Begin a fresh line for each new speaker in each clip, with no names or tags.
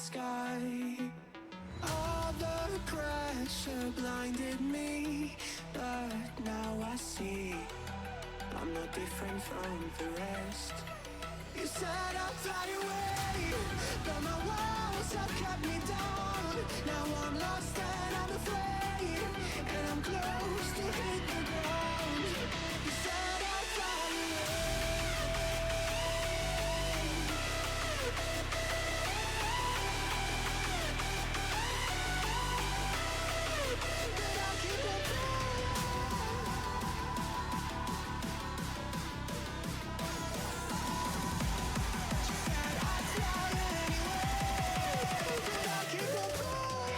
sky. All the pressure blinded me, but now I see I'm no different from the rest. You said I'd fly away, but my walls have kept me down. Now I'm lost and I'm afraid, and I'm close to hit the ground. You said I'd fly away, but I'll keep on flying. Said I'd fly anyway, but I'll keep on flying.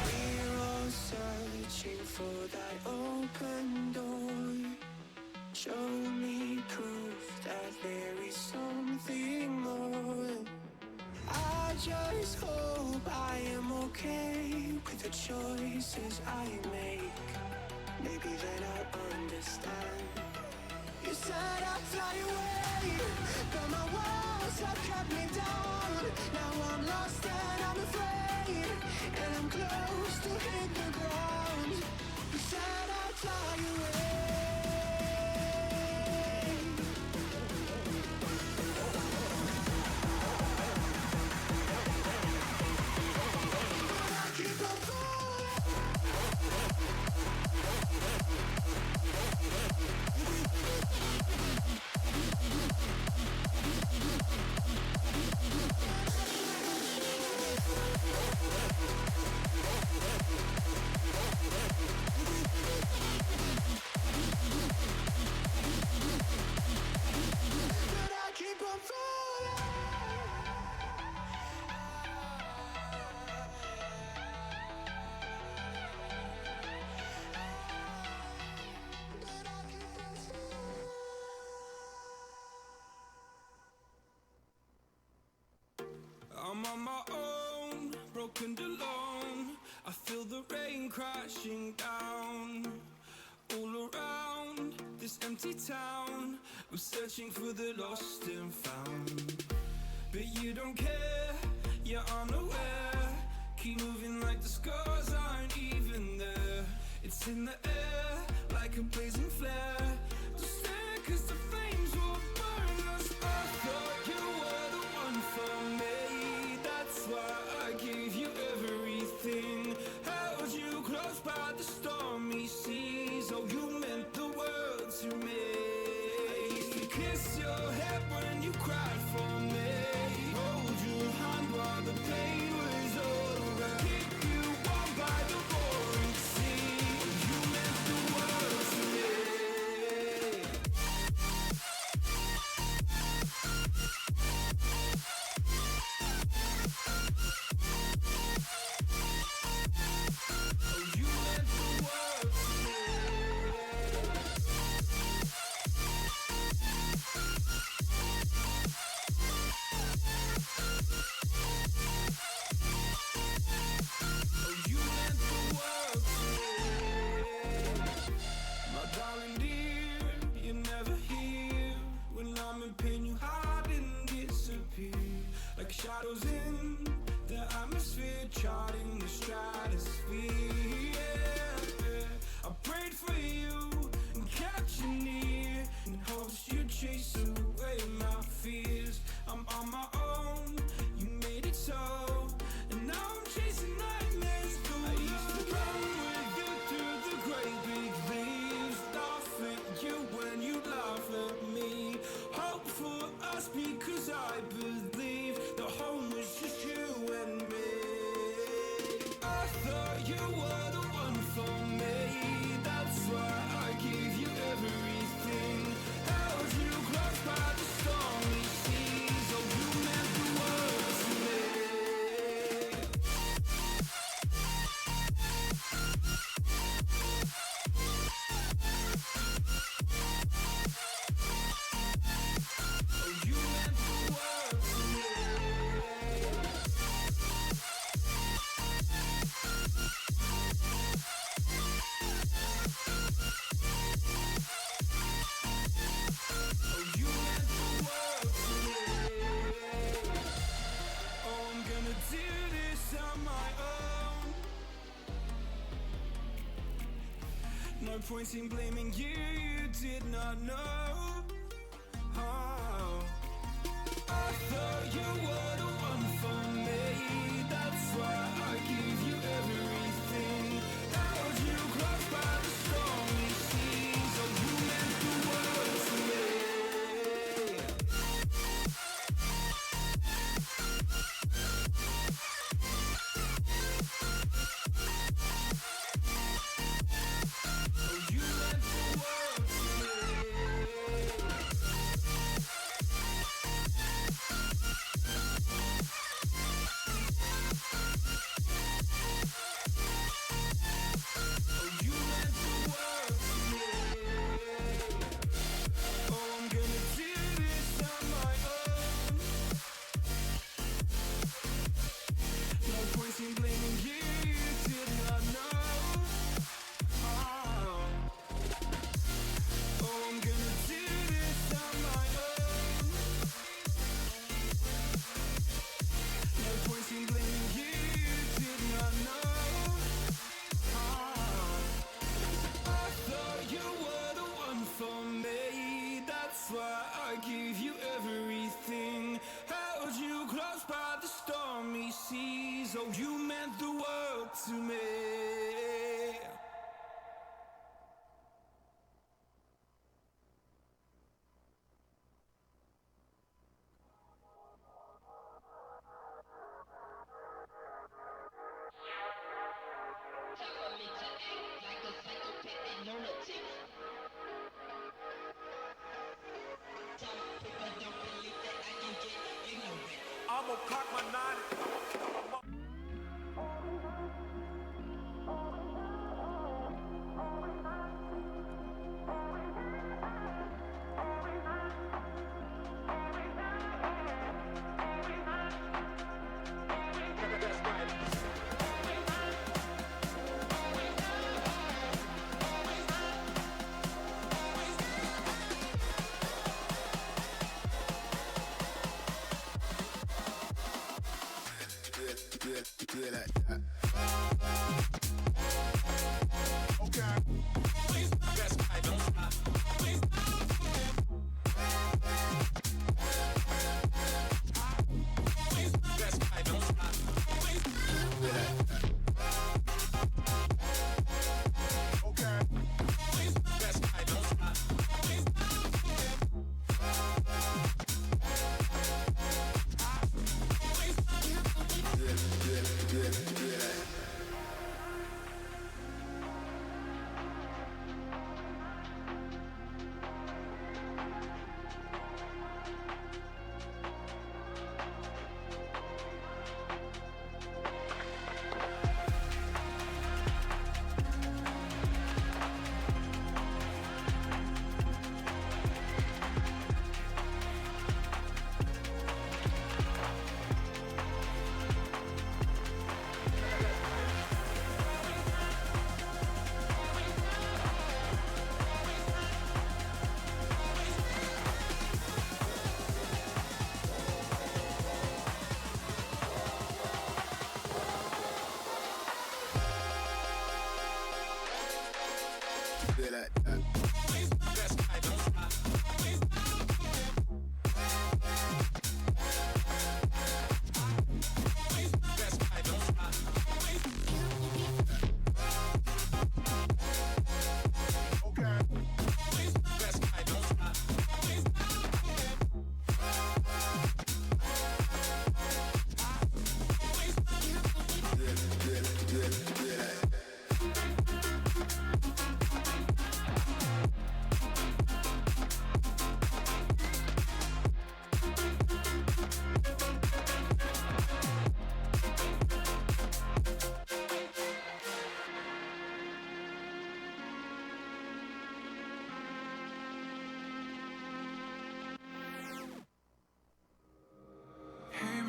We're all searching for that open door. Show me proof that there is something more. I just hope I am okay with the choices I make. Maybe then I'll understand. You said I'd fly away, but my walls have kept me down. Now I'm lost and I'm afraid, and I'm close to hit the ground. You said I'd fly away, but I keep on falling. But I keep on falling. But I keep on falling.
I'm on my own, broken alone. I feel the rain crashing down. All around this empty town, we're searching for the lost and found. But you don't care, you're unaware. Keep moving like the scars aren't even there. It's in the air, like a blazing flare. Just stare, 'cause the flames will burn us. I thought you were the one for me. That's why I gave you everything. Held you close by the stormy seas. Oh, you meant the world to me. I used to kiss your head when you cried for me. Hold your hand while the pain was over. Keep you warm by the roaring sea. You meant the world to me. Oh, you meant the world to me. Oh, you meant the world to me. My darling dear, you're never here. When I'm in pain, you hide and disappear. Like shadows in the atmosphere, charting the stratosphere. Yeah. I prayed for you and kept you near, in hopes you'd chase away my fears. I'm on my own, you made it so, and now I'm chasing nightmares through. I used to run with you through the great big leaves, laugh at you when you laugh at me. Hope for us because I believe the home was just you and me. I thought you were the one for me. That's why point in blaming you, you did not know. Oh, I thought you were the one for me. That's why I give you everything. Held you close by the stormy seas. Oh, you meant the world to me. Oh, you meant the world to me.
I'm gonna cock my nine.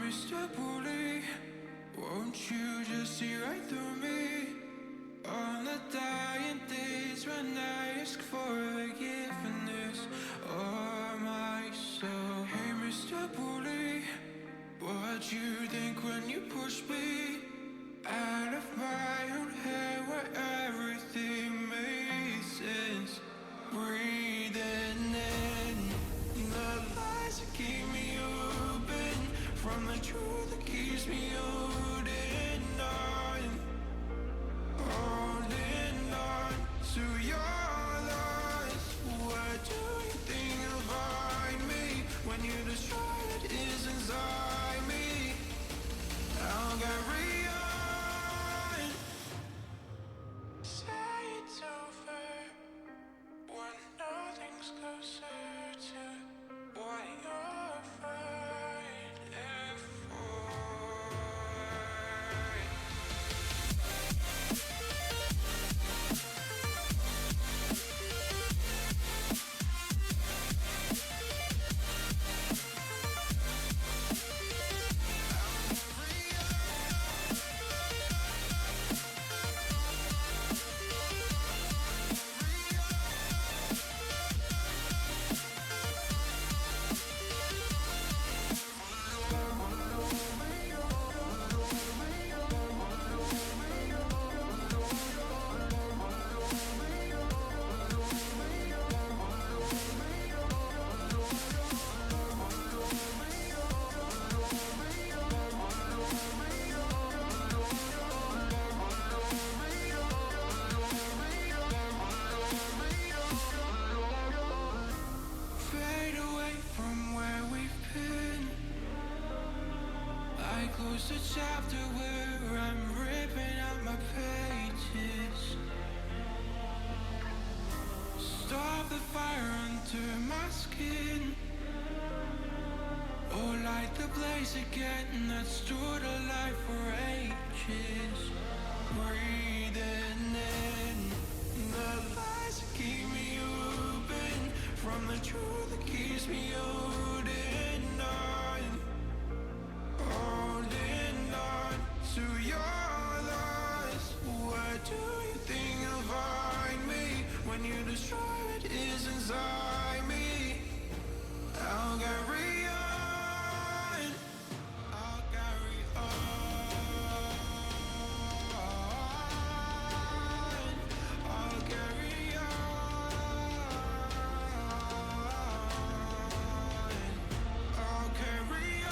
Mr. Bully, won't you just see right through me? On the dying days when I ask for forgiveness or myself. Hey, Mr. Bully, what you think when you push me?
Out of my own head where everything makes sense. Breathing in the lies that keep me open, from the truth that keeps me holding on to your lies. What do you think you'll find me when you destroy what is inside me? I'll carry on. Say it's over when nothing's closer to what you're fighting for. Fade away from where we've been. I close the chapter where I'm ripping out my pages. Stop the fire under my skin. Oh, light the blaze again that stood alive for ages. Breathing in the lies that keep me open, from the truth that keeps me holding on to your lies. Where do you think you'll find me when you destroy what is inside me? I'll carry on. I'll carry on. I'll carry on. I'll carry on. I'll carry on.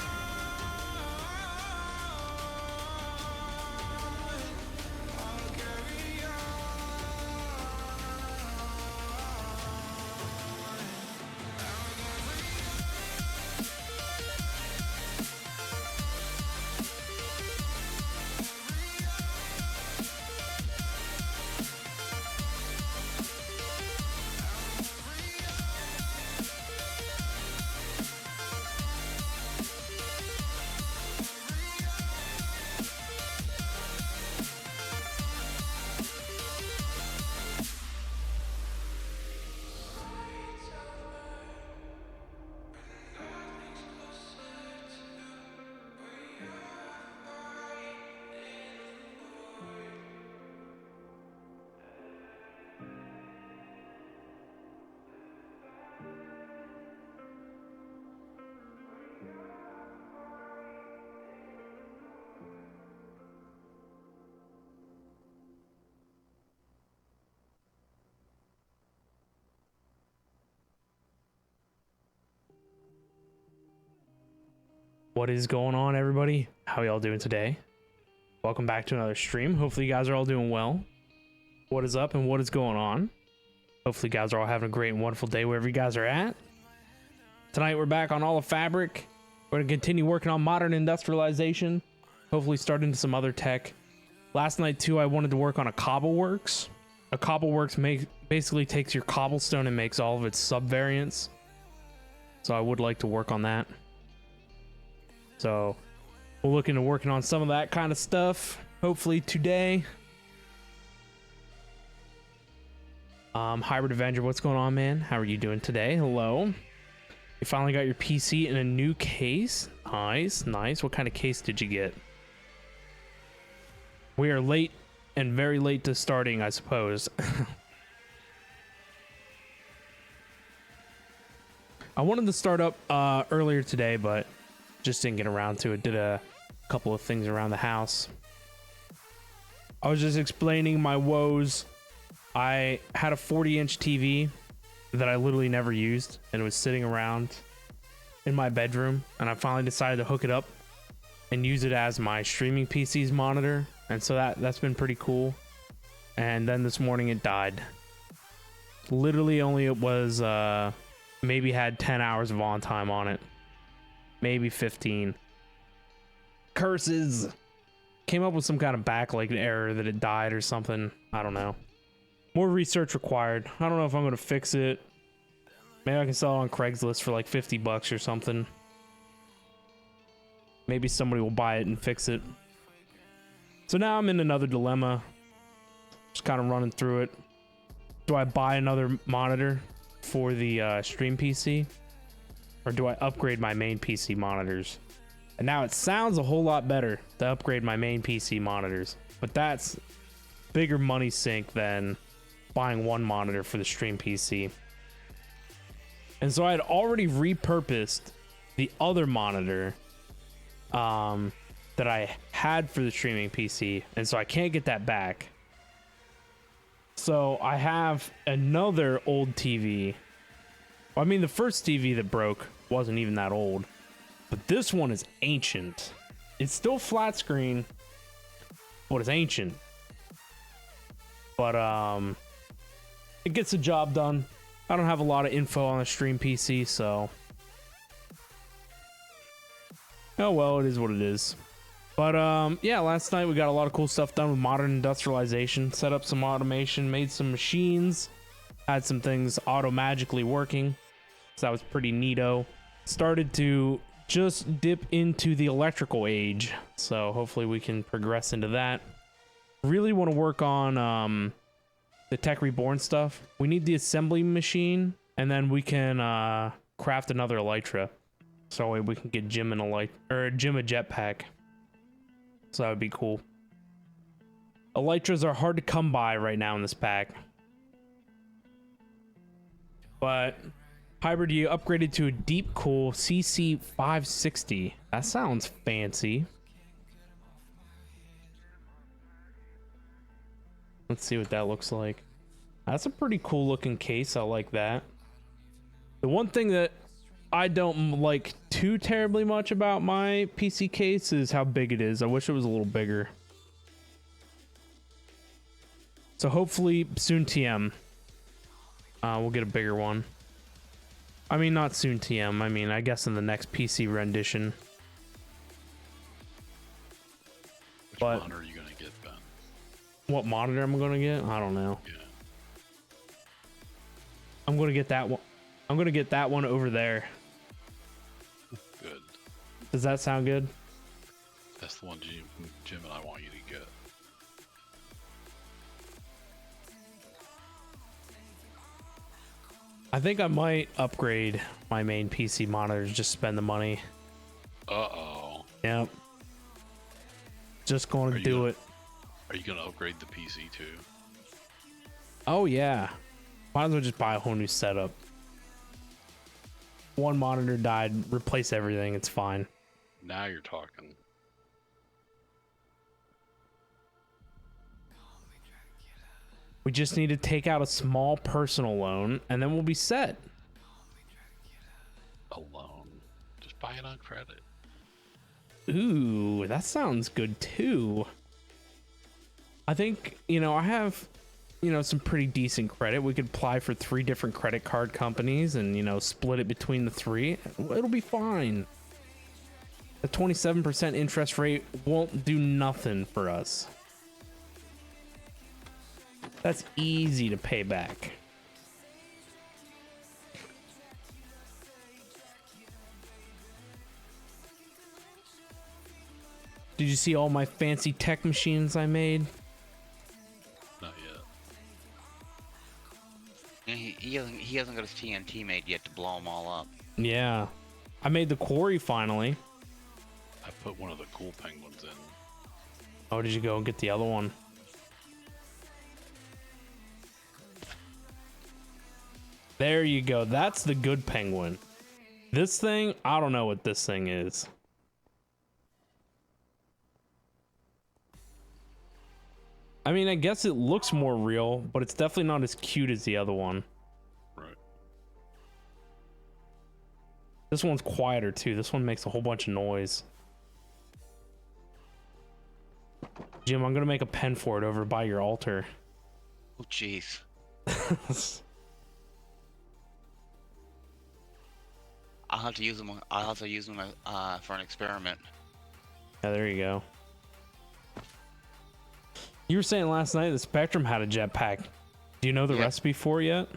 What is going on, everybody? How y'all doing today? Welcome back to another stream. Hopefully you guys are all doing well. What is up and what is going on? Hopefully you guys are all having a great and wonderful day wherever you guys are at. Tonight we're back on All of Fabric. We're going to continue working on modern industrialization. Hopefully start into some other tech. Last night too, I wanted to work on a Cobbleworks. A Cobbleworks basically takes your cobblestone and makes all of its sub-variants. So I would like to work on that. So we'll look into working on some of that kind of stuff, hopefully today. Hybrid Avenger, what's going on, man? How are you doing today? Hello. You finally got your PC in a new case. Nice, nice. What kind of case did you get? We are late and very late to starting, I suppose. I wanted to start up earlier today, but just didn't get around to it. Did a couple of things around the house. I was just explaining my woes. I had a 40-inch TV that I literally never used, and it was sitting around in my bedroom, and I finally decided to hook it up and use it as my streaming PC's monitor, and so that's been pretty cool. And then this morning it died. Literally only it was maybe had 10 hours of on time on it, maybe 15. Curses. Came up with some kind of backlight error that it died or something. I don't know. More research required. I don't know if I'm gonna fix it. Maybe I can sell it on Craigslist for like $50 or something. Maybe somebody will buy it and fix it. So now I'm in another dilemma. Just kind of running through it. Do I buy another monitor for the stream PC? Or do I upgrade my main PC monitors? And now it sounds a whole lot better to upgrade my main PC monitors. But that's bigger money sink than buying one monitor for the stream PC. And so I had already repurposed the other monitor that I had for the streaming PC, and so I can't get that back. So I have another old TV. I mean, the first TV that broke wasn't even that old, but this one is ancient. It's still flat screen, but it's ancient. But it gets the job done. I don't have a lot of info on the stream PC, so oh well, it is what it is. But yeah, last night we got a lot of cool stuff done with modern industrialization. Set up some automation, made some machines, had some things auto magically working, so that was pretty neato. Started to just dip into the electrical age, so hopefully we can progress into that. Really want to work on the Tech Reborn stuff. We need the assembly machine, and then we can craft another Elytra, so we can get Jim a jetpack. So that would be cool. Elytras are hard to come by right now in this pack. But Hybrid, you upgraded to a Deep Cool CC560. That sounds fancy. Let's see what that looks like. That's a pretty cool looking case. I like that. The one thing that I don't like too terribly much about my PC case is how big it is. I wish it was a little bigger. So hopefully soon TM, we'll get a bigger one. I mean, not soon TM. I mean, I guess in the next PC rendition.
Which monitor are you gonna get, Ben?
What monitor I'm gonna get? I don't know.
Yeah.
I'm gonna get that one. I'm gonna get that one over there.
Good.
Does that sound good?
That's the one Jim and I want you to get.
I think I might upgrade my main PC monitors, just spend the money.
Uh-oh.
Yep. Just going to do it.
Are you gonna upgrade the PC too?
Oh yeah. Might as well just buy a whole new setup. One monitor died, replace everything, it's fine.
Now you're talking.
We just need to take out a small personal loan and then we'll be set.
A loan. Just buy it on credit.
Ooh, that sounds good too. I think, I have, some pretty decent credit. We could apply for 3 different credit card companies and, split it between the 3. It'll be fine. The 27% interest rate won't do nothing for us. That's easy to pay back. Did you see all my fancy tech machines I made?
Not yet.
He hasn't got his TNT made yet to blow them all up.
Yeah. I made the quarry finally.
I put one of the cool penguins in.
Oh, did you go and get the other one? There you go. That's the good penguin. This thing, I don't know what this thing is. I mean, I guess it looks more real, but it's definitely not as cute as the other one.
Right.
This one's quieter too. This one makes a whole bunch of noise. Jim, I'm gonna make a pen for it over by your altar.
Oh, jeez. I'll have to use them. I'll have to use them for an experiment.
Yeah, there you go. You were saying last night the Spectrum had a jetpack. Do you know the
Yeah.
recipe for it yet?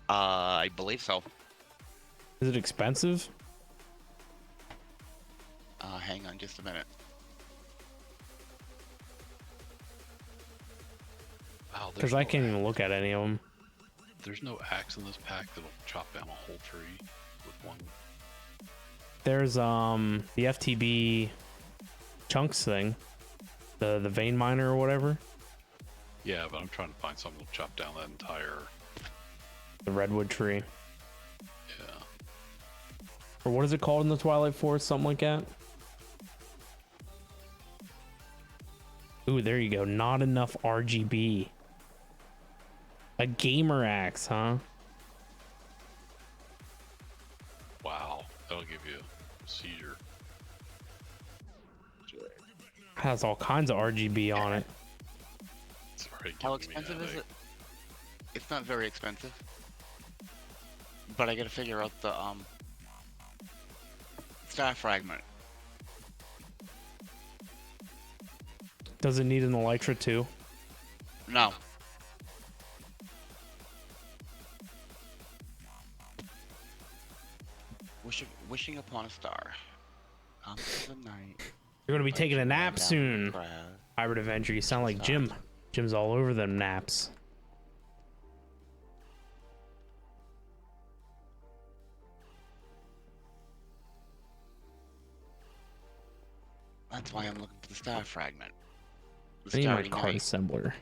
I believe so.
Is it expensive?
Hang on just a minute.
Wow,
Because I can't even look at any of them.
There's no axe in this pack that'll chop down a whole tree with one.
There's the FTB chunks thing, the vein miner or whatever,
Yeah, but I'm trying to find something that'll chop down that entire.
the redwood tree,
Yeah.
or what is it called in the Twilight Forest? Something like that. Ooh, there you go. Not enough RGB. A gamer axe, huh?
Wow, that'll give you a seizure.
Has all kinds of RGB on it.
It's already
How
giving me a
expensive is
headache.
it? It's not very expensive. But I gotta figure out the star fragment.
Does it need an Elytra too?
No. Wishing upon a star. Comes the night.
You're gonna be taking a nap
down
soon.
the crowd.
Hybrid Avenger, you sound like Jim. Jim's all over them naps.
That's why I'm looking for the star fragment. The
I need my
starry
card
night.
assembler.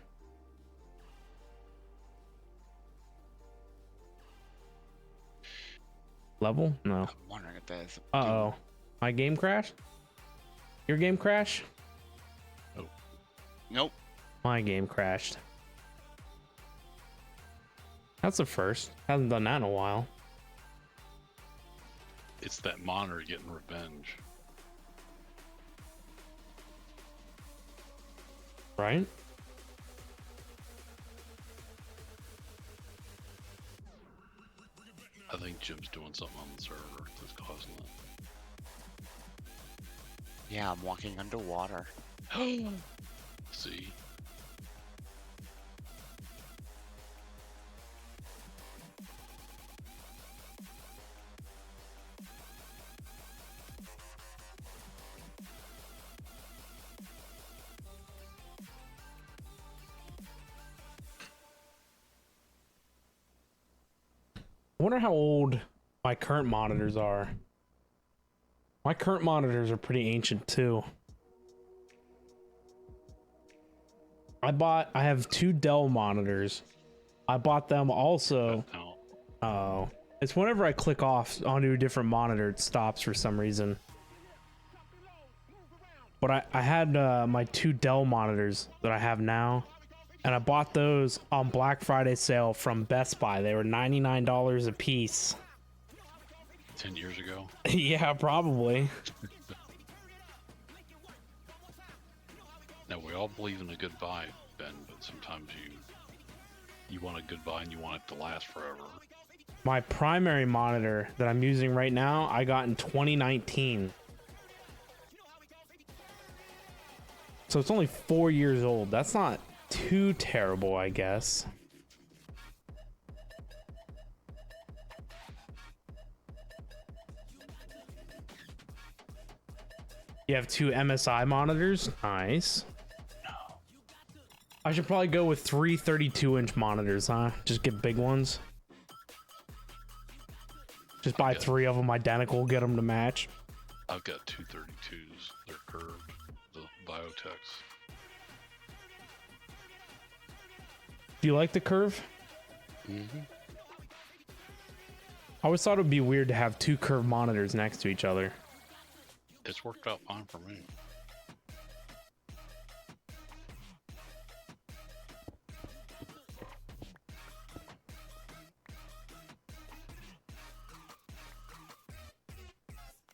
Level? No.
I'm wondering if there's.
Uh-oh. My game crashed? Your game crashed?
Nope.
My game crashed. That's the first. Hasn't done that in a while.
It's that monitor getting revenge.
Right?
I think Jim's doing something on the server that's causing it.
Yeah, I'm walking underwater.
See?
I wonder how old my current monitors are. My current monitors are pretty ancient too. I have two Dell monitors. I bought them also.
Now,
Oh, it's whenever I click off onto a different monitor, it stops for some reason. But I had my two Dell monitors that I have now, and I bought those on Black Friday sale from Best Buy. They were $99 a piece.
10 years ago.
Yeah, probably.
Now, we all believe in a good buy, Ben, but sometimes you want a good buy and you want it to last forever.
My primary monitor that I'm using right now, I got in 2019. So it's only 4 years old. That's not too terrible, I guess. You have two MSI monitors? Nice. I should probably go with three 32-inch monitors, huh? Just get big ones. Just buy
Yeah.
3 of them identical, get them to match.
I've got two 32s. They're curved. The Biotechs.
Do you like the curve?
Mm-hmm.
I always thought it would be weird to have two curved monitors next to each other.
It's worked out fine for me.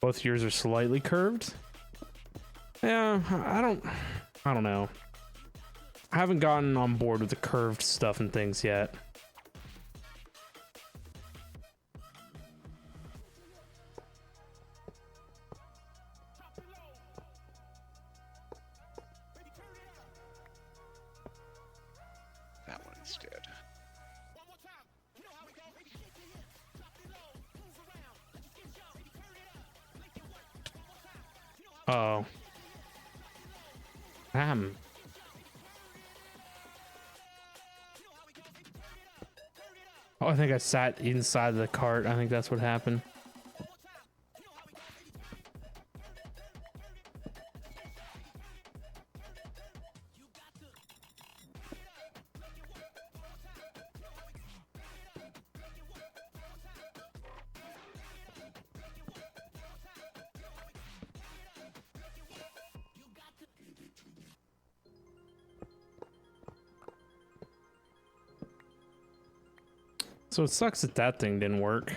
Both yours are slightly curved. Yeah, I don't know. I haven't gotten on board with the curved stuff and things yet.
That one instead.
Oh. Damn. Oh, I think I sat inside the cart. I think that's what happened. So it sucks that that thing didn't work.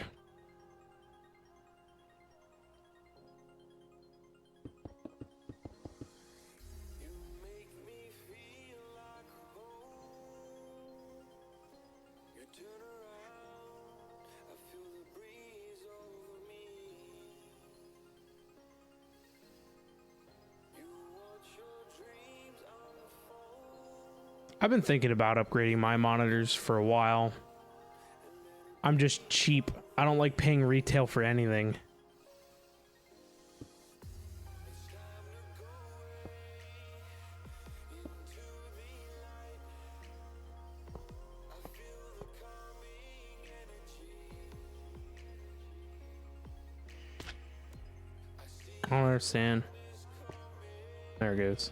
I've been thinking about upgrading my monitors for a while. I'm just cheap. I don't like paying retail for anything. I don't understand. There it goes.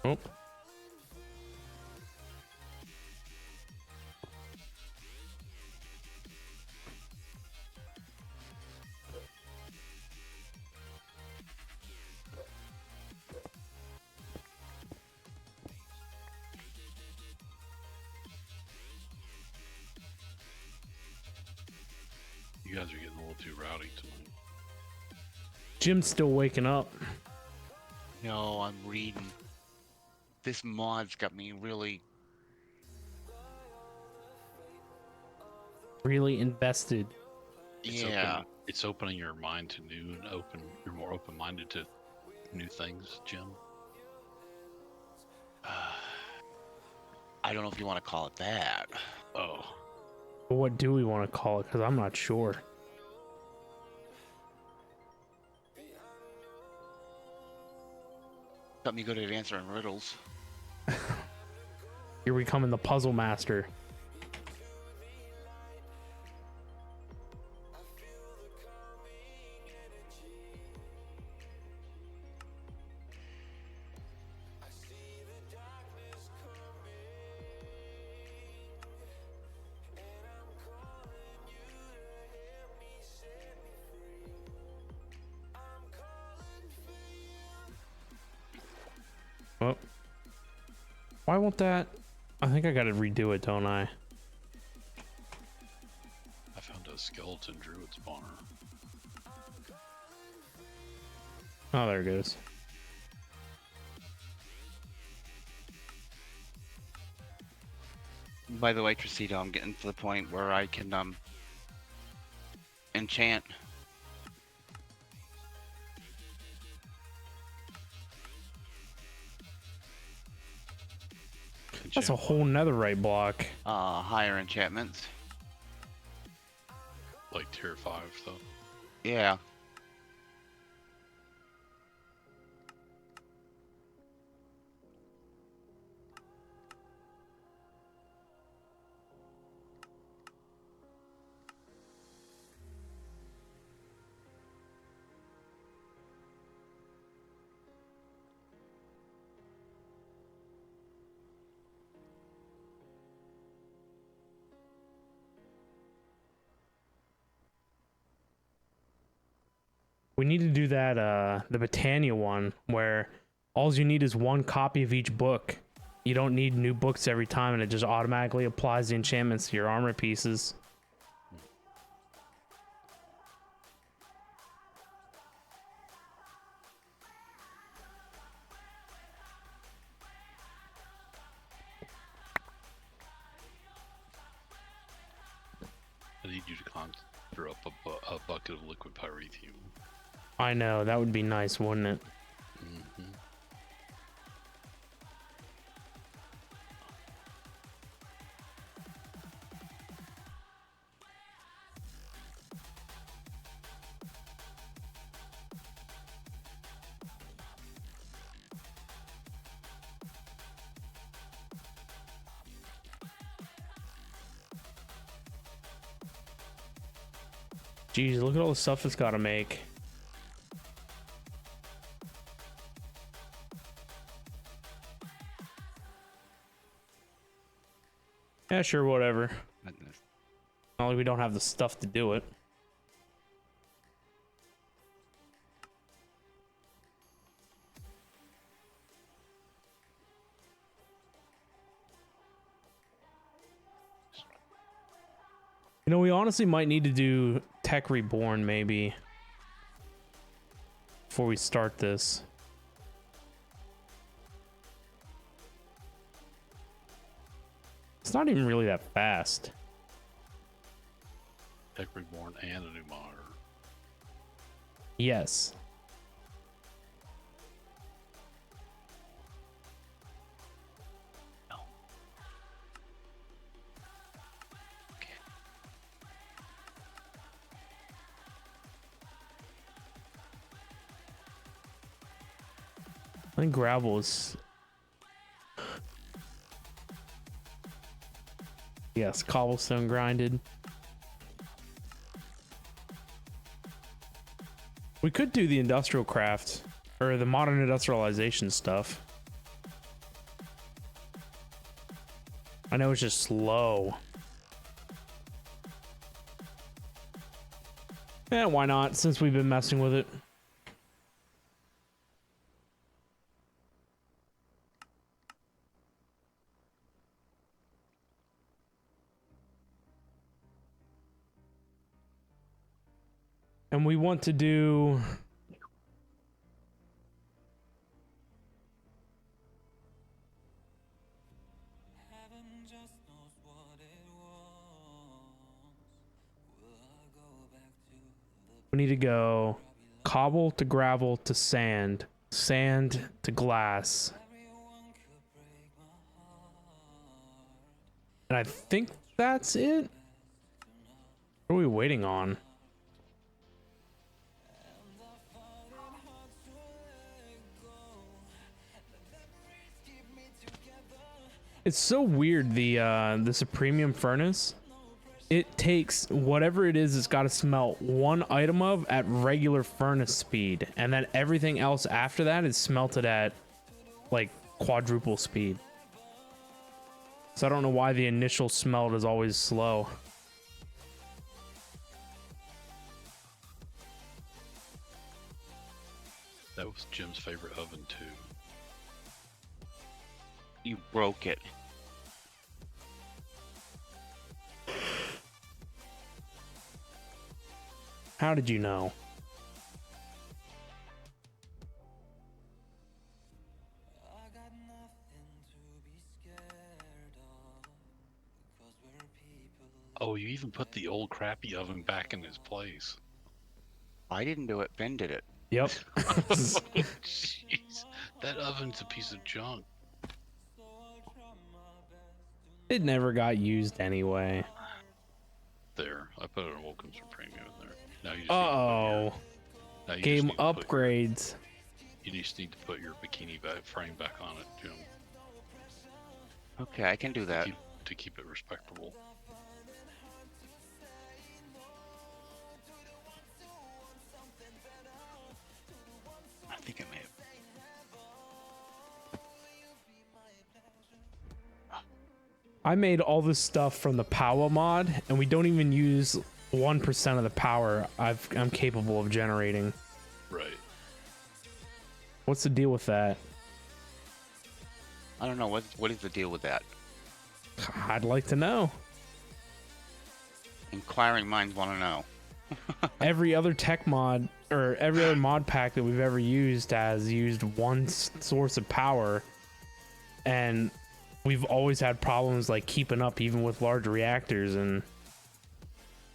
Oh.
You guys are getting a little too rowdy tonight.
Jim's still waking up.
No, I'm reading. This mod's got me really.
Really invested.
Yeah.
It's opening your mind to new and open. You're more open-minded to new things, Jim.
I don't know if you want to call it that.
Oh,
But what do we want to call it? Because I'm not sure.
Got me good at answering riddles.
You're becoming the puzzle master. Well, why won't that? I think I gotta redo it, don't I?
I found a skeleton druid spawner.
Oh, there it goes.
By the way, Tracito, I'm getting to the point where I can enchant.
That's a whole netherite block.
Higher enchantments.
Like tier 5 stuff.
Yeah.
We need to do that, the Britannia one, where all you need is one copy of each book. You don't need new books every time, and it just automatically applies the enchantments to your armor pieces.
I need you to conjure up a bucket of liquid pyrethium.
I know, that would be nice, wouldn't it?
Mm-hmm.
Jeez, look at all the stuff it's got to make. Yeah, sure, whatever.
Goodness.
Not like we don't have the stuff to do it. You know, we honestly might need to do Tech Reborn, maybe, before we start this. It's not even really that fast.
Tech Reborn and a new monitor.
Yes.
No. Okay.
I think gravel is... Yes, cobblestone grinded. We could do the industrial craft, or the modern industrialization stuff. I know it's just slow. Yeah, why not, since we've been messing with it. And we want to do... We need to go cobble to gravel to sand, sand to glass. And I think that's it. What are we waiting on? It's so weird, the Supremium furnace. It takes whatever it is it's got to smelt one item of at regular furnace speed, and then everything else after that is smelted at like quadruple speed. So I don't know why the initial smelt is always slow.
That was Jim's favorite oven too.
You broke it.
How did you know?
Oh, you even put the old crappy oven back in its place.
I didn't do it. Ben did it.
Yep.
Jeez, that oven's a piece of junk.
It never got used anyway.
There, I put an Welcome Supremium in there. Now you just
Uh-oh.
now you just
Game
need to put your-
upgrades.
You just need to put your bikini frame back on it, Jim,
Okay, I can do that.
to keep it respectable.
I think I may have.
I made all this stuff from the power mod, and we don't even use 1% of the power I'm capable of generating. What's the deal with that?
I don't know. What is the deal with that?
I'd like to know.
Inquiring minds want to know.
Every other tech mod or every other mod pack that we've ever used has used one source of power, and we've always had problems like keeping up even with large reactors. And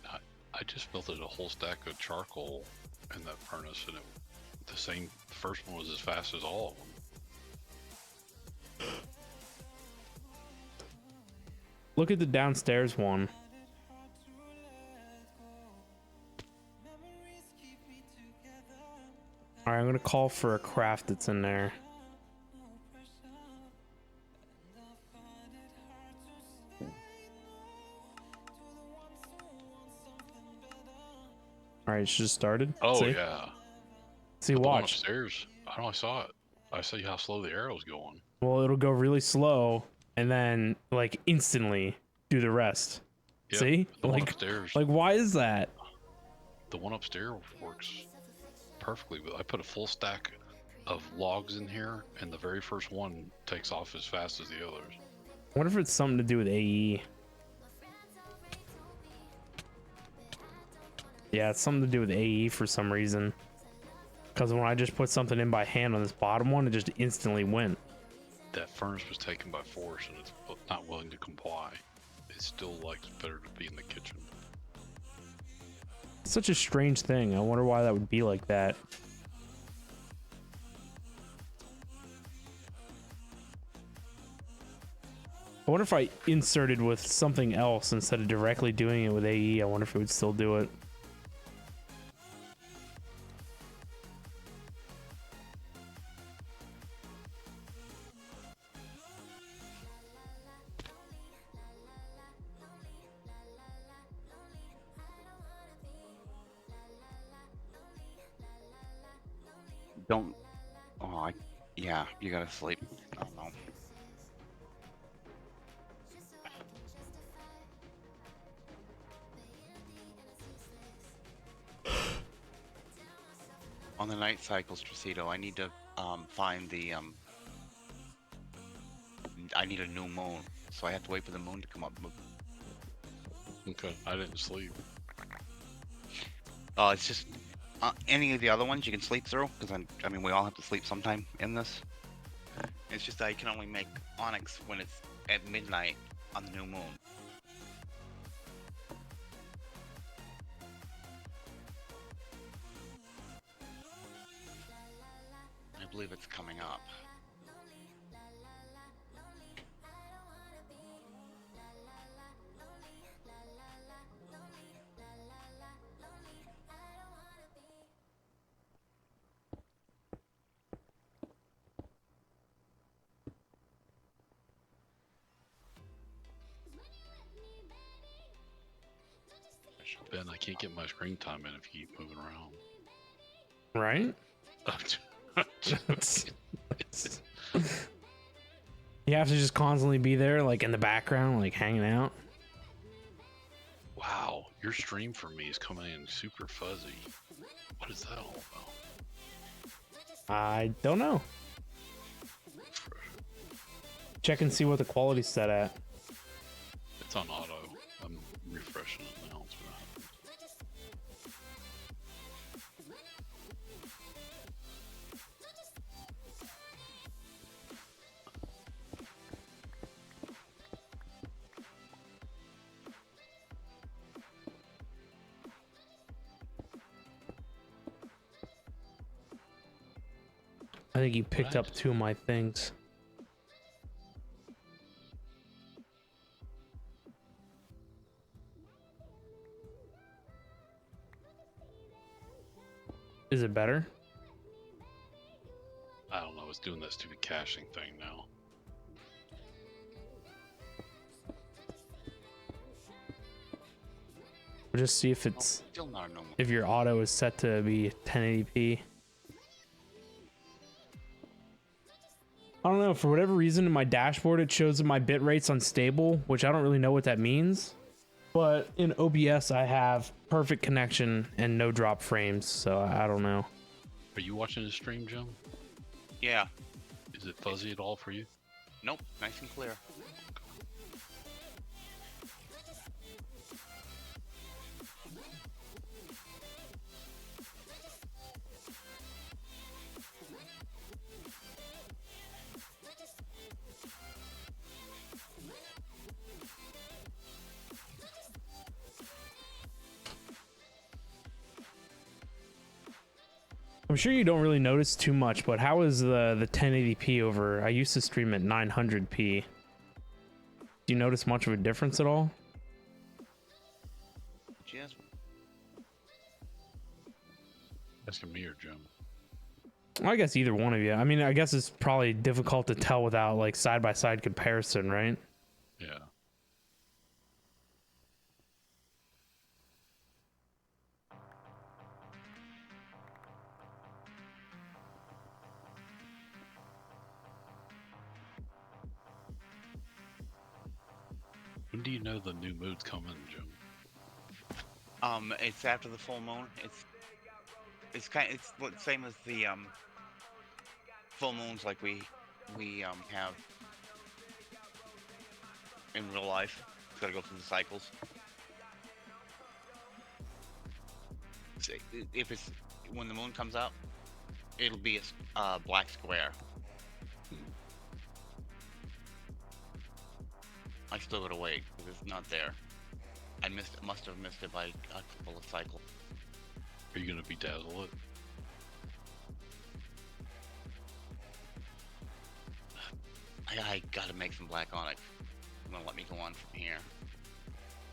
I just melted a whole stack of charcoal in that furnace, and the first one was as fast as all of them.
look at the downstairs one. All right, I'm gonna call for a craft that's in there. All right, it's just started.
Oh
See?
yeah.
See,
But the one
watch.
upstairs. I know. I saw it. I see how slow the arrow's going.
Well, it'll go really slow and then like instantly do the rest.
Yep,
See?
the one
Like,
upstairs.
like why is that?
The one upstairs works perfectly, but I put a full stack of logs in here, and the very first one takes off as fast as the others.
I wonder if it's something to do with AE. Yeah, it's something to do with AE for some reason. Because when I just put something in by hand on this bottom one, it just instantly went.
That furnace was taken by force, and it's not willing to comply. It still likes better to be in the kitchen.
It's such a strange thing. I wonder why that would be like that. I wonder if I inserted with something else instead of directly doing it with AE, I wonder if it would still do it.
Don't. Oh, yeah, you gotta sleep. I don't know. On the night cycles, Tracito, I need to find the I need a new moon, so I have to wait for the moon to come up.
Okay, I didn't sleep.
It's just any of the other ones you can sleep through, because I mean we all have to sleep sometime in this. It's just I can only make Onyx when it's at midnight on the new moon. I believe it's coming up.
Ben, I can't get my screen time in if you keep moving around.
Right? You have to just constantly be there, like in the background, like hanging out.
Wow, your stream for me is coming in super fuzzy. What is that all about?
I don't know. Check and see what the quality's set at.
It's on auto. I'm refreshing it now. It's gonna happen.
I think he picked up 2 of my things. Is it better?
I don't know. It's doing that stupid caching thing now.
We'll just see if it's
Still not a normal.
if your auto is set to be 1080p. I don't know, for whatever reason in my dashboard it shows that my bit rate's unstable, which I don't really know what that means. But in OBS I have perfect connection and no drop frames, so I don't know.
Are you watching the stream, Jim?
Yeah.
Is it fuzzy at all for you?
Nope. Nice and clear.
I'm sure you don't really notice too much, but how is the 1080p over? I used to stream at 900p. Do you notice much of a difference at all?
Just
Asking me or Jim?
Well, I guess either one of you. I mean, I guess it's probably difficult to tell without like side-by-side comparison, right?
Yeah. When do you know the new mood's coming, Jim?
it's after the full moon. It's the same as the full moons like we have in real life. It's gotta go through the cycles. So if it's when the moon comes out, it'll be a black square. I still gotta wait because it's not there. Must have missed it by a couple of cycles.
Are you gonna bedazzle it?
I gotta make some black onyx. I'm gonna let me go on from here.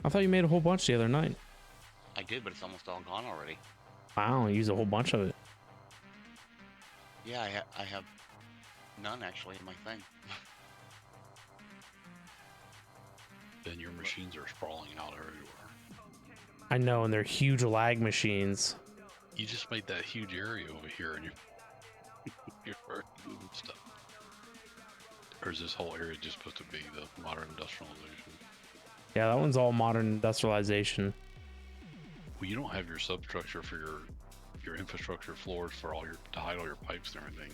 I thought you made a whole bunch the other night.
I did, but it's almost all gone already.
Wow, you used a whole bunch of it.
Yeah, I have none actually in my thing.
Then your machines are sprawling out everywhere.
I know, and they're huge lag machines.
You just made that huge area over here, and you're already moving stuff. Or is this whole area just supposed to be the modern industrialization?
Yeah, that one's all modern industrialization.
Well, you don't have your substructure for your infrastructure floors for all to hide all your pipes and everything.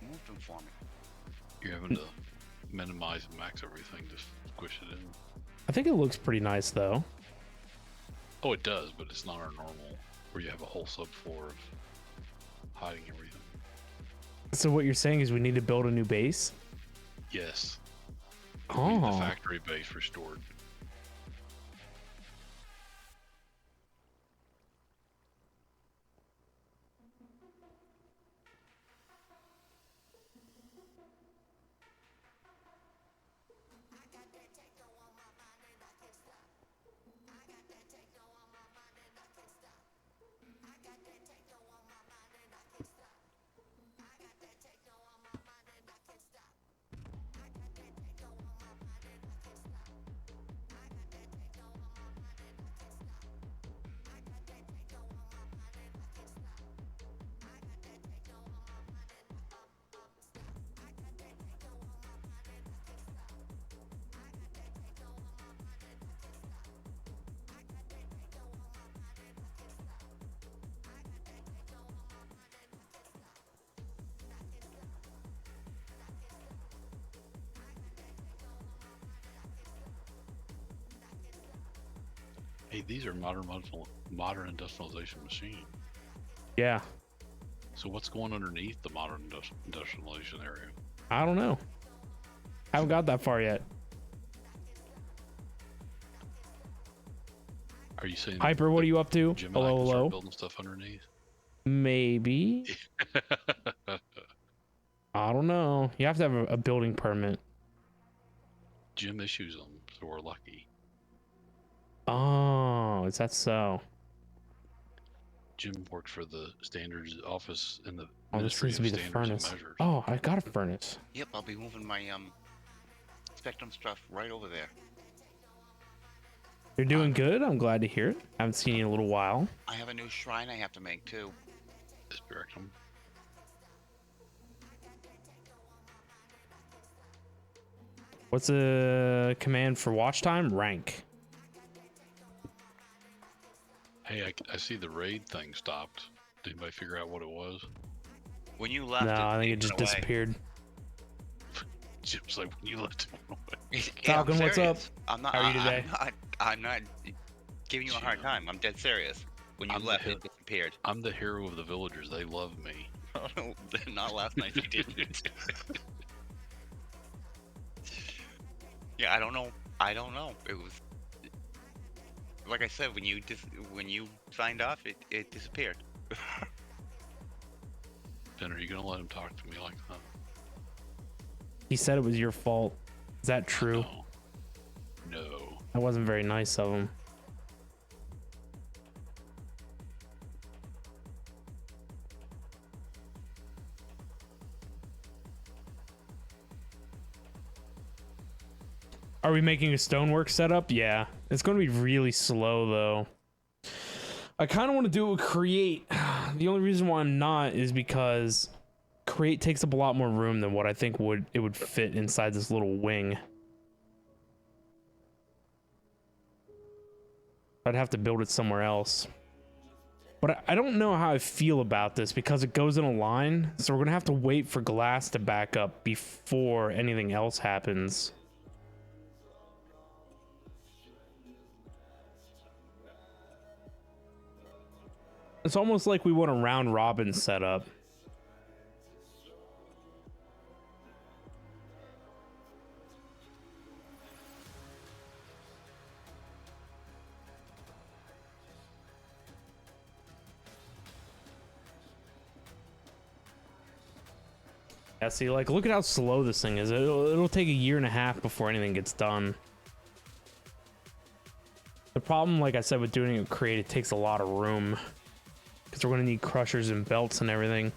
Move them for me.
You're having to minimize and max everything to squish it in.
I think it looks pretty nice though.
Oh, it does, but it's not our normal, where you have a whole subfloor of hiding everything.
So what you're saying is we need to build a new base?
Yes. We need the
Oh,
factory base restored. Hey, these are modern industrialization machines.
yeah.
So what's going underneath the modern industrialization area?
I don't know. Haven't got that far yet.
Are you saying
Hyper, what are you up to?
Jim and I
Hello,
can start
hello.
building stuff underneath?
Maybe. I don't know. You have to have a building permit.
Jim issues them, so we're lucky.
Oh, is that so?
Jim worked for the standards office in the
Oh, this
Ministry
needs to
of
be the
Standards and
furnace.
Measures.
Oh, I got a furnace.
Yep, I'll be moving my Spectrum stuff right over there.
You're doing good. I'm glad to hear it. Haven't seen you in a little while.
I have a new shrine I have to make too.
Spectrum.
What's a command for watch time? Rank.
Hey, I see the raid thing stopped. Did anybody figure out what it was?
When you left,
No, I think it
went
just
away.
disappeared.
Jim's like, when you left it went away.
Yeah, I'm
Falcon, what's up?
serious. I'm not.
How are you today?
I'm not giving you a hard
Jim.
time. I'm dead serious. When you
I'm the
left,
hero.
it disappeared.
I'm the hero of the villagers. They love me.
Not last night. They didn't. Yeah, I don't know. I don't know. It was like I said when you signed off, it disappeared.
Ben, are you gonna let him talk to me like that?
He said it was your fault. Is that true?
No.
That wasn't very nice of him. Are we making a stonework setup? Yeah. It's going to be really slow, though. I kind of want to do it with Create. The only reason why I'm not is because Create takes up a lot more room than what I think it would fit inside this little wing. I'd have to build it somewhere else. But I don't know how I feel about this because it goes in a line. So we're going to have to wait for glass to back up before anything else happens. It's almost like we want a round robin setup. Yeah, see, like, look at how slow this thing is. It'll take a year and a half before anything gets done. The problem, like I said, with doing it Create, it takes a lot of room. Because we're going to need crushers and belts and everything.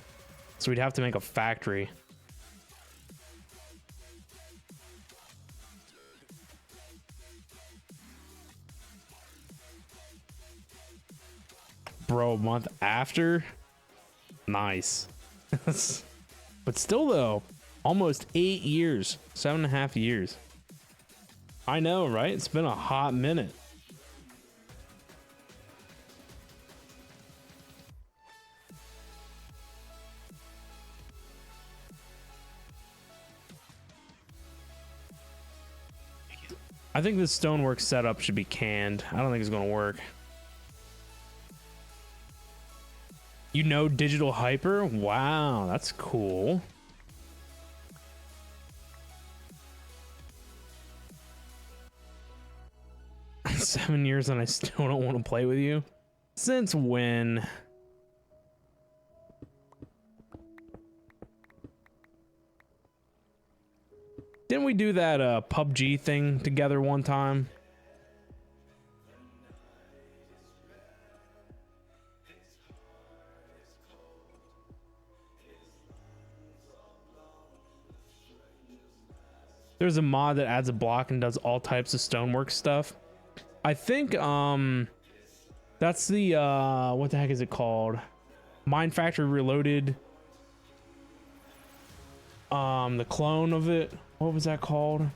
So we'd have to make a factory. Bro, a month after? Nice. But still, though, almost 8 years. 7.5 years. I know, right? It's been a hot minute. I think this stonework setup should be canned. I don't think it's going to work. You know Digital Hyper? Wow, that's cool. Seven years and I still don't want to play with you? Since when? Didn't we do that PUBG thing together one time? There's a mod that adds a block and does all types of stonework stuff. I think that's the what the heck is it called? Mine Factory Reloaded. The clone of it. What was that called?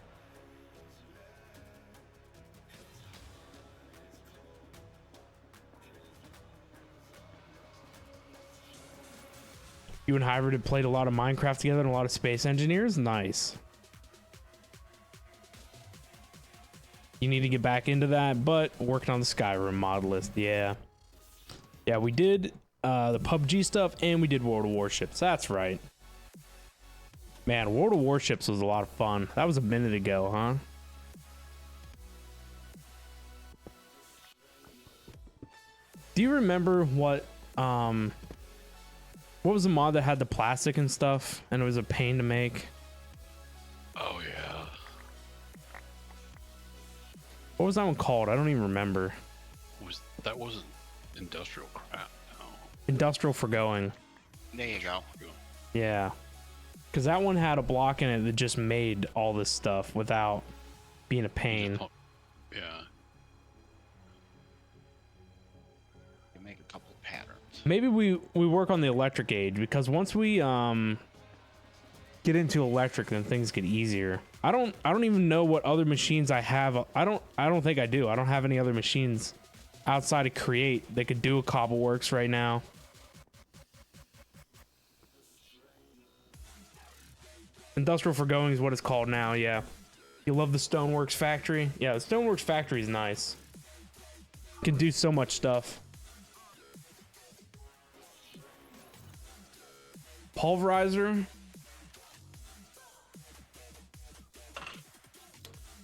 You and Hybrid had played a lot of Minecraft together and a lot of Space Engineers? Nice. You need to get back into that, but working on the Skyrim mod list, yeah. Yeah, we did the PUBG stuff and we did World of Warships. That's right. Man, World of Warships was a lot of fun. That was a minute ago, huh? Do you remember what was the mod that had the plastic and stuff and it was a pain to make?
Oh yeah.
What was that one called? I don't even remember.
That wasn't industrial crap, no.
Industrial Forgoing.
There you go.
Yeah. Because that one had a block in it that just made all this stuff without being a pain.
Yeah.
You make a couple of patterns.
Maybe we work on the electric age, because once we get into electric, then things get easier. I don't even know what other machines I have. I don't think I do. I don't have any other machines outside of Create that could do a Cobbleworks right now. Industrial Forgoing is what it's called now, yeah. You love the Stoneworks factory? Yeah, the Stoneworks factory is nice. Can do so much stuff. Pulverizer.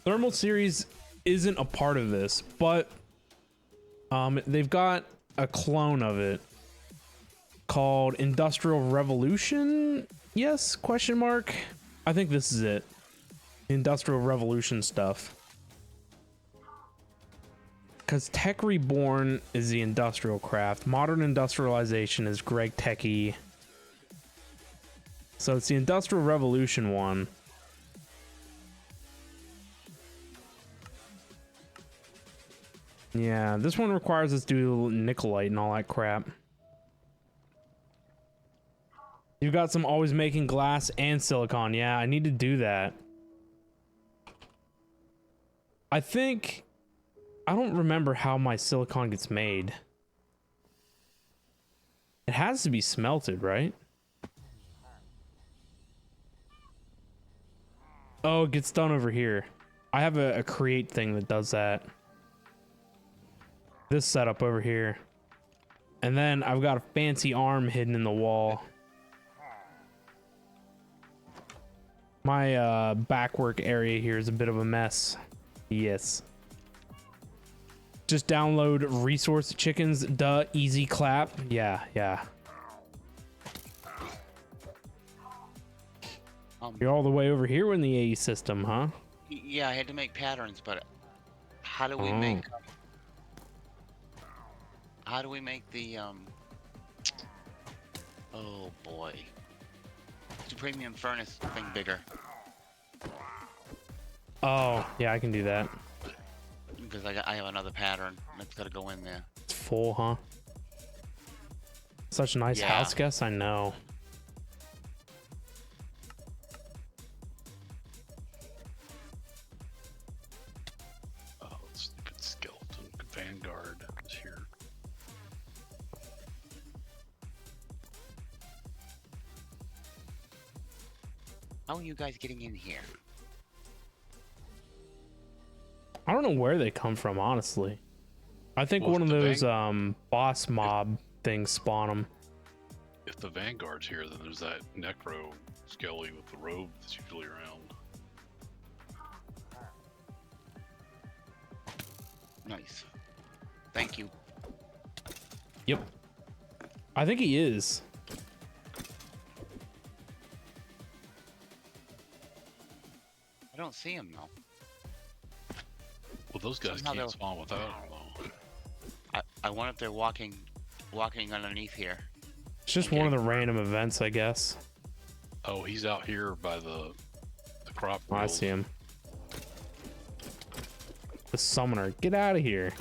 Thermal Series isn't a part of this, but they've got a clone of it called Industrial Revolution. Yes, question mark. I think this is it. Industrial Revolution stuff. Because Tech Reborn is the industrial craft. Modern Industrialization is Greg Techie. So it's the Industrial Revolution one. Yeah, this one requires us to do Nicolite and all that crap. You've got some always making glass and silicon. Yeah, I need to do that. I think... I don't remember how my silicon gets made. It has to be smelted, right? Oh, it gets done over here. I have a create thing that does that. This setup over here. And then I've got a fancy arm hidden in the wall. My backwork area here is a bit of a mess. Yes. Just download Resource Chickens, duh, easy clap. Yeah. You're all the way over here in the AE system, huh?
Yeah, I had to make patterns, but how do we make... How do we make the, oh boy. The premium furnace thing bigger?
Oh, yeah, I can do that.
Because I have another pattern that's got to go in there.
It's full, huh? Such a nice house guest, I know.
Oh, stupid skeleton. Vanguard is here.
How are you guys getting in here?
I don't know where they come from, honestly. I think
Well,
one of
if the
those boss mob things spawn them.
If the Vanguard's here, then there's that Necro Skelly with the robe that's usually around.
Nice. Thank you.
Yep. I think he is.
I don't see him though.
Well, those guys
Somehow
can't
they'll-
spawn without him, though.
I wonder if they're walking underneath here.
It's just one of the random events, I guess.
Oh, he's out here by the crop.
Oh, I
field.
see him. The summoner. Get out of here.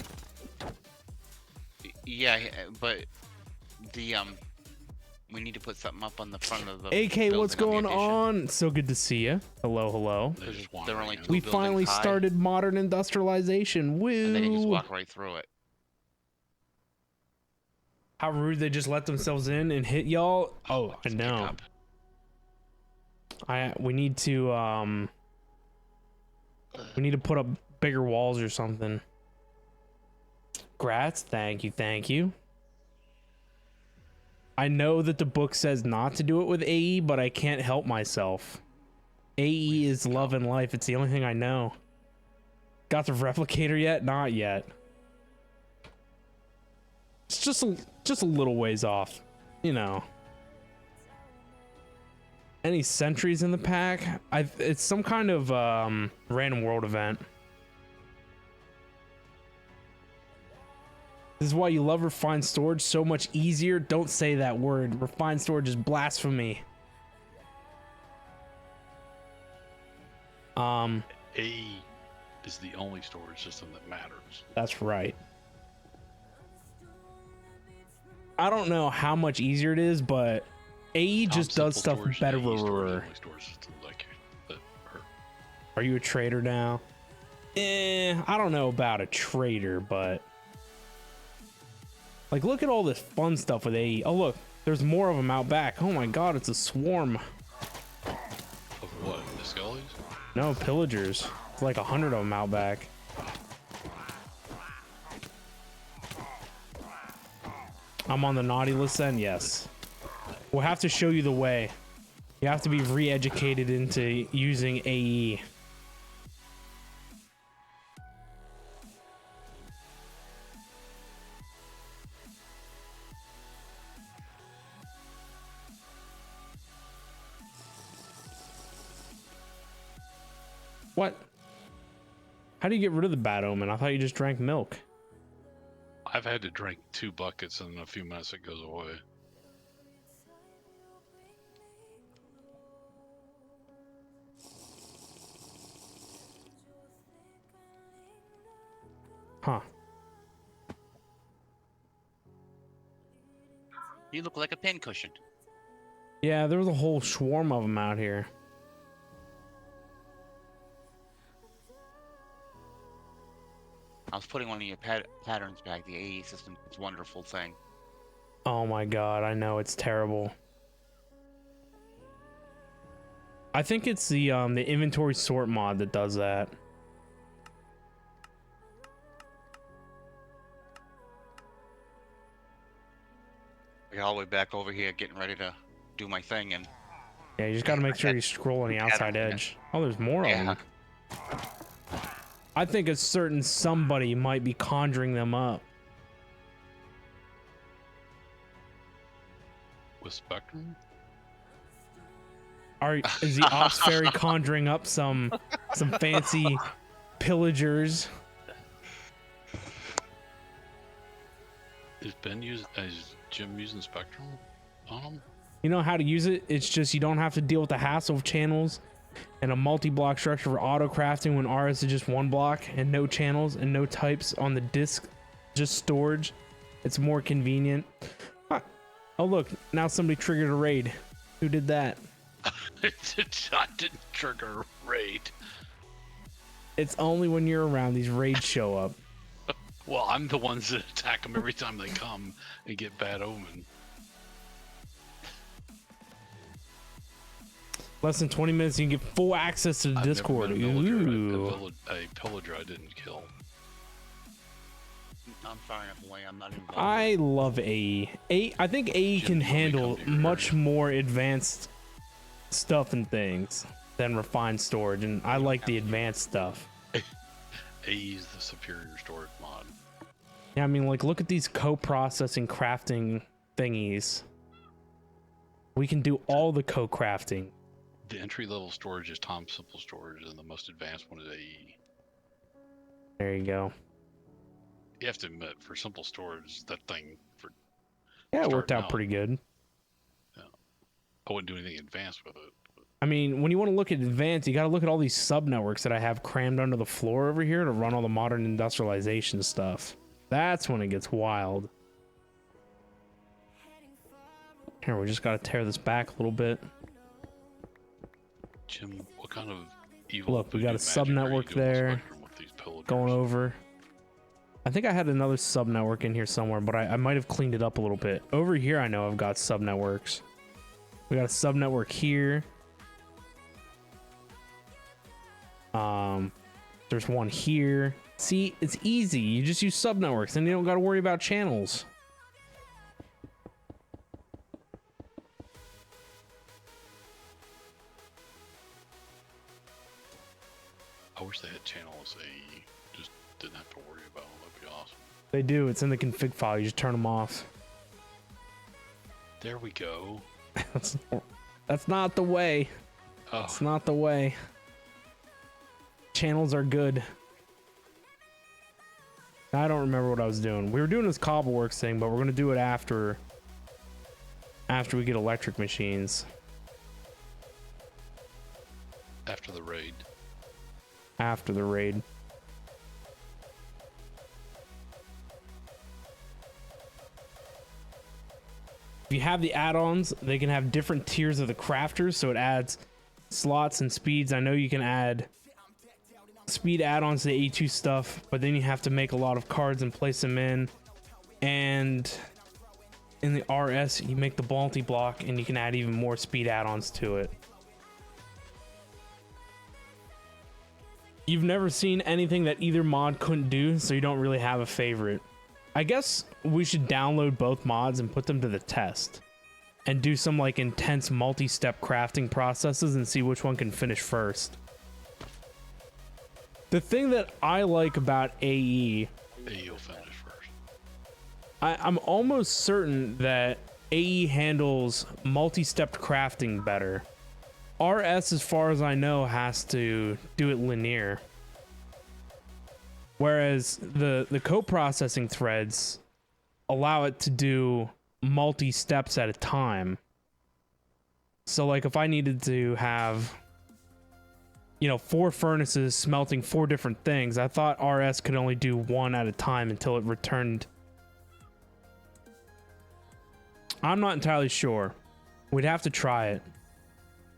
Yeah, but the we need to put something up on the front of the
AK, what's
building
going
the addition.
on? So good to see you. Hello.
They just
They're
wander
only
in.
two
We
buildings
finally
high,
started modern industrialization. Woo!
and then you just walk right through it.
How rude they just let themselves in and hit y'all. Oh, I
it's a
know.
pickup.
We need to put up bigger walls or something. Grats, thank you. I know that the book says not to do it with AE, but I can't help myself. AE is love and life. It's the only thing I know. Got the replicator yet? Not yet. It's just a little ways off, you know. Any sentries in the pack? It's some kind of random world event. This is why you love refined storage so much easier. Don't say that word. Refined storage is blasphemy.
AE is the only storage system that matters.
That's right. I don't know how much easier it is, but AE just does stuff better. Are you a trader now? I don't know about a trader, but like, look at all this fun stuff with AE. Oh, look, there's more of them out back. Oh my god, it's a swarm. No, pillagers. It's like 100 of them out back. I'm on the naughty list then? Yes. We'll have to show you the way. You have to be re-educated into using AE. What? How do you get rid of the bad omen? I thought you just drank milk.
I've had to drink 2 buckets and in a few minutes it goes away.
Huh.
You look like a pincushion.
Yeah, there was a whole swarm of them out here.
I was putting one of your patterns back. The AE system, it's a wonderful thing.
Oh my god, I know, it's terrible. I think it's the inventory sort mod that does that.
I got all the way back over here getting ready to do my thing, and
Yeah, you just gotta make sure you scroll on the outside edge. Oh, there's more of them. I think a certain somebody might be conjuring them up.
With Spectrum?
Is the Ops Fairy conjuring up some fancy pillagers?
Is Jim using Spectrum on them?
You know how to use it? It's just you don't have to deal with the hassle of channels and a multi-block structure for auto crafting when RS is just 1 block and no channels and no types on the disk, just storage. It's more convenient. Oh look, now somebody triggered a raid. Who did that?
I didn't trigger a raid.
It's only when you're around these raids show up.
Well, I'm the ones that attack them every time they come and get bad omen.
Less than 20 minutes, you can get full access to the Discord.
A pillager I didn't kill.
I'm far enough away. I'm not involved.
I love AE. I think AE can handle much more advanced stuff and things than refined storage, and I like the advanced stuff.
AE is the superior storage mod.
Yeah, I mean, like, look at these co-processing crafting thingies. We can do all the co-crafting.
The entry-level storage is Tom Simple storage, and the most advanced one is AE.
There you go.
You have to admit, for simple storage, that thing for
Yeah, it worked
starting
out pretty good.
Yeah. I wouldn't do anything advanced with it.
I mean, when you want to look at advanced, you got to look at all these sub-networks that I have crammed under the floor over here to run all the modern industrialization stuff. That's when it gets wild. Here, we just got to tear this back a little bit.
Jim, what kind of evil?
Look, we got a
voodoo magic are you
sub-network
doing with
there.
Spectrum with these pillagers?
Going over. I think I had another sub-network in here somewhere, but I might have cleaned it up a little bit. Over here, I know I've got sub-networks. We got a sub-network here. There's one here. See, it's easy. You just use sub-networks, and you don't got to worry about channels.
I wish they had channels AE. Just didn't have to worry about them. That'd be awesome.
They do. It's in the config file. You just turn them off.
There we go.
That's not the way.
Oh,
It's not the way. Channels are good. I don't remember what I was doing. We were doing this Cobbleworks thing, but we're gonna do it after we get electric machines.
after the raid.
After the raid. If you have the add-ons, they can have different tiers of the crafters, so it adds slots and speeds. I know you can add speed add-ons to the A2 stuff, but then you have to make a lot of cards and place them in. And in the RS, you make the multi-block, and you can add even more speed add-ons to it. you've never seen anything that either mod couldn't do, so you don't really have a favorite. I guess we should download both mods and put them to the test and do some like intense multi-step crafting processes and see which one can finish first. The thing that I like about AE,
You'll finish first.
I'm almost certain that AE handles multi-stepped crafting better. RS, as far as I know, has to do it linear. Whereas the co-processing threads allow it to do multi-steps at a time. So like if I needed to have, you know, 4 furnaces smelting 4 different things, I thought RS could only do one at a time until it returned. I'm not entirely sure. We'd have to try it.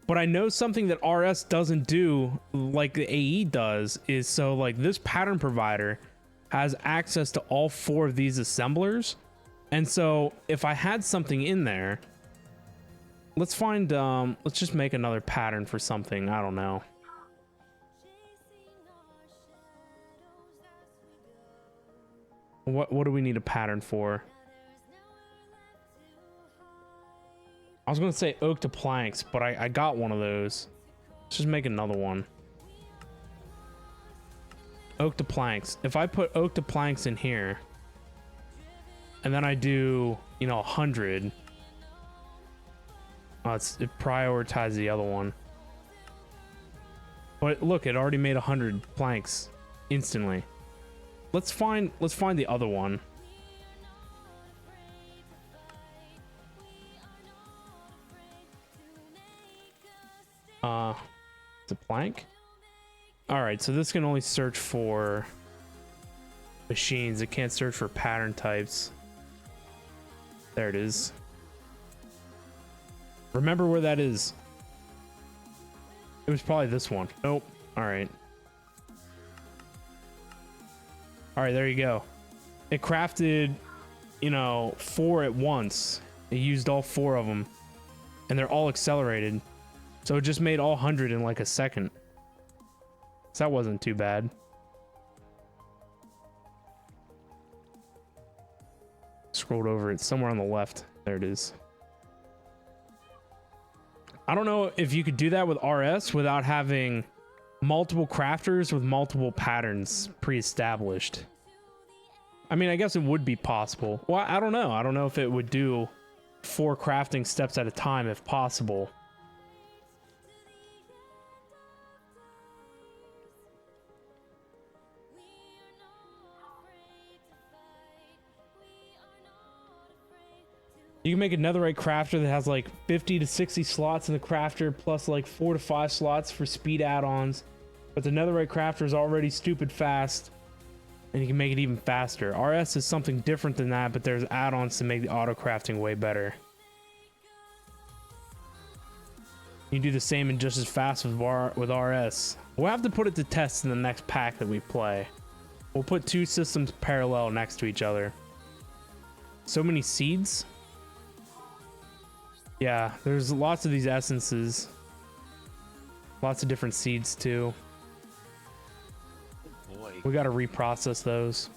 But I know something that RS doesn't do like the AE does is, so like this pattern provider has access to all 4 of these assemblers. And so if I had something in there, let's find, let's just make another pattern for something. I don't know. What do we need a pattern for? I was gonna say oak to planks, but I got one of those. Let's just make another one. Oak to planks. If I put oak to planks in here, and then I do, you know, 100. Oh, it prioritizes the other one. But look, it already made 100 planks instantly. Let's find the other one. It's a plank. All right, so this can only search for machines. It can't search for pattern types. There it is. Remember where that is. It was probably this one. Nope. All right. All right, there you go. It crafted, you know, 4 at once. It used all 4 of them, and they're all accelerated. So it just made all 100 in like a second. So that wasn't too bad. Scrolled over it somewhere on the left. There it is. I don't know if you could do that with RS without having multiple crafters with multiple patterns pre-established. I mean, I guess it would be possible. Well, I don't know. I don't know if it would do 4 crafting steps at a time if possible. You can make a netherite crafter that has like 50 to 60 slots in the crafter, plus like 4 to 5 slots for speed add-ons. But the netherite crafter is already stupid fast, and you can make it even faster. RS is something different than that, but there's add-ons to make the auto crafting way better. You can do the same and just as fast with RS. We'll have to put it to test in the next pack that we play. We'll put 2 systems parallel next to each other. So many seeds. Yeah, there's lots of these essences. Lots of different seeds too.
Oh boy.
We gotta reprocess those.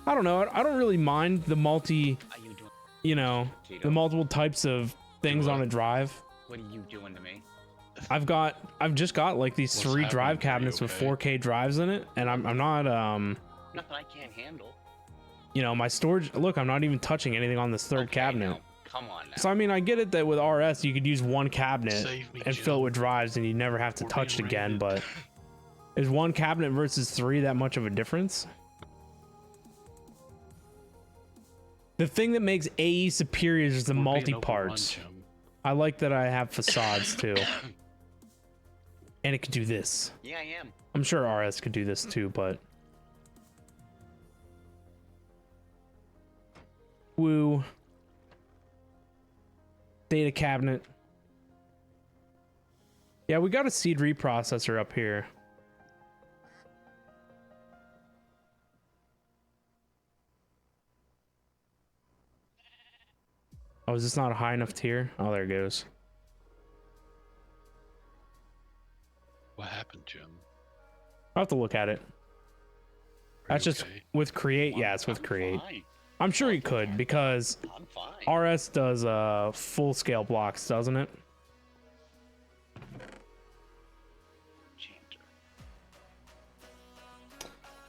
I don't know. I don't really mind the you know, the multiple types of things on a drive.
What are you doing to me?
I've just got like these
What's
3
happening?
drive
Are you
cabinets with
okay?
4K drives in it, and I'm not
Nothing I can't handle.
you know, my storage. Look, I'm not even touching anything on this 3rd
Okay,
cabinet.
now, come on now.
So I mean, I get it that with RS you could use 1 cabinet
Save me,
and fill it
Jim.
with drives, and you never have to
We're
touch it
being
again.
raided.
But is 1 cabinet versus 3 that much of a difference? The thing that makes AE superior is the
We're being
multi
overrun,
parts.
Jim.
I like that I have facades too, and it could do this.
Yeah, I am.
I'm sure RS could do this too, but woo. Data cabinet. Yeah, we got a seed reprocessor up here. Oh, is this not a high enough tier? Oh, there it goes.
What happened, Jim?
I'll have to look at it.
Are
That's
you
just
okay?
with create. Yeah, it's with
I'm
create.
fine.
I'm sure you could because
I'm fine.
RS does full scale blocks, doesn't it?
Chanter.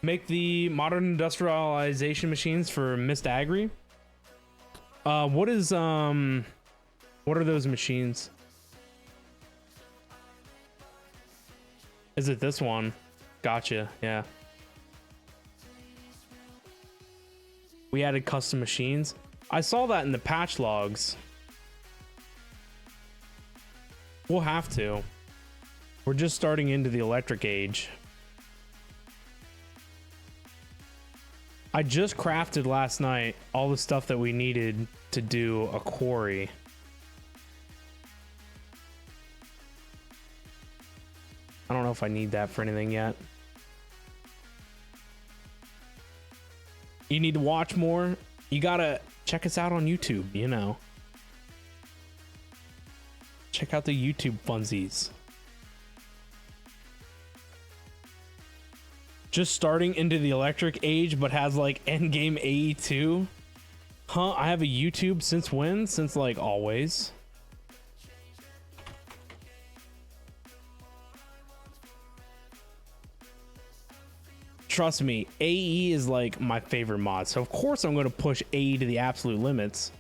Make the modern industrialization machines for Mist Agri. What are those machines? Is it this one? Gotcha, yeah. We added custom machines. I saw that in the patch logs. We'll have to. We're just starting into the electric age. I just crafted last night all the stuff that we needed to do a quarry. I don't know if I need that for anything yet. You need to watch more. You gotta check us out on YouTube, you know. Check out the YouTube funsies. Just starting into the electric age, but has like endgame AE2. Huh? I have a YouTube since when? Since like always. Trust me, AE is like my favorite mod, so of course I'm going to push AE to the absolute limits.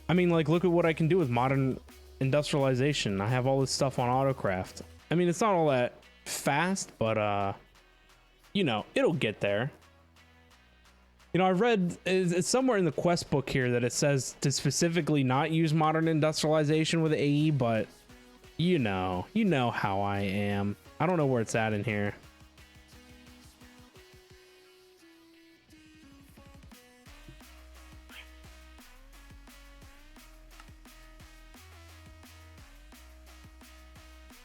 I mean, like, look at what I can do with modern industrialization. I have all this stuff on Autocraft. I mean, it's not all that fast, but you know, it'll get there. You know, I read it's somewhere in the quest book here that it says to specifically not use modern industrialization with AE, but you know how I am. I don't know where it's at in here.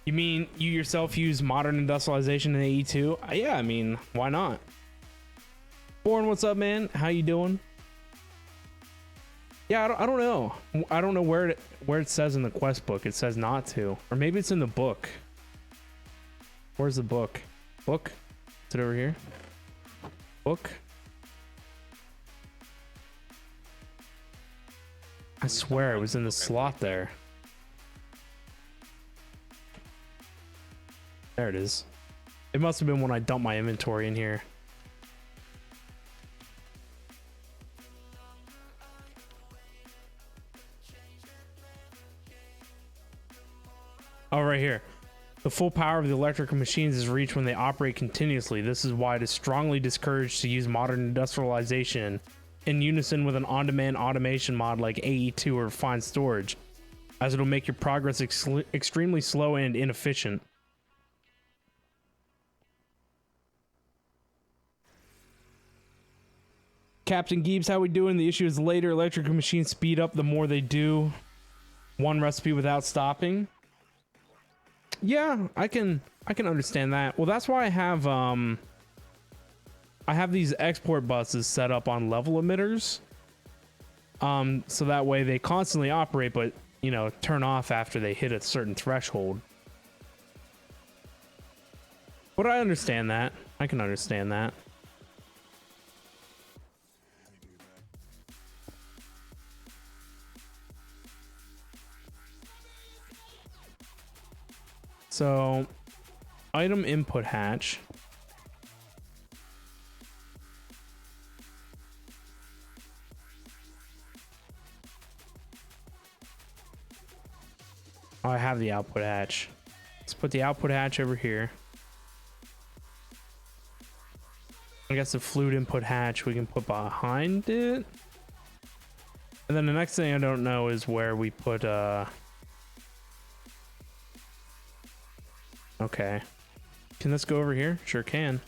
You mean you yourself use modern industrialization in AE2? Yeah, I mean, why not? Born, what's up, man? How you doing? Yeah, I don't know. I don't know where it says in the quest book. It says not to, or maybe it's in the book. Where's the book? Book? Is it over here? Book? I swear it was in the slot there. There it is. It must have been when I dumped my inventory in here. Oh, right here. The full power of the electrical machines is reached when they operate continuously. This is why it is strongly discouraged to use modern industrialization in unison with an on-demand automation mod like AE2 or Refined Storage, as it'll make your progress extremely slow and inefficient. Captain Gibbs, how we doing? The issue is later electrical machines speed up the more they do one recipe without stopping. Yeah, I can understand that. Well, that's why I have these export buses set up on level emitters. So that way they constantly operate, but you know, turn off after they hit a certain threshold. But I understand that. I can understand that. So, item input hatch. Oh, I have the output hatch. Let's put the output hatch over here. I guess the fluid input hatch we can put behind it. And then the next thing I don't know is where we put okay. Can this go over here? Sure can.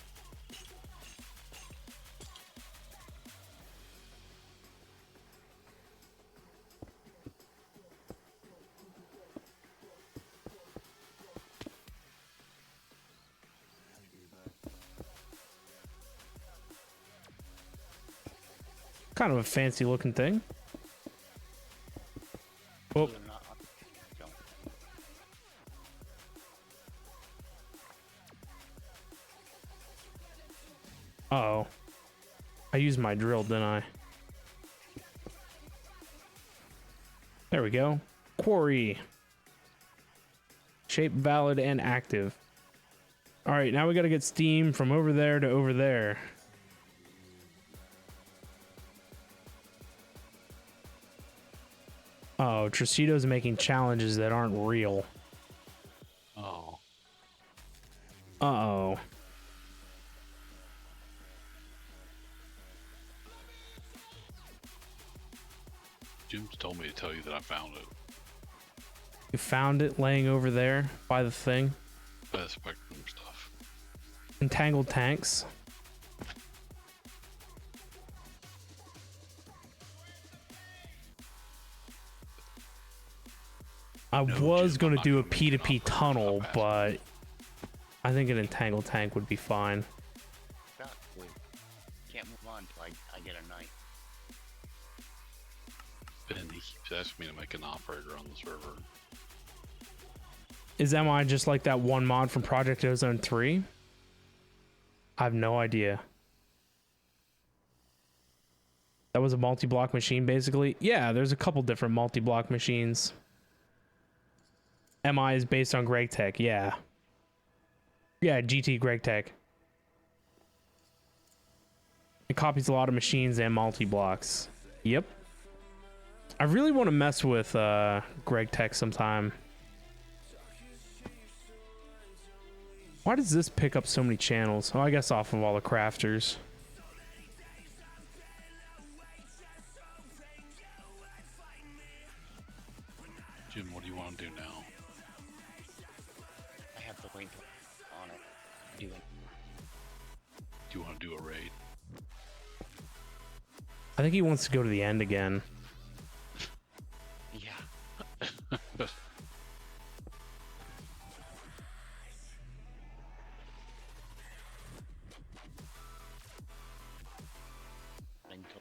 Kind of a fancy looking thing. Oh.
They're not on- go.
Uh-oh. I used my drill, didn't I? There we go. Quarry. Shape valid and active. All right, now we got to get steam from over there to over there. Oh, Tracito's making challenges that aren't real.
Oh.
Uh-oh.
Jim's told me to tell you that I found it.
You found it laying over there by the thing.
By the Spectrum stuff.
Entangled tanks. I
No,
was
Jim,
going
I'm
to
not
do a
gonna make it
P2P
up.
tunnel,
I'll pass.
but I think an entangled tank would be fine.
Stop, dude. Can't move on till I get a knife.
And he keeps asking me to make an operator on the server.
Is MI just like that one mod from Project Ozone 3? I have no idea. That was a multi-block machine, basically? Yeah, there's a couple different multi-block machines. MI is based on GregTech, yeah. Yeah, GT GregTech. It copies a lot of machines and multi-blocks. Yep. I really want to mess with GregTech sometime. Why does this pick up so many channels? Oh, I guess off of all the crafters.
Jim, what do you want to do now?
I have to wait on it. Do it.
Do you want to do a raid?
I think he wants to go to the end again.
Yeah. Until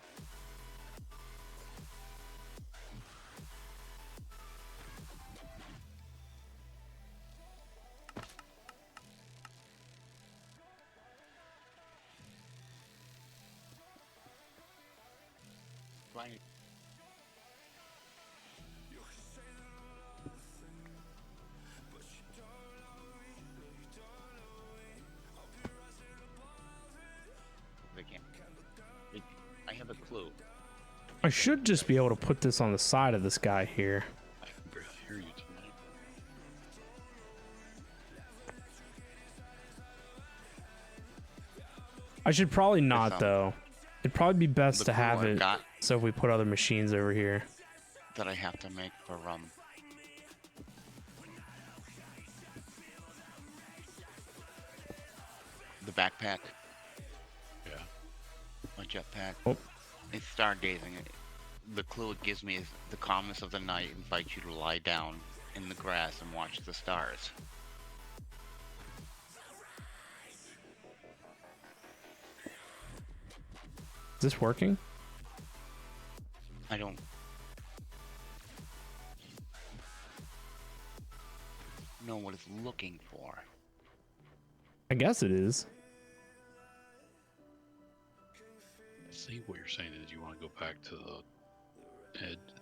Right. They can't. I have a clue.
I should just be able to put this on the side of this guy here.
I can barely hear you tonight.
I should probably not,
um,
though. It'd probably be best
The
to
clue
have
I've
it
got
so if we put other machines over here.
that I have to make for the backpack,
Yeah.
my jetpack.
Oh.
It's stargazing. The clue it gives me is the calmness of the night invites you to lie down in the grass and watch the stars.
Is this working?
I don't know what it's looking for.
I guess it is.
I see what you're saying is you want to go back to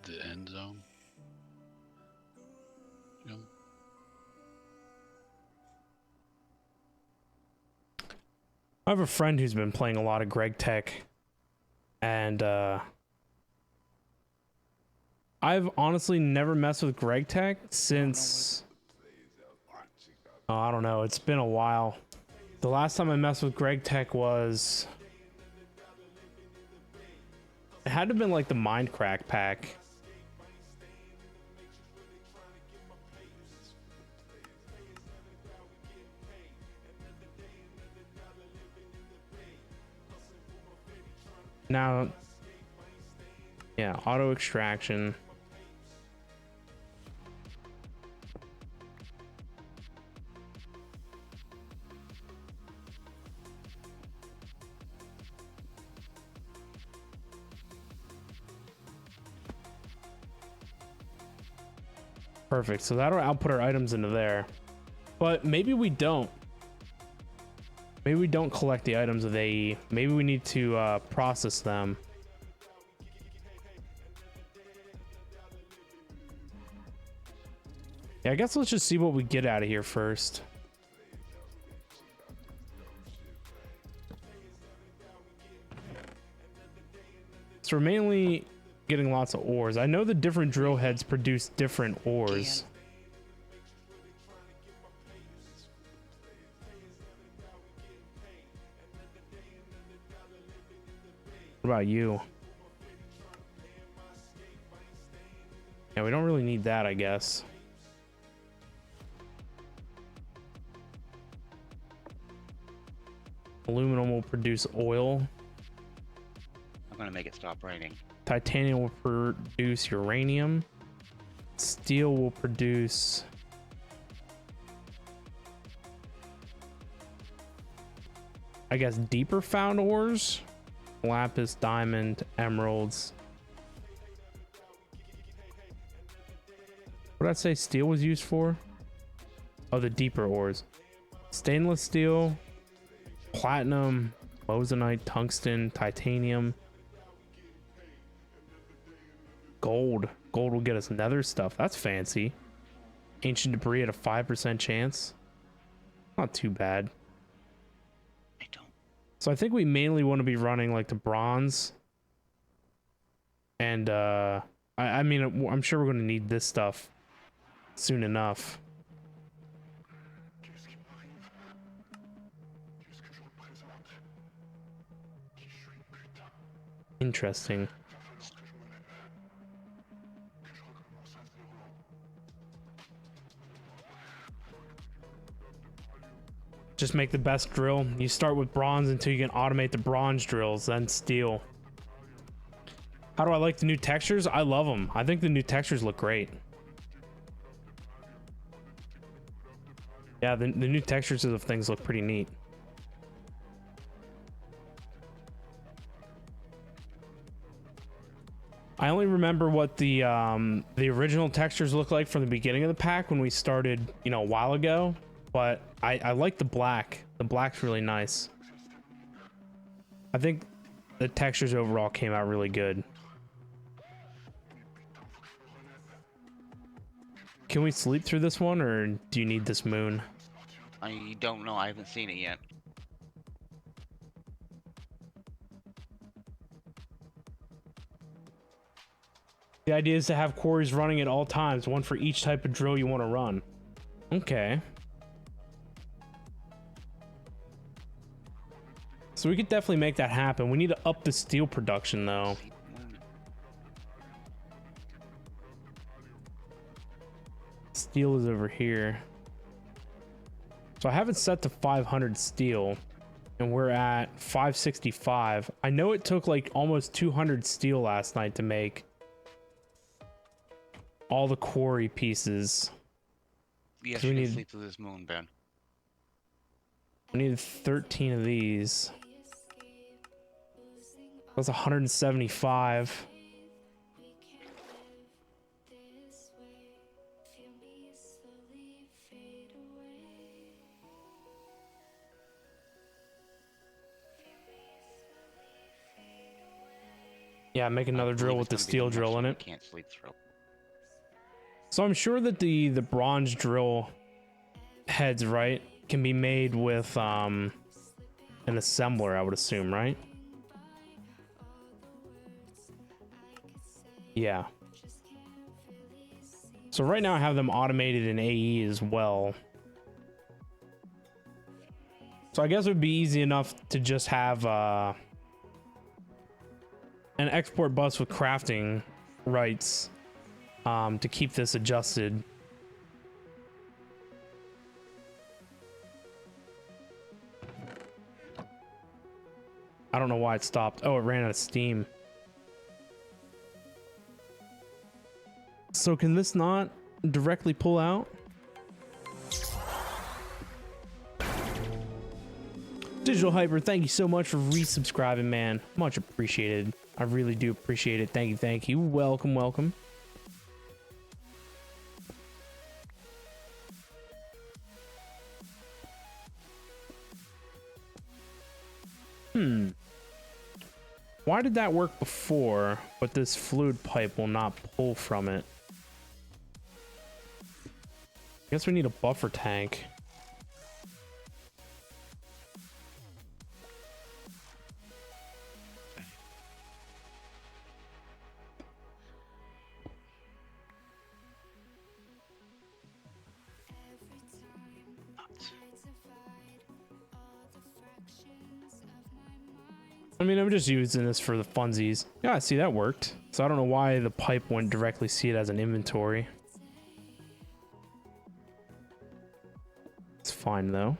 the end zone. Jim?
I have a friend who's been playing a lot of GregTech, and I've honestly never messed with GregTech since I don't know, it's been a while. The last time I messed with GregTech was it had to have been like the Mindcrack pack. Now, yeah, auto extraction. Perfect. So that'll output our items into there. But maybe we don't. Maybe we don't collect the items with AE. Maybe we need to process them. Yeah, I guess let's just see what we get out of here first. So we're mainly getting lots of ores. I know the different drill heads produce different ores. What about you? Yeah, we don't really need that, I guess. Aluminum will produce oil.
I'm gonna make it stop raining.
Titanium will produce uranium. Steel will produce... I guess deeper found ores. Lapis, diamond, emeralds. What did I say steel was used for? Oh, the deeper ores. Stainless steel, platinum, moissanite, tungsten, titanium, gold. Gold will get us nether stuff. That's fancy. Ancient debris at a 5% chance. Not too bad.
I don't.
So I think we mainly want to be running like the bronze. And I mean, I'm sure we're going to need this stuff soon enough. Interesting. Just make the best drill. You start with bronze until you can automate the bronze drills, then steel. How do I like the new textures? I love them. I think the new textures look great. Yeah, the new textures of things look pretty neat. I only remember what the original textures look like from the beginning of the pack when we started, you know, a while ago. But I like the black. The black's really nice. I think the textures overall came out really good. Can we sleep through this one, or do you need this moon?
I don't know. I haven't seen it yet.
The idea is to have quarries running at all times, one for each type of drill you want to run. Okay. So we could definitely make that happen. We need to up the steel production, though. Steel is over here. So I have it set to 500 steel, and we're at 565. I know it took like almost 200 steel last night to make all the quarry pieces.
Yes,
we
you
need-
can sleep through this moon, Ben.
We need 13 of these. That's 175. Yeah, make another
I
drill
believe
with the
it's gonna be
steel
much
drill in
you
it.
Can't sleep through.
So I'm sure that the bronze drill heads, right, can be made with an assembler, I would assume, right? Yeah. So right now I have them automated in AE as well. So I guess it would be easy enough to just have an export bus with crafting rights to keep this adjusted. I don't know why it stopped. Oh, it ran out of steam. So can this not directly pull out? Digital Hyper, thank you so much for resubscribing, man. Much appreciated. I really do appreciate it. Thank you, thank you. Welcome, welcome. Why did that work before, but this fluid pipe will not pull from it? I guess we need a buffer tank. I mean, I'm just using this for the funsies. Yeah, see, that worked. So I don't know why the pipe wouldn't directly see it as an inventory. It's fine, though.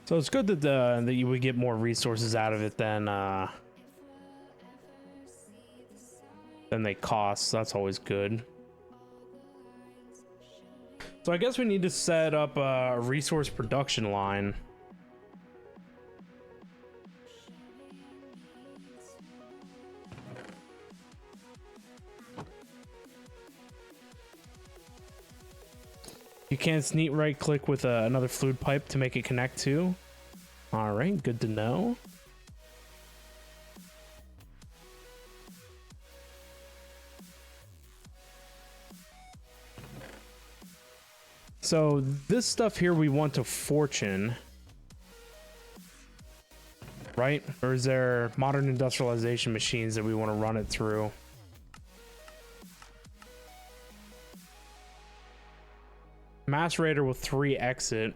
So it's good that that you would get more resources out of it than they cost. So that's always good. So I guess we need to set up a resource production line. You can sneak right click with another fluid pipe to make it connect to. All right, good to know. So this stuff here we want to fortune, right? Or is there modern industrialization machines that we want to run it through? Macerator with 3 exit.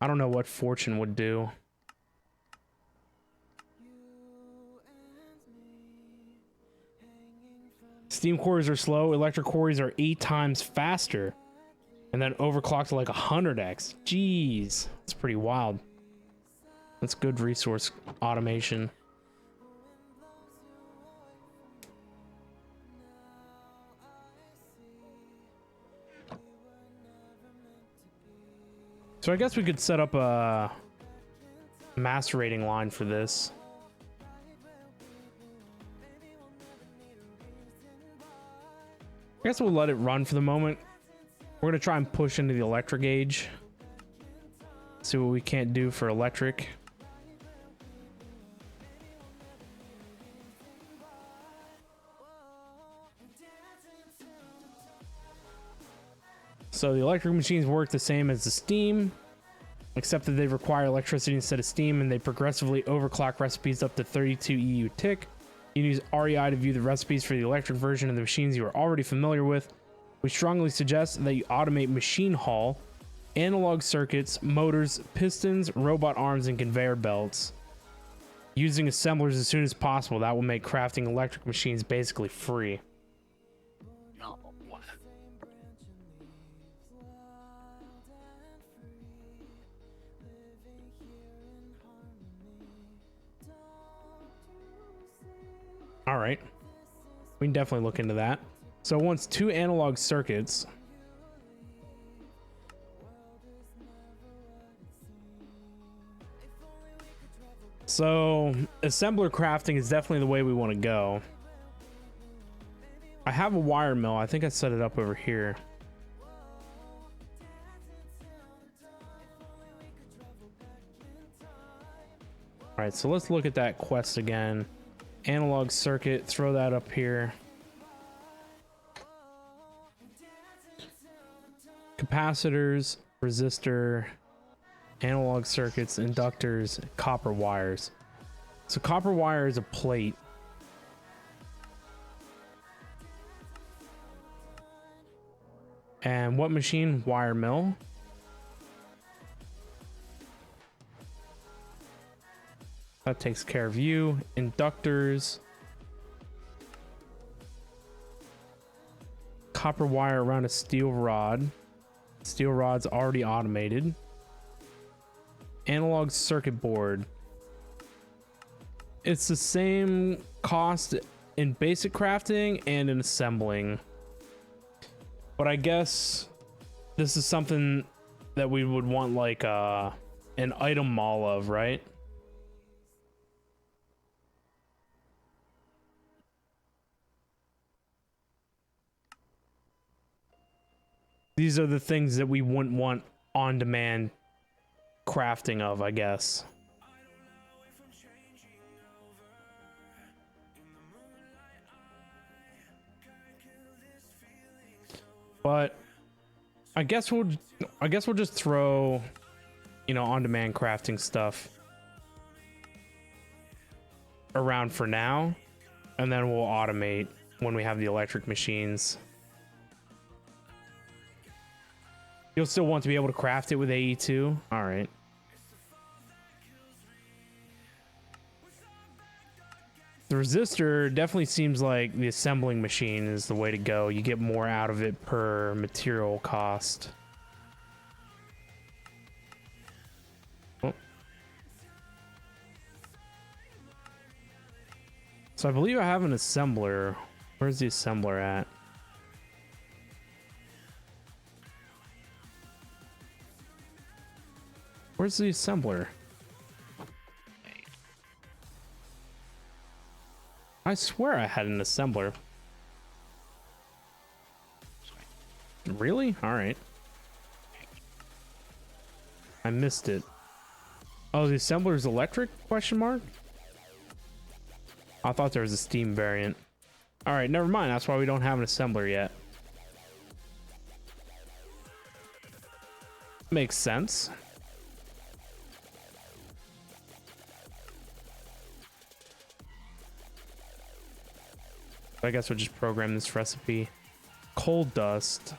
I don't know what fortune would do. Steam quarries are slow. Electric quarries are 8 times faster. And then overclocked to like 100x. Jeez. That's pretty wild. That's good resource automation. So I guess we could set up a macerating line for this. I guess we'll let it run for the moment. We're gonna try and push into the electric age. See what we can't do for electric. So the electric machines work the same as the steam, except that they require electricity instead of steam, and they progressively overclock recipes up to 32 EU tick. You can use REI to view the recipes for the electric version of the machines you are already familiar with. We strongly suggest that you automate machine hall, analog circuits, motors, pistons, robot arms, and conveyor belts. Using assemblers as soon as possible. That will make crafting electric machines basically free.
No, what?
All right, we can definitely look into that. So it wants 2 analog circuits. So assembler crafting is definitely the way we want to go. I have a wire mill. I think I set it up over here. All right, so let's look at that quest again. Analog circuit, throw that up here. Capacitors, resistor, analog circuits, inductors, copper wires. So copper wire is a plate. And what machine? Wire mill. That takes care of you. Inductors. Copper wire around a steel rod. Steel rod's already automated. Analog circuit board. It's the same cost in basic crafting and in assembling. But I guess this is something that we would want like an item mall of, right? These are the things that we wouldn't want on-demand crafting of, I guess. But I guess we'll just throw, you know, on-demand crafting stuff around for now, and then we'll automate when we have the electric machines. You'll still want to be able to craft it with AE2. All right. The resistor definitely seems like the assembling machine is the way to go. You get more out of it per material cost. Oh. So I believe I have an assembler. Where's the assembler at? Where's the assembler? I swear I had an assembler. Really? All right. I missed it. Oh, the assembler is electric? Question mark? I thought there was a steam variant. All right, never mind. That's why we don't have an assembler yet. Makes sense. I guess we'll just program this recipe. Coal dust.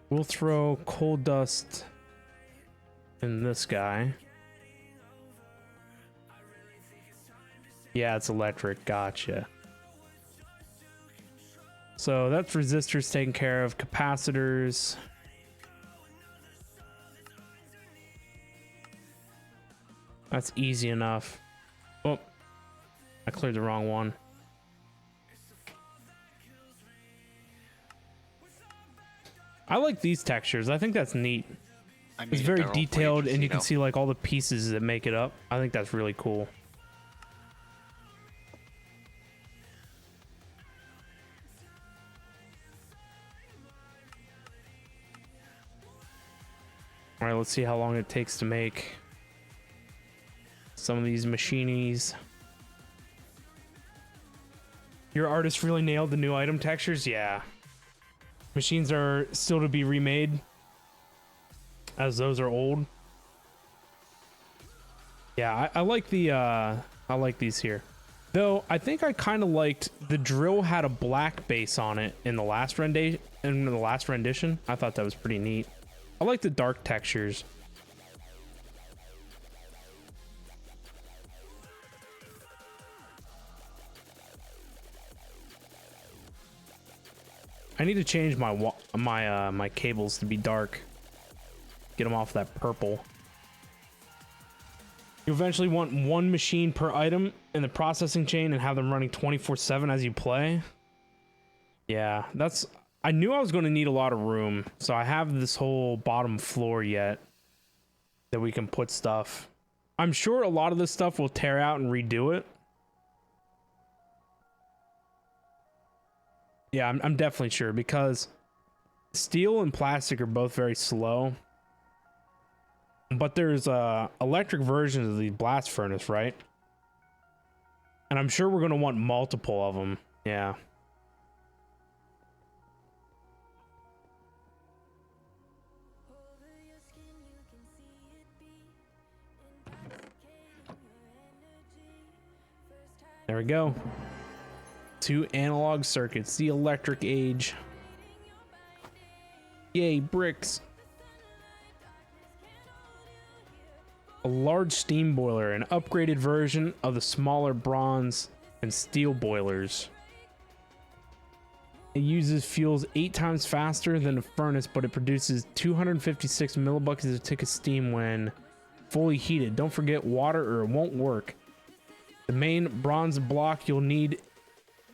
We'll throw coal dust in this guy. Yeah, it's electric. Gotcha. So that's resistors taken care of. Capacitors. That's easy enough. Oh, I cleared the wrong one. I like these textures. I think that's neat. It's very detailed, and you can see like all the pieces that make it up. I think that's really cool. All right, let's see how long it takes to make some of these machinies. Your artist really nailed the new item textures. Yeah, machines are still to be remade, as those are old. Yeah, I like the I like these here, though. I think I kind of liked the drill had a black base on it in the last rendition. I thought that was pretty neat. I like the dark textures. I need to change my cables to be dark. Get them off that purple. You eventually want one machine per item in the processing chain and have them running 24/7 as you play. Yeah, that's... I knew I was going to need a lot of room, so I have this whole bottom floor yet that we can put stuff. I'm sure a lot of this stuff will tear out and redo it. Yeah, I'm definitely sure, because steel and plastic are both very slow. But there's electric versions of the blast furnace, right? And I'm sure we're going to want multiple of them. Yeah. There we go. 2 analog circuits, the electric age. Yay, bricks. A large steam boiler, an upgraded version of the smaller bronze and steel boilers. It uses fuels 8 times faster than a furnace, but it produces 256 millibuckets a tick of steam when fully heated. Don't forget water or it won't work. The main bronze block you'll need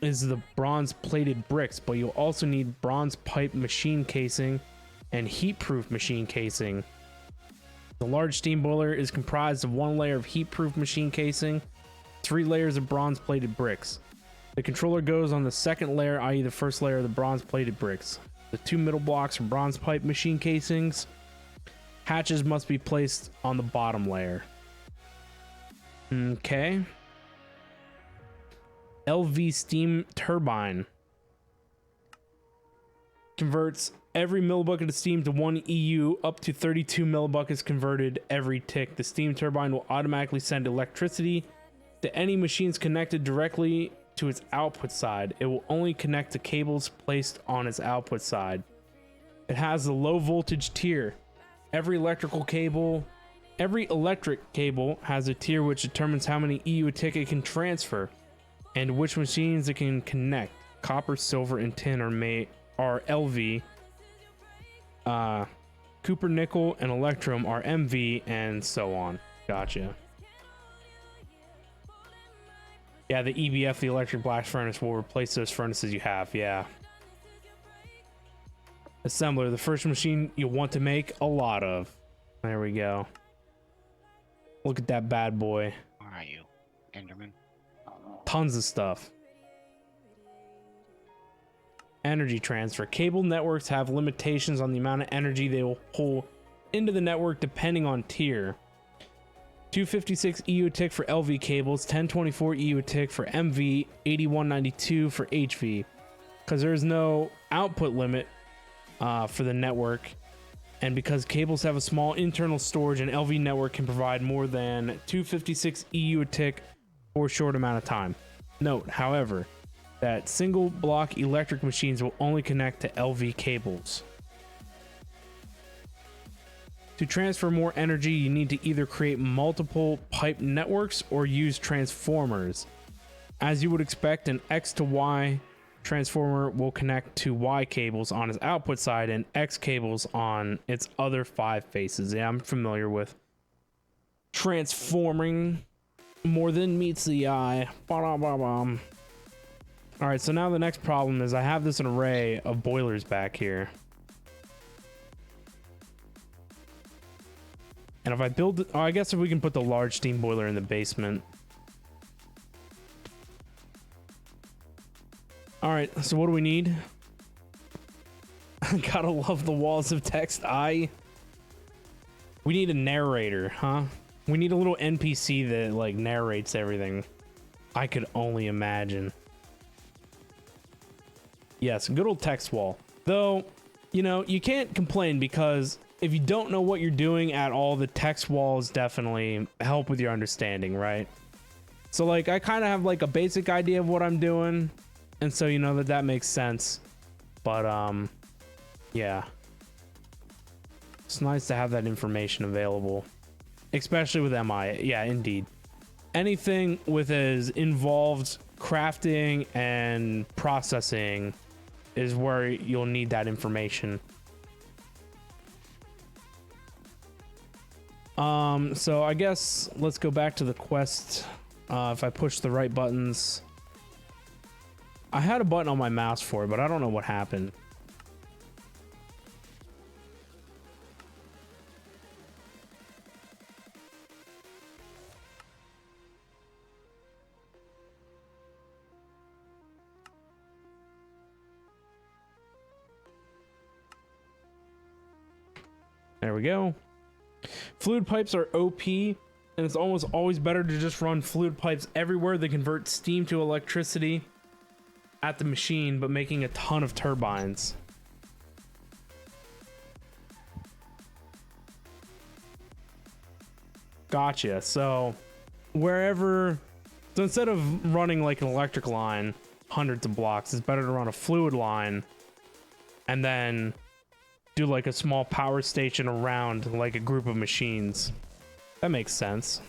is the bronze plated bricks, but you'll also need bronze pipe machine casing and heat-proof machine casing. The large steam boiler is comprised of 1 layer of heat-proof machine casing, 3 layers of bronze plated bricks. The controller goes on the second layer, i.e. the first layer of the bronze plated bricks. The 2 middle blocks are bronze pipe machine casings. Hatches must be placed on the bottom layer. Okay. LV steam turbine converts every millibucket of steam to 1 EU. Up to 32 millibuckets converted every tick. The steam turbine will automatically send electricity to any machines connected directly to its output side. It will only connect to cables placed on its output side. It has a low voltage tier. Every electric cable has a tier which determines how many EU a tick it can transfer and which machines it can connect. Copper, silver, and tin are LV. Cooper, nickel, and electrum are MV, and so on. Gotcha. Yeah, the EBF, the electric blast furnace, will replace those furnaces you have. Yeah. Assembler, the first machine you'll want to make a lot of. There we go. Look at that bad boy.
Where are you, Enderman?
Tons of stuff. Energy transfer. Cable networks have limitations on the amount of energy they will pull into the network depending on tier. 256 EU a tick for LV cables, 1024 EU a tick for MV, 8192 for HV. Because there's no output limit for the network, and because cables have a small internal storage, an LV network can provide more than 256 EU a tick for a short amount of time. Note, however, that single block electric machines will only connect to LV cables. To transfer more energy, you need to either create multiple pipe networks or use transformers. As you would expect, an X to Y transformer will connect to Y cables on its output side and X cables on its other 5 faces. Yeah, I'm familiar with transforming more than meets the eye. Ba-da-ba-bum. All right, so now the next problem is I have this array of boilers back here. And if I build it, I guess if we can put the large steam boiler in the basement. All right, so what do we need? Gotta love the walls of text. We need a narrator, huh? We need a little NPC that like narrates everything. I could only imagine. Yes, good old text wall. Though, you know, you can't complain because if you don't know what you're doing at all, the text walls definitely help with your understanding, right? So like I kind of have like a basic idea of what I'm doing, and so you know that makes sense. But yeah, it's nice to have that information available, especially with MI. Yeah, indeed. Anything with as involved crafting and processing is where you'll need that information. So I guess let's go back to the quest. If I push the right buttons, I had a button on my mouse for it, but I don't know what happened. There we go. Fluid pipes are OP, and it's almost always better to just run fluid pipes everywhere. They convert steam to electricity at the machine, but making a ton of turbines. Gotcha. So instead of running like an electric line, hundreds of blocks, it's better to run a fluid line and then do like a small power station around like a group of machines. That makes sense.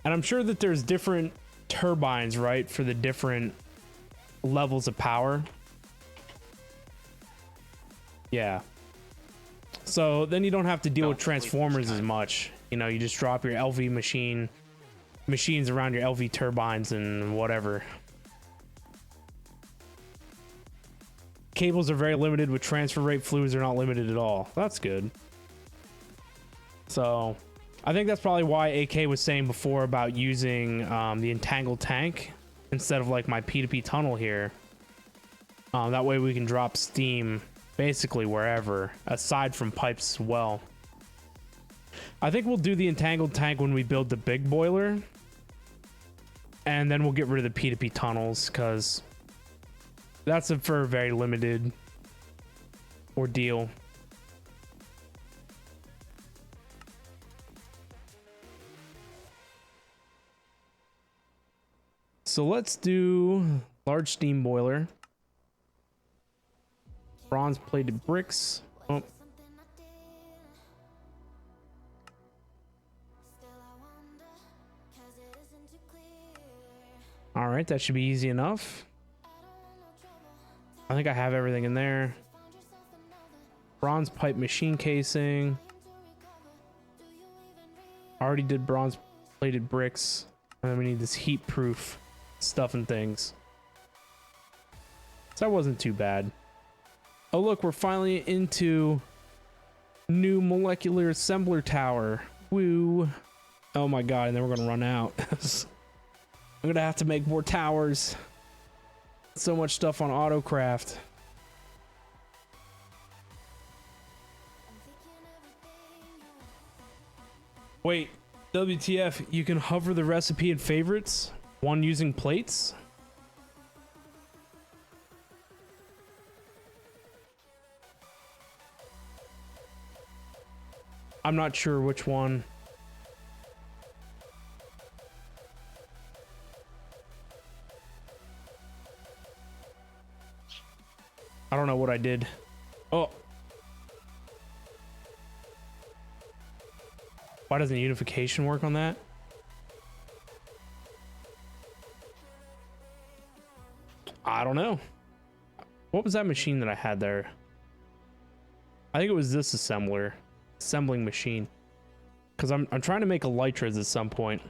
And I'm sure that there's different turbines, right, for the different levels of power. Yeah. So then you don't have to deal with transformers as much. You know, you just drop your LV machines around your LV turbines and whatever. Cables are very limited with transfer rate. Fluids are not limited at all. That's good. So I think that's probably why AK was saying before about using the entangled tank instead of like my P2P tunnel here. That way we can drop steam basically wherever, aside from pipes as well. I think we'll do the entangled tank when we build the big boiler. And then we'll get rid of the P2P tunnels because that's for a very limited ordeal. So let's do large steam boiler. Bronze plated bricks. Oh. All right, that should be easy enough. I think I have everything in there. Bronze pipe machine casing. Already did bronze plated bricks. And then we need this heat proof stuff and things. So that wasn't too bad. Oh look, we're finally into new molecular assembler tower. Woo. Oh my god, and then we're gonna run out. I'm gonna have to make more towers. So much stuff on AutoCraft. Wait, WTF, you can hover the recipe in favorites? One using plates? I'm not sure which one. I don't know what I did. Oh. Why doesn't unification work on that? I don't know. What was that machine that I had there? I think it was this assembling machine. Because I'm trying to make elytras at some point.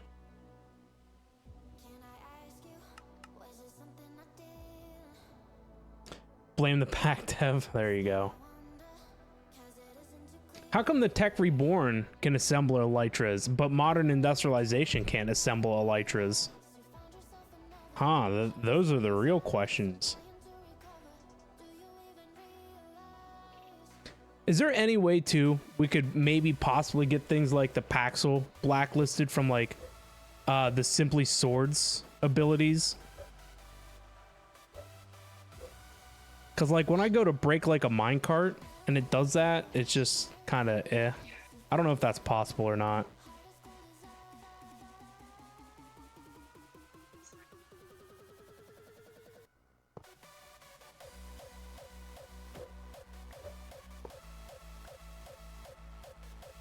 Blame the pack dev. There you go. How come the Tech Reborn can assemble elytras, but modern industrialization can't assemble elytras? Huh, those are the real questions. Is there any way too we could maybe possibly get things like the Paxel blacklisted from like the Simply Swords abilities? Cause like when I go to break like a minecart and it does that, it's just kind of eh. I don't know if that's possible or not.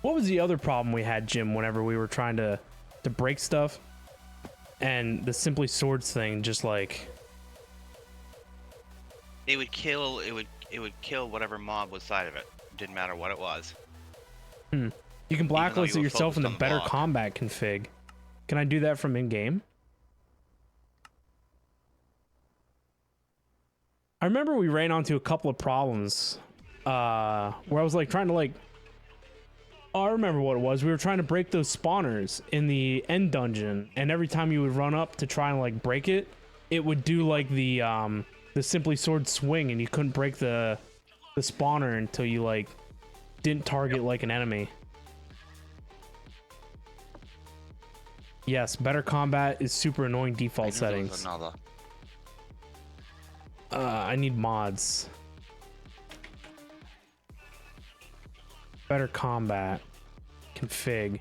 What was the other problem we had, Jim, whenever we were trying to break stuff? And the Simply Swords thing just like
it would kill whatever mob was side of it. Didn't matter what it was.
You can blacklist it yourself in the better
block.
combat config. Can I do that from in-game? I remember we ran onto a couple of problems where I was like trying to like I remember what it was. We were trying to break those spawners in the end dungeon, and every time you would run up to try and like break it, it would do like the Simply Sword swing, and you couldn't break the spawner until you like didn't target like an enemy. Yes, better combat is super annoying default settings.
Another.
I need mods. Better combat config.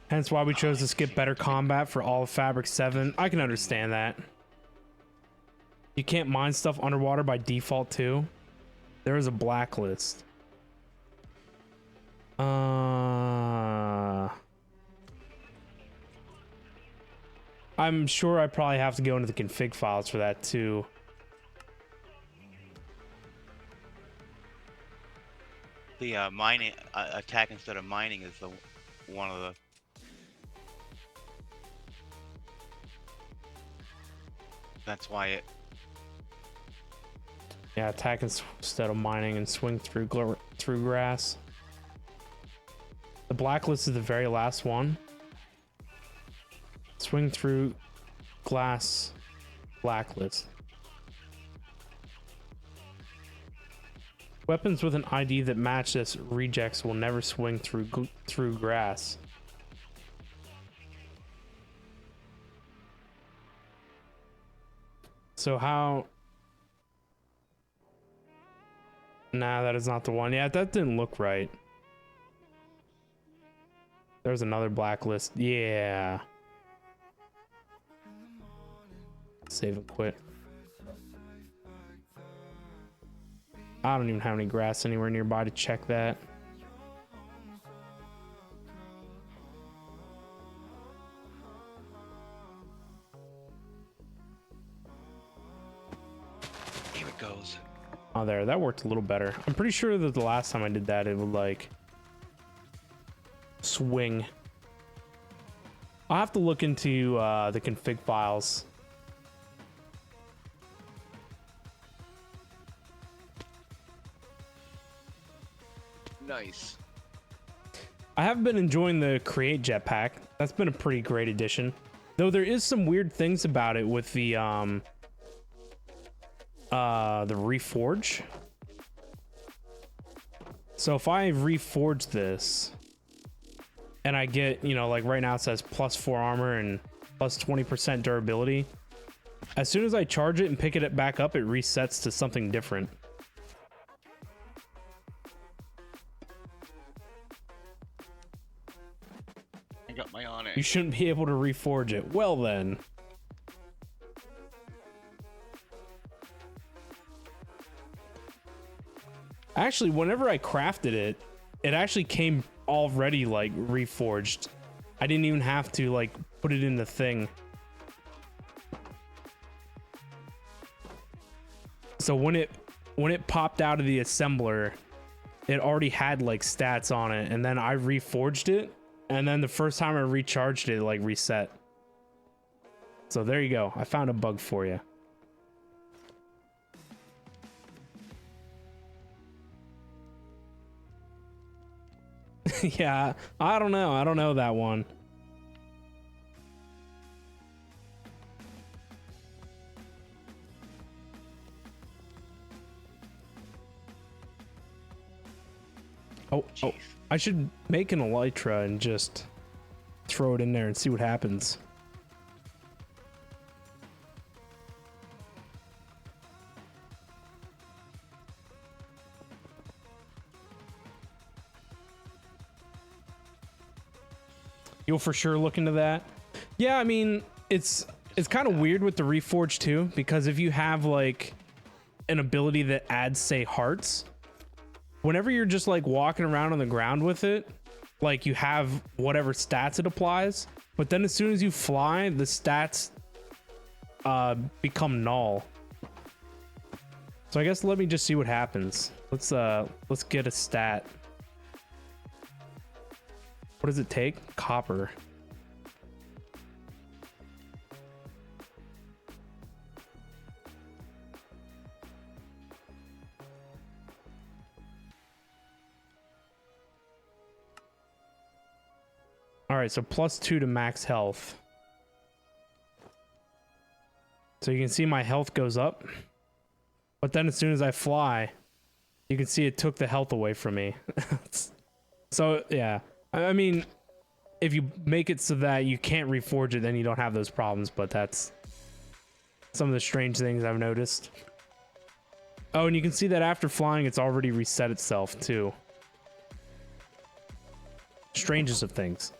Hence why we chose to skip better combat for all of Fabric 7. I can understand that. You can't mine stuff underwater by default too. There is a blacklist. I'm sure I probably have to go into the config files for that too.
The mining attack instead of mining is the one of the. That's why it.
Yeah, attack instead of mining and swing through grass. The blacklist is the very last one. Swing through glass blacklist. Weapons with an ID that match this rejects will never swing through grass. So how? Nah, that is not the one. Yeah, that didn't look right. There's another blacklist. Yeah. Save and quit. I don't even have any grass anywhere nearby to check that.
Here it goes.
Oh, there. That worked a little better. I'm pretty sure that the last time I did that, it would like swing. I'll have to look into the config files.
Nice.
I have been enjoying the Create jetpack. That's been a pretty great addition. Though there is some weird things about it with the Reforge. So if I Reforge this and I get, you know, like right now it says +4 armor and +20% durability. As soon as I charge it and pick it back up, it resets to something different.
I got my Onyx.
You shouldn't be able to reforge it. Well then. Actually, whenever I crafted it, it actually came already like reforged. I didn't even have to like put it in the thing. So when it popped out of the assembler, it already had like stats on it, and then I reforged it. And then the first time I recharged it, like reset. So there you go. I found a bug for you. Yeah, I don't know. I don't know that one. Oh, I should make an elytra and just throw it in there and see what happens. You'll for sure look into that. Yeah, I mean, it's kind of weird with the Reforge too, because if you have like an ability that adds, say, hearts, whenever you're just like walking around on the ground with it, like you have whatever stats it applies, but then as soon as you fly, the stats become null. So I guess let me just see what happens. Let's get a stat. What does it take? Copper. All right, so +2 to max health. So you can see my health goes up, but then as soon as I fly, you can see it took the health away from me. So yeah, I mean, if you make it so that you can't reforge it, then you don't have those problems, but that's some of the strange things I've noticed. Oh, and you can see that after flying, it's already reset itself too. Strangest of things.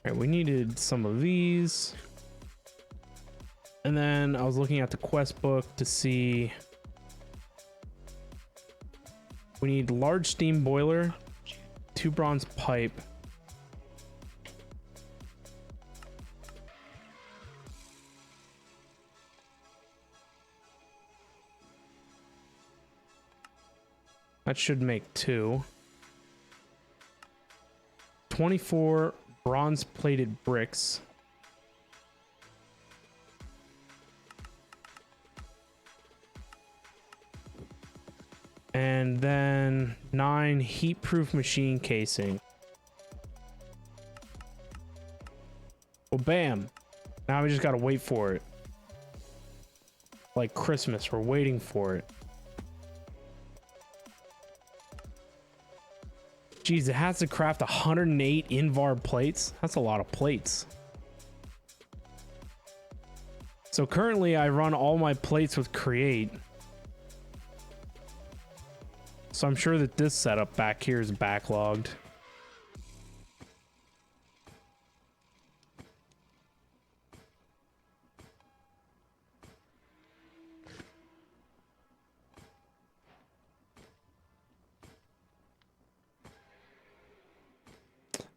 Alright, we needed some of these. And then I was looking at the quest book to see. We need large steam boiler, 2 bronze pipe, That should make 2. 24 bronze plated bricks. And then 9 heat-proof machine casing. Well, bam. Now we just gotta wait for it. Like Christmas, we're waiting for it. Jeez, it has to craft 108 Invar plates. That's a lot of plates. So currently I run all my plates with Create. So I'm sure that this setup back here is backlogged.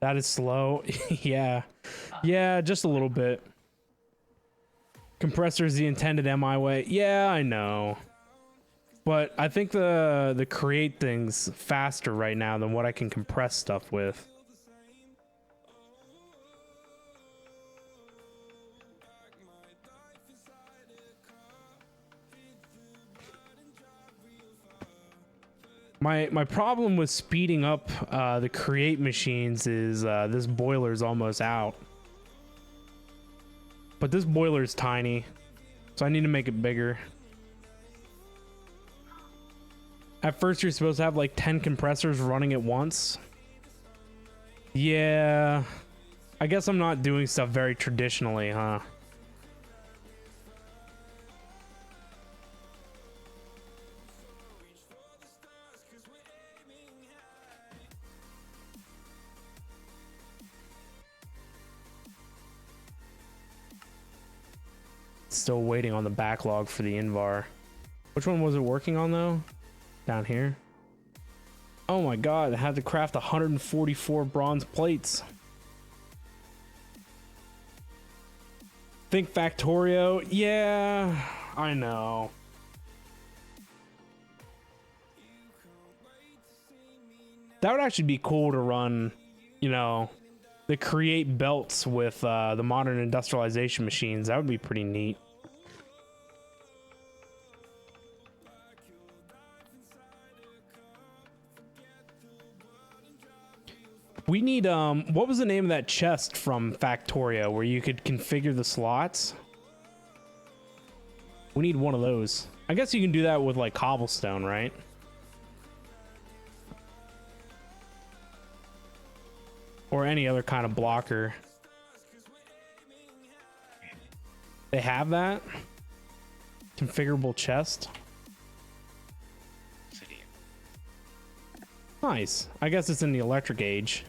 That is slow. Yeah. Yeah, just a little bit. Compressor is the intended MI way. Yeah, I know. But I think the create thing's faster right now than what I can compress stuff with. My problem with speeding up the create machines is this boiler's almost out. But this boiler's tiny, so I need to make it bigger. At first you're supposed to have like 10 compressors running at once. Yeah, I guess I'm not doing stuff very traditionally, huh? Still waiting on the backlog for the Invar. Which one was it working on though? Down here. Oh my god, I had to craft 144 bronze plates. Think Factorio? Yeah, I know. That would actually be cool to run, you know, the create belts with the modern industrialization machines. That would be pretty neat. We need, what was the name of that chest from Factorio where you could configure the slots? We need one of those. I guess you can do that with like cobblestone, right? Or any other kind of blocker. They have that? Configurable chest? Nice. I guess it's in the electric age.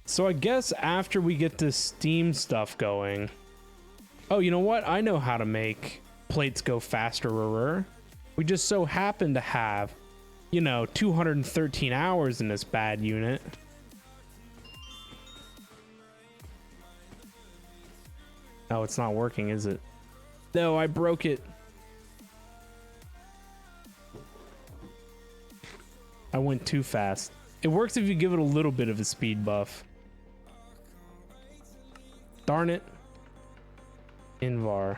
So I guess after we get this Steam stuff going... Oh, you know what? I know how to make plates go faster. We just so happen to have, you know, 213 hours in this bad unit. Oh, it's not working, is it? No, I broke it. I went too fast. It works if you give it a little bit of a speed buff. Darn it. Invar.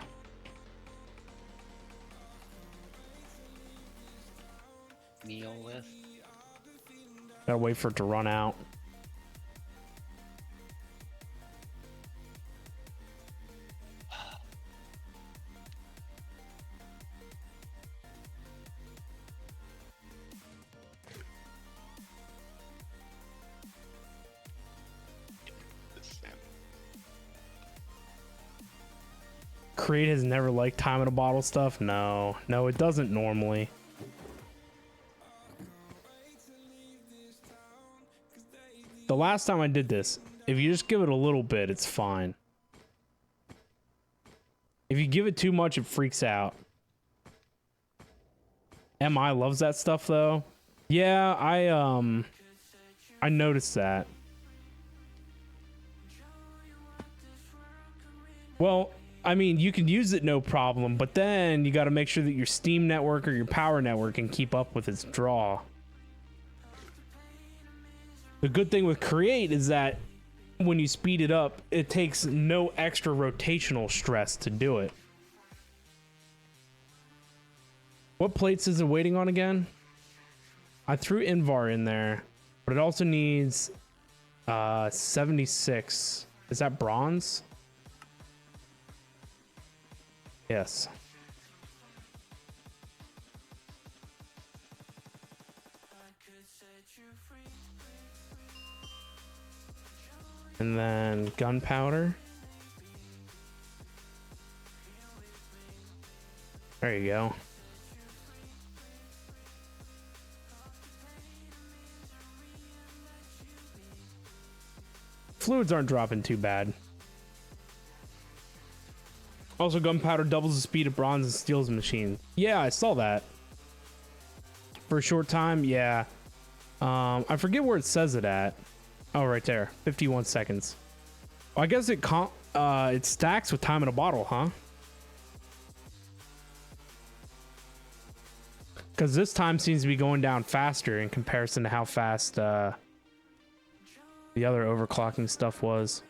Neolith.
Gotta wait for it to run out. Create has never liked time in a bottle stuff. No, it doesn't normally. The last time I did this, if you just give it a little bit, it's fine. If you give it too much, it freaks out. MI loves that stuff though. Yeah, I noticed that. Well, I mean, you can use it no problem, but then you got to make sure that your Steam network or your power network can keep up with its draw. The good thing with Create is that when you speed it up, it takes no extra rotational stress to do it. What plates is it waiting on again? I threw Invar in there, but it also needs 76. Is that bronze? Yes. And then gunpowder. There you go. Fluids aren't dropping too bad. Also, gunpowder doubles the speed of bronze and steals the machine. Yeah, I saw that. For a short time, yeah. I forget where it says it at. Oh, right there. 51 seconds. Well, I guess it stacks with time in a bottle, huh? Because this time seems to be going down faster in comparison to how fast the other overclocking stuff was.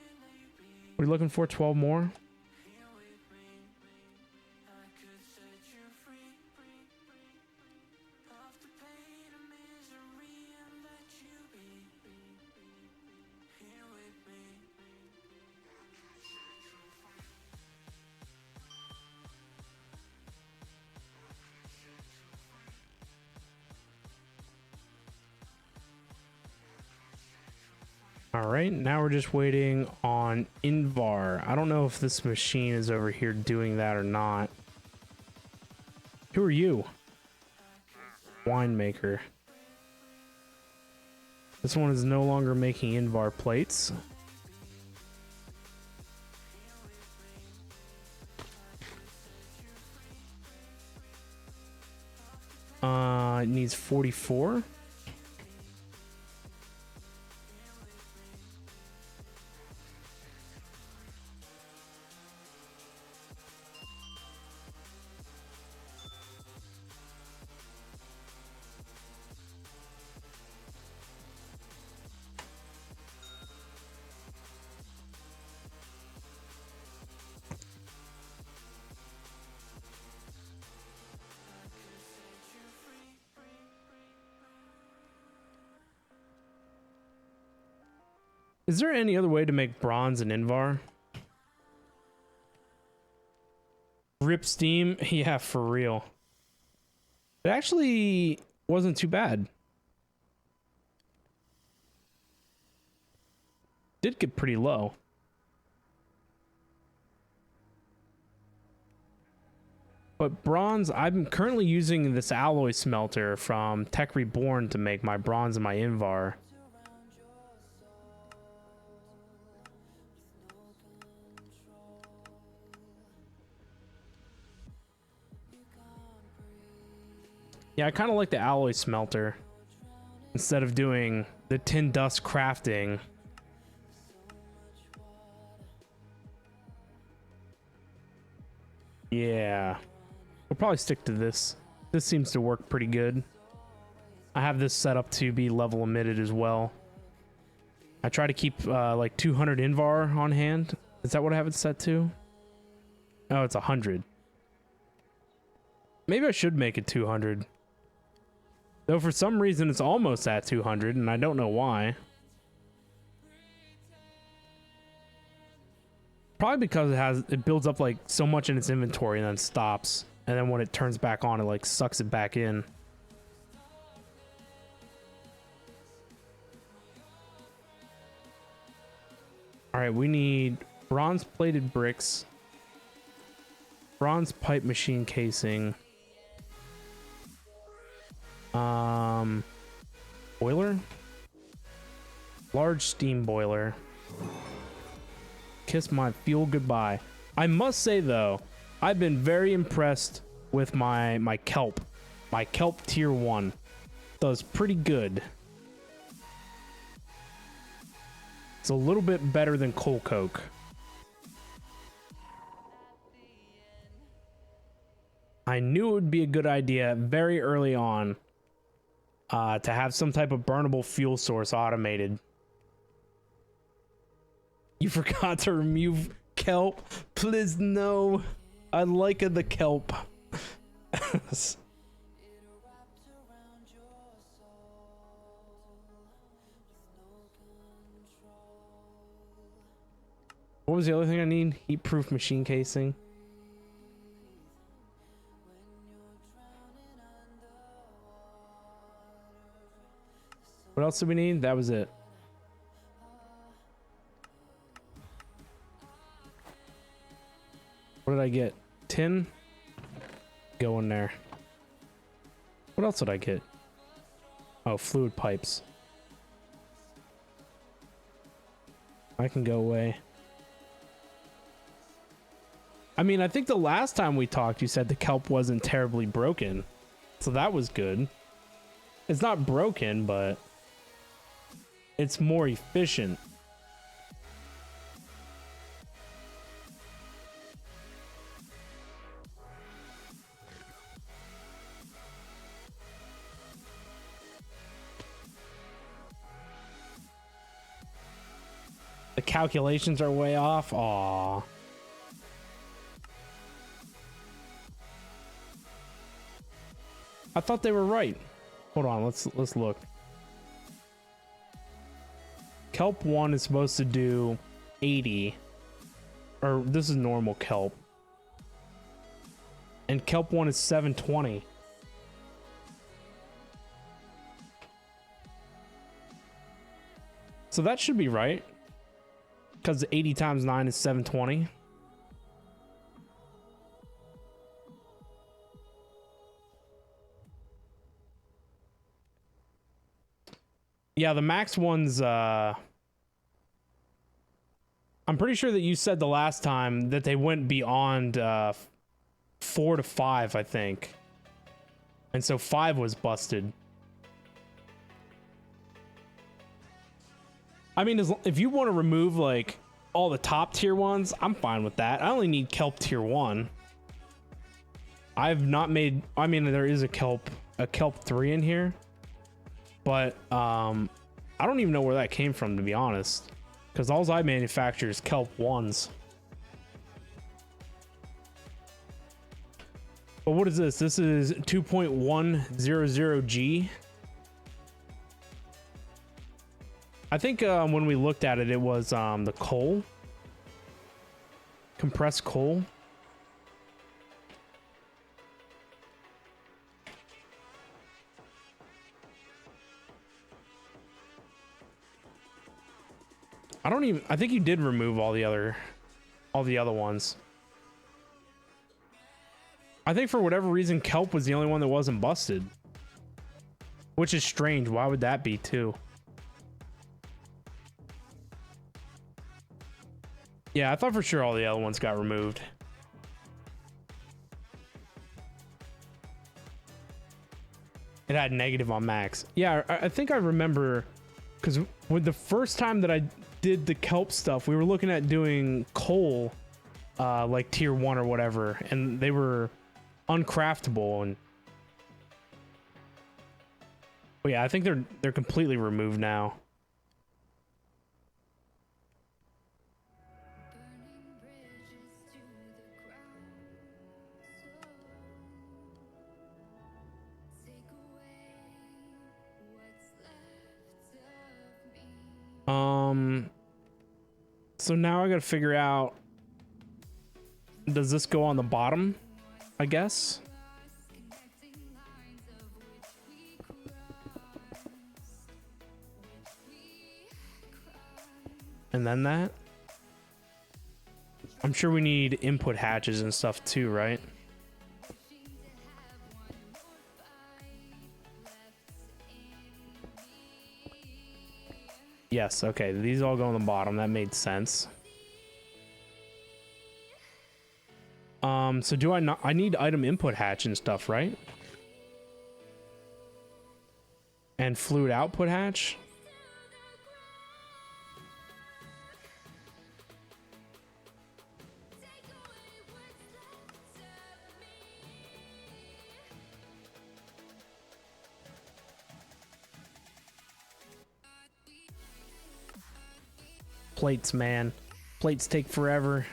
What are you looking for? 12 more? All right, now we're just waiting on Invar. I don't know if this machine is over here doing that or not. Who are you? Winemaker. This one is no longer making Invar plates. It needs 44. Is there any other way to make bronze and Invar? Rip Steam? Yeah, for real. It actually wasn't too bad. Did get pretty low. But bronze, I'm currently using this alloy smelter from Tech Reborn to make my bronze and my Invar. Yeah, I kind of like the alloy smelter instead of doing the tin dust crafting. Yeah, we'll probably stick to this. This seems to work pretty good. I have this set up to be level emitted as well. I try to keep like 200 Invar on hand. Is that what I have it set to? Oh, it's 100. Maybe I should make it 200. Though for some reason it's almost at 200 and I don't know why. Probably because it builds up like so much in its inventory and then stops. And then when it turns back on, it like sucks it back in. All right, we need bronze plated bricks, bronze pipe machine casing, boiler, large steam boiler. Kiss my fuel goodbye. I must say though, I've been very impressed with my kelp. My kelp tier 1 does pretty good. It's a little bit better than coal coke. I knew it would be a good idea very early on to have some type of burnable fuel source automated. You forgot to remove kelp? Please no. I like the kelp. What was the other thing I need? Heat-proof machine casing. What else did we need? That was it. What did I get? Tin? Go in there. What else did I get? Oh, fluid pipes. I can go away. I mean, I think the last time we talked, you said the kelp wasn't terribly broken. So that was good. It's not broken, but it's more efficient. The calculations are way off. Aw. I thought they were right. Hold on, let's look. Kelp 1 is supposed to do 80. Or this is normal kelp. And kelp 1 is 720. So that should be right. Because 80 times 9 is 720. Yeah, the max one's I'm pretty sure that you said the last time that they went beyond 4 to 5, I think. And so 5 was busted. I mean, if you want to remove like all the top tier ones, I'm fine with that. I only need kelp tier 1. I've not made, I mean, there is a kelp 3 in here, but I don't even know where that came from, to be honest, because all I manufacture is kelp 1s. But what is this? This is 2.100G. I think when we looked at it, it was the coal. Compressed coal. I think you did remove all the other ones. I think for whatever reason, kelp was the only one that wasn't busted. Which is strange. Why would that be too? Yeah, I thought for sure all the other ones got removed. It had negative on max. Yeah, I think I remember, because with the first time that I did the kelp stuff, we were looking at doing coal, like tier 1 or whatever, and they were uncraftable. And oh yeah, I think they're completely removed now. So now I gotta figure out, does this go on the bottom, I guess? And then that? I'm sure we need input hatches and stuff too, right? Yes, okay, these all go on the bottom. That made sense. So do I not? I need item input hatch and stuff, right? And fluid output hatch. plates, man. Plates take forever.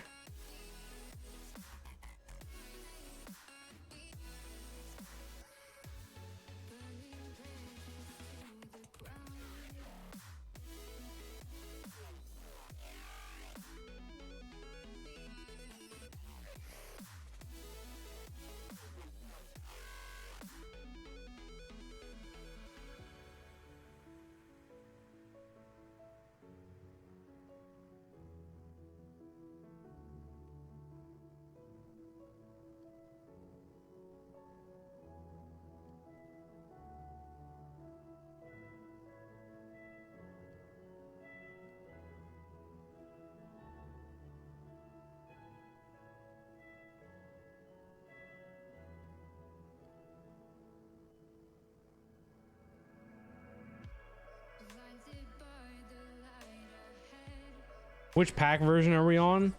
Which pack version are we on?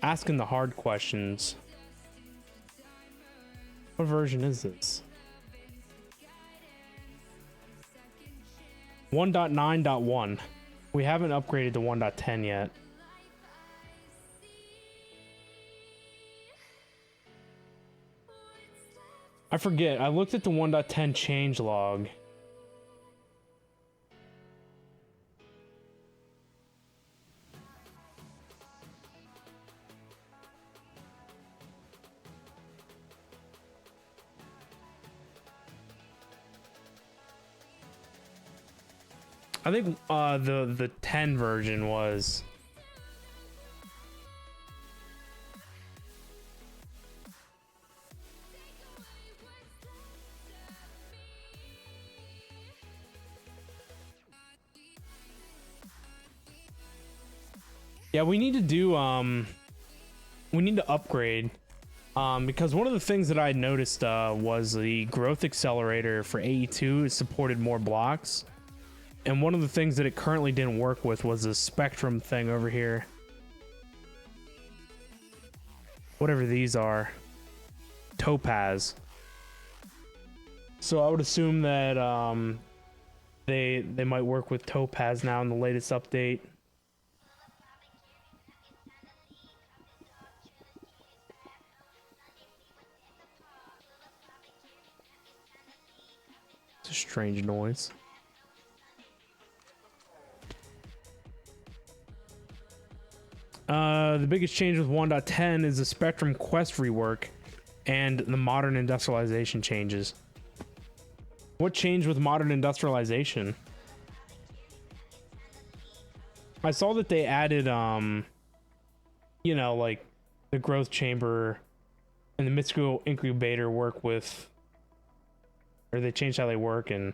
Asking the hard questions. What version is this? 1.9.1. We haven't upgraded to 1.10 yet. I forget. I looked at the 1.10 change log. I think the 10 version was. Yeah, we need to do we need to upgrade because one of the things that I noticed was the growth accelerator for AE2 supported more blocks, and one of the things that it currently didn't work with was the spectrum thing over here. Whatever these are, topaz. So I would assume that they might work with topaz now in the latest update. It's a strange noise. The biggest change with 1.10 is the Spectrum Quest rework and the modern industrialization changes. What changed with modern industrialization? I saw that they added, you know, like the growth chamber and the mystical incubator work with, or they changed how they work and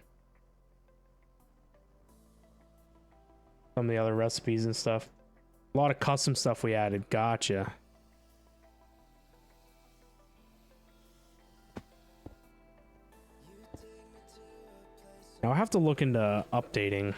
some of the other recipes and stuff. A lot of custom stuff we added. Gotcha. Now I have to look into updating.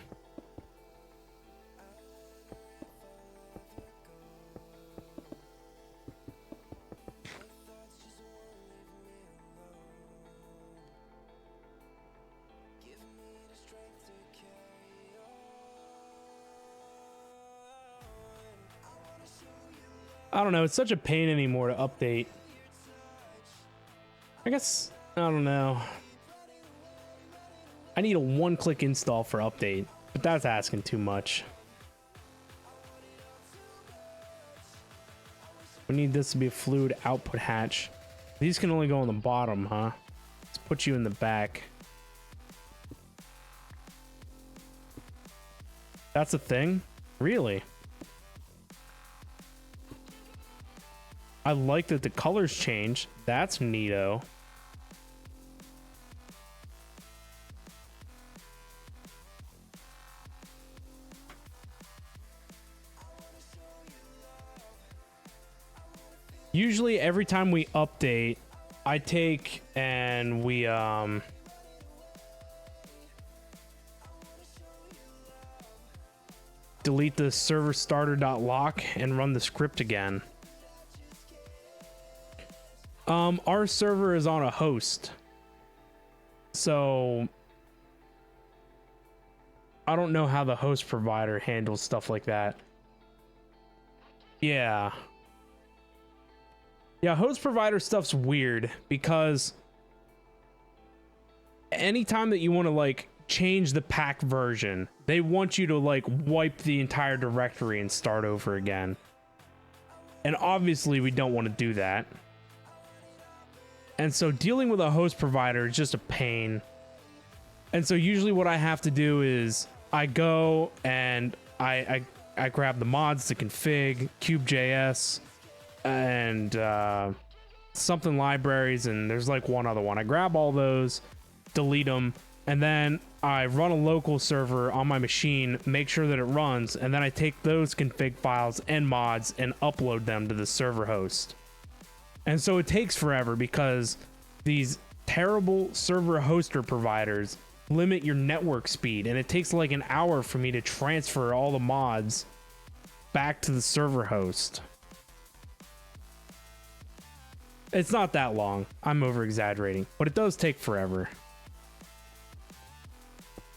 I don't know, it's such a pain anymore to update. I guess, I don't know. I need a one-click install for update, but that's asking too much. We need this to be a fluid output hatch. These can only go on the bottom, huh? Let's put you in the back. That's a thing? Really? I like that the colors change. That's neato. Usually every time we update, I take and we delete the server starter.lock and run the script again. Our server is on a host. So I don't know how the host provider handles stuff like that. Yeah, host provider stuff's weird because anytime that you want to like change the pack version, they want you to like wipe the entire directory and start over again. And obviously we don't want to do that. And so dealing with a host provider is just a pain. And so usually what I have to do is I go and I grab the mods to config, Cube.js, and something libraries, and there's like one other one. I grab all those, delete them, and then I run a local server on my machine, make sure that it runs, and then I take those config files and mods and upload them to the server host. And so it takes forever because these terrible server hoster providers limit your network speed, and it takes like an hour for me to transfer all the mods back to the server host. It's not that long. I'm over exaggerating, but it does take forever.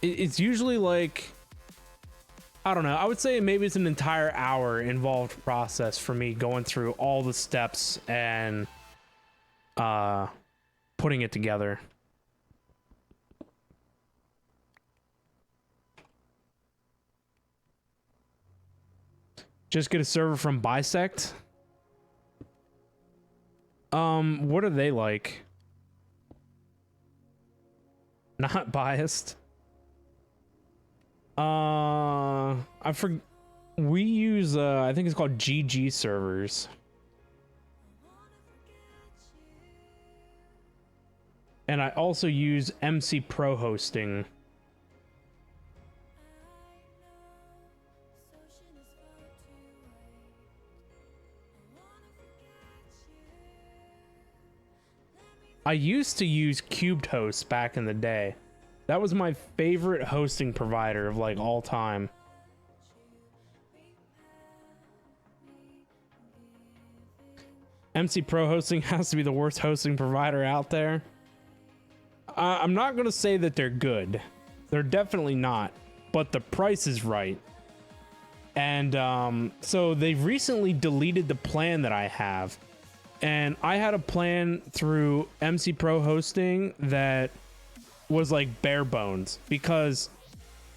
It's usually like, I don't know, I would say maybe it's an entire hour involved process for me going through all the steps and putting it together. Just get a server from Bisect. What are they like? Not biased. I forget. We use I think it's called GG servers. And I also use MC Pro hosting. I used to use Cubed Host back in the day. That was my favorite hosting provider of like all time. MC Pro hosting has to be the worst hosting provider out there. I'm not going to say that they're good. They're definitely not, but the price is right. And so they've recently deleted the plan that I have. And I had a plan through MC Pro hosting that was like bare bones because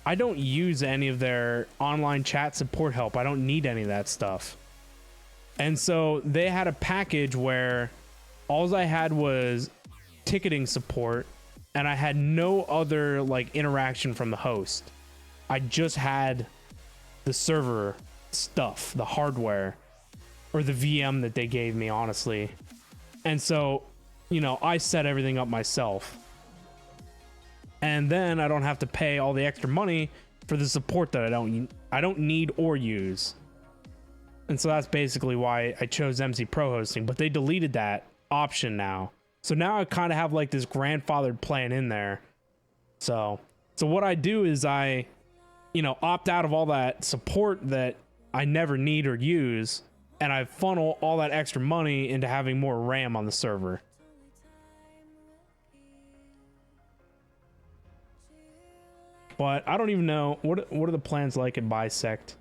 I don't use any of their online chat support help. I don't need any of that stuff. And so they had a package where all I had was ticketing support and I had no other like interaction from the host. I just had the server stuff, the hardware, or the VM that they gave me, honestly. And so, you know, I set everything up myself. And then I don't have to pay all the extra money for the support that I don't need or use. And so that's basically why I chose MC Pro hosting, but they deleted that option now. So now I kind of have like this grandfathered plan in there. So what I do is I, you know, opt out of all that support that I never need or use, and I funnel all that extra money into having more RAM on the server. But I don't even know what are the plans like at Bisect.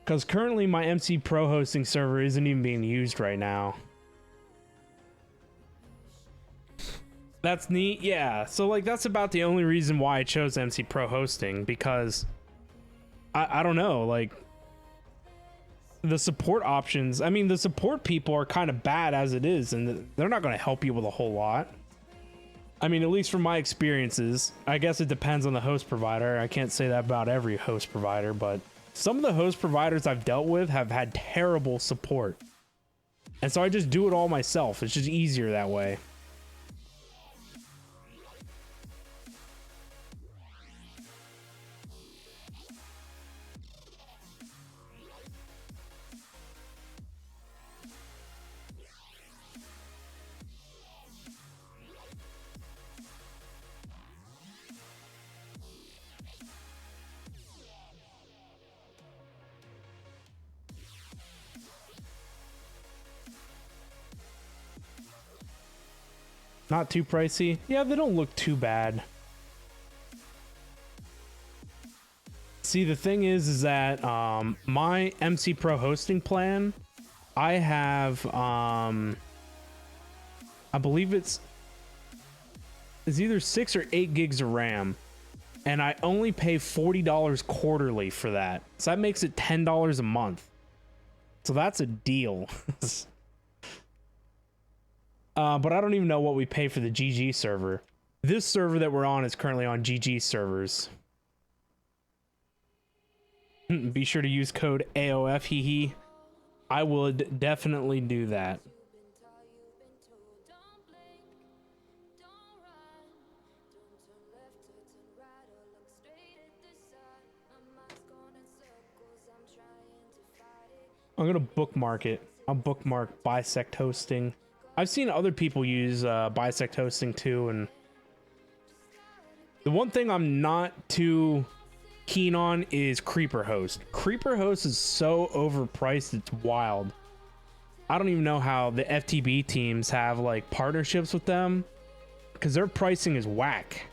Because currently my MC Pro hosting server isn't even being used right now. That's neat, yeah. So like that's about the only reason why I chose MC Pro hosting, because I don't know, like the support options. I mean, the support people are kind of bad as it is, and they're not going to help you with a whole lot. I mean, at least from my experiences. I guess it depends on the host provider. I can't say that about every host provider, but some of the host providers I've dealt with have had terrible support. And so I just do it all myself. It's just easier that way. Not too pricey. Yeah, they don't look too bad. See, the thing is that my MC Pro hosting plan, I have I believe it's either 6 or 8 gigs of RAM, and I only pay $40 quarterly for that. So that makes it $10 a month. So that's a deal. But I don't even know what we pay for the GG server. This server that we're on is currently on GG servers. Be sure to use code AOF, hee hee. I would definitely do that. I'm gonna bookmark it. I'll bookmark Bisect hosting. I've seen other people use Bisect hosting too, and the one thing I'm not too keen on is Creeper Host. Creeper Host is so overpriced, it's wild. I don't even know how the FTB teams have like partnerships with them, because their pricing is whack.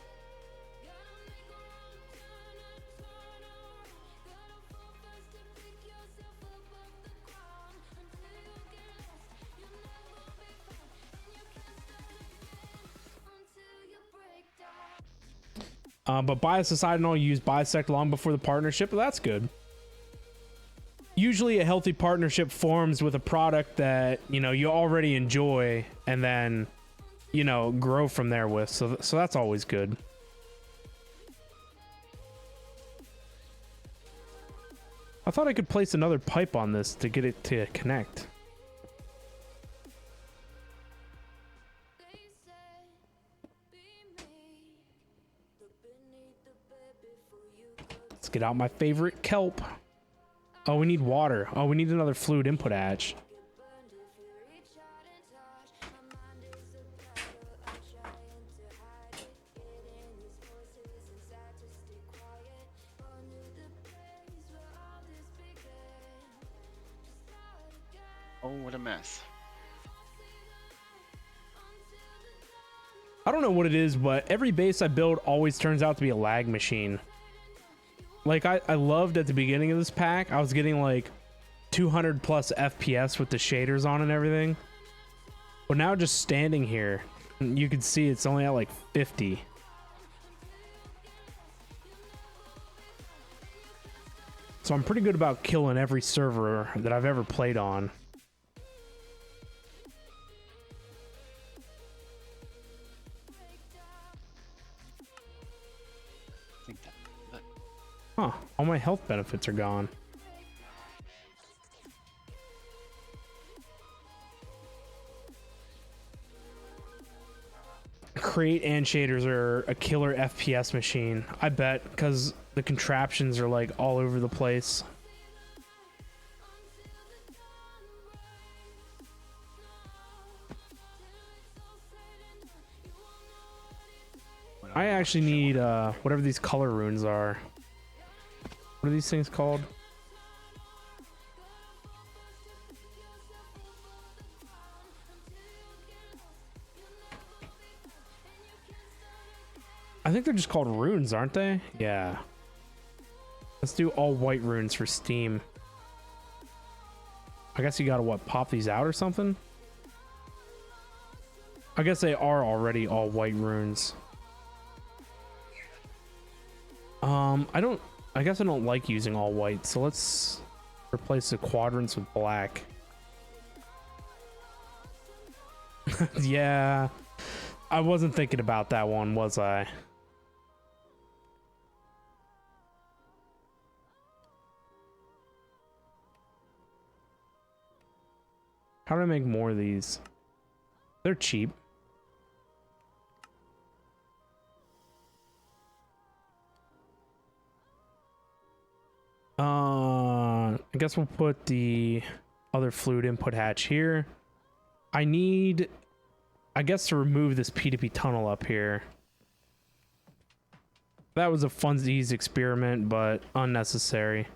But Bias aside and all, use Bisect long before the partnership, but that's good. Usually a healthy partnership forms with a product that, you know, you already enjoy and then, you know, grow from there with. So that's always good. I thought I could place another pipe on this to get it to connect. Let's get out my favorite kelp. Oh, we need water. Oh, we need another fluid input hatch.
Oh, what a mess.
I don't know what it is, but every base I build always turns out to be a lag machine. Like, I loved at the beginning of this pack, I was getting like 200 plus FPS with the shaders on and everything. But now just standing here, you can see it's only at like 50. So I'm pretty good about killing every server that I've ever played on. Huh, all my health benefits are gone. Create and shaders are a killer FPS machine, I bet, because the contraptions are like all over the place. I actually need whatever these color runes are. What are these things called? I think they're just called runes, aren't they? Yeah. Let's do all white runes for Steam. I guess you gotta, what, pop these out or something? I guess they are already all white runes. I guess I don't like using all white, so let's replace the quadrants with black. Yeah, I wasn't thinking about that one, was I? How do I make more of these? They're cheap. I guess we'll put the other fluid input hatch here. I need, I guess, to remove this P2P tunnel up here. That was a funsies experiment, but unnecessary.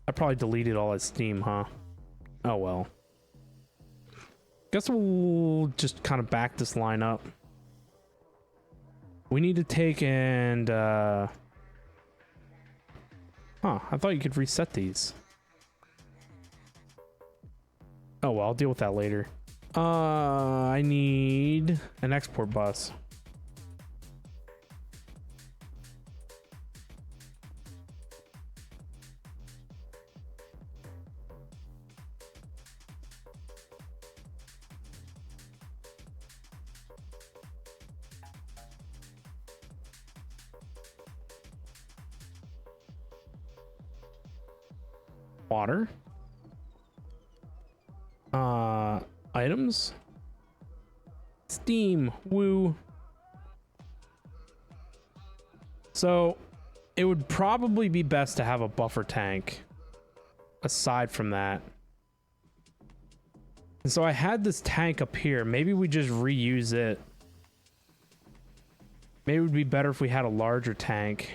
I probably deleted all that steam, huh? Oh well. Guess we'll just kind of back this line up. We need to take and I thought you could reset these. Oh well, I'll deal with that later. I need an export bus. Water. Items. Steam. Woo. So it would probably be best to have a buffer tank aside from that. And so I had this tank up here. Maybe we just reuse it. Maybe it would be better if we had a larger tank.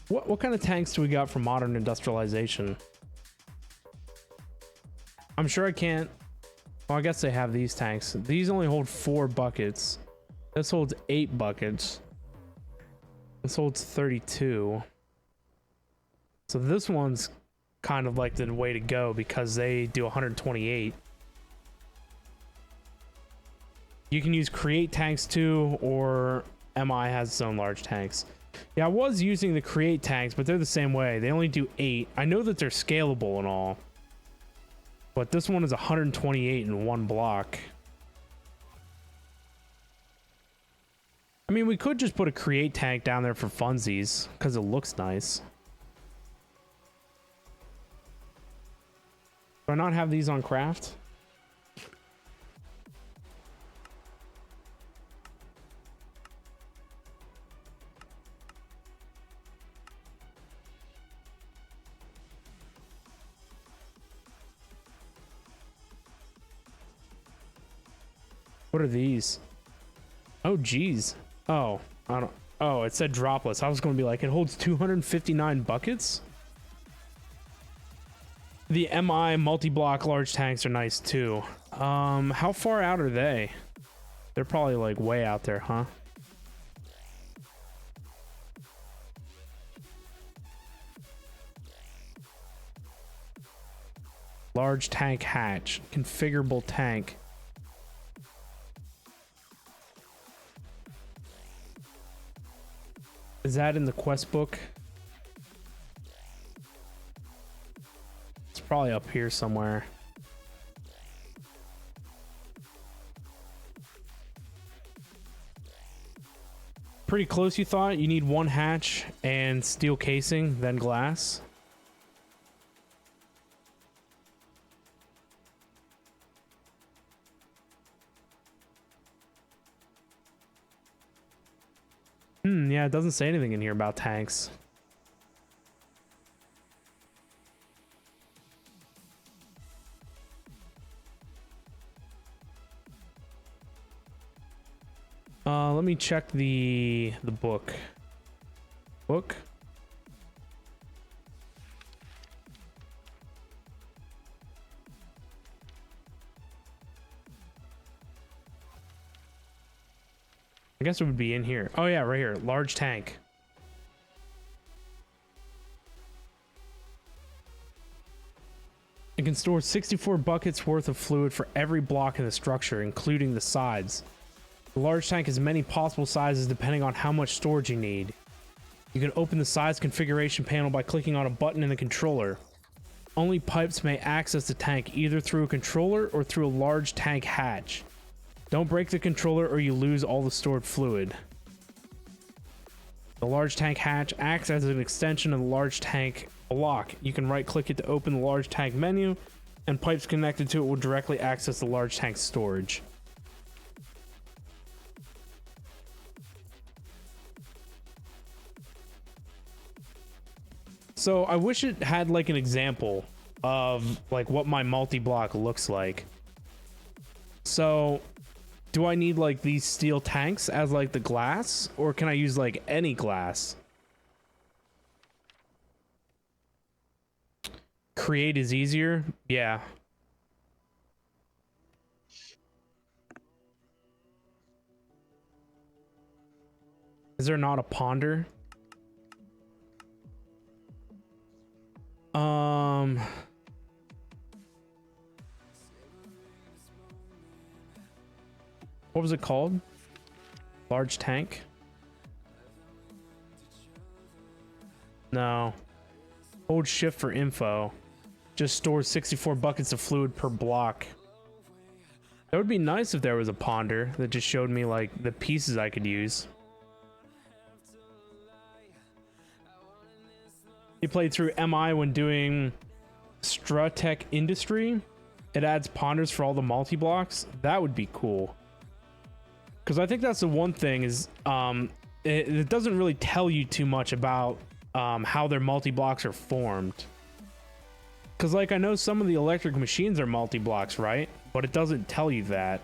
What kind of tanks do we got for modern industrialization? I'm sure I can't. Well, I guess they have these tanks. These only hold 4 buckets. This holds 8 buckets. This holds 32. So this one's kind of like the way to go because they do 128. You can use create tanks too, or MI has its own large tanks. Yeah, I was using the create tanks, but they're the same way. They only do 8. I know that they're scalable and all, but this one is 128 in one block. I mean, we could just put a create tank down there for funsies, because it looks nice. Do I not have these on craft? What are these? Oh, geez. Oh, I don't. Oh, it said dropless. I was going to be like, it holds 259 buckets. The MI multi-block large tanks are nice too. How far out are they? They're probably like way out there, huh? Large tank hatch, configurable tank. Is that in the quest book? It's probably up here somewhere. Pretty close, you thought? You need 1 hatch and steel casing, then glass. Yeah, it doesn't say anything in here about tanks. Let me check the book. Book? I guess it would be in here. Oh yeah, right here. Large tank. It can store 64 buckets worth of fluid for every block in the structure, including the sides. The large tank has many possible sizes depending on how much storage you need. You can open the size configuration panel by clicking on a button in the controller. Only pipes may access the tank either through a controller or through a large tank hatch. Don't break the controller or you lose all the stored fluid. The large tank hatch acts as an extension of the large tank block. You can right click it to open the large tank menu, and pipes connected to it will directly access the large tank storage. So I wish it had like an example of like what my multi-block looks like. So do I need like these steel tanks as like the glass, or can I use like any glass? Create is easier. Yeah. Is there not a ponder? What was it called? Large tank? No. Hold shift for info. Just stores 64 buckets of fluid per block. That would be nice if there was a ponder that just showed me like the pieces I could use. You played through MI when doing Stratec Industry. It adds ponders for all the multi-blocks. That would be cool. Because I think that's the one thing is it doesn't really tell you too much about how their multi-blocks are formed. Because like I know some of the electric machines are multi-blocks, right? But it doesn't tell you that.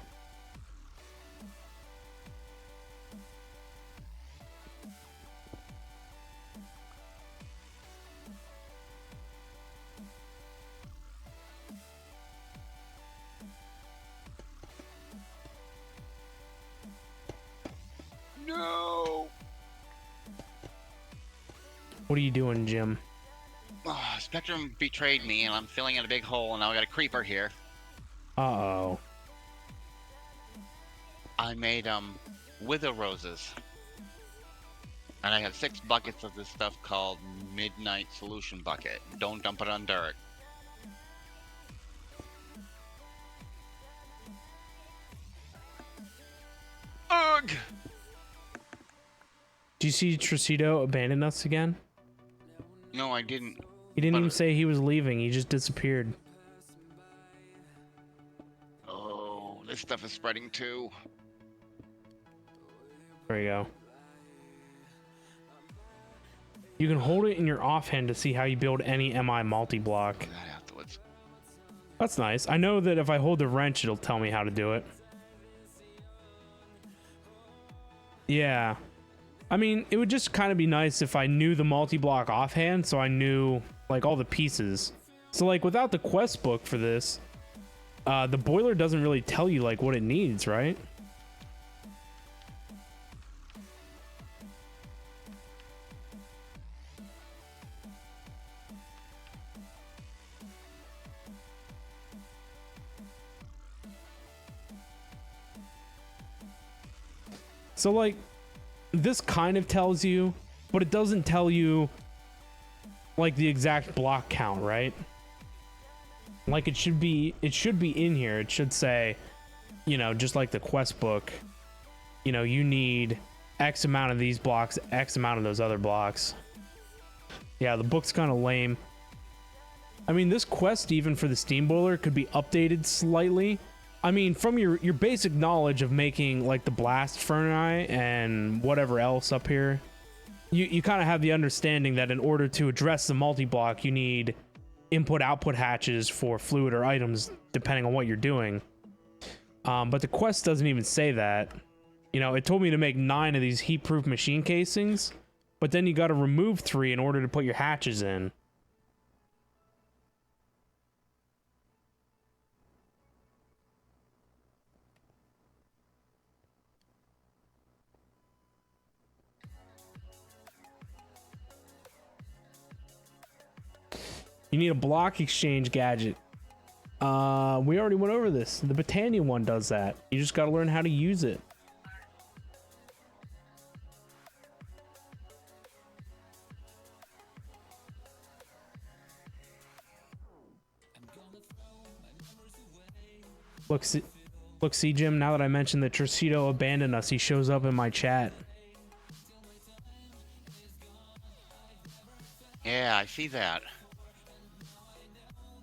No!
What are you doing, Jim?
Oh, Spectrum betrayed me, and I'm filling in a big hole, and now I got a creeper here.
Uh-oh.
I made, wither roses. And I had 6 buckets of this stuff called Midnight Solution Bucket. Don't dump it on dirt. Ugh!
Do you see Tricido abandon us again?
No, I didn't.
He didn't
But-
even say he was leaving. He just disappeared.
Oh, this stuff is spreading too.
There you go. You can hold it in your offhand to see how you build any MI multi-block.
That afterwards.
That's nice. I know that if I hold the wrench, it'll tell me how to do it. Yeah. I mean, it would just kind of be nice if I knew the multi-block offhand, so I knew, like, all the pieces. So, like, without the quest book for this, the boiler doesn't really tell you, like, what it needs, right? So, like, this kind of tells you, but it doesn't tell you, like, the exact block count, right? Like, it should be in here. It should say, you know, just like the quest book, you know, you need X amount of these blocks, X amount of those other blocks. Yeah, the book's kind of lame. I mean, this quest, even for the steam boiler, could be updated slightly. I mean, from your basic knowledge of making, like, the blast furnace and whatever else up here, you kind of have the understanding that in order to address the multi-block, you need input-output hatches for fluid or items, depending on what you're doing. But the quest doesn't even say that. You know, it told me to make 9 of these heat-proof machine casings, but then you got to remove 3 in order to put your hatches in. You need a block exchange gadget. We already went over this. The Britannia one does that. You just got to learn how to use it. Look, see, Jim, now that I mentioned that Tricido abandoned us, he shows up in my chat.
Yeah, I see that.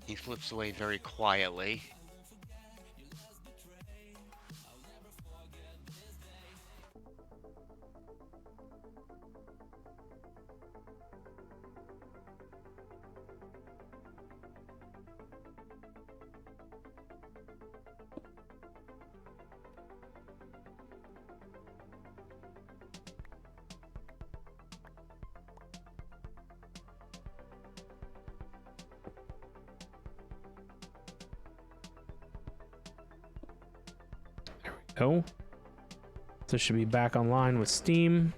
He slips away very quietly.
go. So it should be back online with Steam.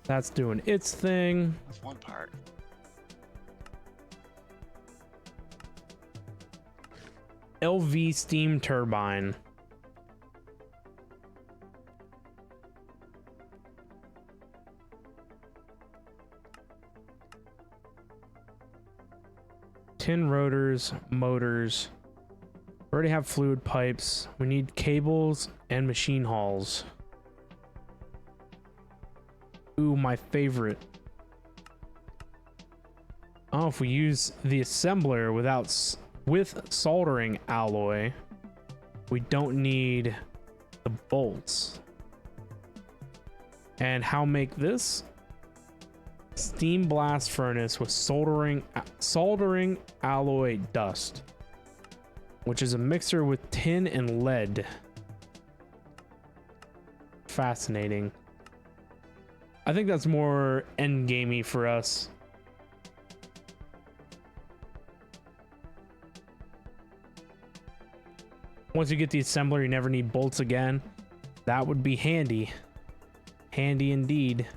That's doing its thing.
That's one part.
LV steam turbine. Tin rotors, motors. We already have fluid pipes. We need cables and machine hulls. Ooh, my favorite. Oh, if we use the assembler with soldering alloy, we don't need the bolts. And how make this? Steam blast furnace with soldering alloy dust, which is a mixer with tin and lead. Fascinating. I think that's more endgamey for us. Once you get the assembler, you never need bolts again. That would be handy. Handy indeed.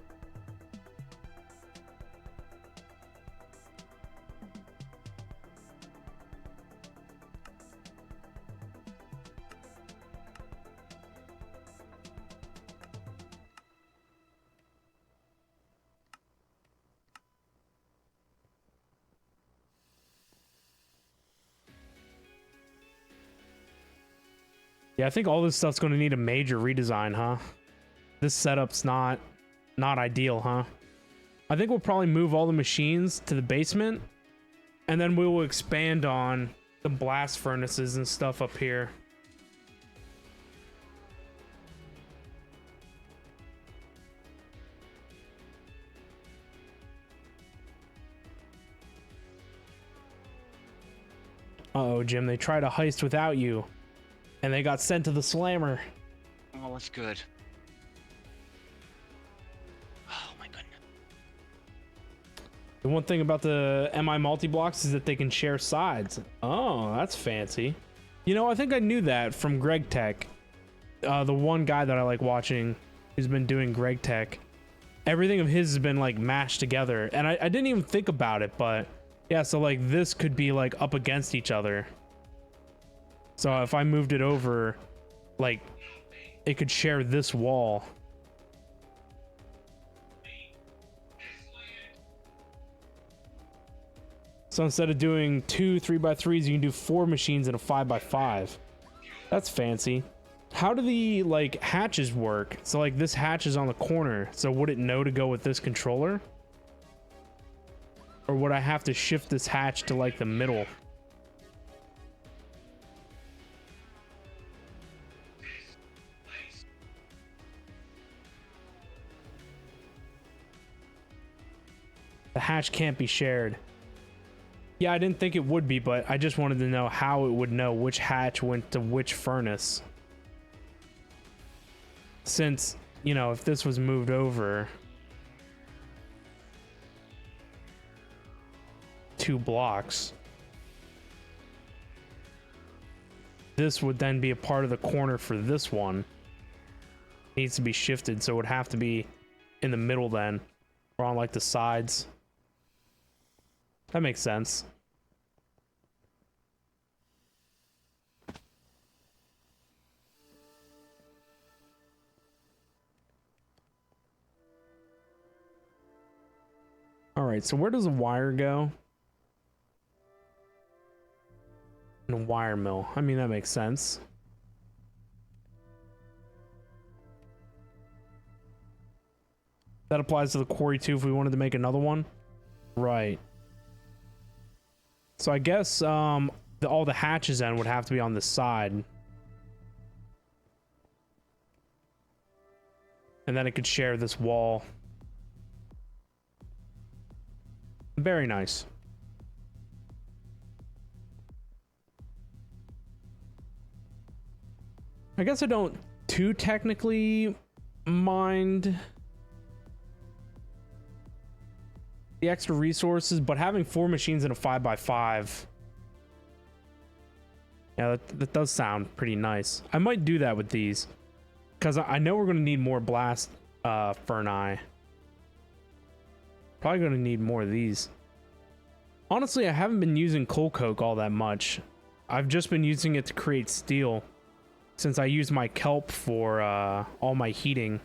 Yeah, I think all this stuff's going to need a major redesign, huh? This setup's not ideal, huh? I think we'll probably move all the machines to the basement, and then we will expand on the blast furnaces and stuff up here. Uh-oh, Jim, they tried a heist without you. And they got sent to the slammer.
Oh, that's good. Oh my goodness.
The one thing about the MI multi-blocks is that they can share sides. Oh, that's fancy. You know, I think I knew that from Greg Tech. The one guy that I like watching who's been doing Greg Tech. Everything of his has been like mashed together. And I didn't even think about it, but yeah, so like this could be like up against each other. So if I moved it over, like, it could share this wall. So instead of doing 2 3x3s, you can do 4 machines in a 5x5. That's fancy. How do the, like, hatches work? So, like, this hatch is on the corner. So would it know to go with this controller? Or would I have to shift this hatch to, like, the middle? The hatch can't be shared. Yeah, I didn't think it would be, but I just wanted to know how it would know which hatch went to which furnace. Since, you know, if this was moved over 2 blocks, this would then be a part of the corner for this one. Needs to be shifted, so it would have to be in the middle then, or on like the sides. That makes sense. All right, so where does the wire go? In a wire mill. I mean, that makes sense. That applies to the quarry too if we wanted to make another one. Right. So I guess all the hatches then would have to be on the side. And then it could share this wall. Very nice. I guess I don't too technically mind the extra resources, but having 4 machines in a 5x5, yeah, that does sound pretty nice. I might do that with these, because I know we're going to need more blast Ferni. Probably going to need more of these. Honestly, I haven't been using coal coke all that much. I've just been using it to create steel, since I use my kelp for all my heating.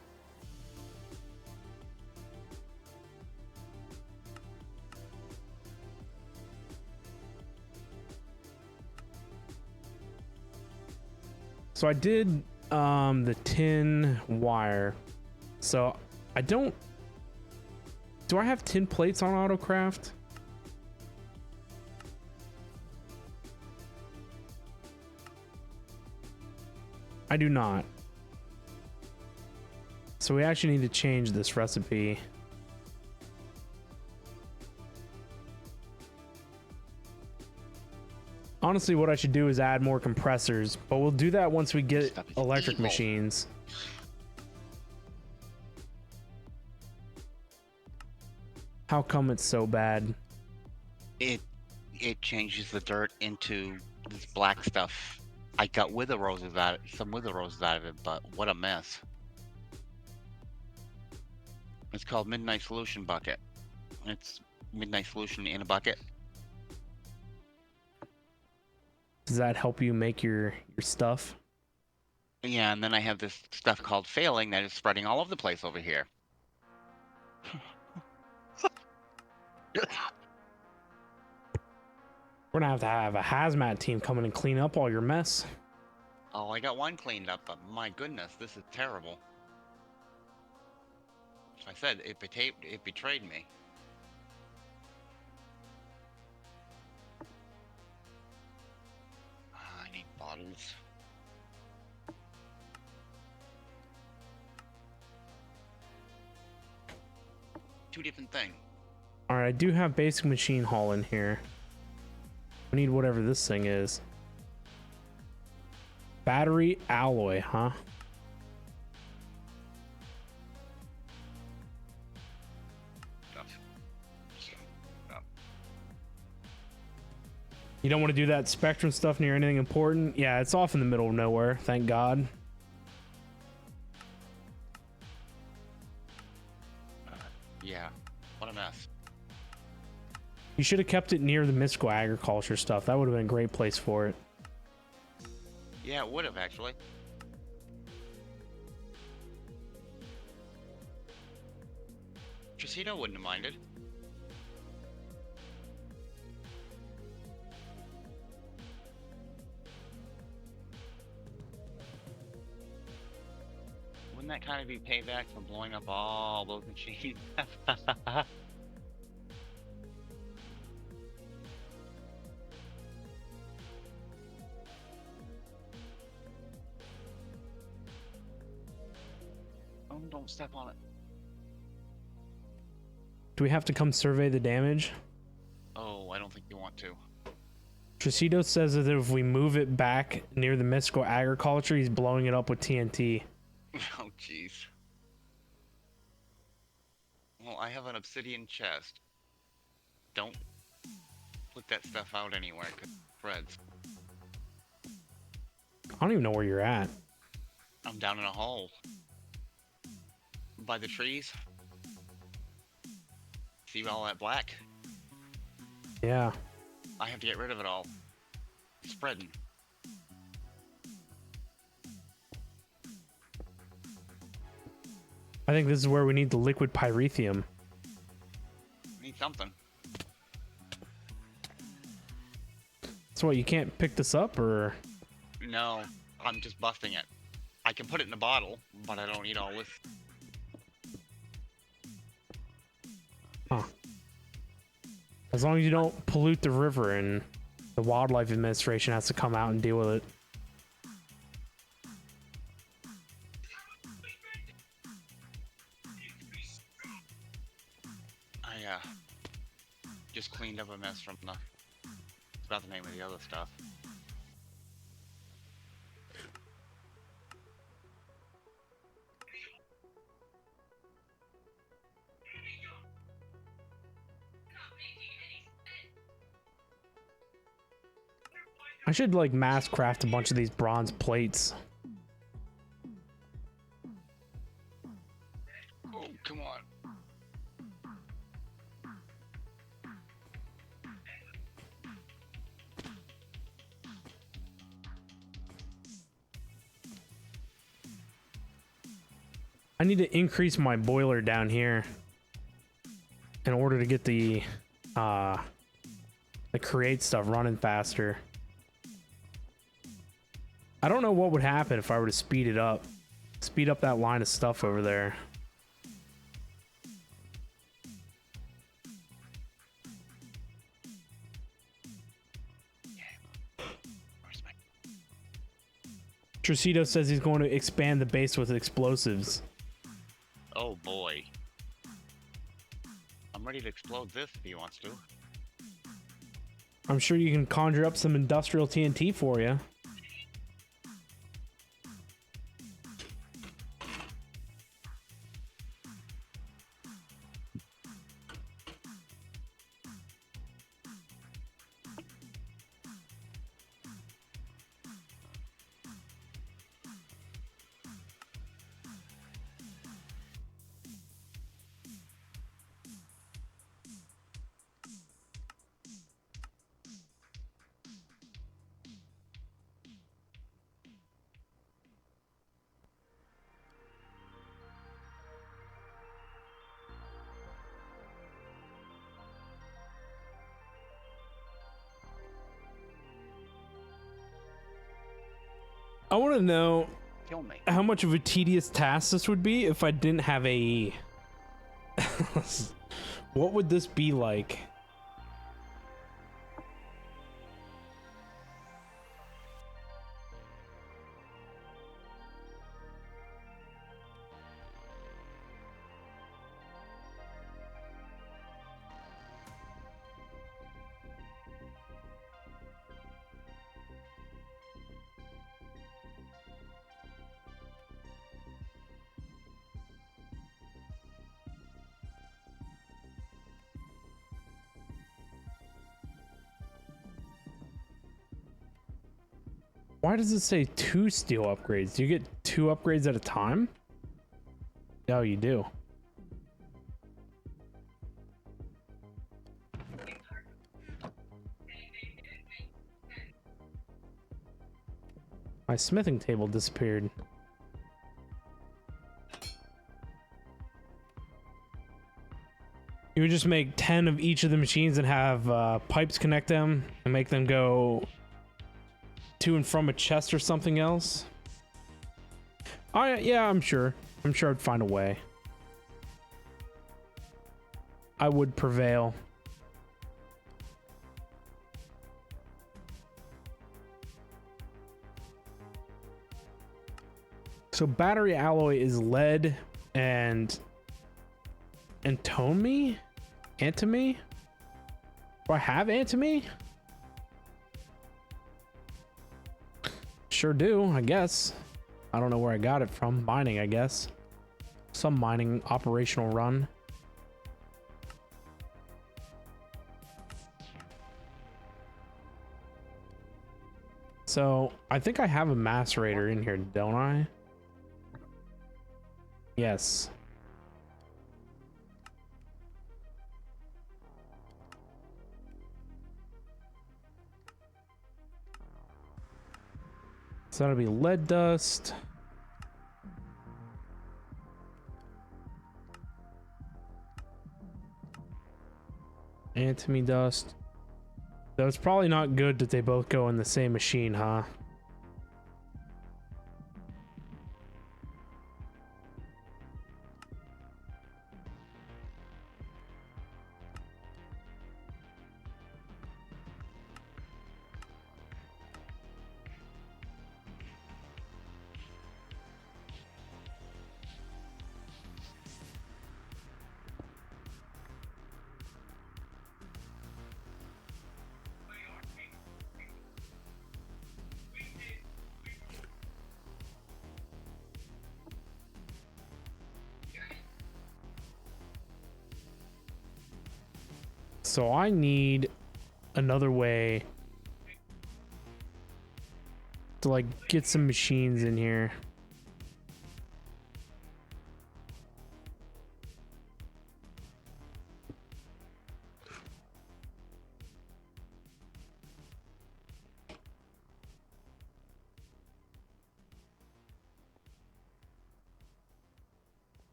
So I did the tin wire. So I don't... Do I have tin plates on AutoCraft? I do not. So we actually need to change this recipe. Honestly, what I should do is add more compressors, but we'll do that once we get
Stuff is
electric
evil.
machines. How come it's so bad?
It changes the dirt into this black stuff. I got wither roses out, some wither roses out of it, but what a mess. It's called Midnight Solution Bucket. It's Midnight Solution in a bucket.
Does that help you make your stuff?
Yeah, and then I have this stuff called Failing that is spreading all over the place over here.
We're gonna have a hazmat team come in and clean up all your mess.
Oh, I got one cleaned up, but my goodness, this is terrible. I said it betrayed me. I need bottles. Two different things.
All right, I do have basic machine haul in here. I need whatever this thing is. Battery alloy, huh? You don't want to do that Spectrum stuff near anything important? Yeah, it's off in the middle of nowhere, thank God.
Yeah, what a mess.
You should have kept it near the mystical agriculture stuff. That would have been a great place for it.
Yeah, it would have actually. Tracito wouldn't have minded. Wouldn't that kind of be payback for blowing up all those machines? Oh, don't step on it.
Do we have to come survey the damage?
Oh, I don't think you want to.
Tracito says that if we move it back near the mystical agriculture, he's blowing it up with TNT.
Oh, jeez. Well, I have an obsidian chest. Don't put that stuff out anywhere, 'cause it spreads.
I don't even know where you're at.
I'm down in a hole. By the trees. See all that black?
Yeah.
I have to get rid of it all. It's spreading.
I think this is where we need the liquid pyrethium.
Need something.
So what, you can't pick this up, or?
No, I'm just busting it. I can put it in a bottle, but I don't need all this.
Huh. As long as you don't pollute the river, and the Wildlife Administration has to come out and deal with it.
I just cleaned up a mess from the... It's about the name of the other stuff.
I should like mass craft a bunch of these bronze plates.
Oh, come on.
I need to increase my boiler down here in order to get the create stuff running faster. I don't know what would happen if I were to speed it up. Speed up that line of stuff over there. Tricito says he's going to expand the base with explosives.
Oh boy. I'm ready to explode this if he wants to.
I'm sure you can conjure up some industrial TNT for you. I want to know
Kill me.
how much of a tedious task this would be if I didn't have AE. What would this be like? Why does it say 2 steel upgrades? Do you get 2 upgrades at a time? No, you do. My smithing table disappeared. You would just make 10 of each of the machines and have pipes connect them and make them go to and from a chest or something else. Yeah, I'm sure I'd find a way. I would prevail. So battery alloy is lead and antimony? Antimony? Do I have antimony? Sure do, I guess. I don't know where I got it from. Mining, I guess. Some mining operational run. So, I think I have a macerator in here, don't I? Yes. So that'll be lead dust. Antimony dust. So it's probably not good that they both go in the same machine, huh? So I need another way to like get some machines in here.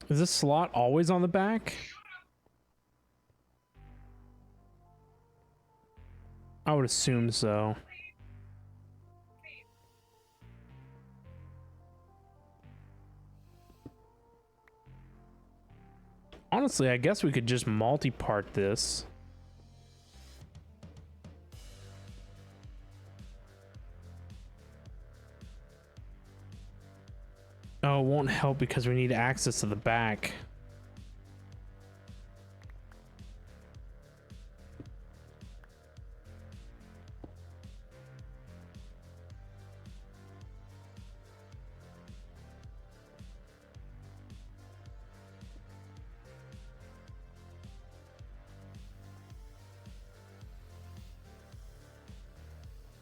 Is this slot always on the back? I would assume so. Honestly, I guess we could just multi-part this. Oh, it won't help because we need access to the back.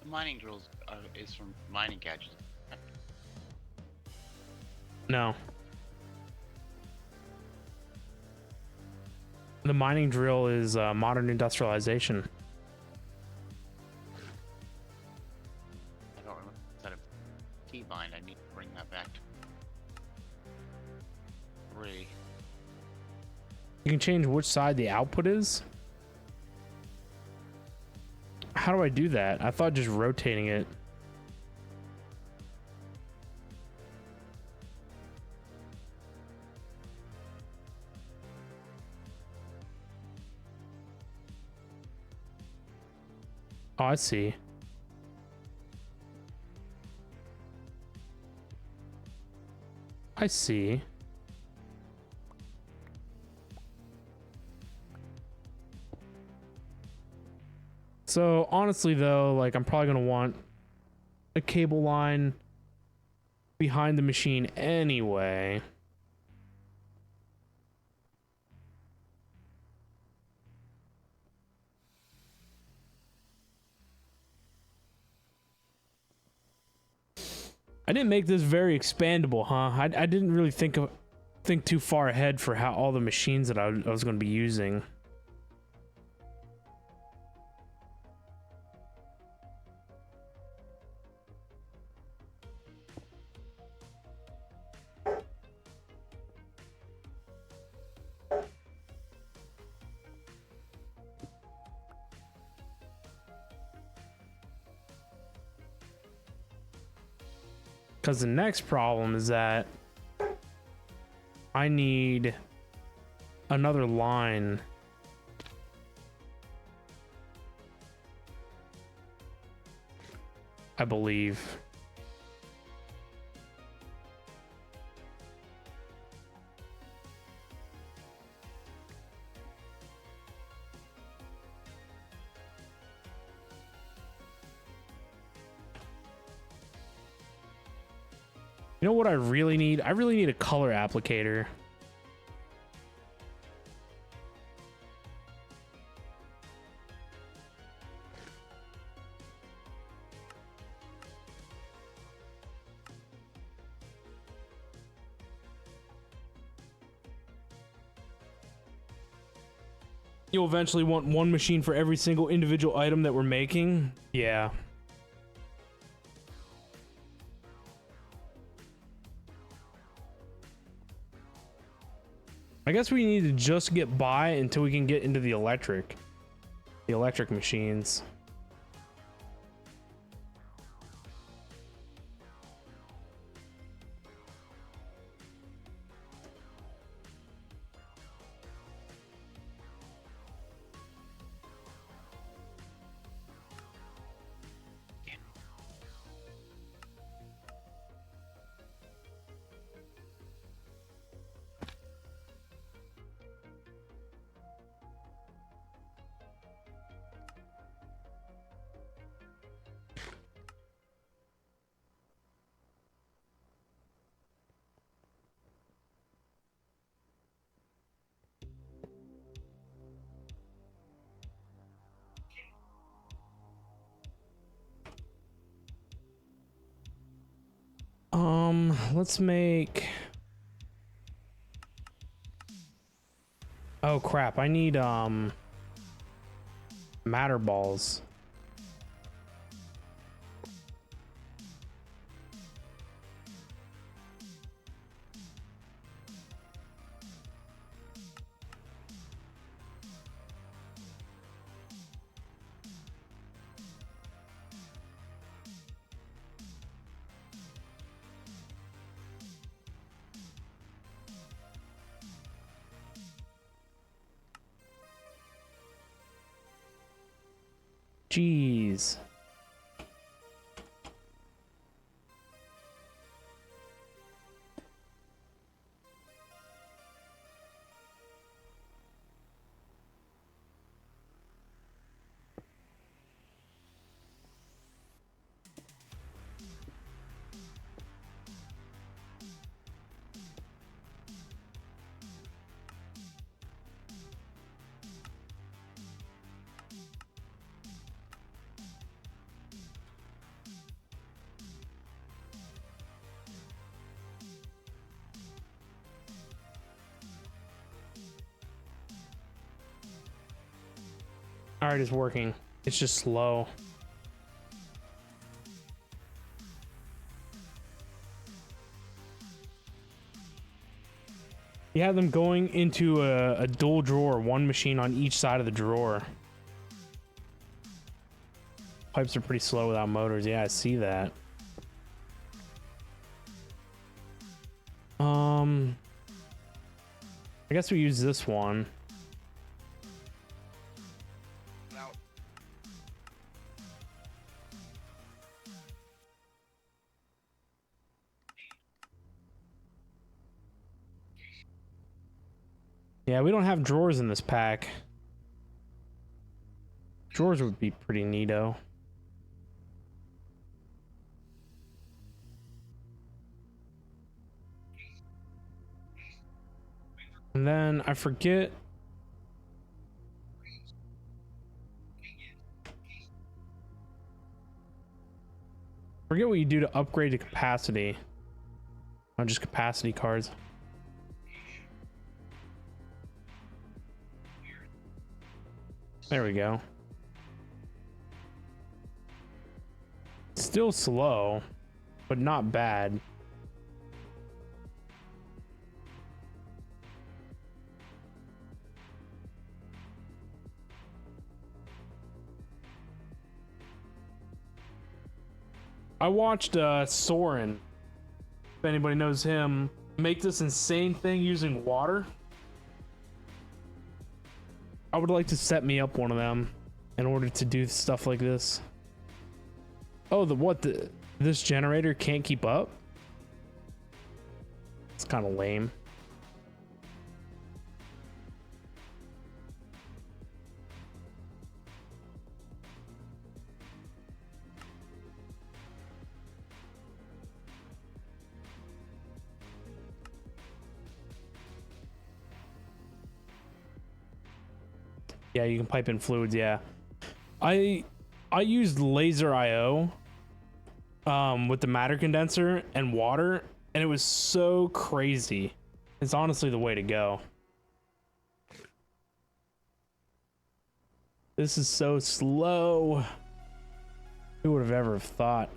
The mining drills is from mining gadgets.
No. The mining drill is modern industrialization.
I don't remember. Is that a key bind? I need to bring that back to 3.
You can change which side the output is. How do I do that? I thought just rotating it. Oh, I see. I see. So honestly though, like I'm probably gonna want a cable line behind the machine anyway. I didn't make this very expandable, huh? I didn't really think too far ahead for how all the machines that I was going to be using. Because the next problem is that I need another line. I believe. You know what I really need? I really need a color applicator. You'll eventually want one machine for every single individual item that we're making. Yeah. I guess we need to just get by until we can get into the electric machines. Let's make... Oh crap, I need matter balls. Jeez. All right, it's working. It's just slow. You have them going into a dual drawer, one machine on each side of the drawer. Pipes are pretty slow without motors. Yeah, I see that. I guess we use this one. Yeah, we don't have drawers in this pack. Drawers would be pretty neato. And then I forget. Forget what you do to upgrade to capacity. Not just capacity cards. There we go. Still slow, but not bad. I watched Soren, if anybody knows him, make this insane thing using water. I would like to set me up one of them in order to do stuff like this. Oh, this generator can't keep up? It's kind of lame. Yeah, you can pipe in fluids. Yeah, I used laser IO with the matter condenser and water, and it was so crazy. It's honestly the way to go. This is so slow. Who would have ever thought?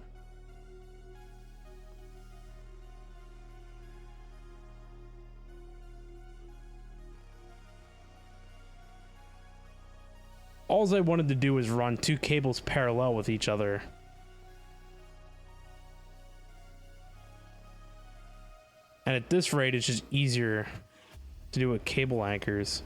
All I wanted to do was run two cables parallel with each other. And at this rate, it's just easier to do with cable anchors.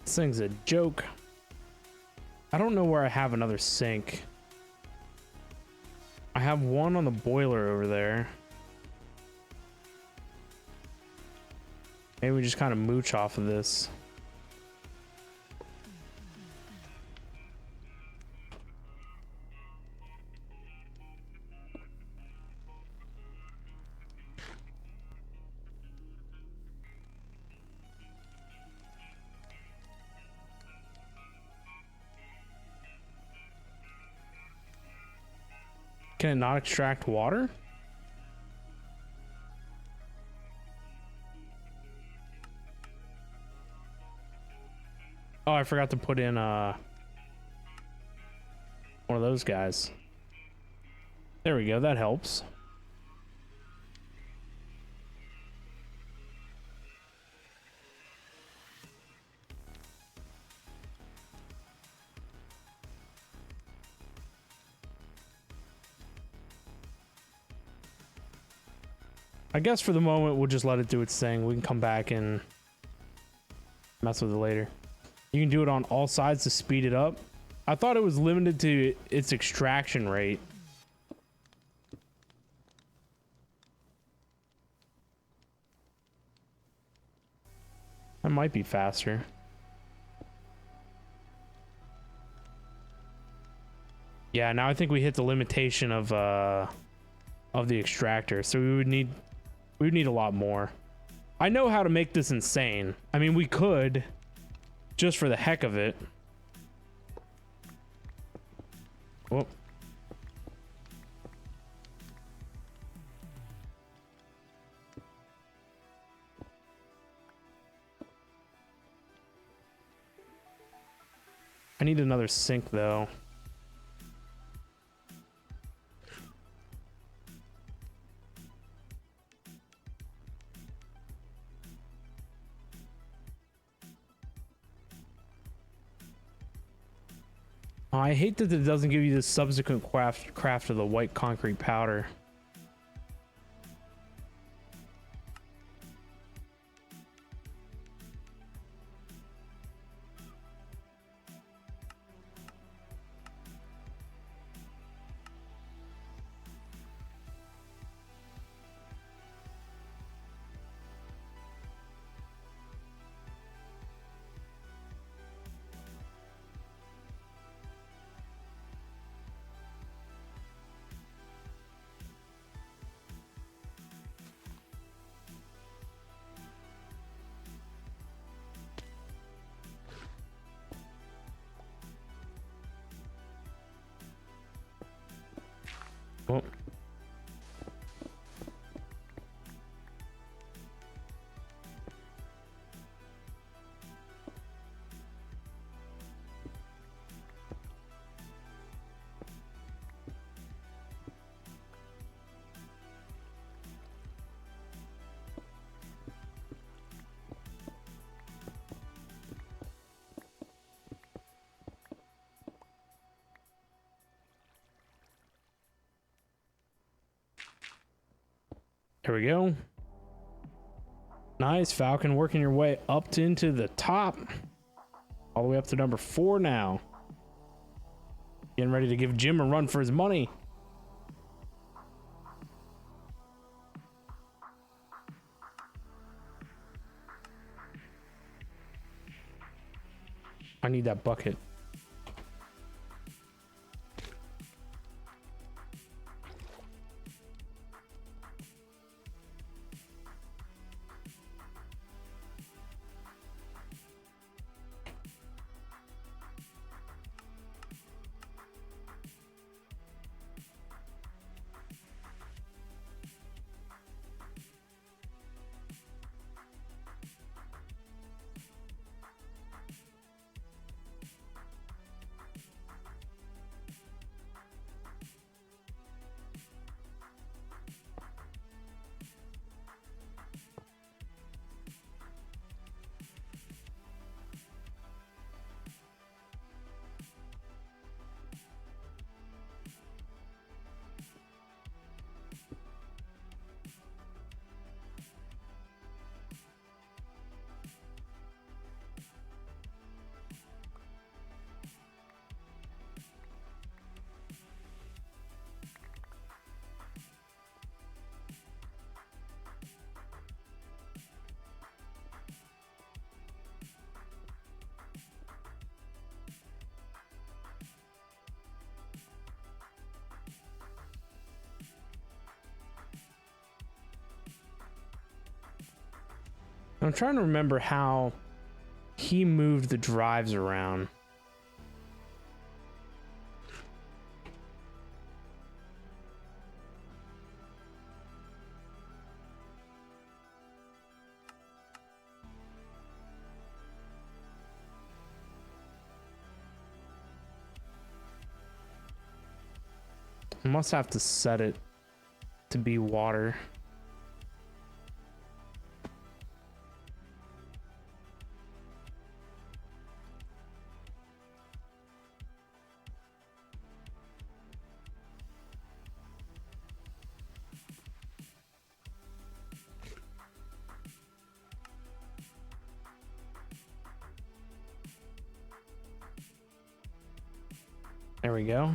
This thing's a joke. I don't know where I have another sink. I have one on the boiler over there. Maybe we just kind of mooch off of this. Can it not extract water? Oh, I forgot to put in one of those guys. There we go, that helps. I guess for the moment we'll just let it do its thing. We can come back and mess with it later. You can do it on all sides to speed it up. I thought it was limited to its extraction rate. That might be faster. Yeah, now I think we hit the limitation of the extractor, so we would need a lot more. I know how to make this insane. I mean, we could just for the heck of it. Whoop. I need another sink though. I hate that it doesn't give you the subsequent craft of the white concrete powder. Oh. There we go. Nice, Falcon, working your way up into the top. All the way up to number 4 now. Getting ready to give Jim a run for his money. I need that bucket. I'm trying to remember how he moved the drives around. I must have to set it to be water. There we go.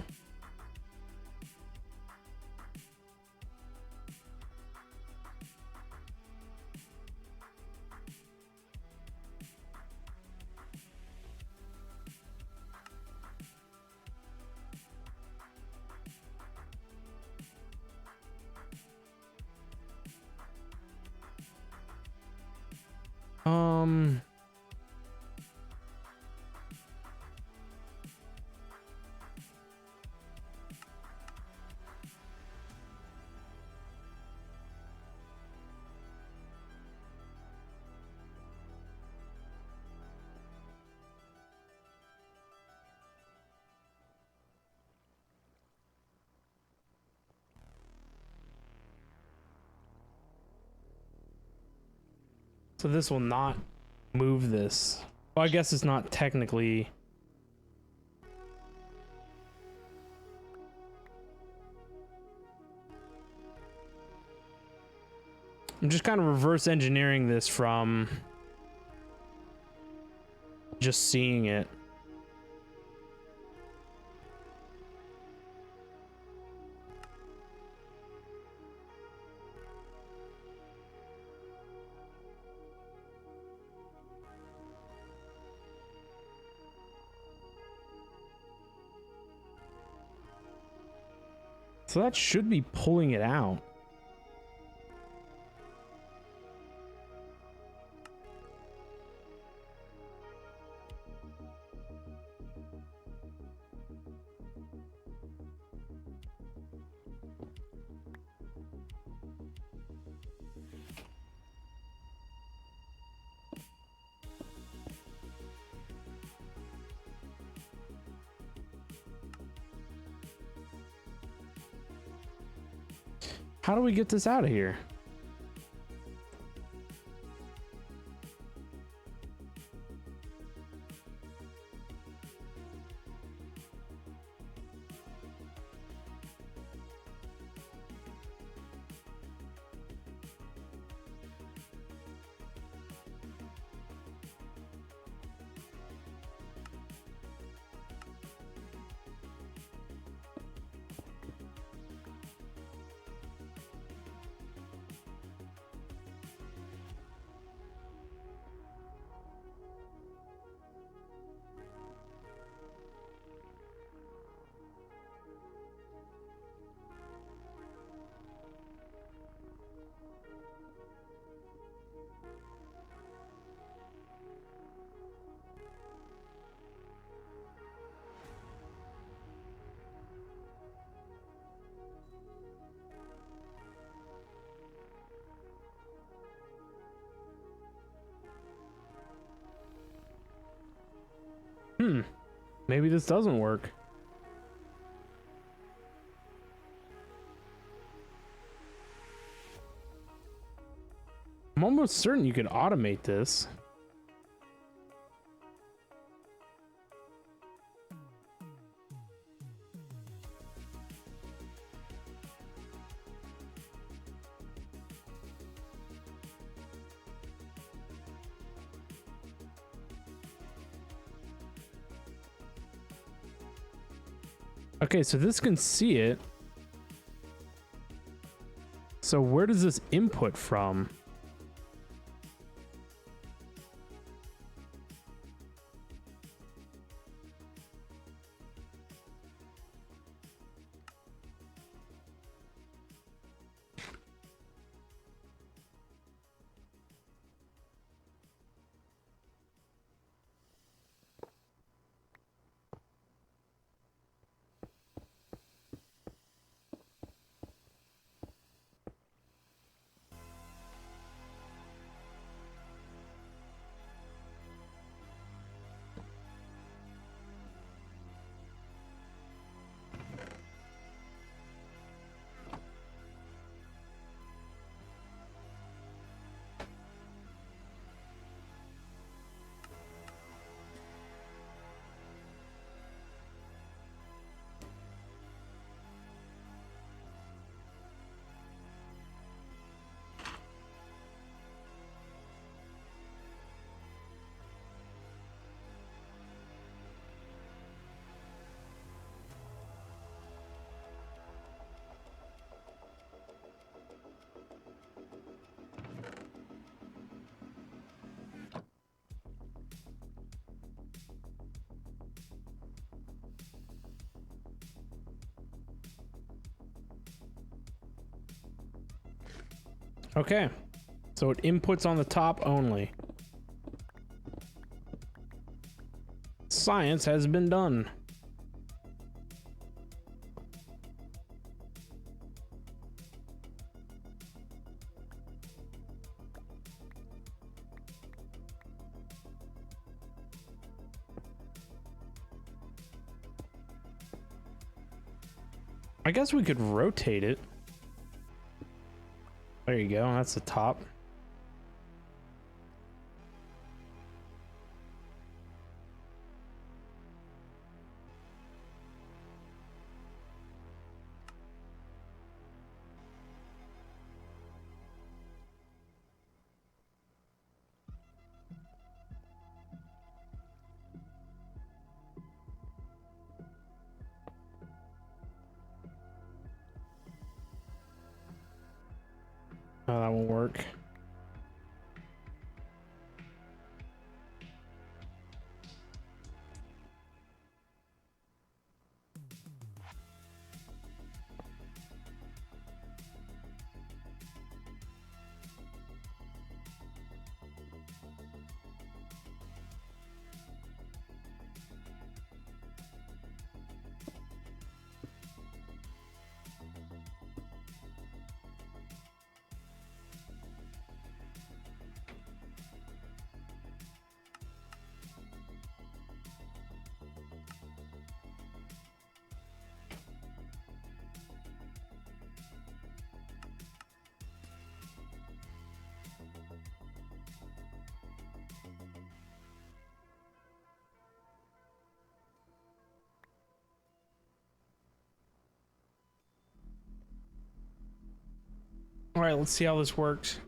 Um, so this will not move this. Well, I guess it's not technically. I'm just kind of reverse engineering this from just seeing it. So that should be pulling it out. How do we get this out of here? Maybe this doesn't work. I'm almost certain you could automate this. Okay, so this can see it. So where does this input from? Okay. So it inputs on the top only. Science has been done. I guess we could rotate it. There you go. That's the top. Oh, that won't work. All right, let's see how this works.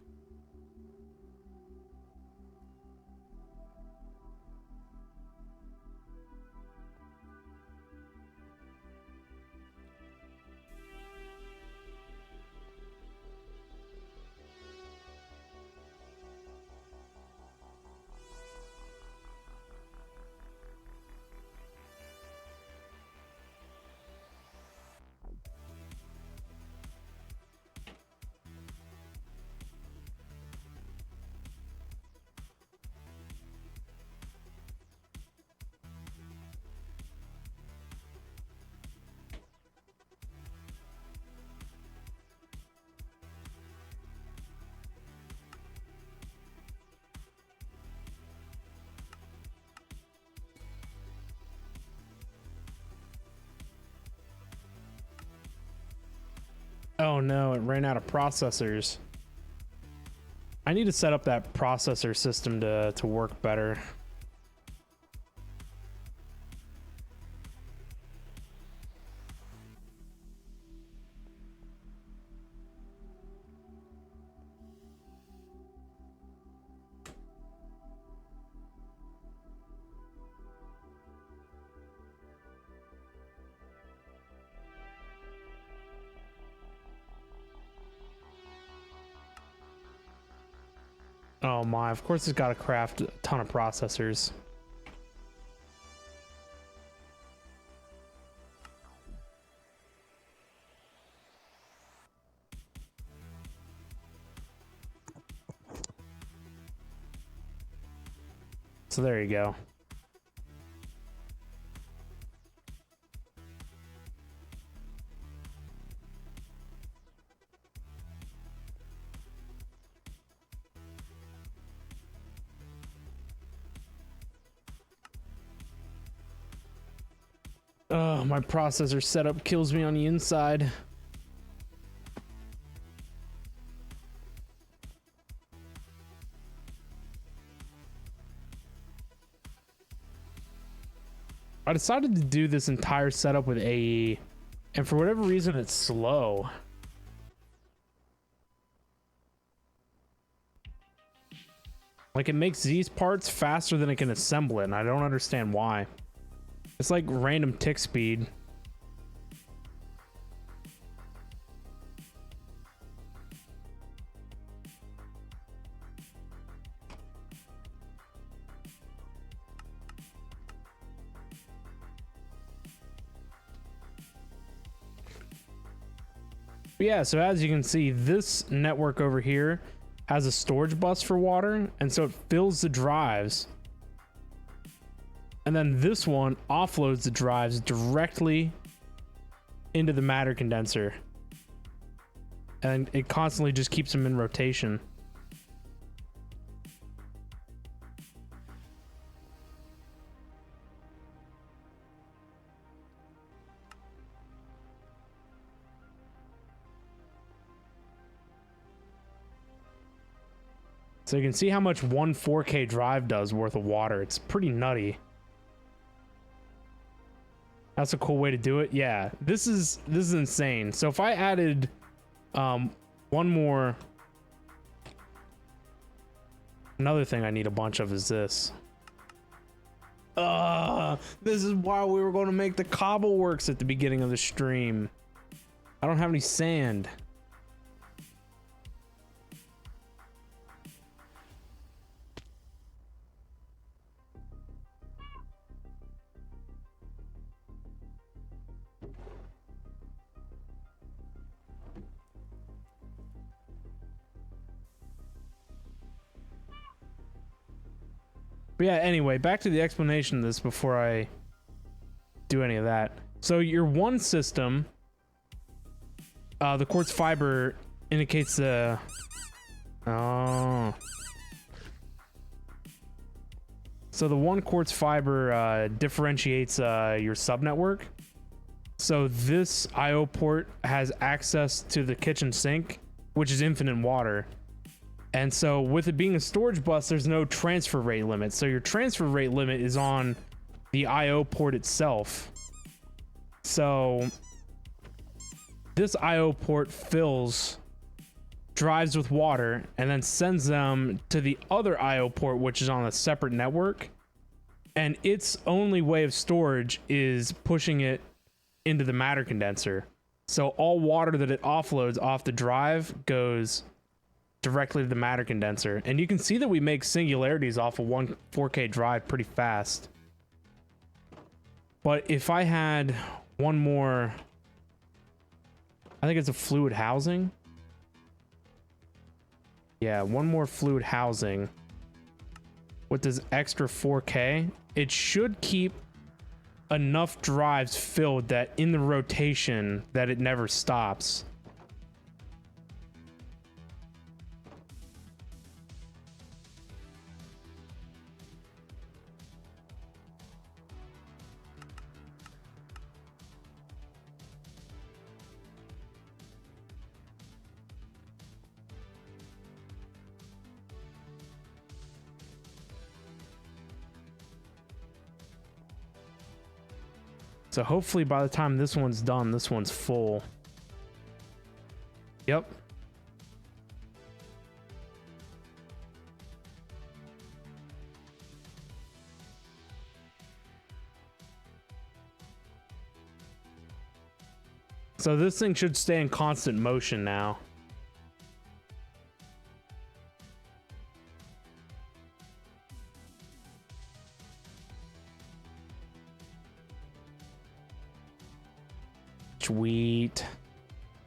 Oh no, it ran out of processors. I need to set up that processor system to work better. Oh my, of course it's got to craft a ton of processors. So there you go. Oh, my processor setup kills me on the inside. I decided to do this entire setup with AE, and for whatever reason, it's slow. Like, it makes these parts faster than it can assemble it, and I don't understand why. It's like random tick speed. But yeah, so as you can see, this network over here has a storage bus for water, and so it fills the drives. And then this one offloads the drives directly into the matter condenser. And it constantly just keeps them in rotation. So you can see how much one 4K drive does worth of water. It's pretty nutty. That's a cool way to do it. Yeah, this is insane. So if I added one more, another thing I need a bunch of is this. This is why we were going to make the cobble works at the beginning of the stream. I don't have any sand. But yeah, anyway, back to the explanation of this before I do any of that. So your one system, the quartz fiber indicates the... Oh. So the one quartz fiber differentiates your subnetwork. So this I/O port has access to the kitchen sink, which is infinite water. And so with it being a storage bus, there's no transfer rate limit. So your transfer rate limit is on the I/O port itself. So this I/O port fills drives with water and then sends them to the other I/O port, which is on a separate network. And its only way of storage is pushing it into the matter condenser. So all water that it offloads off the drive goes directly to the matter condenser. And you can see that we make singularities off of one 4K drive pretty fast. But if I had one more, I think it's a fluid housing. Yeah, one more fluid housing with this extra 4K, it should keep enough drives filled that in the rotation that it never stops. So hopefully by the time this one's done, this one's full. Yep. So this thing should stay in constant motion now. Sweet.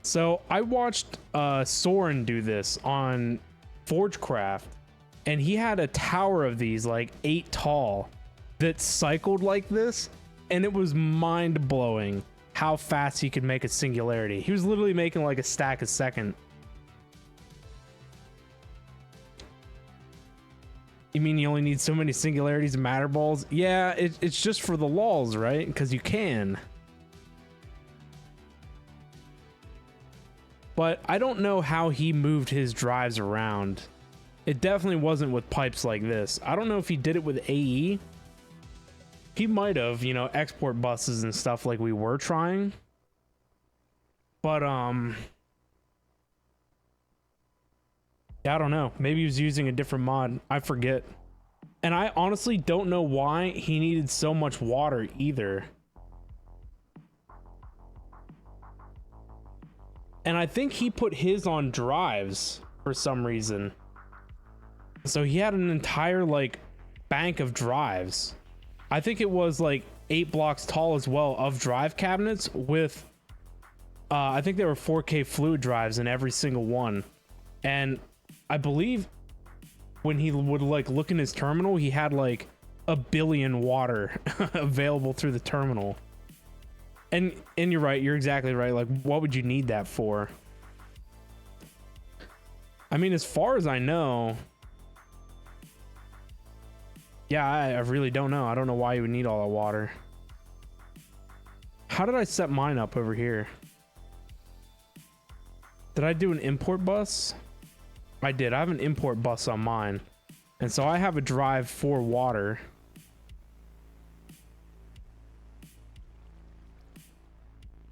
So I watched Soren do this on Forgecraft, and he had a tower of these like 8 tall that cycled like this, and it was mind-blowing how fast he could make a singularity. He was literally making like a stack a second. You mean you only need so many singularities and matter balls? Yeah, it's just for the lulz, right? Because you can. But I don't know how he moved his drives around. It definitely wasn't with pipes like this. I don't know if he did it with AE. He might have, you know, export buses and stuff like we were trying. But, yeah, I don't know. Maybe he was using a different mod. I forget. And I honestly don't know why he needed so much water either. And I think he put his on drives for some reason. So he had an entire like bank of drives. I think it was like 8 blocks tall as well of drive cabinets with I think there were 4K fluid drives in every single one. And I believe when he would like look in his terminal, he had like 1 billion water available through the terminal. And you're right, you're exactly right. Like, what would you need that for? I mean, as far as I know, yeah, I really don't know. I don't know why you would need all that water. How did I set mine up over here? Did I do an import bus? I did. I have an import bus on mine. And so I have a drive for water.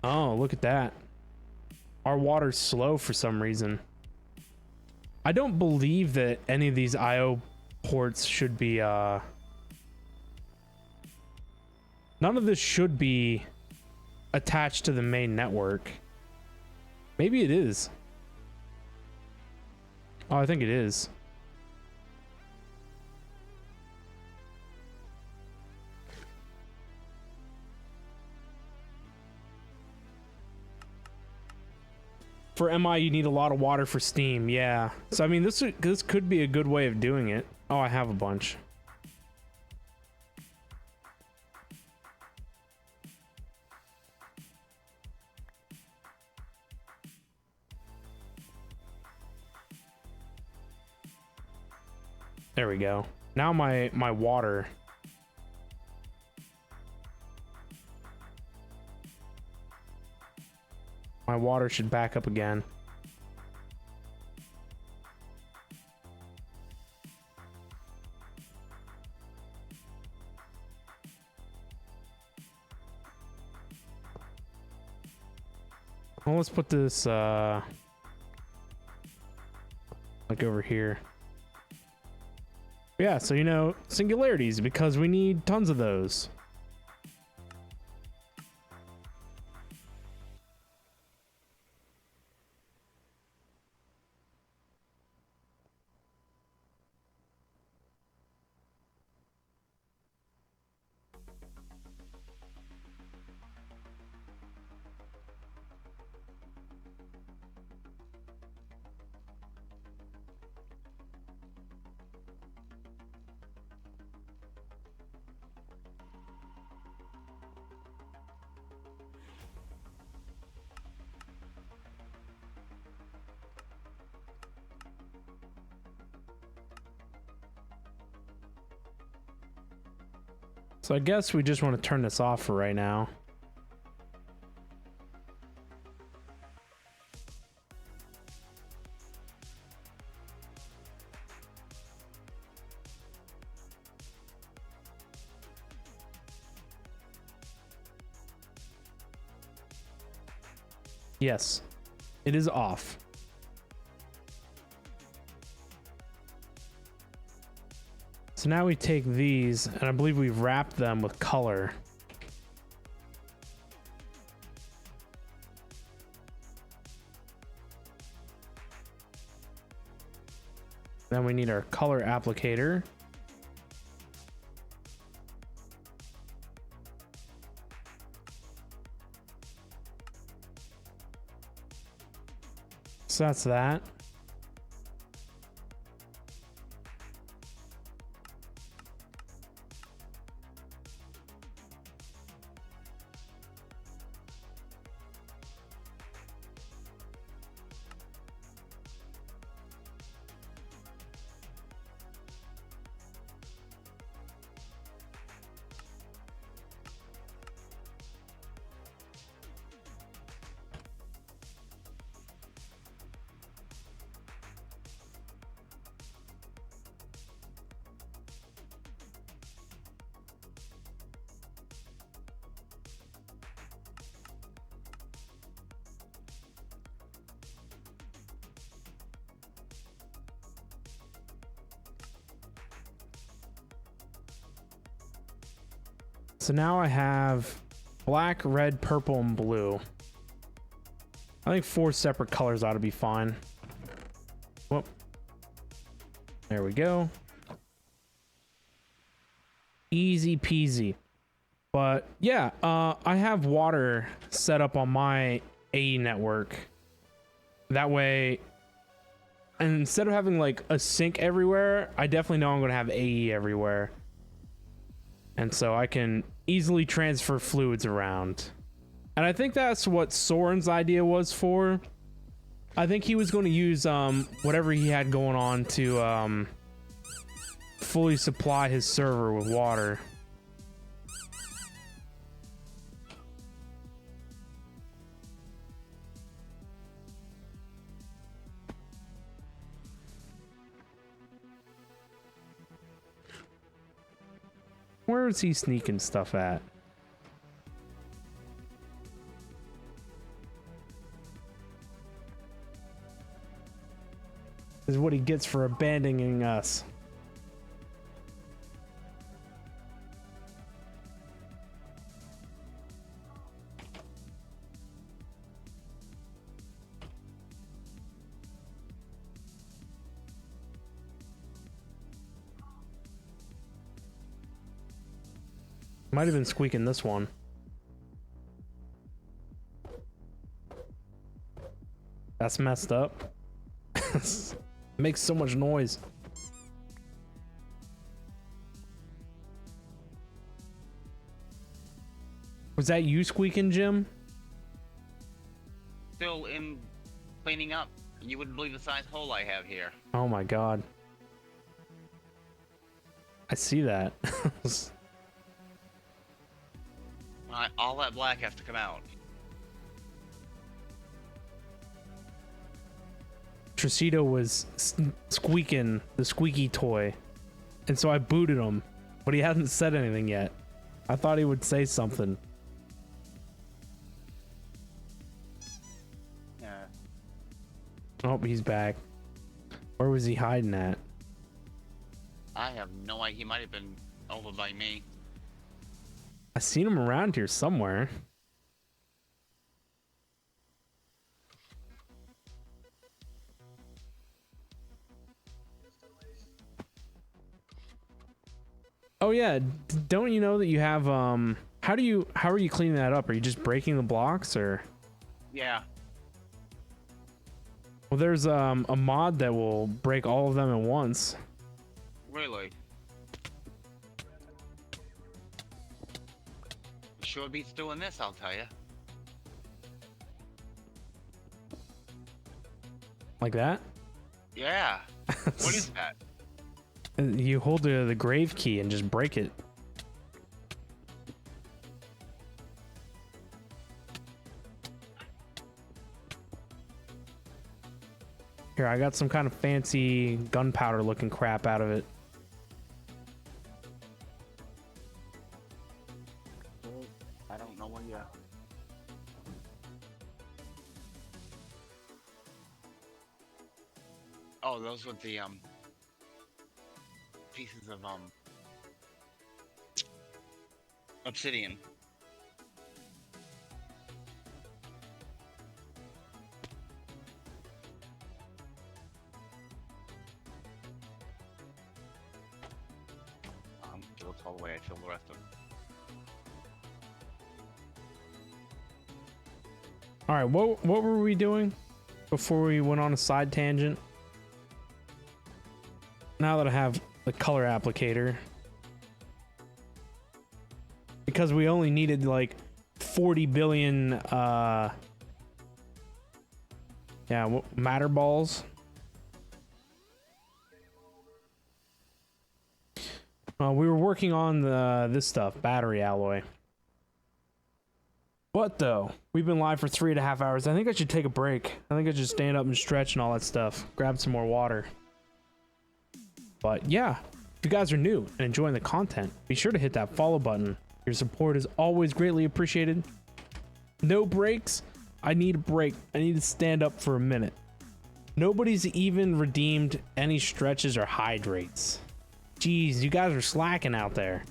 Oh, look at that. Our water's slow for some reason. I don't believe that any of these IO ports should be, none of this should be attached to the main network. Maybe it is. Oh, I think it is. For MI, you need a lot of water for Steam. Yeah. So I mean, this could be a good way of doing it. Oh, I have a bunch. There we go. Now my water. My water should back up again. Well, let's put this like over here. Yeah, so you know, singularities, because we need tons of those. So I guess we just want to turn this off for right now. Yes, it is off. So now we take these, and I believe we wrap them with color. Then we need our color applicator. So that's that. So now I have black, red, purple, and blue. I think 4 separate colors ought to be fine. Whoop. There we go. Easy peasy. But yeah, I have water set up on my AE network. That way, and instead of having like a sink everywhere, I definitely know I'm going to have AE everywhere. And so I can easily transfer fluids around. And I think that's what Soren's idea was for. I think he was going to use whatever he had going on to fully supply his server with water. Where is he sneaking stuff at? This is what he gets for abandoning us. Might have been squeaking this one. That's messed up. Makes so much noise. Was that you squeaking, Jim?
Still in cleaning up. You wouldn't believe the size hole I have here.
Oh my god. I see that.
All that black has to come out.
Tricito was squeaking the squeaky toy, and so I booted him, but he hasn't said anything yet. I thought he would say something.
Yeah.
Oh, he's back. Where was he hiding at?
I have no idea. He might have been over by me.
I seen him around here somewhere. Oh yeah, don't you know that you have how are you cleaning that up? Are you just breaking the blocks or?
Yeah.
Well, there's a mod that will break all of them at once.
Really? Sure beats doing this, I'll tell you.
Like that?
Yeah. What is that?
You hold the grave key and just break it. Here, I got some kind of fancy gunpowder looking crap out of it.
I don't know what yet. Oh, those were the pieces of obsidian. It looks all the way I fill the rest of them.
All right, what were we doing before we went on a side tangent? Now that I have the color applicator, because we only needed like 40 billion matter balls. We were working on this stuff, battery alloy. What though? We've been live for 3.5 hours. I think I should take a break. I think I should stand up and stretch and all that stuff. Grab some more water. But yeah, if you guys are new and enjoying the content, be sure to hit that follow button. Your support is always greatly appreciated. No breaks. I need a break. I need to stand up for a minute. Nobody's even redeemed any stretches or hydrates. Jeez, you guys are slacking out there.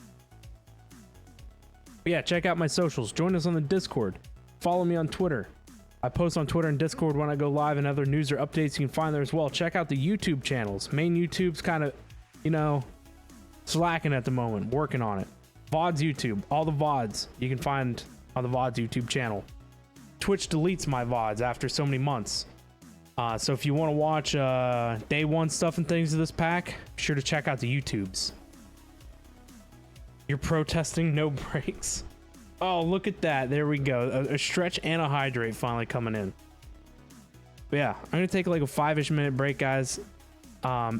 But yeah, check out my socials. Join us on the Discord. Follow me on Twitter. I post on Twitter and Discord when I go live, and other news or updates you can find there as well. Check out the YouTube channels. Main YouTube's kind of, slacking at the moment. Working on it. VODs YouTube. All the VODs you can find on the VODs YouTube channel. Twitch deletes my VODs after so many months. So if you want to watch day one stuff and things of this pack, be sure to check out the YouTubes. You're protesting no breaks. Oh, look at that. There we go. A stretch and a hydrate finally coming in. But yeah, I'm going to take like a 5-ish minute break, guys.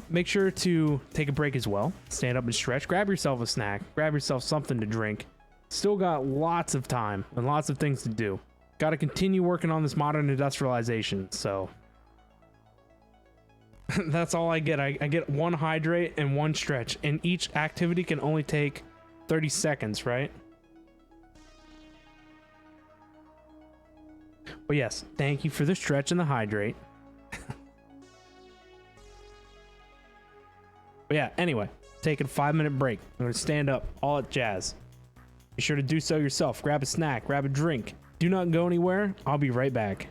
Make sure to take a break as well. Stand up and stretch. Grab yourself a snack. Grab yourself something to drink. Still got lots of time and lots of things to do. Got to continue working on this modern industrialization, so... That's all I get. I get 1 hydrate and 1 stretch, and each activity can only take 30 seconds, right? But yes, thank you for the stretch and the hydrate. But yeah, anyway, taking a 5-minute break. I'm gonna stand up, all at jazz. Be sure to do so yourself. Grab a snack, grab a drink. Do not go anywhere. I'll be right back.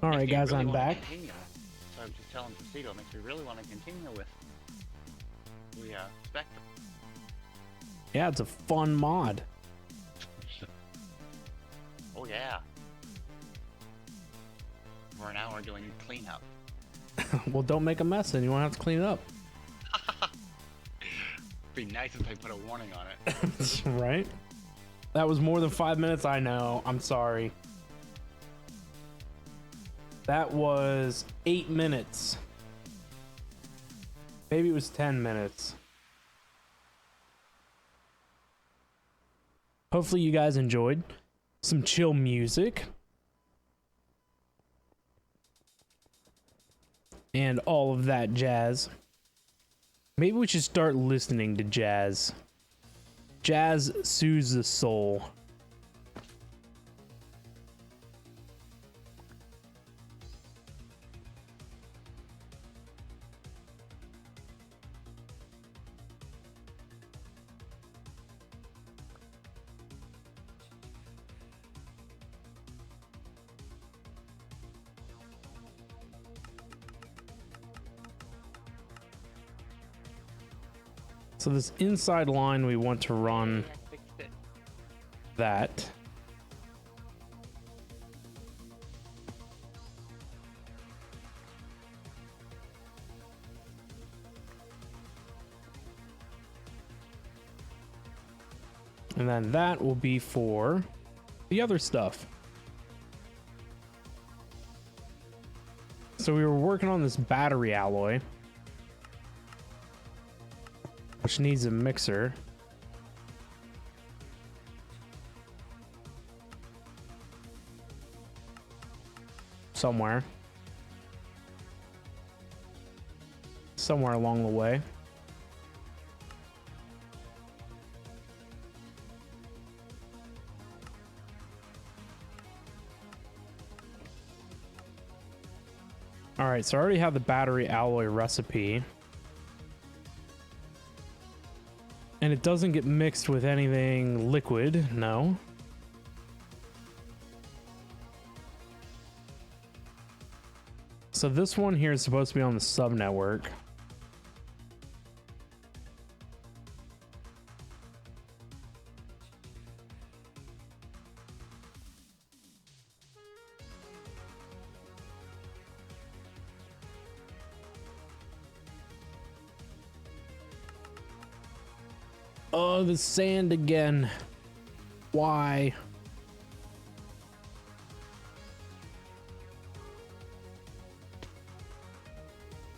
All right,
Makes me
guys,
really
I'm
wanna
back.
continue. So I was just telling Presido, it makes me really want to continue with the Spectre.
Yeah, it's a fun mod.
Oh yeah. For an hour doing cleanup.
Well, don't make a mess and you won't have to clean it up.
Be nice if they put a warning on it.
Right? That was more than 5 minutes, I know. I'm sorry. That was 8 minutes. Maybe it was 10 minutes. Hopefully you guys enjoyed some chill music. And all of that jazz. Maybe we should start listening to jazz. Jazz soothes the soul. So this inside line, we want to run
I fixed it.
that. And then that will be for the other stuff. So we were working on this battery alloy, which needs a mixer. Somewhere along the way. All right, so I already have the battery alloy recipe. And it doesn't get mixed with anything liquid, no. So this one here is supposed to be on the subnetwork. Oh, the sand again. Why?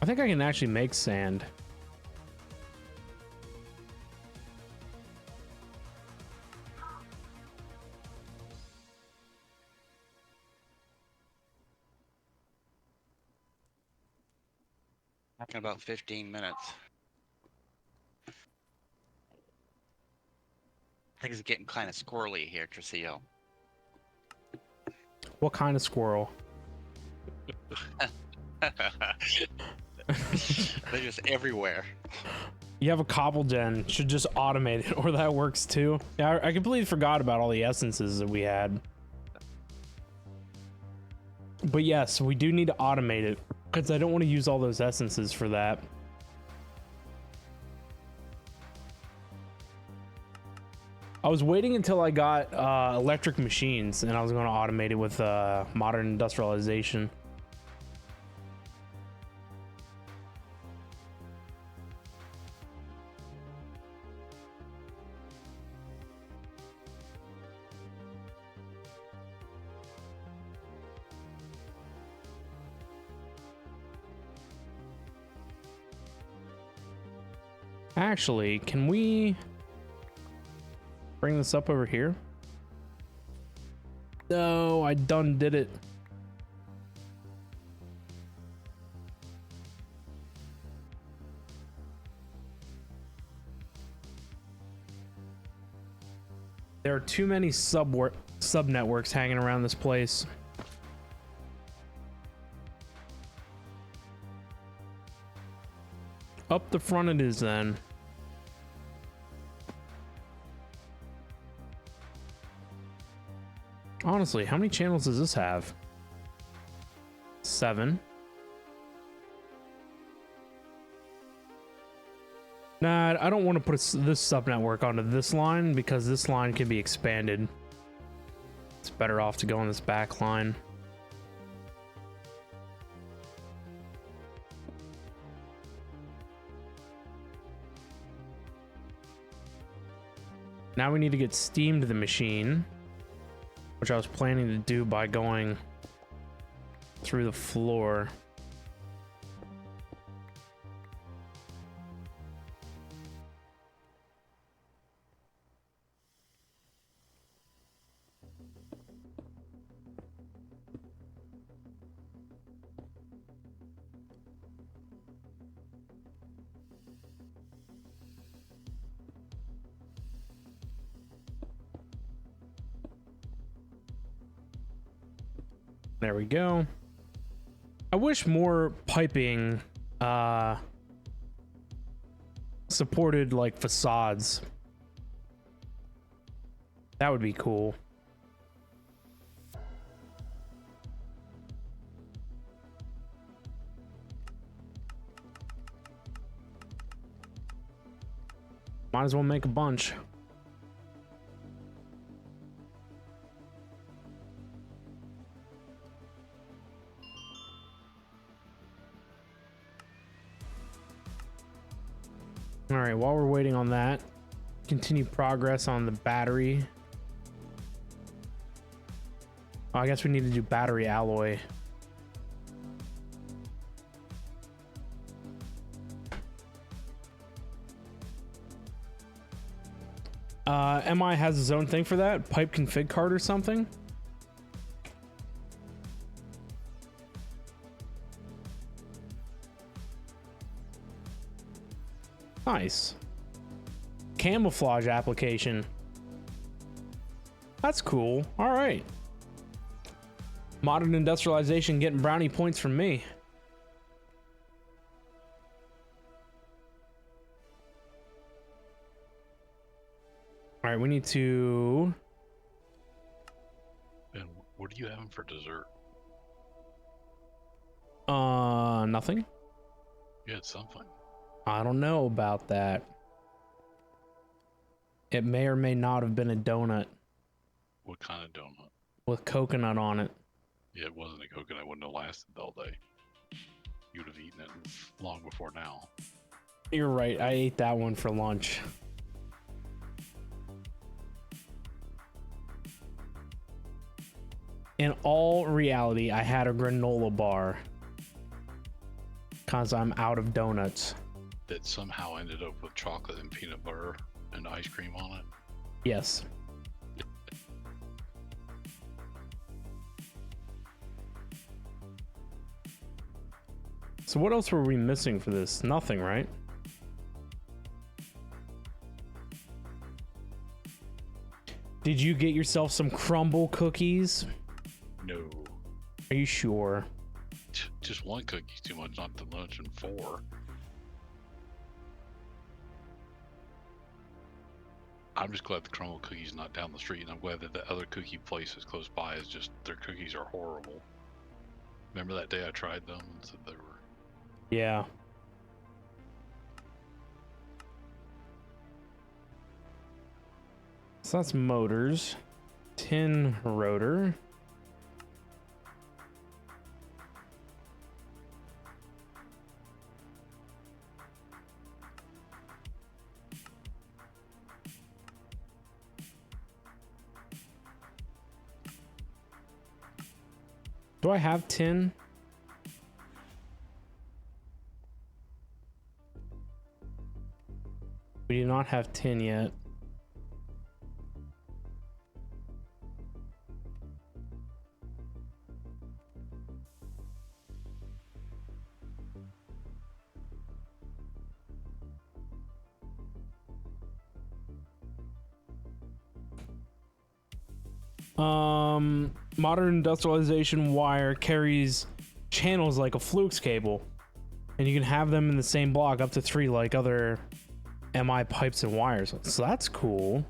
I think I can actually make sand.
In about 15 minutes. Things are getting kind of squirrely here, Tricio.
What kind of squirrel?
They're just everywhere.
You have a cobble gen, should just automate it, or that works too. Yeah, I completely forgot about all the essences that we had. But yes, we do need to automate it, because I don't want to use all those essences for that. I was waiting until I got electric machines, and I was going to automate it with modern industrialization. Actually, can we bring this up over here? No, I done did it. There are too many sub networks hanging around this place. Up the front it is then. Honestly, how many channels does this have? 7. Nah, I don't want to put this subnetwork onto this line because this line can be expanded. It's better off to go on this back line. Now we need to get steam to the machine, which I was planning to do by going through the floor. There we go. I wish more piping supported like facades. That would be cool. Might as well make a bunch. All right, while we're waiting on that, continue progress on the battery. Oh, I guess we need to do battery alloy. MI has his own thing for that, pipe config card or something. Nice. Camouflage application. That's cool. All right. Modern industrialization getting brownie points from me. All right, we need to...
And what are you having for dessert?
Nothing.
You had something.
I don't know about that. It may or may not have been a donut
What kind of donut?
with coconut on it.
Yeah, it wasn't a coconut. It wouldn't have lasted all day. You'd have eaten it long before now.
You're right. I ate that one for lunch. In all reality, I had a granola bar because I'm out of donuts.
That somehow ended up with chocolate and peanut butter and ice cream on it.
Yes. So what else were we missing for this? Nothing, right? Did you get yourself some crumble cookies?
No.
Are you sure?
Just one cookie's too much, not the lunch and 4. I'm just glad the crumble cookie's not down the street, and I'm glad that the other cookie place is close by. Is just their cookies are horrible. Remember that day I tried them and said they were...
Yeah. So that's motors. Tin rotor. Do I have tin? We do not have tin yet. Modern industrialization wire carries channels like a Flux cable, and you can have them in the same block up to 3 like other MI pipes and wires. So that's cool.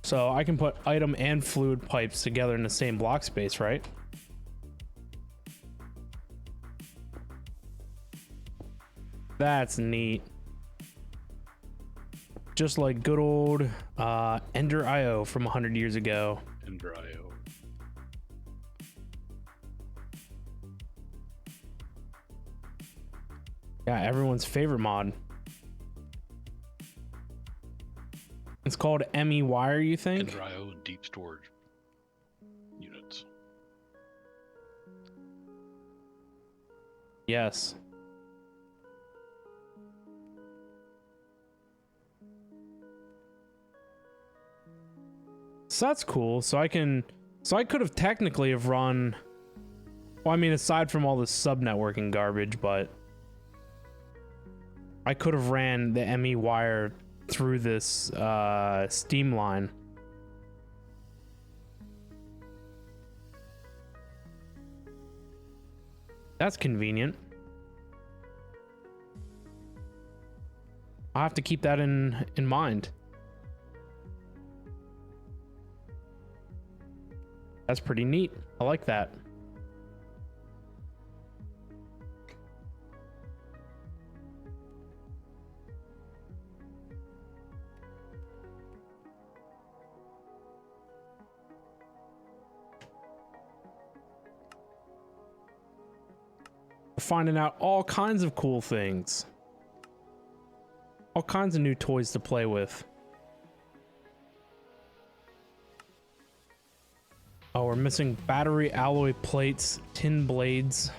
So I can put item and fluid pipes together in the same block space, right? That's neat. Just like good old Ender IO from 100 years ago.
Ender.io.
Yeah, everyone's favorite mod. It's called ME Wire, you think?
Ender.io and deep storage units.
Yes. So that's cool. So I could have technically have run, well, I mean, aside from all the sub networking garbage, but I could have ran the ME wire through this Steam line. That's convenient. I'll have to keep that in mind. That's pretty neat. I like that. We're finding out all kinds of cool things. All kinds of new toys to play with. Oh, we're missing battery alloy plates, tin blades.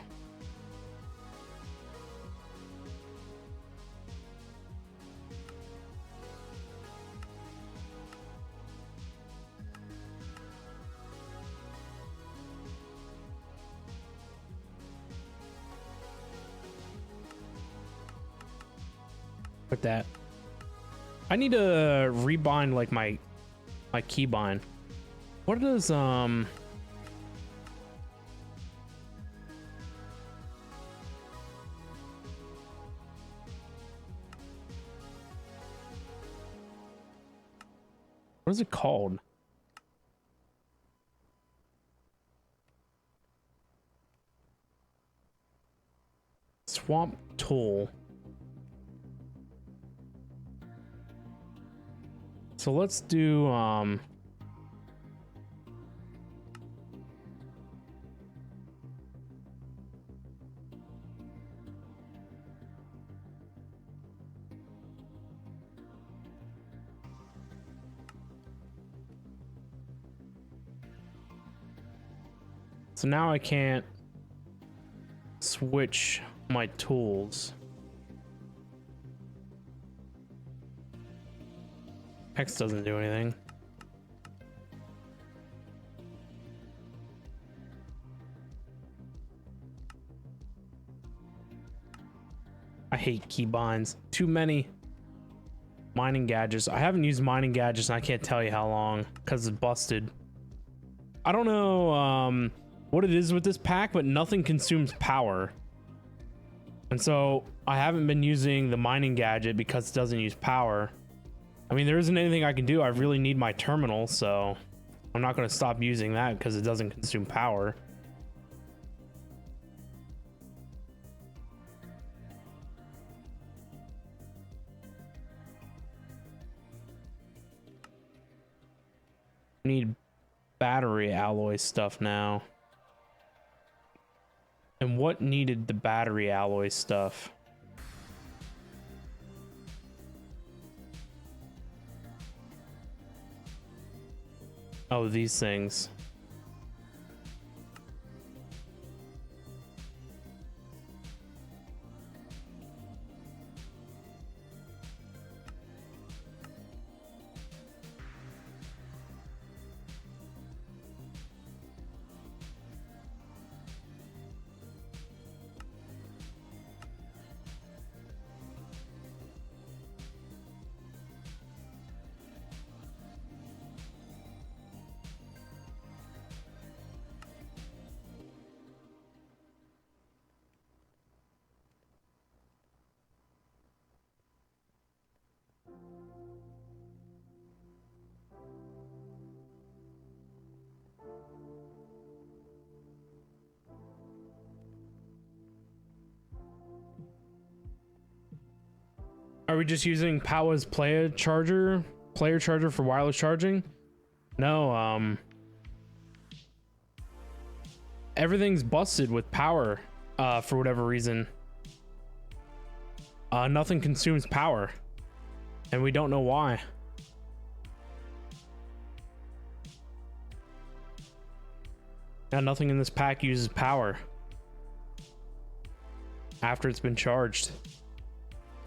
With that, I need to rebind like my keybind. What does what is it called? Swamp tool. So let's do so now I can't switch my tools. X doesn't do anything. I hate keybinds. Too many mining gadgets. I haven't used mining gadgets and I can't tell you how long because it's busted. I don't know what it is with this pack, but nothing consumes power. And so I haven't been using the mining gadget because it doesn't use power. I mean, there isn't anything I can do. I really need my terminal, so I'm not going to stop using that because it doesn't consume power. Need battery alloy stuff now. And what needed the battery alloy stuff? Oh, these things. we just using Powa's player charger for wireless charging? No, everything's busted with power, for whatever reason. Nothing consumes power, and we don't know why. Yeah, nothing in this pack uses power after it's been charged.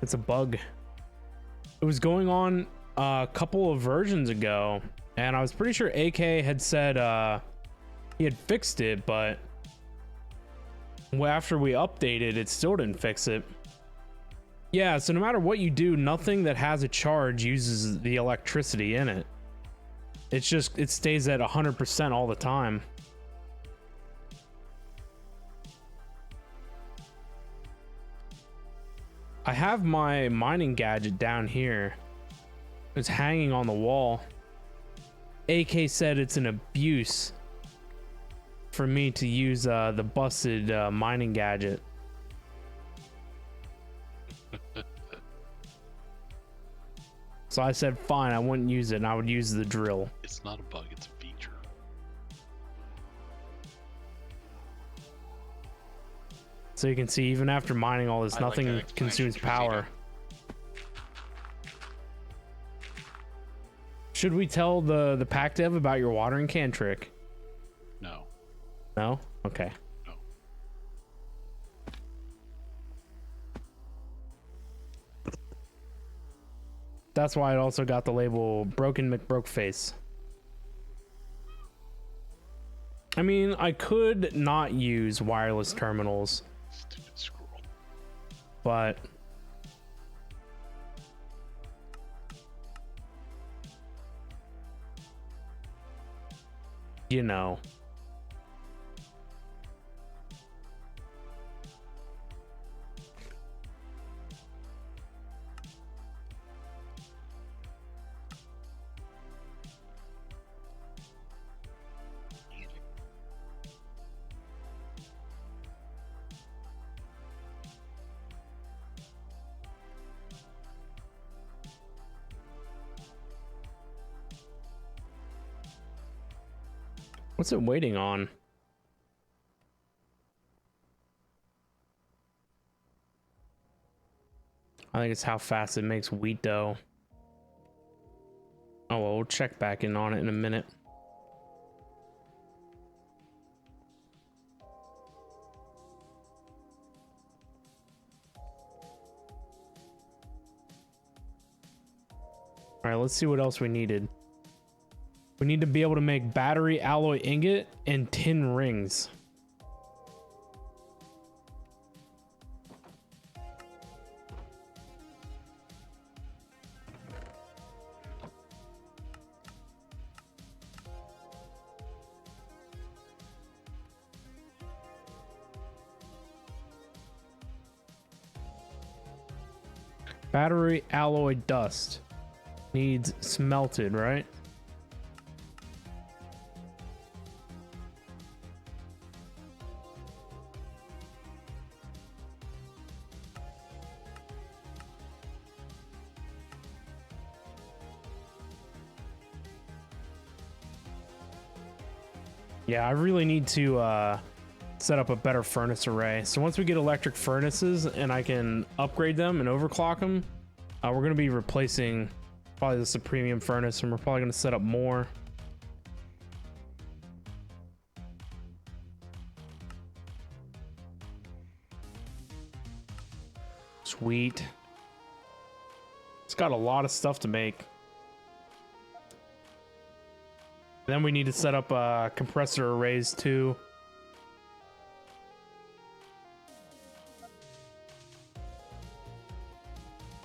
It's a bug. It was going on a couple of versions ago, and I was pretty sure AK had said he had fixed it, but after we updated, it still didn't fix it. Yeah, so no matter what you do, nothing that has a charge uses the electricity in it. It's just, it stays at 100% all the time. I have my mining gadget down here. It's hanging on the wall. AK said it's an abuse for me to use the busted mining gadget. So I said fine, I wouldn't use it, and I would use the drill.
It's not a bug, it's a feature.
So you can see, even after mining all this,
I like
nothing
that explanation,
consumes
Tracito.
power. Should we tell the pack dev about your watering can trick?
No.
No? Okay.
No.
That's why it also got the label Broken McBrokeface. I mean, I could not use wireless terminals,
Stupid squirrel.
but you know. What's it waiting on? I think it's how fast it makes wheat dough. Oh well, we'll check back in on it in a minute. All right, let's see what else we needed. We need to be able to make battery alloy ingot and tin rings. Battery alloy dust needs smelted, right? Yeah, I really need to set up a better furnace array. So once we get electric furnaces and I can upgrade them and overclock them, we're going to be replacing probably this a premium furnace, and we're probably going to set up more. Sweet. It's got a lot of stuff to make. Then we need to set up compressor arrays too.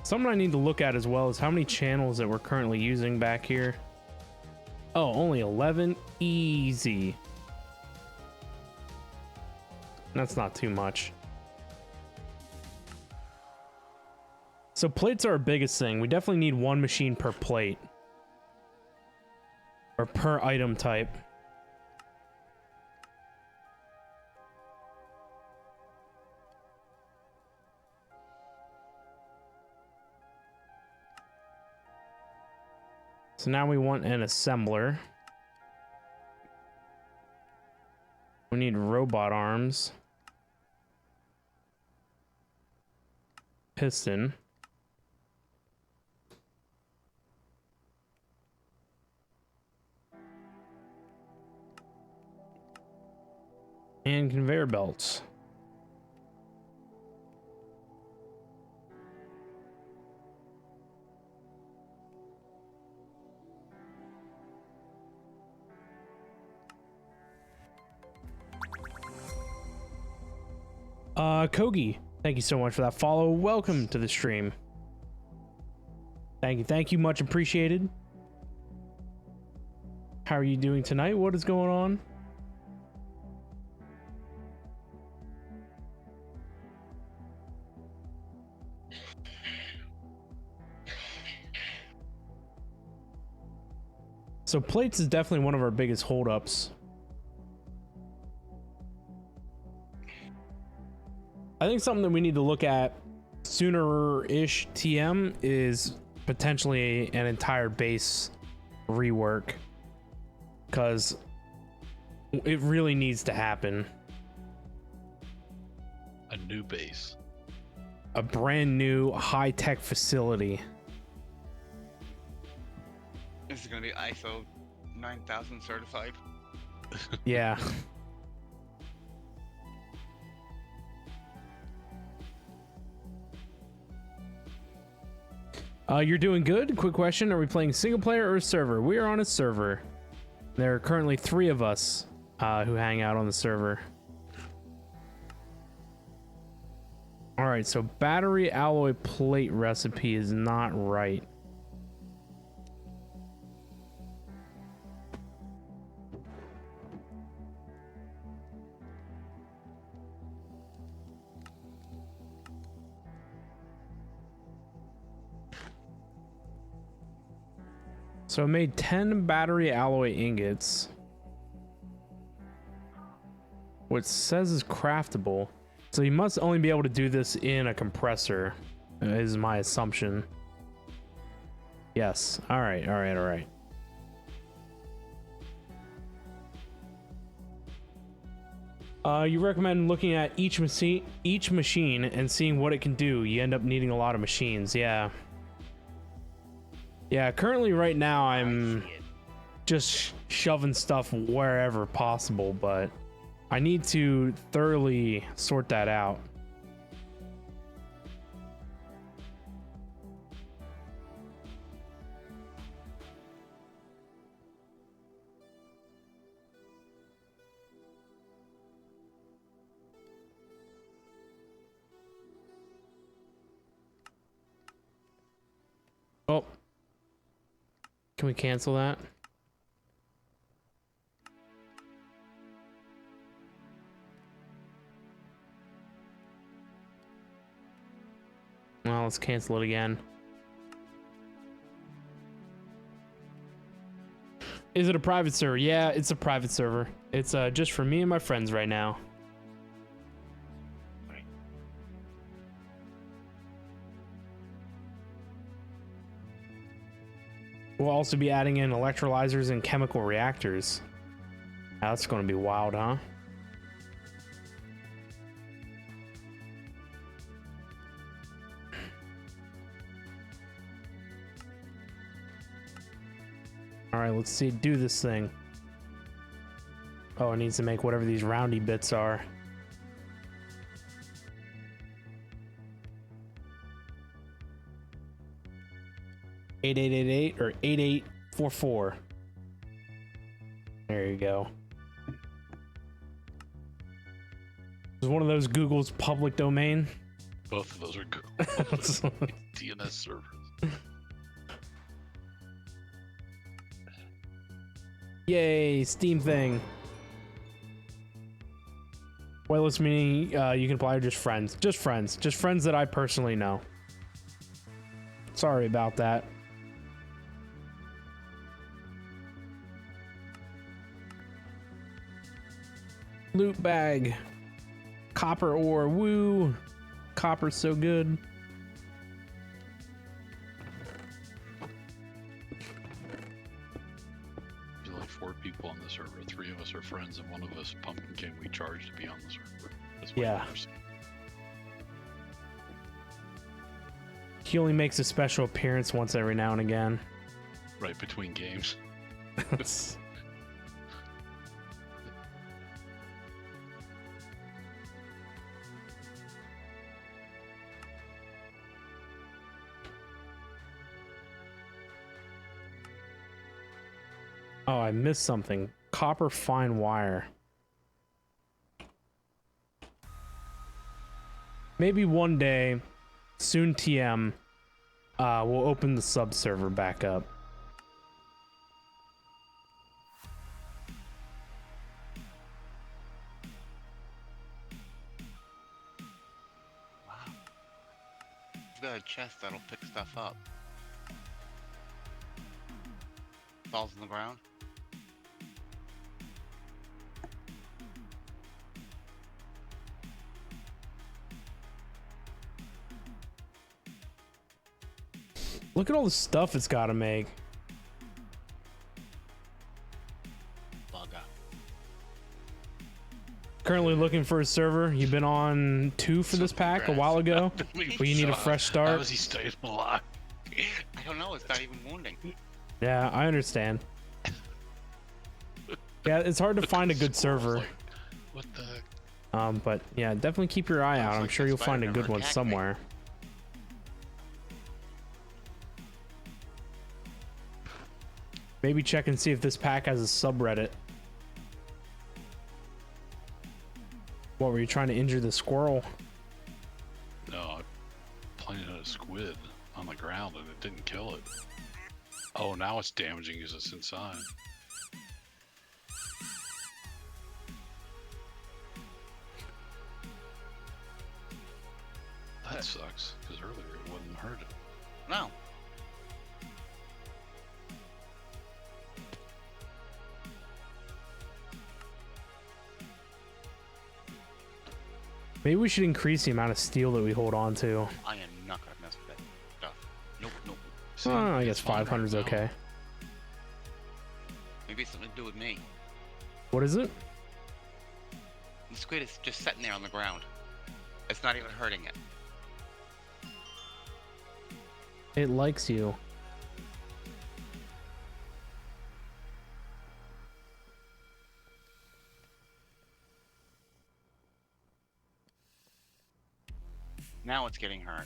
Something I need to look at as well is how many channels that we're currently using back here. Oh, only 11? Easy. That's not too much. So plates are our biggest thing. We definitely need one machine per plate. Or per item type. So now we want an assembler. We need robot arms. Piston. And conveyor belts. Kogi, thank you so much for that follow. Welcome to the stream. Thank you, much appreciated. How are you doing tonight? What is going on? So plates is definitely one of our biggest holdups. I think something that we need to look at sooner-ish TM is potentially an entire base rework, because it really needs to happen.
A new base.
A brand new high-tech facility.
This is gonna be ISO 9000 certified.
Yeah. You're doing good. Quick question. Are we playing single player or server? We are on a server. There are currently 3 of us who hang out on the server. All right, so battery alloy plate recipe is not right. So I made 10 battery alloy ingots, which says is craftable. So you must only be able to do this in a compressor, is my assumption. Yes. All right. You recommend looking at each machine and seeing what it can do. You end up needing a lot of machines. Yeah. Yeah, currently right now I'm just shoving stuff wherever possible, but I need to thoroughly sort that out. Oh. Can we cancel that? Well, let's cancel it again. Is it a private server? Yeah, it's a private server. It's just for me and my friends right now. We'll also be adding in electrolyzers and chemical reactors. Now, that's going to be wild, huh? All right, let's see. Do this thing. Oh, it needs to make whatever these roundy bits are. $8888 or 8844. There you go. Is one of those Google's public domain?
Both of those are Google. DNS servers.
Yay, Steam thing. Whitelist meaning you can apply just friends. Just friends that I personally know. Sorry about that. Loot bag. Copper ore. Woo. Copper's so good.
4 people on the server. 3 of us are friends, and one of us Pumpkin King we charge to be on the server. That's what
Yeah.
I understand.
He only makes a special appearance once every now and again.
Right between games.
Oh, I missed something. Copper fine wire. Maybe one day, soon TM, we'll open the sub server back up.
Wow. You've got a chest that'll pick stuff up. Falls on the ground.
Look at all the stuff it's got to make.
Bugger.
Currently looking for a server. You've been on 2 for this pack a while ago, but you need a fresh
How
start.
is he staying alive?
I don't know. It's not even wounding.
Yeah, I understand. Yeah, it's hard to find a good server.
Like, what the heck?
But yeah, definitely keep your eye out.
Sounds
I'm
like
sure
that
you'll find a
spider
good one
never attacked me.
somewhere. Maybe check and see if this pack has a subreddit. What, were you trying to injure the squirrel?
No, I planted a squid on the ground and it didn't kill it. Oh, now it's damaging because it's inside. That sucks, because earlier it wouldn't hurt it.
No.
Maybe we should increase the amount of steel that we hold on to.
I am not gonna mess with that stuff. Nope, nope.
See,
I
it's
guess
fine right
500 is
now.
okay.
Maybe it's something to do with me.
What is it?
The squid is just sitting there on the ground. It's not even hurting it.
It likes you.
Now it's getting hurt.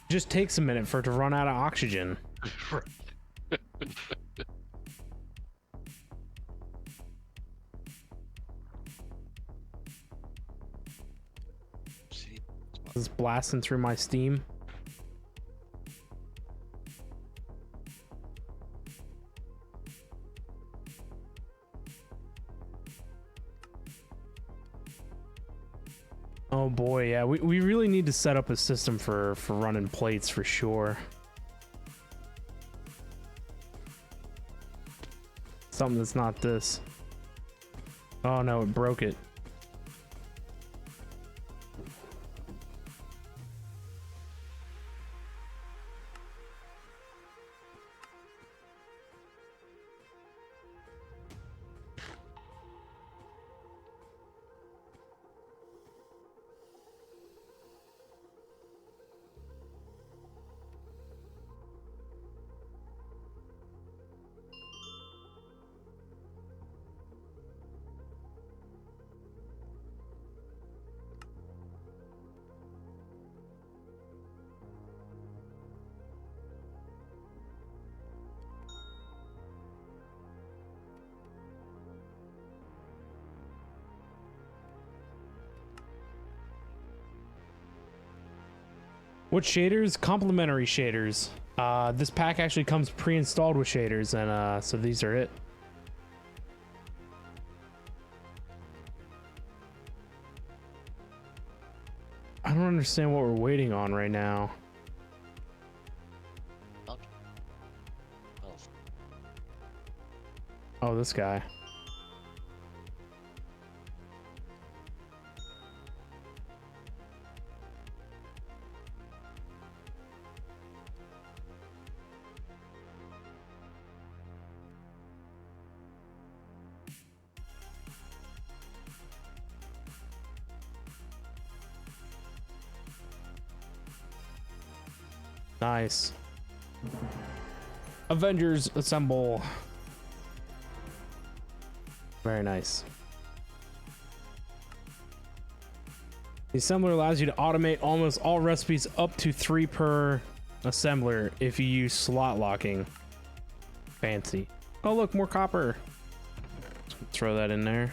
Just takes a minute for it to run out of oxygen.
Right.
See?
It's blasting through my Steam. Oh boy, yeah, we really need to set up a system for running plates for sure. Something that's not this. Oh no, it broke it. What shaders? Complementary shaders. This pack actually comes pre-installed with shaders, and so these are it. I don't understand what we're waiting on right now.
Okay. Well,
Oh, this guy. Nice. Avengers assemble. Very nice. The assembler allows you to automate almost all recipes up to 3 per assembler if you use slot locking. Fancy. Oh look, more copper. Throw that in there.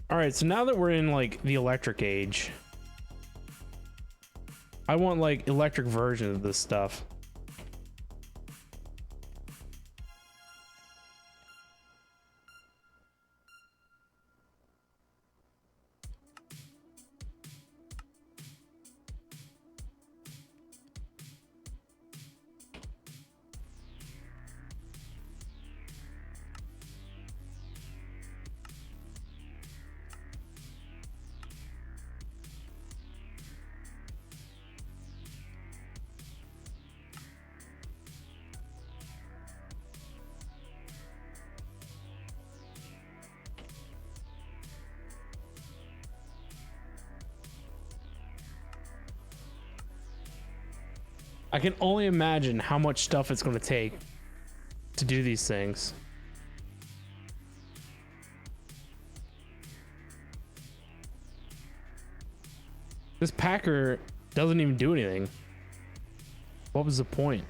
All right, so now that we're in like the electric age, I want like electric version of this stuff. I can only imagine how much stuff it's going to take to do these things. This packer doesn't even do anything. What was the point?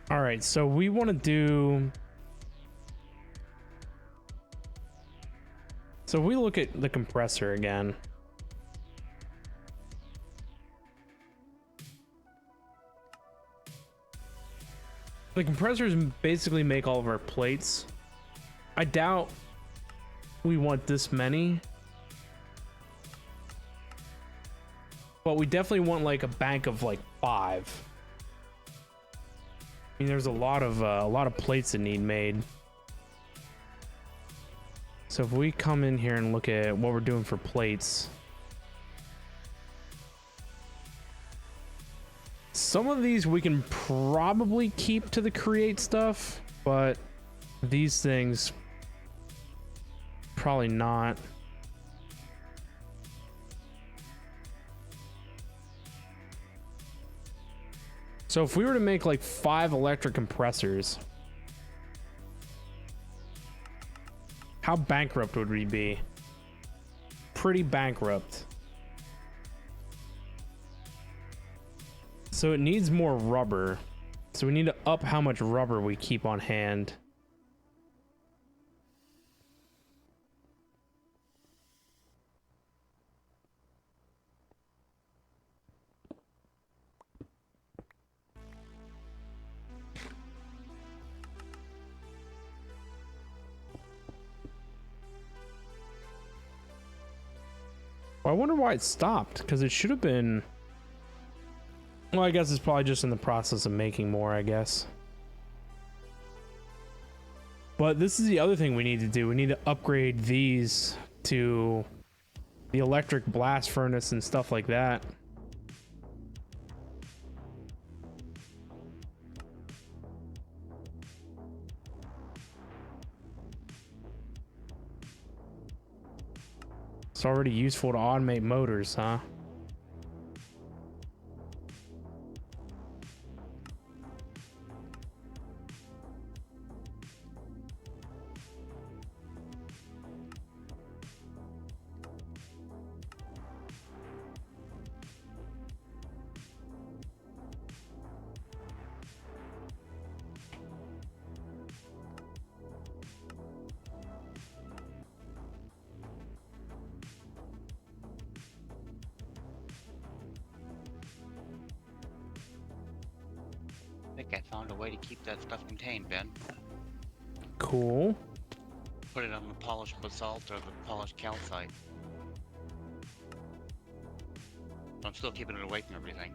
All right, so we want to do. So if we look at the compressor again. The compressors basically make all of our plates. I doubt we want this many. But we definitely want like a bank of like 5. I mean, there's a lot of plates that need made. So if we come in here and look at what we're doing for plates, some of these we can probably keep to the create stuff, but these things probably not. So if we were to make like 5 electric compressors, how bankrupt would we be? Pretty bankrupt. So it needs more rubber. So we need to up how much rubber we keep on hand. Well, I wonder why it stopped, because it should have been. Well, I guess it's probably just in the process of making more, I guess. But this is the other thing we need to do. We need to upgrade these to the electric blast furnace and stuff like that. It's already useful to automate motors, huh?
think I found a way to keep that stuff contained, Ben.
Cool.
Put it on the polished basalt or the polished calcite. I'm still keeping it away from everything.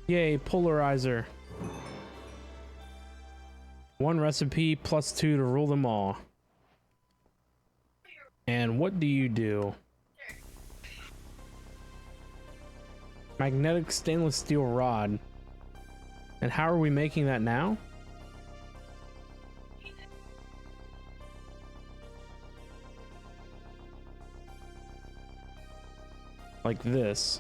Yay, polarizer. 1 recipe plus 2 to rule them all. And what do you do? Magnetic stainless steel rod. And how are we making that now? Like this.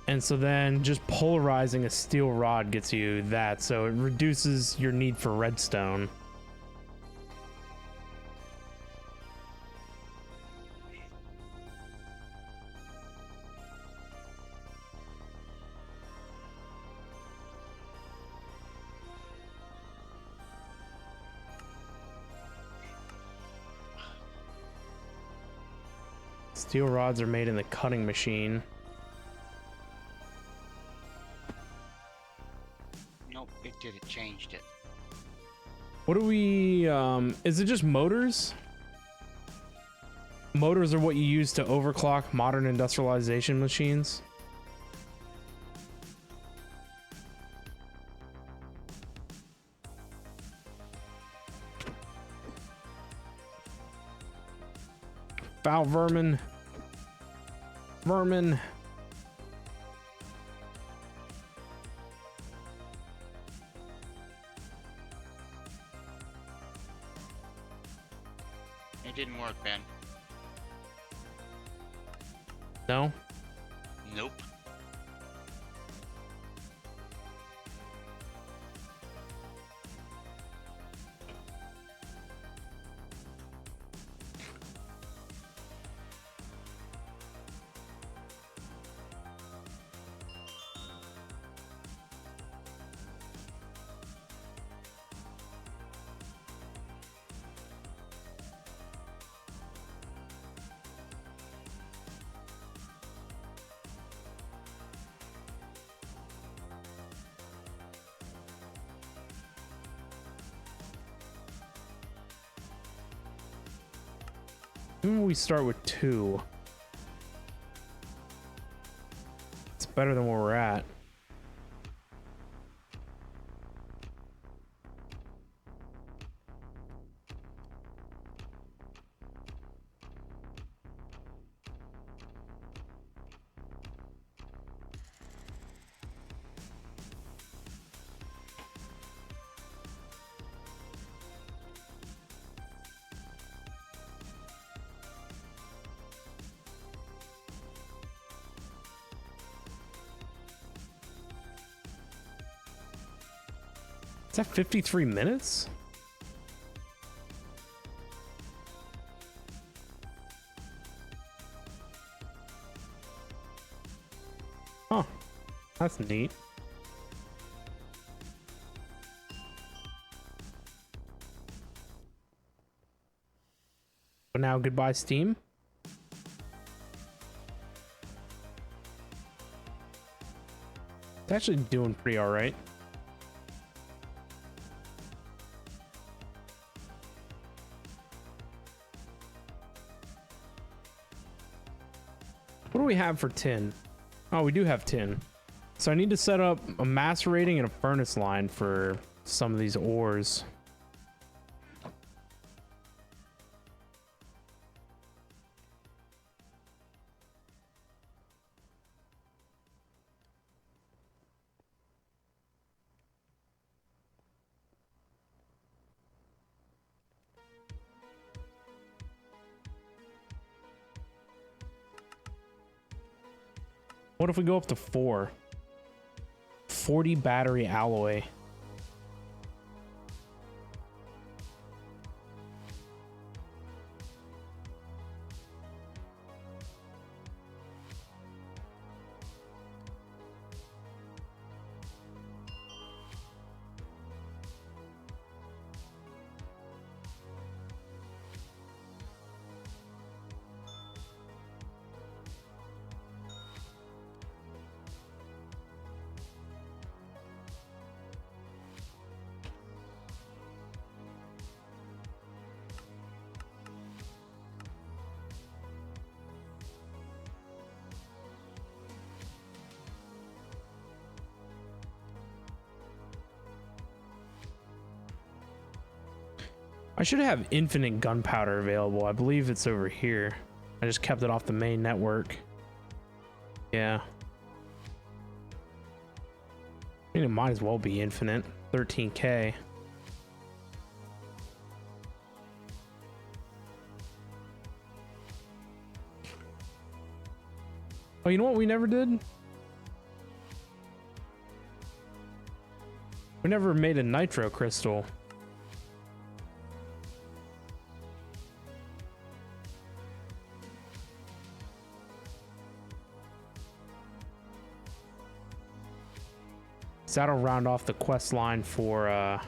And so then just polarizing a steel rod gets you that, so it reduces your need for redstone. Steel rods are made in the cutting machine.
Nope, it did. It changed it.
What do we, is it just motors? Motors are what you use to overclock modern industrialization machines? Foul vermin. Vermin.
It didn't work, Ben.
No?
Nope.
Maybe we start with 2. It's better than where we're at. Is that 53 minutes? Huh. That's neat. But now goodbye, Steam. It's actually doing pretty alright. What do we have for tin? Oh, we do have tin. So I need to set up a macerating and a furnace line for some of these ores. What if we go up to 4? 40 battery alloy. I should have infinite gunpowder available. I believe it's over here. I just kept it off the main network. Yeah. I mean, it might as well be infinite. 13K. Oh, you know what we never did? We never made a nitro crystal. So that'll round off the quest line for, I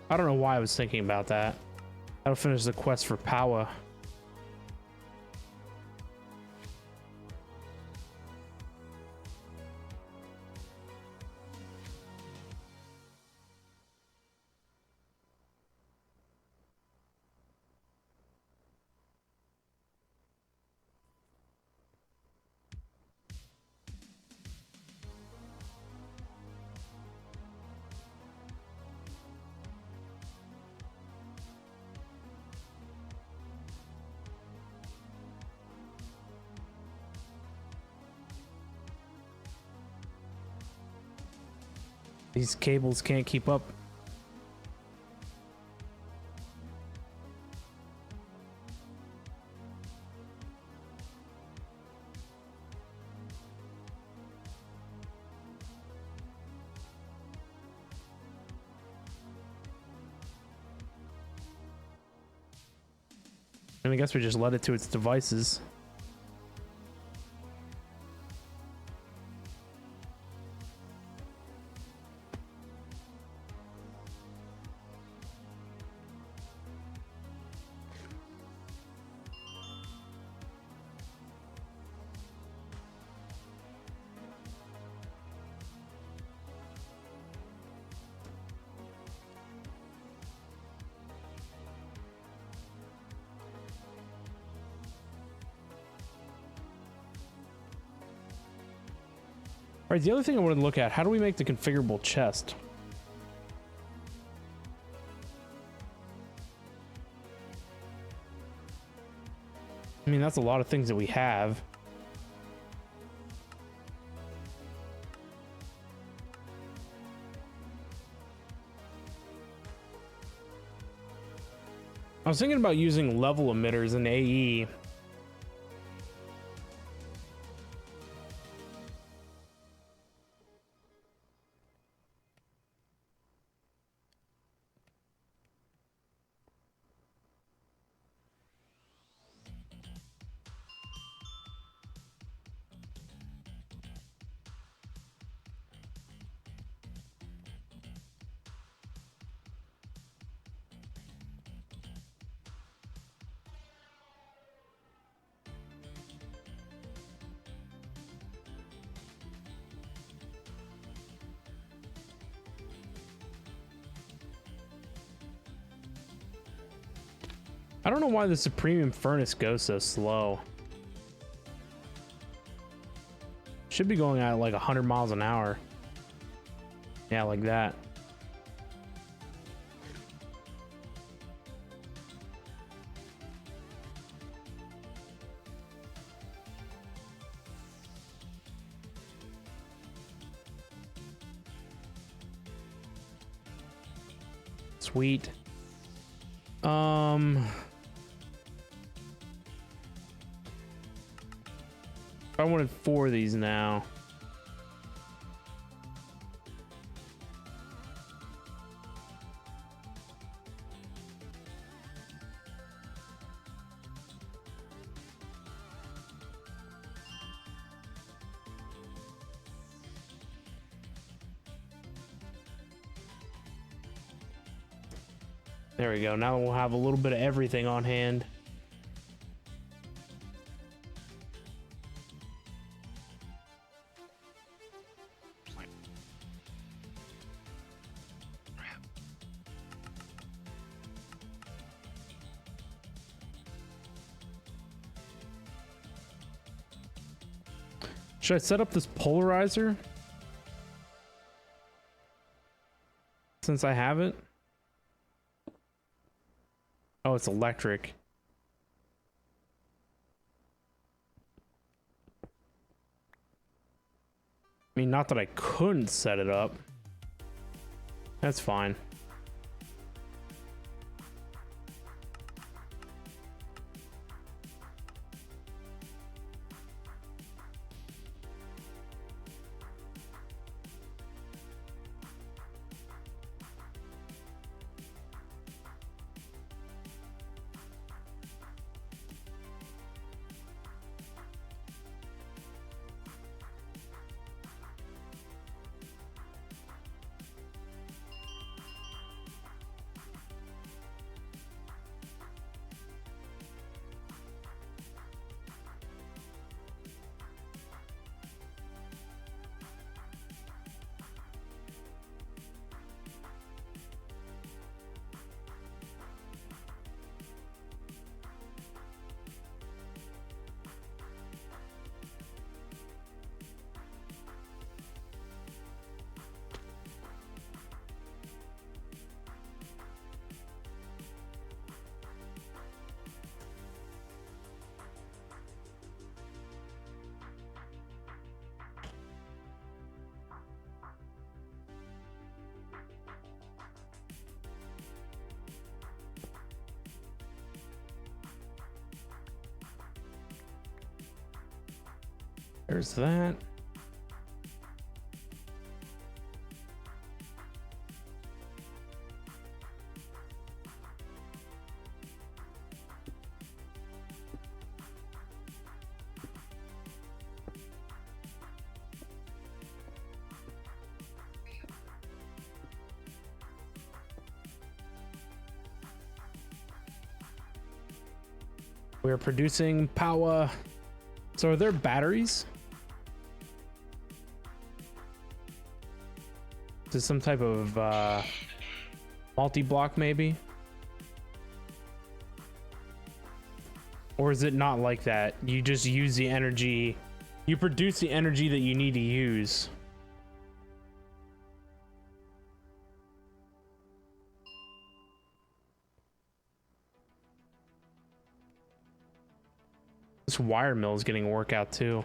don't know why I was thinking about that. That'll finish the quest for Powa. These cables can't keep up. And I guess we just let it to its devices. All right, the other thing I wanted to look at, how do we make the configurable chest? I mean, that's a lot of things that we have. I was thinking about using level emitters in AE. I don't know why the Supreme Furnace goes so slow. Should be going at like 100 miles an hour. Yeah, like that. Sweet. I wanted 4 of these now. There we go. Now we'll have a little bit of everything on hand. Should I set up this polarizer? Since I have it? Oh, it's electric. I mean, not that I couldn't set it up. That's fine. There's that. We're producing power. So are there batteries? Is this some type of multi-block maybe? Or is it not like that? You just use the energy, you produce the energy that you need to use. This wire mill is getting work out too.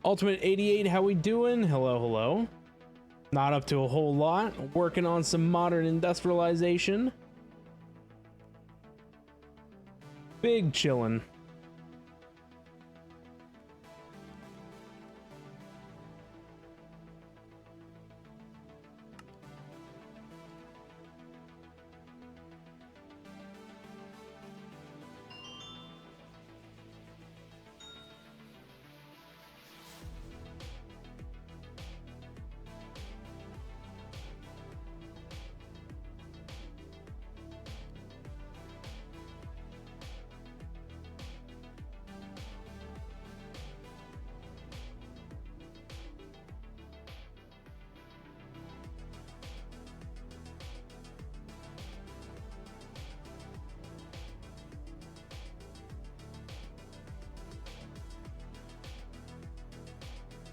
Ultimate 88, how we doing? Hello, hello. Not up to a whole lot. Working on some modern industrialization. Big chillin'.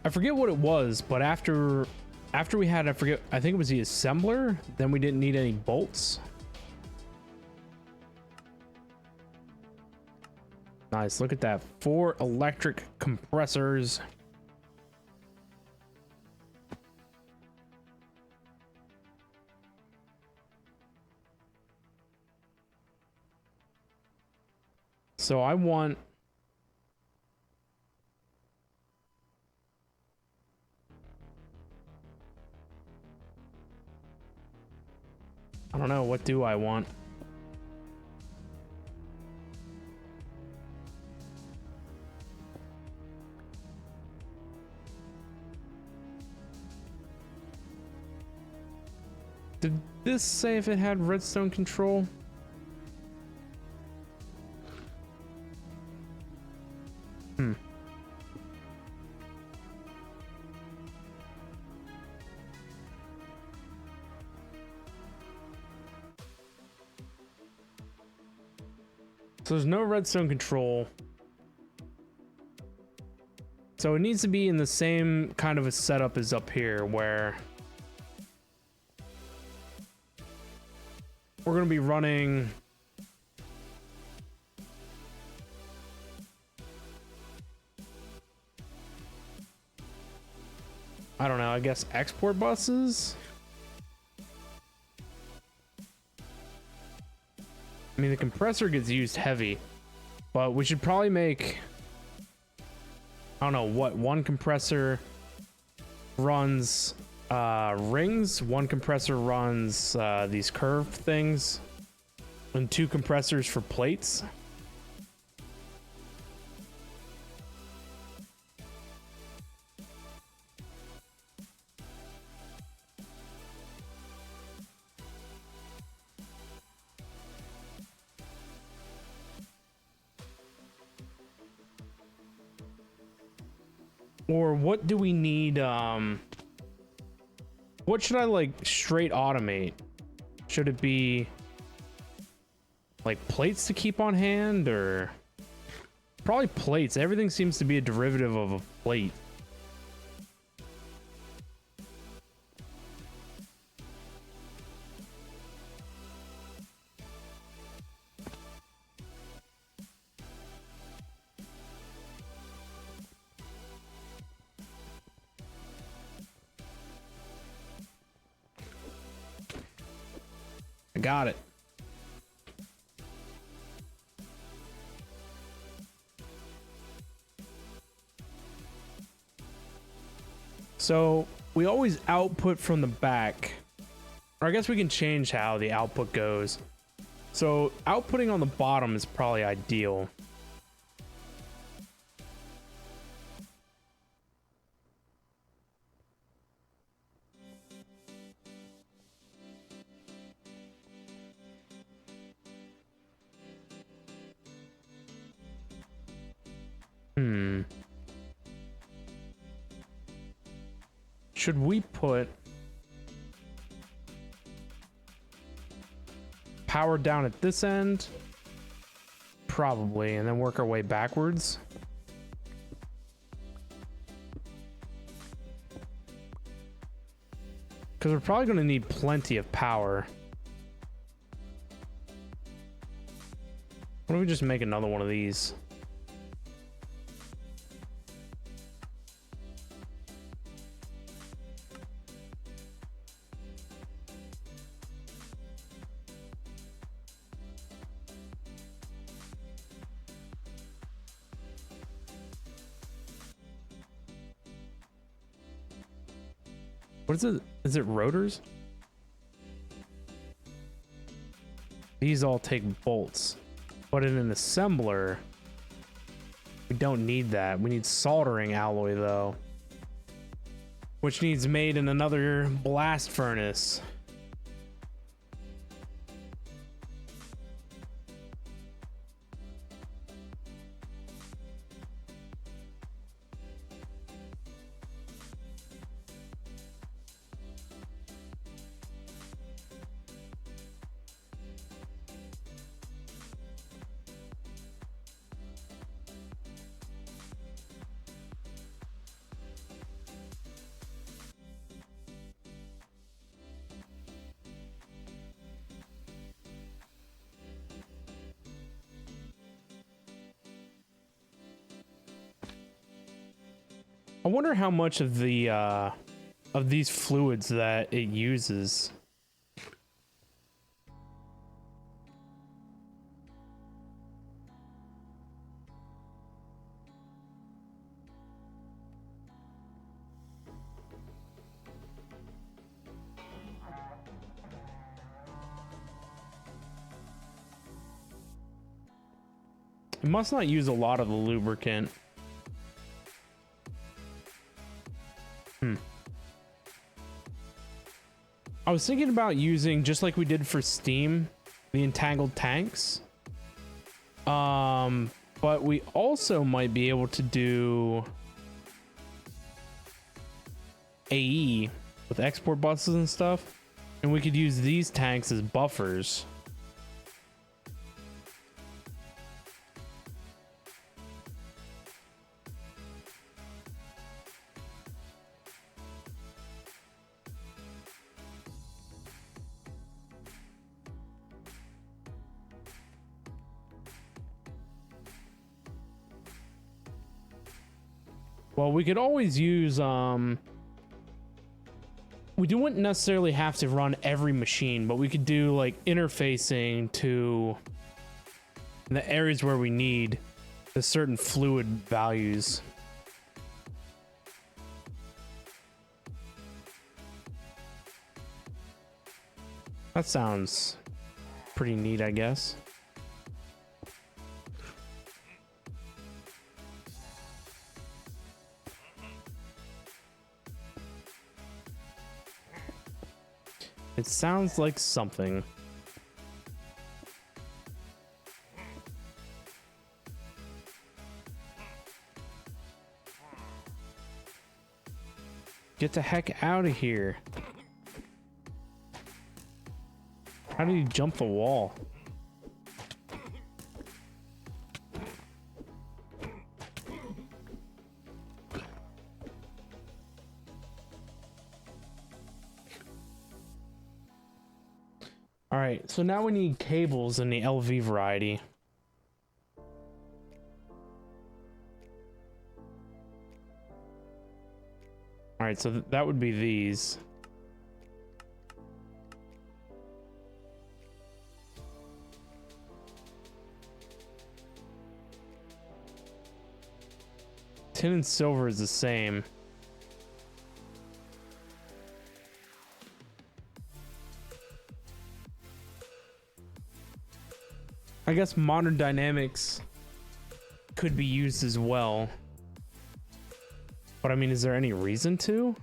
I forget what it was, but after we had, I think it was the assembler, then we didn't need any bolts. Nice, look at that. 4 electric compressors. So I want... I don't know, what do I want? Did this say if it had redstone control? So there's no redstone control. So it needs to be in the same kind of a setup as up here, where we're going to be running I don't know, I guess export buses? I mean, the compressor gets used heavy, but we should probably make, I don't know, what, one compressor runs rings, one compressor runs these curved things, and 2 compressors for plates. Or what do we need? What should I like straight automate? Should it be like plates to keep on hand, or probably plates? Everything seems to be a derivative of a plate. I got it. So we always output from the back, or I guess we can change how the output goes. So outputting on the bottom is probably ideal. Should we put power down at this end? Probably, and then work our way backwards. Because we're probably going to need plenty of power. Why don't we just make another one of these? What is it? Is it rotors? These all take bolts, but in an assembler, we don't need that. We need soldering alloy though, which needs made in another blast furnace. I wonder how much of the of these fluids that it uses. It must not use a lot of the lubricant. I was thinking about using, just like we did for Steam, the entangled tanks. But we also might be able to do AE with export buses and stuff. And we could use these tanks as buffers. Well, we could always use, we wouldn't necessarily have to run every machine, but we could do like interfacing to the areas where we need the certain fluid values. That sounds pretty neat, I guess. It sounds like something. Get the heck out of here. How did you jump the wall? All right, so now we need cables in the LV variety. All right, so that would be these. Tin and silver is the same. I guess Modern Dynamics could be used as well. But I mean, is there any reason to?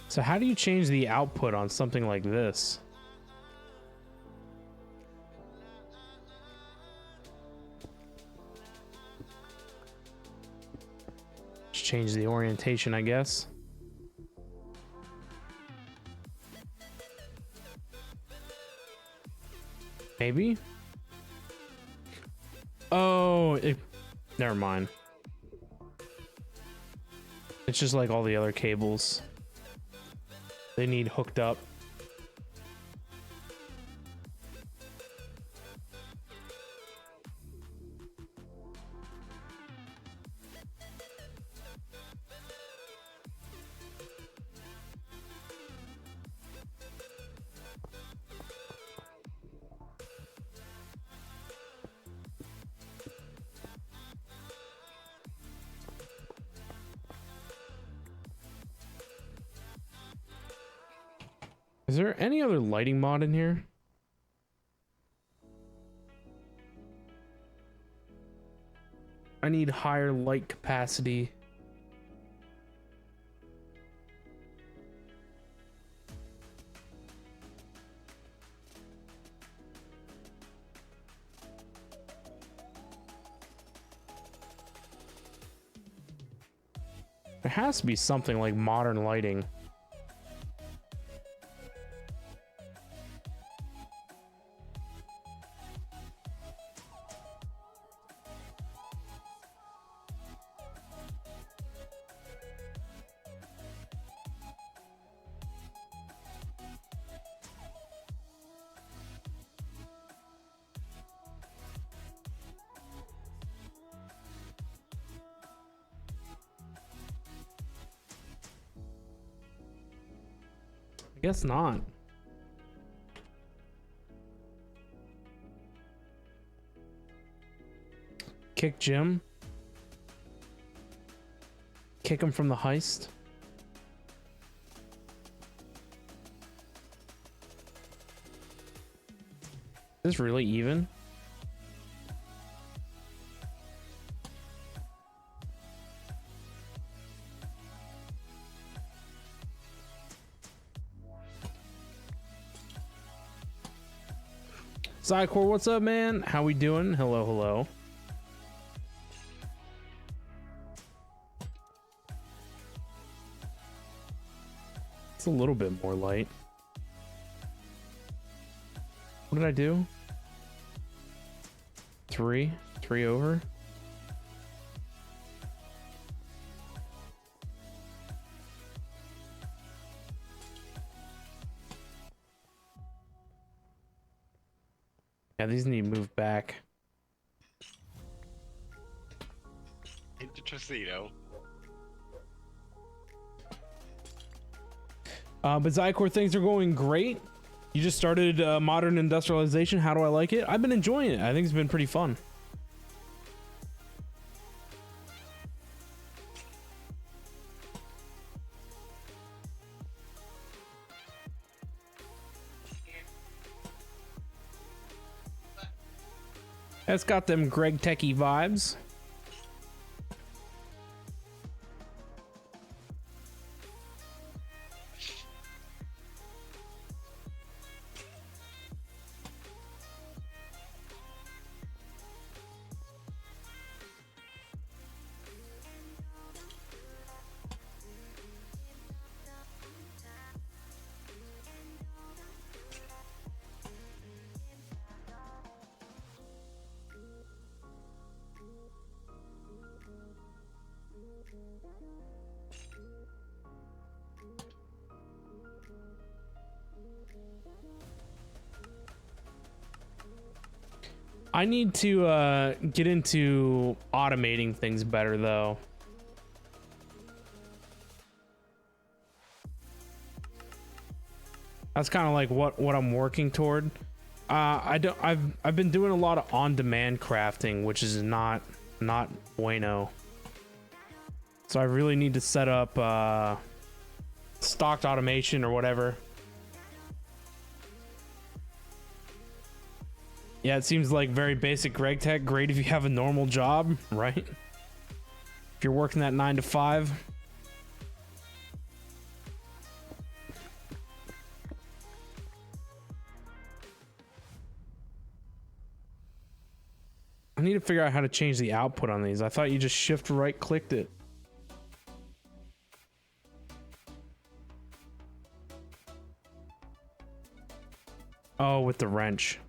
So how do you change the output on something like this? Just change the orientation, I guess. Maybe? Oh, never mind. It's just like all the other cables. They need hooked up. Is there any other lighting mod in here? I need higher light capacity. There has to be something like modern lighting. Guess not. Kick Jim. Kick him from the heist. Is this really even? Zycor, what's up, man? How we doing? Hello, hello. It's a little bit more light. What did I do? Three over. Yeah, these need to move back.
Into Trocito.
But Zycor, things are going great. You just started modern industrialization. How do I like it? I've been enjoying it. I think it's been pretty fun. It's got them Greg Techie vibes. I need to get into automating things better, though. That's kind of like what I'm working toward. I've been doing a lot of on-demand crafting, which is not bueno. So I really need to set up stocked automation or whatever. Yeah, it seems like very basic Greg Tech. Great if you have a normal job, right? If you're working that 9 to 5. I need to figure out how to change the output on these. I thought you just shift right clicked it. Oh, with the wrench.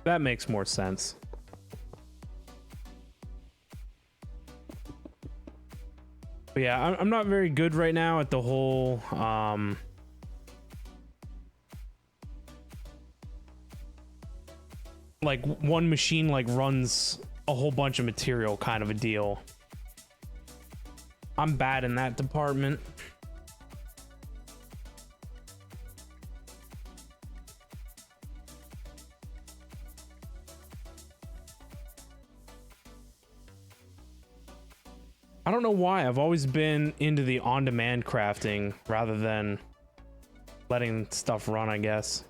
That makes more sense. But yeah, I'm not very good right now at the whole like one machine like runs a whole bunch of material kind of a deal. I'm bad in that department. I don't know why. I've always been into the on-demand crafting rather than letting stuff run, I guess.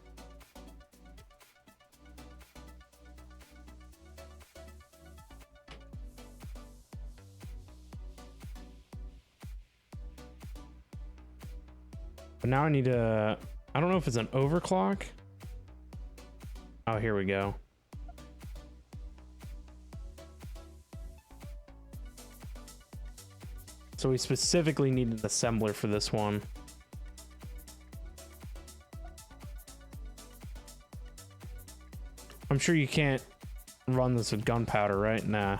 But now I need to... I don't know if it's an overclock. Oh, here we go. So we specifically need an assembler for this one. I'm sure you can't run this with gunpowder, right? Nah.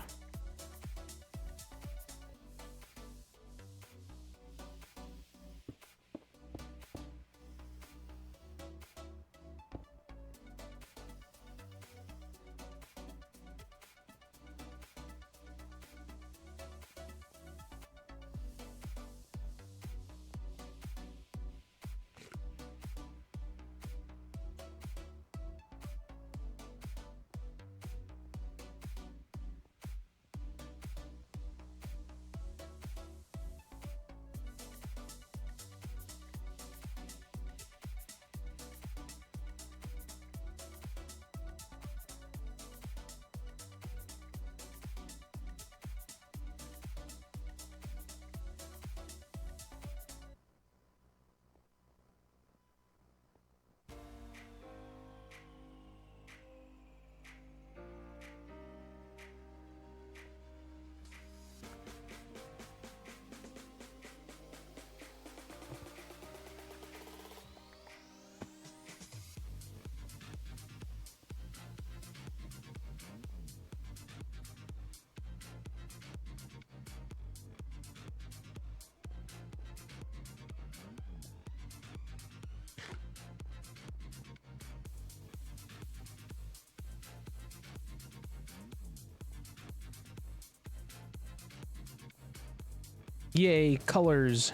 Yay, colors.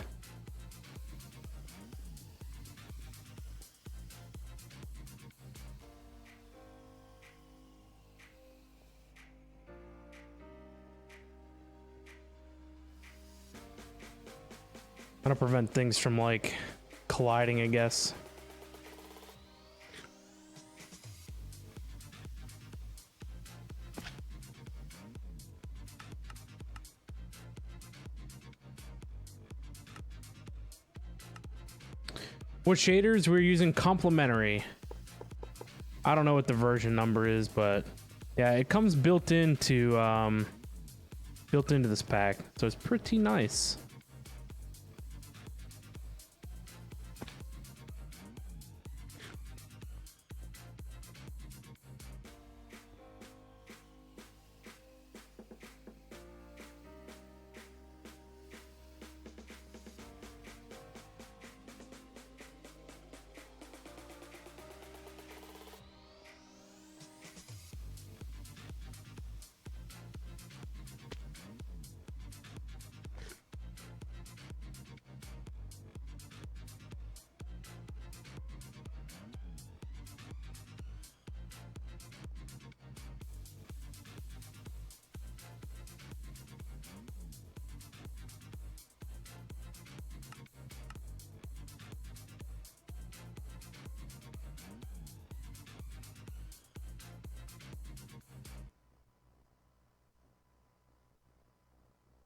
How to prevent things from like colliding, I guess. What shaders? We're using complementary. I don't know what the version number is, but yeah, it comes built into this pack, so it's pretty nice.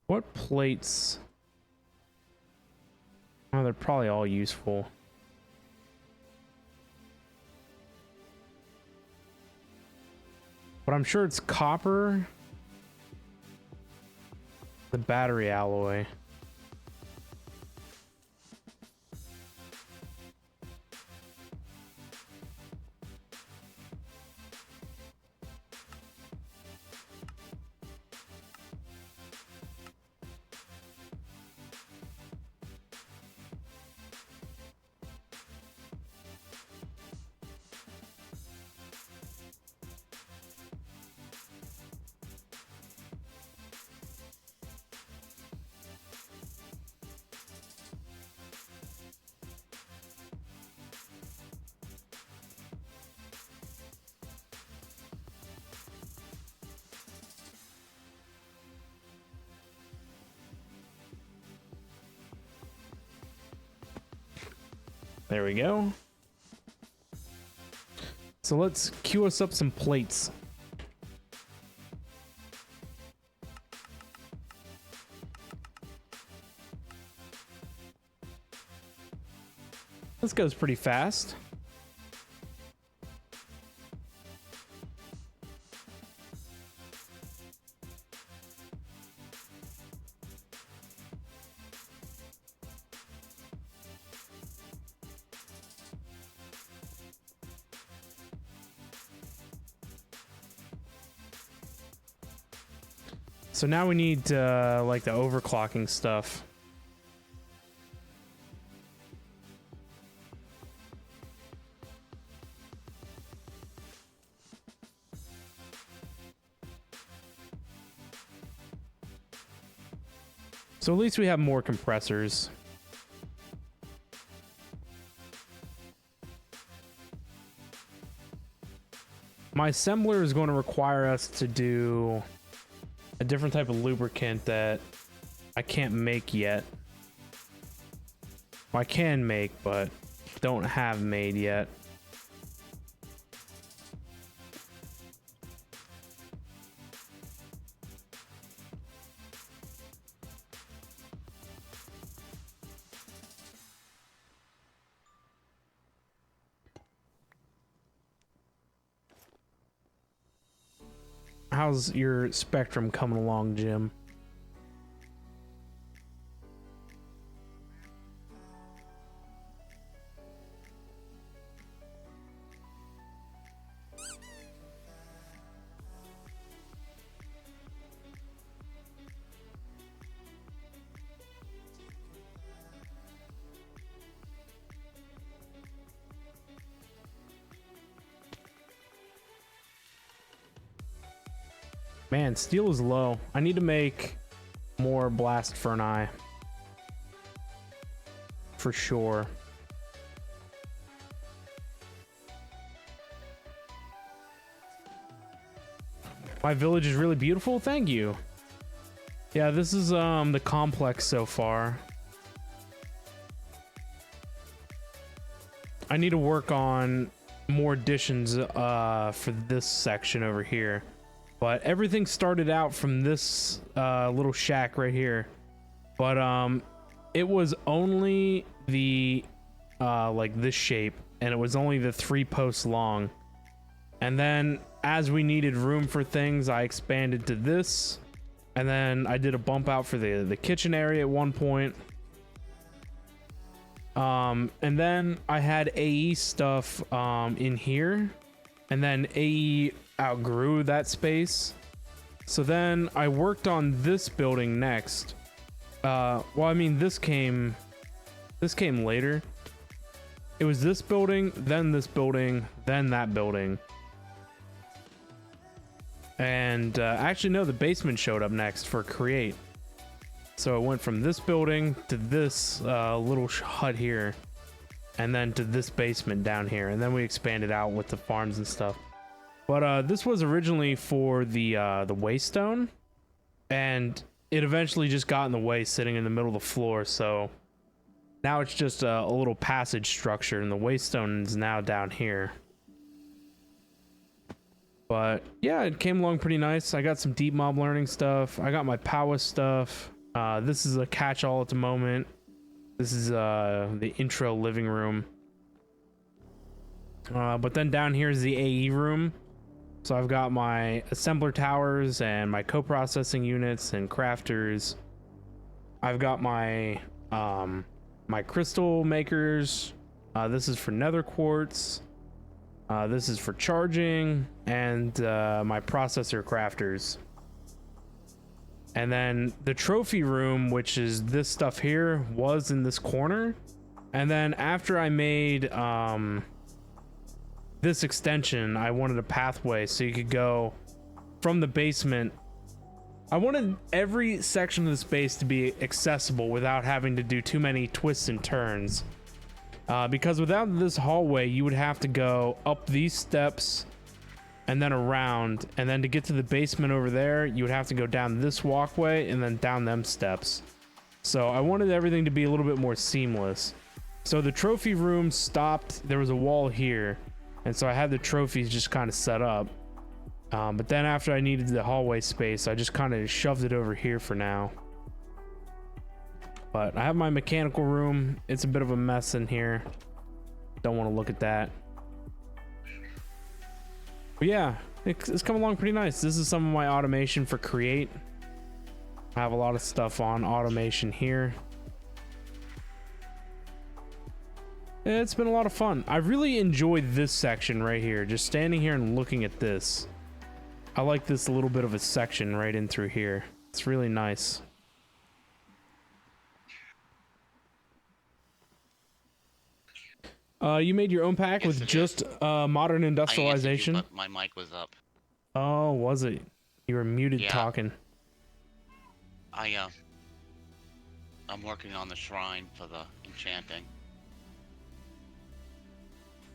What plates? Oh, they're probably all useful. But I'm sure it's copper. The battery alloy. There we go. So let's queue us up some plates. This goes pretty fast. So now we need like the overclocking stuff. So at least we have more compressors. My assembler is going to require us to do a different type of lubricant that I can't make yet. Well, I can make, but don't have made yet. How's your Spectrum coming along, Jim? Man, steel is low. I need to make more blast furnace. For sure. My village is really beautiful. Thank you. Yeah, this is the complex so far. I need to work on more additions for this section over here. But everything started out from this little shack right here. But it was only the like this shape, and it was only the 3 posts long. And then as we needed room for things, I expanded to this, and then I did a bump out for the kitchen area at one point. And then I had AE stuff in here, and then AE outgrew that space. So then I worked on this building next. Well, I mean, this came later. It was this building, then this building, then that building. And actually, no, the basement showed up next for create. So it went from this building to this little hut here, and then to this basement down here, and then we expanded out with the farms and stuff. But this was originally for the waystone, and it eventually just got in the way sitting in the middle of the floor. So now it's just a little passage structure, and the waystone is now down here. But yeah, it came along pretty nice. I got some deep mob learning stuff. I got my Powa stuff. This is a catch-all at the moment. This is the intro living room. But then down here is the AE room. So I've got my assembler towers and my co-processing units and crafters. I've got my my crystal makers. This is for nether quartz. This is for charging, and my processor crafters. And then the trophy room, which is this stuff here, was in this corner. And then after I made this extension, I wanted a pathway so you could go from the basement. I wanted every section of the space to be accessible without having to do too many twists and turns. Because without this hallway, you would have to go up these steps and then around, and then to get to the basement over there, you would have to go down this walkway and then down them steps. So I wanted everything to be a little bit more seamless. So the trophy room stopped. There was a wall here, and so I had the trophies just kind of set up. But then after I needed the hallway space, I just kind of shoved it over here for now. But I have my mechanical room. It's a bit of a mess in here. Don't want to look at that. But yeah, it's come along pretty nice. This is some of my automation for create. I have a lot of stuff on automation here. It's been a lot of fun. I really enjoyed this section right here. Just standing here and looking at this. I like this little bit of a section right in through here. It's really nice. You made your own pack
Yes,
with
it
just modern
I answered you,
industrialization.
but my mic was up.
Oh, was it? You were muted
Yeah.
talking.
I'm working on the shrine for the enchanting.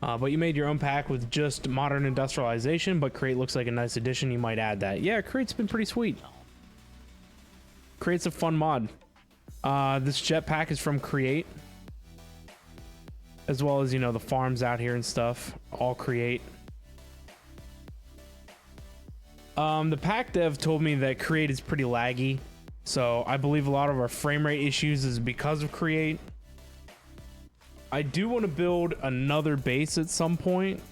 But you made your own pack with just modern industrialization, but Create looks like a nice addition. You might add that. Yeah, Create's been pretty sweet. Create's a fun mod. This jetpack is from Create. As well as, you know, the farms out here and stuff. All Create. The pack dev told me that Create is pretty laggy. So I believe a lot of our frame rate issues is because of Create. I do want to build another base at some point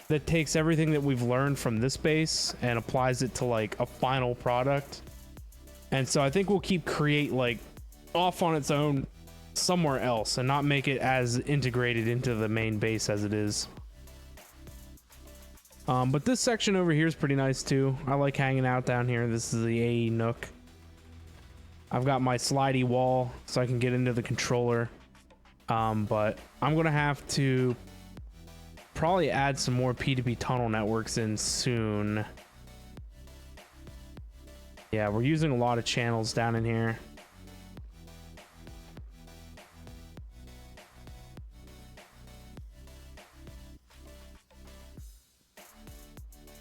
that takes everything that we've learned from this base and applies it to like a final product. And so I think we'll keep Create like off on its own somewhere else and not make it as integrated into the main base as it is. But this section over here is pretty nice too. I like hanging out down here. This is the AE nook. I've got my slidey wall so I can get into the controller. But I'm gonna have to probably add some more P2P tunnel networks in soon. Yeah, we're using a lot of channels down in here.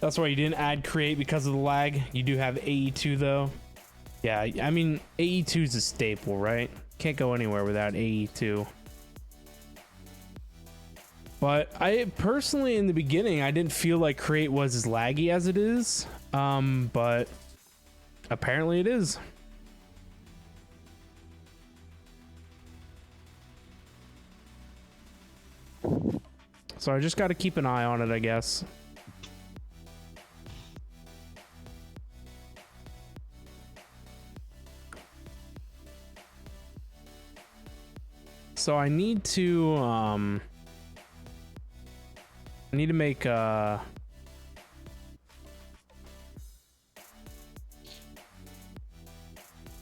That's why you didn't add Create, because of the lag. You do have AE2 though. Yeah, I mean, AE2 is a staple, right? Can't go anywhere without AE2. But I personally, in the beginning, I didn't feel like Create was as laggy as it is. But apparently it is. So I just got to keep an eye on it, I guess. So I need to make probably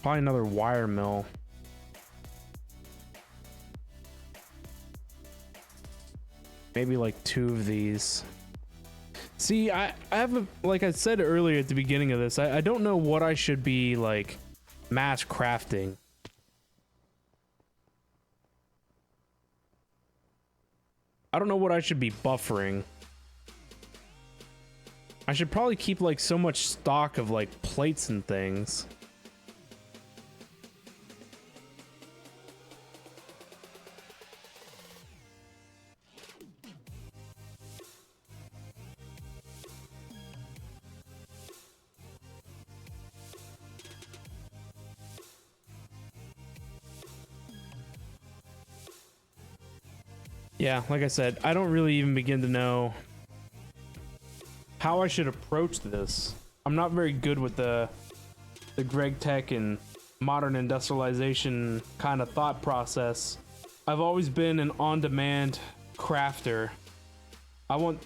another wire mill. Maybe like 2 of these. See, I have a, like I said earlier at the beginning of this, I don't know what I should be like mass crafting. I don't know what I should be buffering. I should probably keep like so much stock of like plates and things. Yeah, like I said, I don't really even begin to know how I should approach this. I'm not very good with the Greg Tech and modern industrialization kind of thought process. I've always been an on-demand crafter. I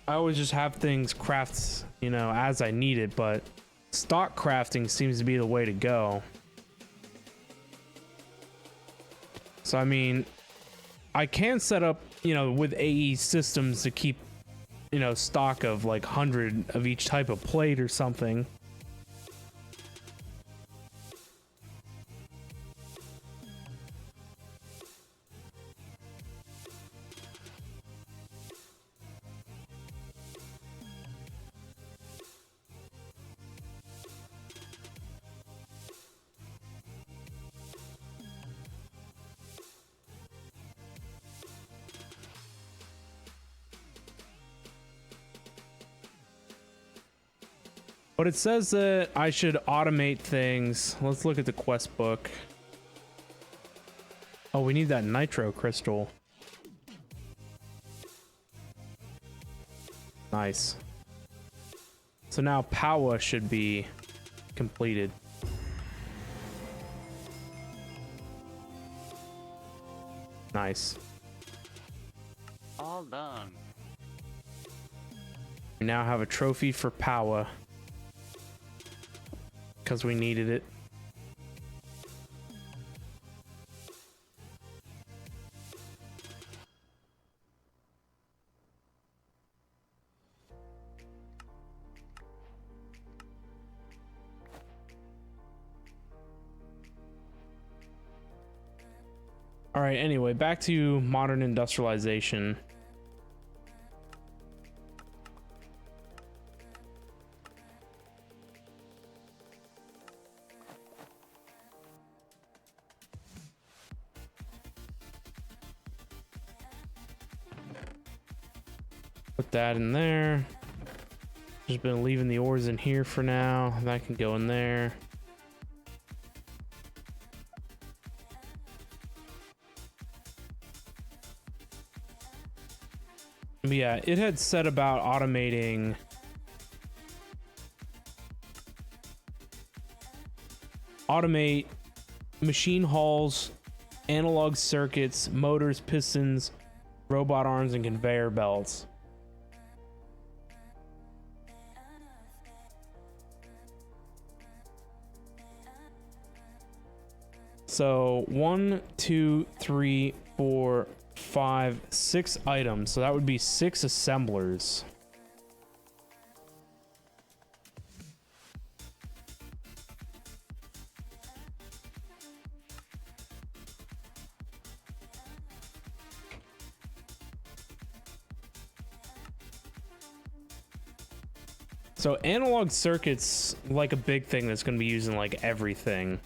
always just have things craft, you know, as I need it, but stock crafting seems to be the way to go. So I mean, I can set up, you know, with AE systems to keep, you know, stock of like 100 of each type of plate or something. But it says that I should automate things. Let's look at the quest book. Oh, we need that nitro crystal. Nice. So now Powa should be completed. Nice.
All done.
We now have a trophy for Powa. because we needed it. All right, anyway, back to modern industrialization. Put that in there. Just been leaving the ores in here for now. That can go in there. But yeah, it had said about automating automate machine halls, analog circuits, motors, pistons, robot arms, and conveyor belts. So 1, 2, 3, 4, 5, 6 items. So that would be 6 assemblers. So analog circuits, like a big thing that's going to be used in like everything.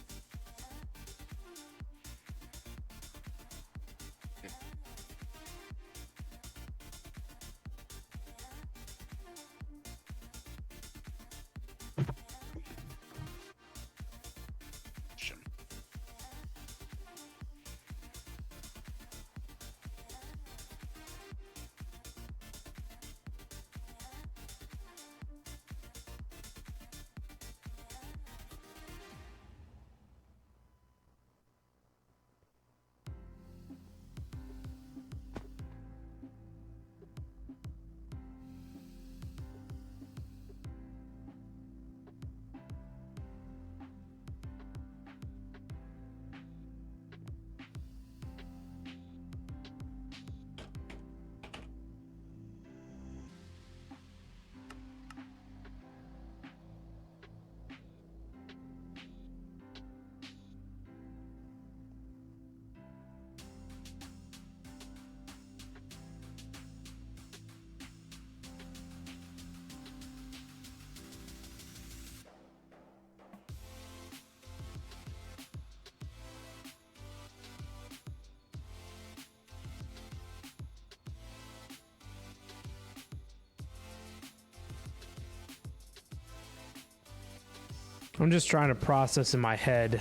I'm just trying to process in my head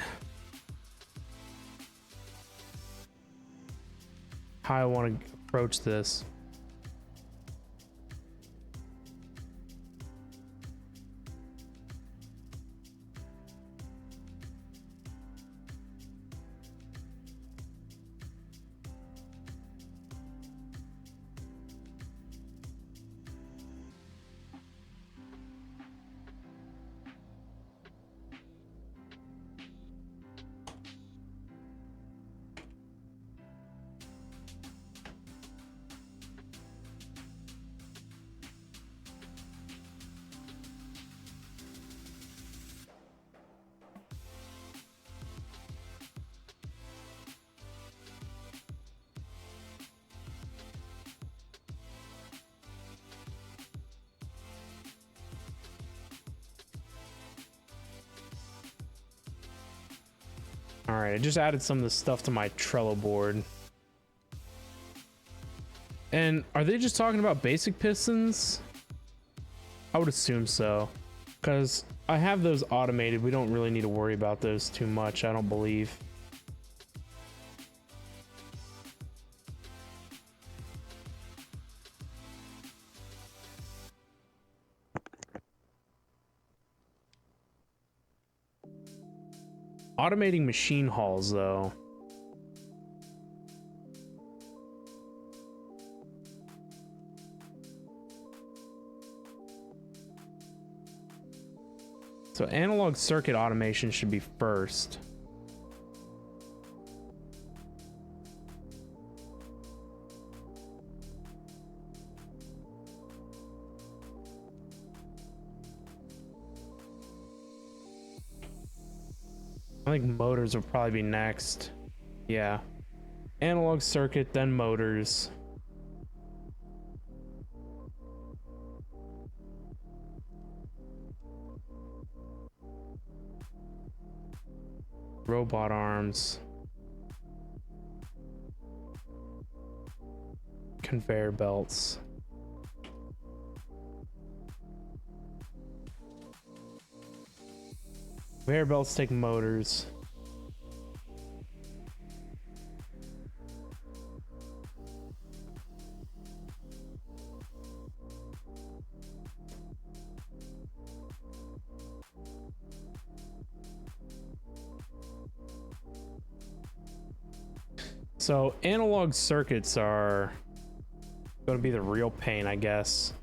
how I want to approach this. All right, I just added some of the stuff to my Trello board. And are they just talking about basic pistons? I would assume so, because I have those automated. We don't really need to worry about those too much, I don't believe. Automating machine halls, though. So analog circuit automation should be first. I think motors will probably be next. Yeah. Analog circuit, then motors. Robot arms. Conveyor belts. Conveyor belts take motors. So analog circuits are going to be the real pain, I guess.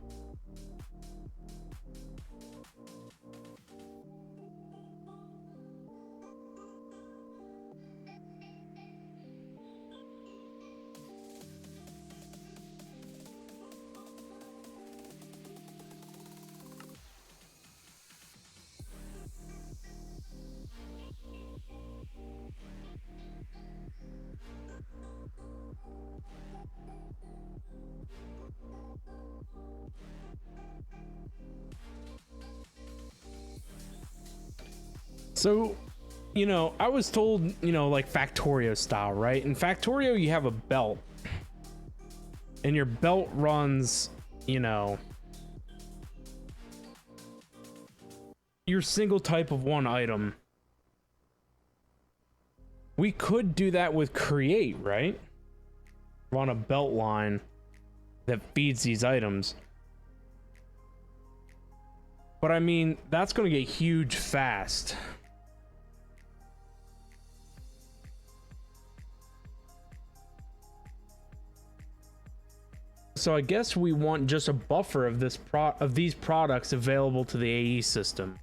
So, you know, I was told, you know, like Factorio style, right? In Factorio, you have a belt. And your belt runs, you know, your single type of one item. We could do that with Create, right? Run a belt line that feeds these items. But I mean, that's going to get huge fast. So I guess we want just a buffer of these products available to the AE system.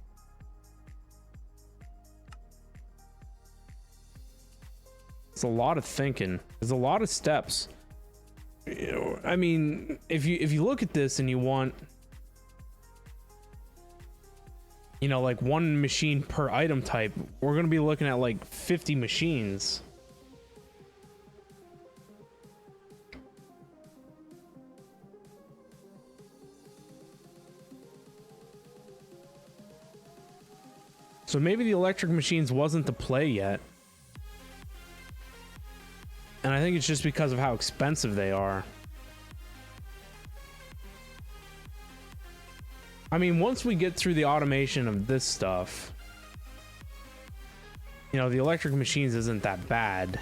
It's a lot of thinking. There's a lot of steps. You know, I mean, if you look at this and you want, you know, like one machine per item type, we're going to be looking at like 50 machines. So maybe the electric machines wasn't the play yet. And I think it's just because of how expensive they are. I mean, once we get through the automation of this stuff, you know, the electric machines isn't that bad.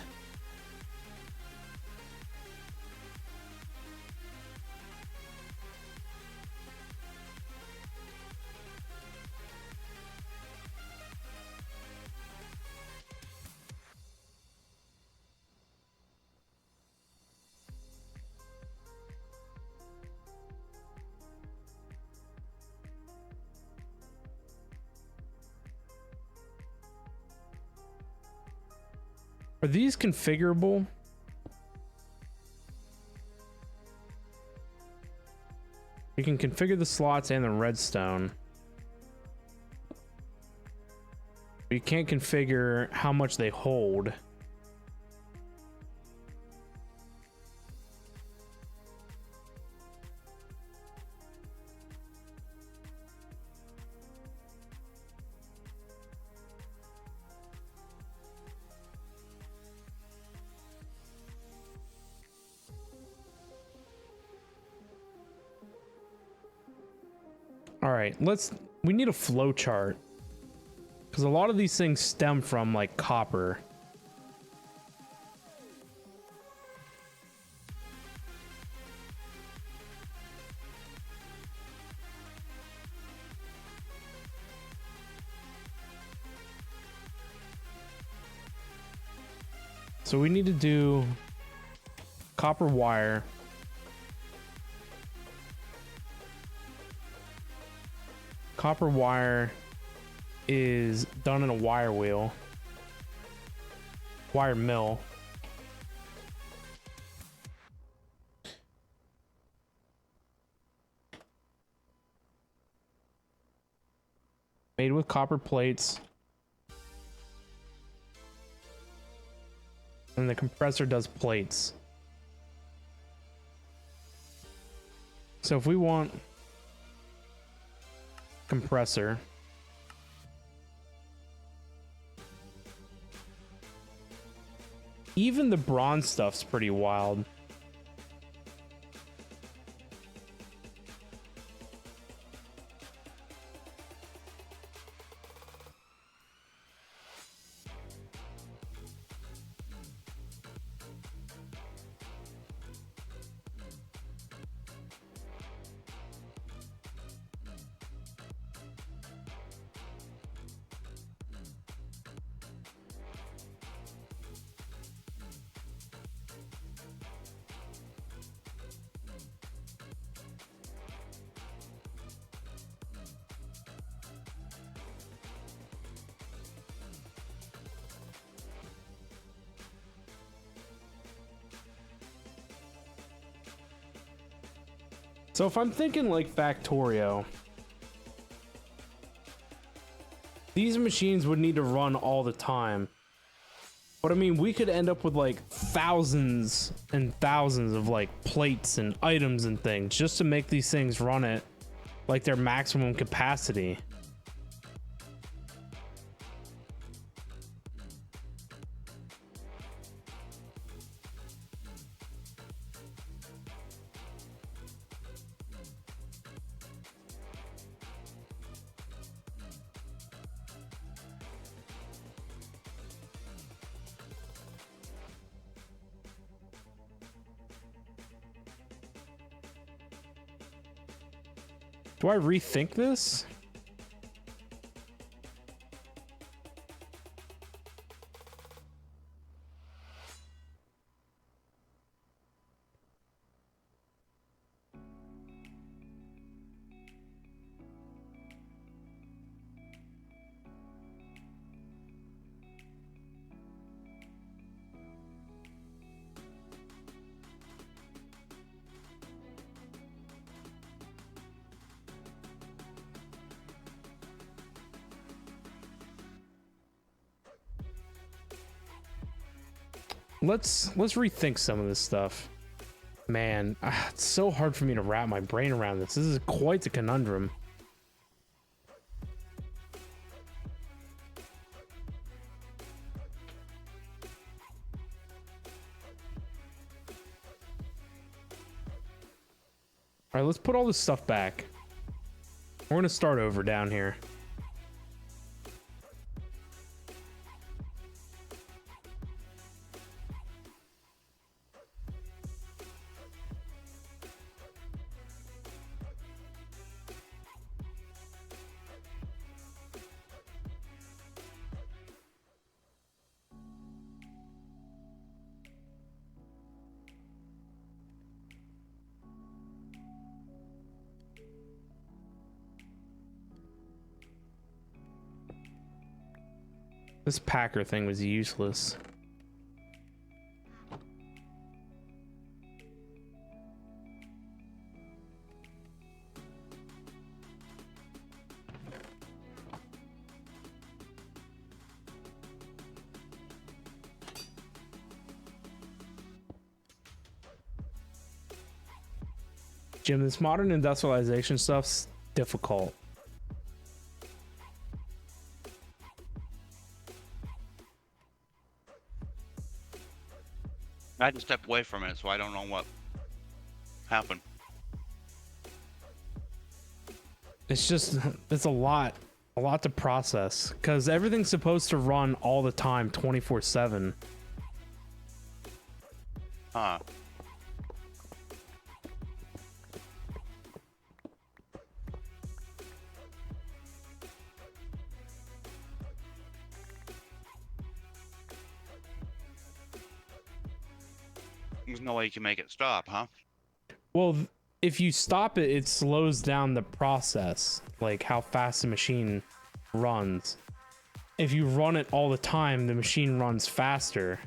Are these configurable? You can configure the slots and the redstone. But you can't configure how much they hold. All right, we need a flow chart because a lot of these things stem from like copper. So we need to do copper wire. Copper wire is done in a wire mill. Made with copper plates. And the compressor does plates. So if we want compressor, even the bronze stuff's pretty wild. So if I'm thinking like Factorio, these machines would need to run all the time. But I mean, we could end up with like thousands and thousands of like plates and items and things just to make these things run at like their maximum capacity. Do I rethink this? Let's rethink some of this stuff. Man, it's so hard for me to wrap my brain around this. This is quite the conundrum. All right, let's put all this stuff back. We're gonna start over down here. This Packer thing was useless. Jim, this modern industrialization stuff's difficult.
I had to step away from it, so I don't know what happened.
It's just, it's a lot to process because everything's supposed to run all the time 24/7.
Huh. There's no way you can make it stop, huh?
Well, if you stop it, it slows down the process, like how fast the machine runs. If you run it all the time, the machine runs faster.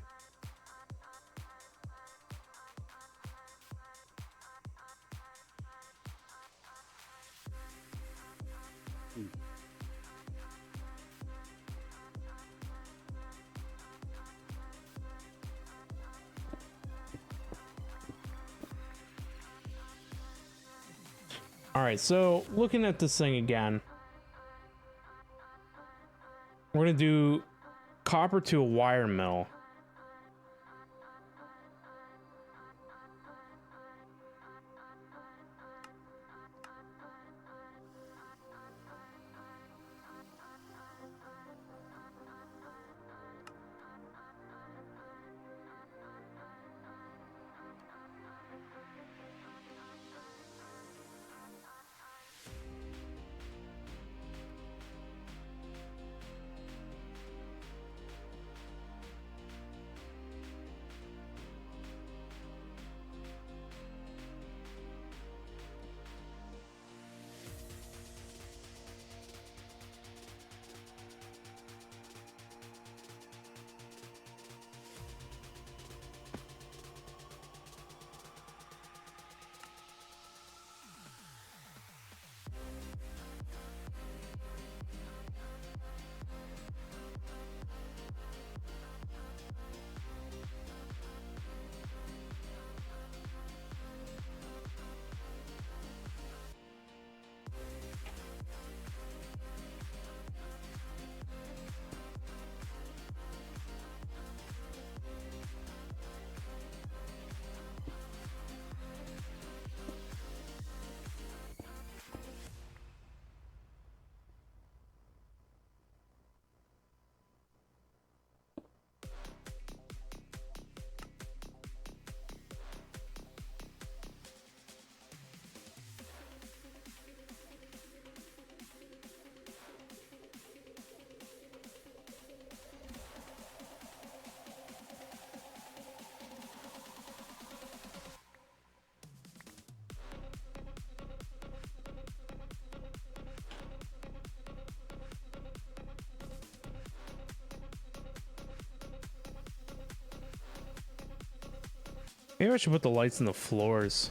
All right, so looking at this thing again, we're gonna do copper to a wire mill. Maybe I should put the lights in the floors.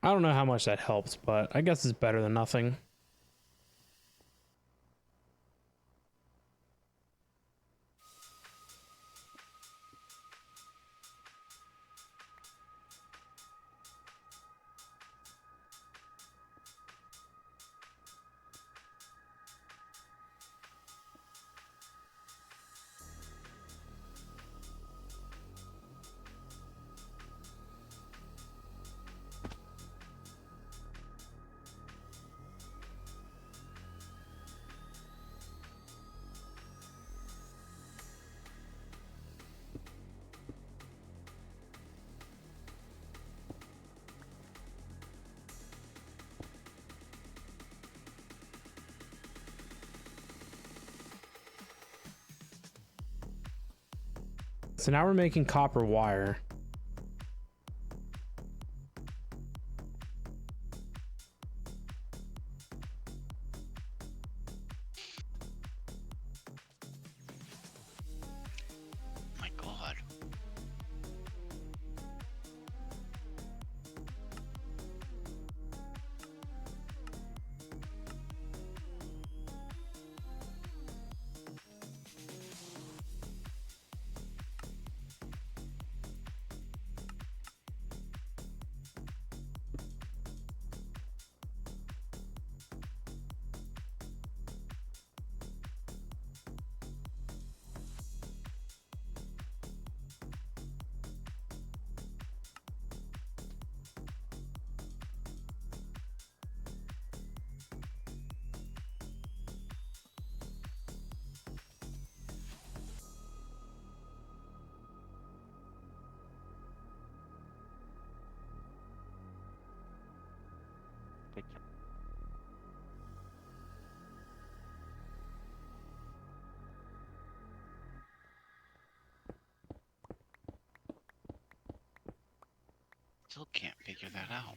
I don't know how much that helps, but I guess it's better than nothing. So now we're making copper wire.
My God. Still can't figure that out.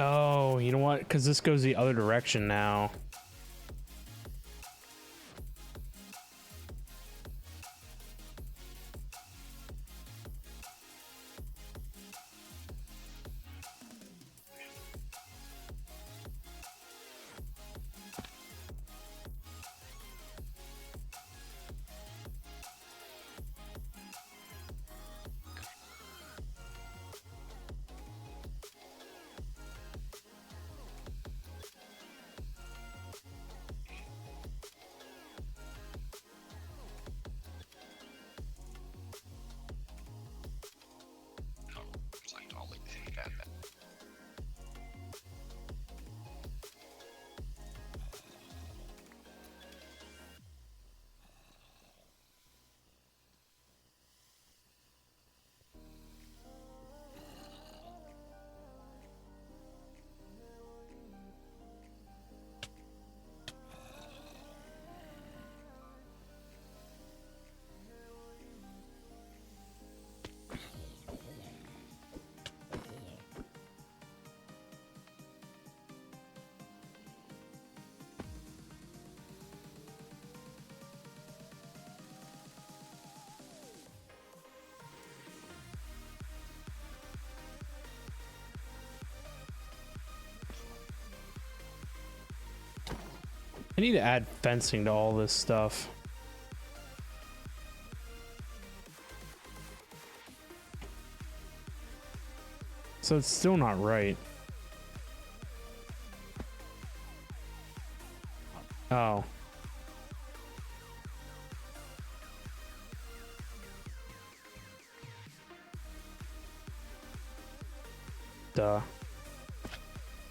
Oh, you know what? Because this goes the other direction now. I need to add fencing to all this stuff. So it's still not right. Oh. Duh.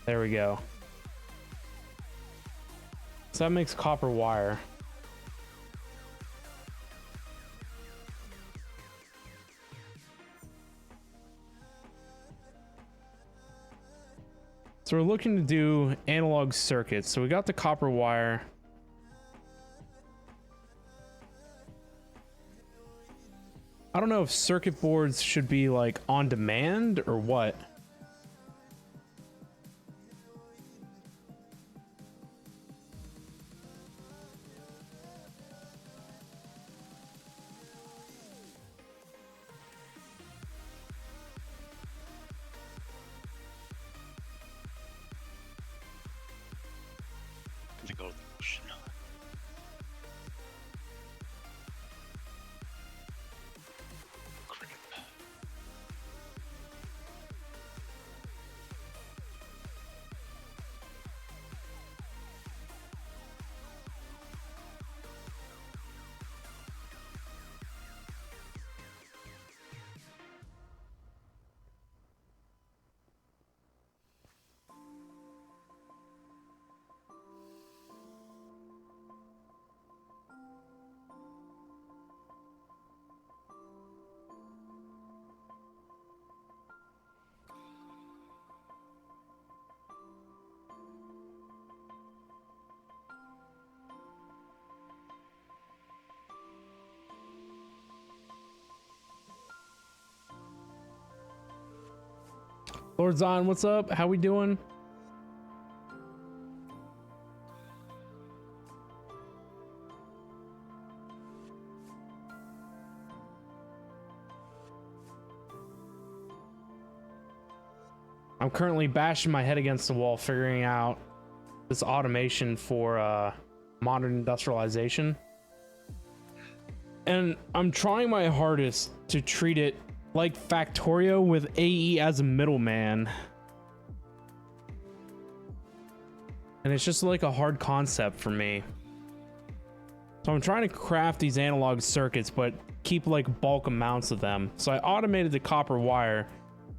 There we go. So that makes copper wire. So we're looking to do analog circuits. So we got the copper wire. I don't know if circuit boards should be like on demand or what.
to go to the ocean. Cricket.
Lord Zion, what's up? How we doing? I'm currently bashing my head against the wall figuring out this automation for modern industrialization. And I'm trying my hardest to treat it like Factorio with AE as a middleman. And it's just like a hard concept for me. So I'm trying to craft these analog circuits, but keep like bulk amounts of them. So I automated the copper wire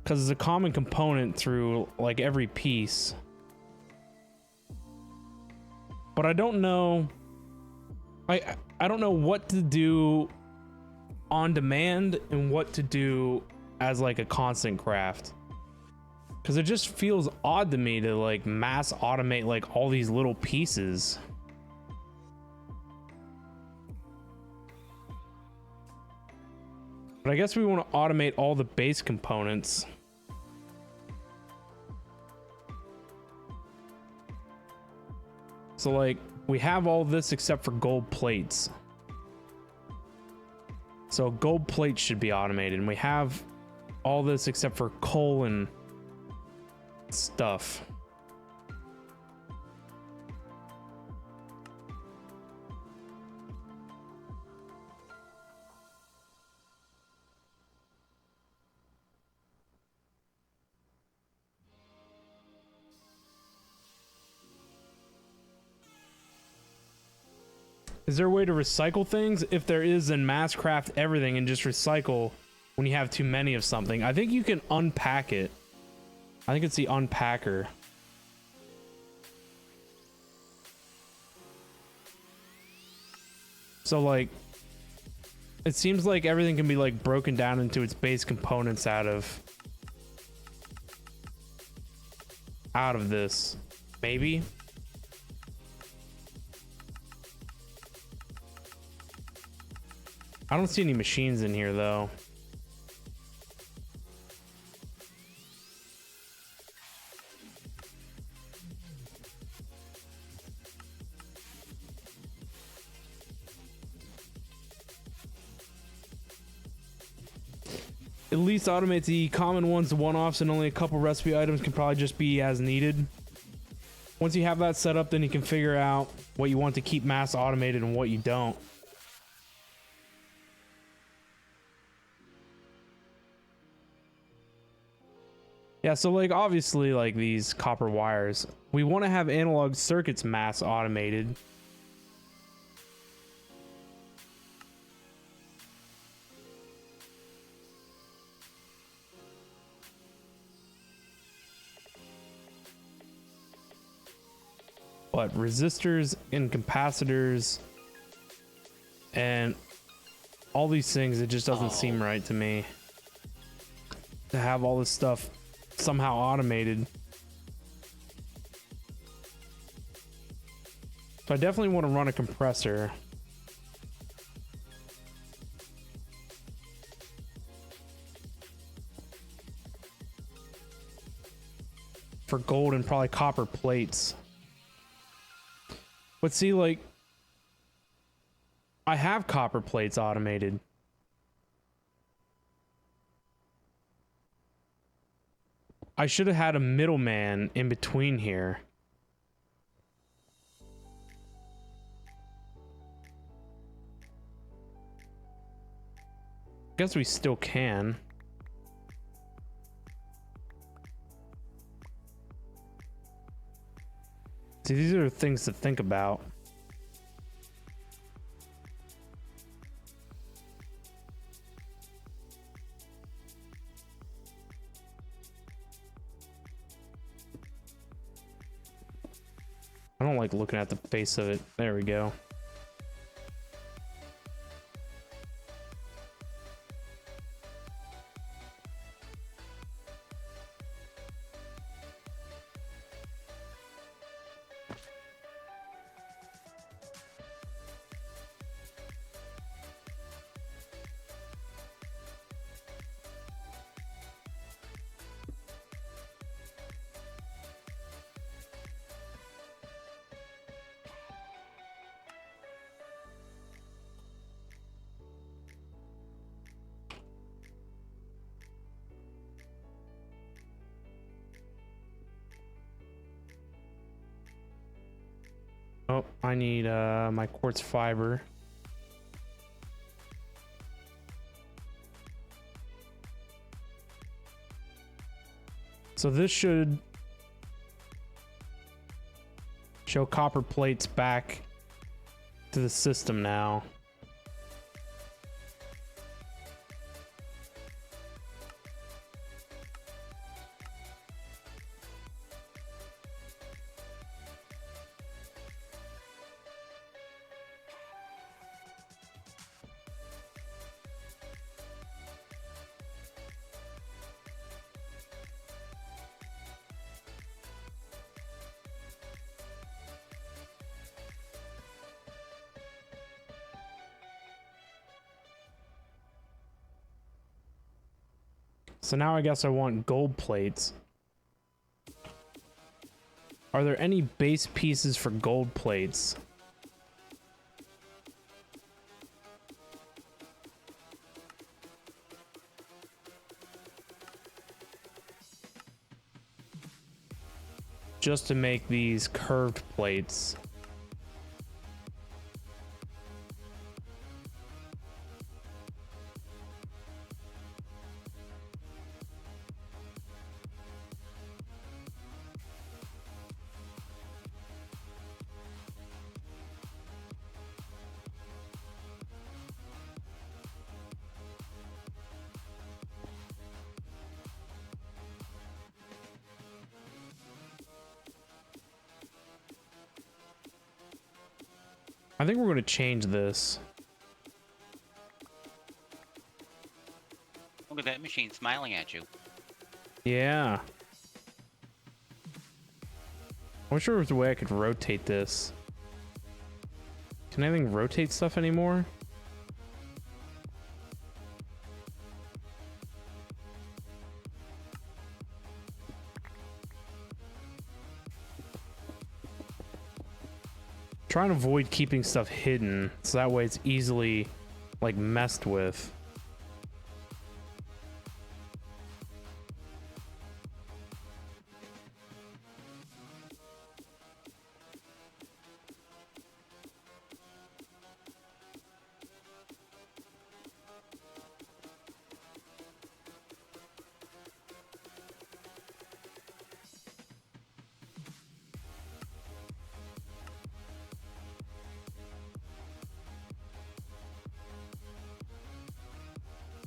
because it's a common component through like every piece. But I don't know. I don't know what to do on demand and what to do as like a constant craft, because it just feels odd to me to like mass automate like all these little pieces. But I guess we want to automate all the base components. So like we have all this except for gold plates. So gold plates should be automated, and we have all this except for coal and stuff. Is there a way to recycle things? If there is, then mass craft everything and just recycle when you have too many of something. I think you can unpack it. I think it's the unpacker. So like, it seems like everything can be like broken down into its base components out of this, maybe. I don't see any machines in here though. At least automate the common ones, the one-offs, and only a couple recipe items can probably just be as needed. Once you have that set up, then you can figure out what you want to keep mass automated and what you don't. Yeah, so like obviously like these copper wires, we want to have analog circuits mass automated. But resistors and capacitors and all these things, it just doesn't seem right to me to have all this stuff somehow automated. So I definitely want to run a compressor. For gold and probably copper plates. But see, like, I have copper plates automated. I should have had a middleman in between here. Guess we still can. See, these are things to think about. I don't like looking at the face of it. There we go. Oh, I need my quartz fiber. So this should show copper plates back to the system now. So now I guess I want gold plates. Are there any base pieces for gold plates? Just to make these curved plates. I think we're going to change this.
Look at that machine smiling at you.
Yeah. I wish there was a way I could rotate this. Can anything rotate stuff anymore? Trying to avoid keeping stuff hidden, so that way it's easily like messed with.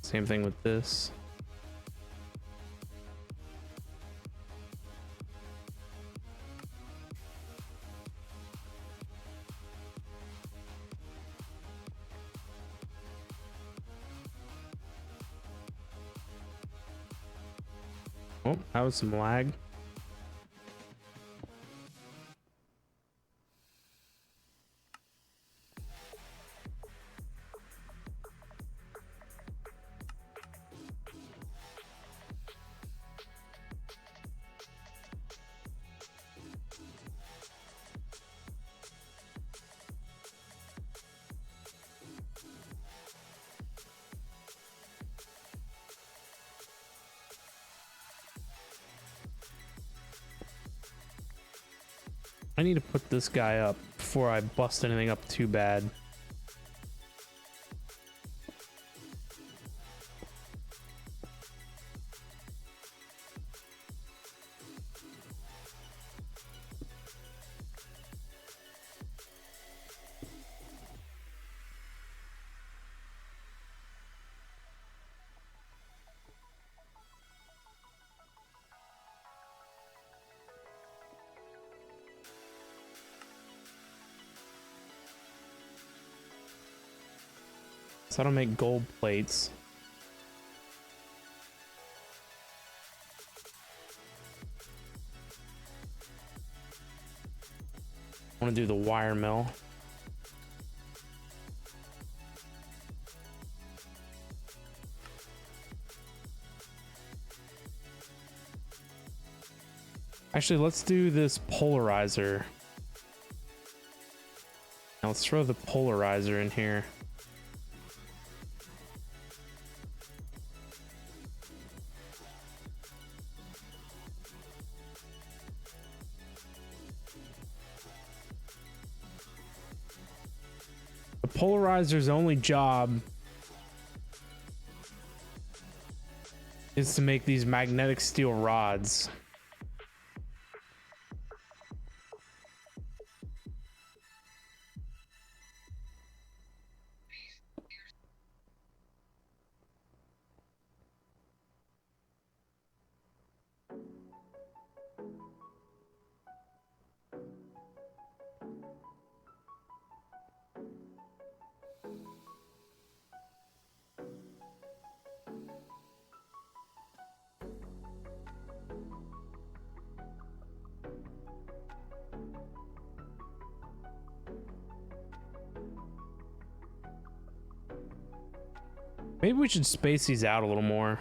Same thing with this. Oh, that was some lag. I need to put this guy up before I bust anything up too bad. So I don't make gold plates. I want to do the wire mill. Actually, let's do this polarizer. Now let's throw the polarizer in here. The polarizer's only job is to make these magnetic steel rods. Maybe we should space these out a little more.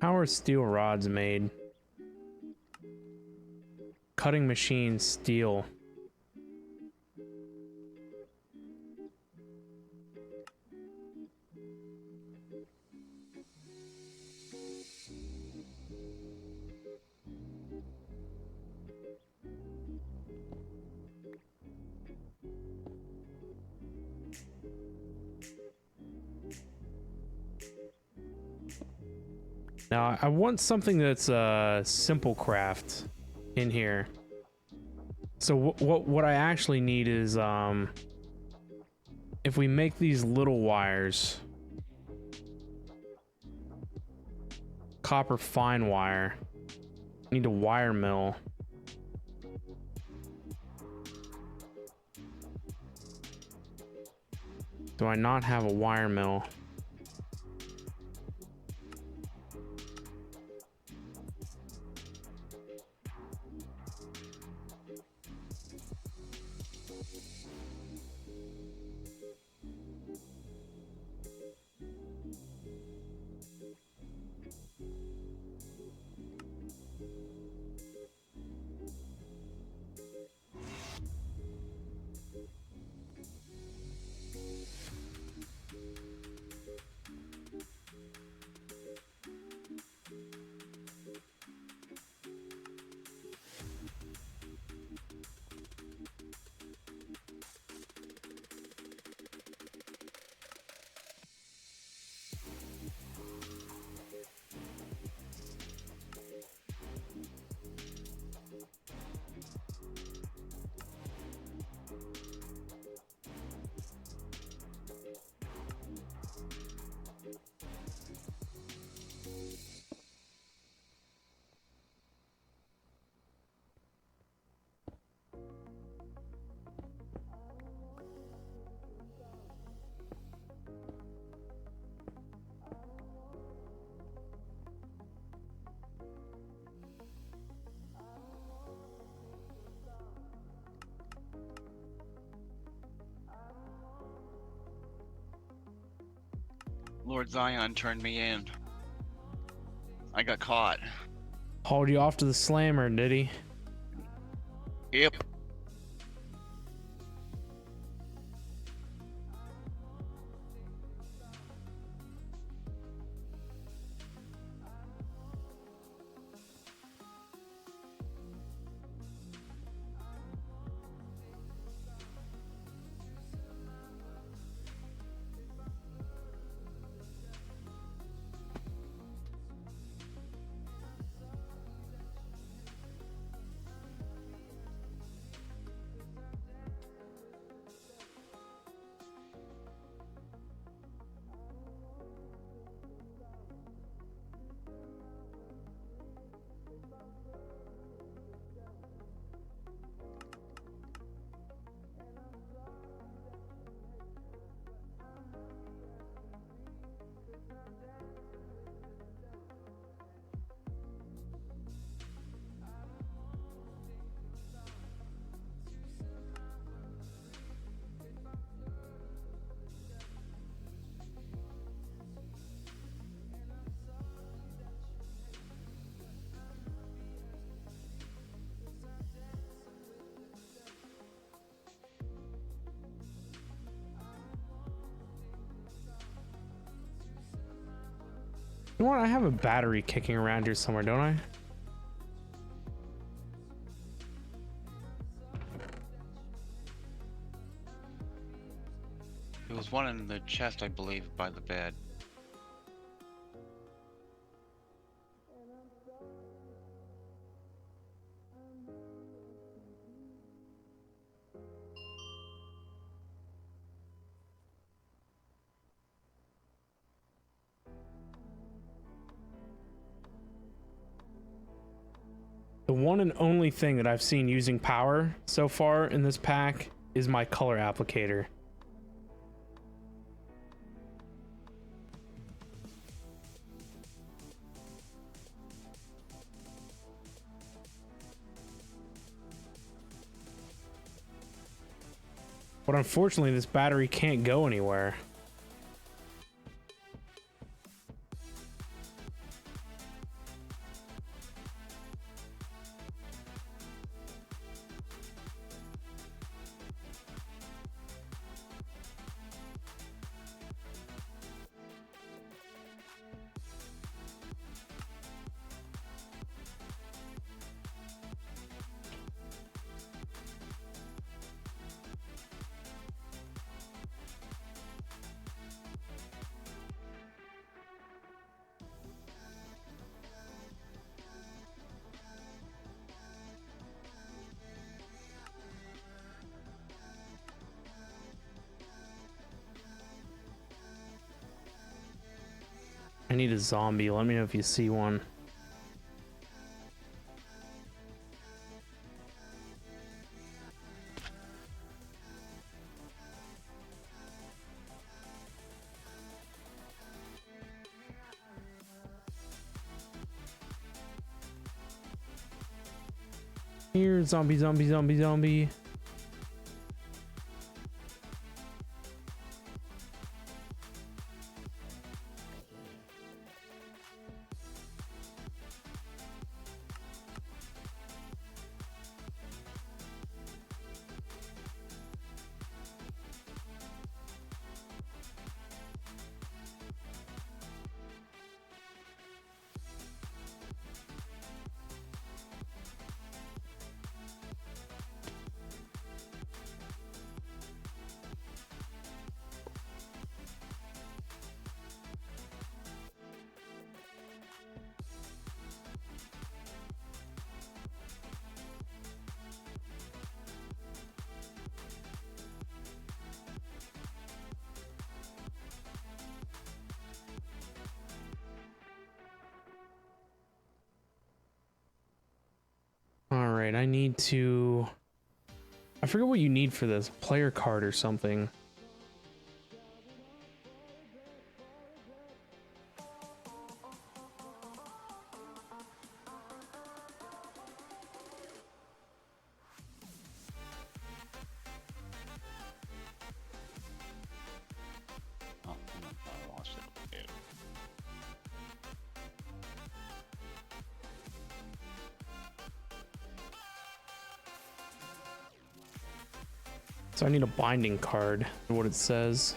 How are steel rods made? Cutting machine steel. Now, I want something that's simple craft in here. So what I actually need is if we make these little wires, copper fine wire, I need a wire mill. Do I not have a wire mill?
Lord Zion turned me in. I got caught.
Hauled you off to the slammer, did he?
Yep.
You know what? I have a battery kicking around here somewhere, don't I?
There was one in the chest, I believe, by the bed.
The one and only thing that I've seen using power so far in this pack is my color applicator. But unfortunately, this battery can't go anywhere. I need a zombie. Let me know if you see one. Here, zombie, zombie, zombie, zombie. All right, I need to... I forget what you need for this. Player card or something.
Oh, I lost it.
So I need a binding card, what it says.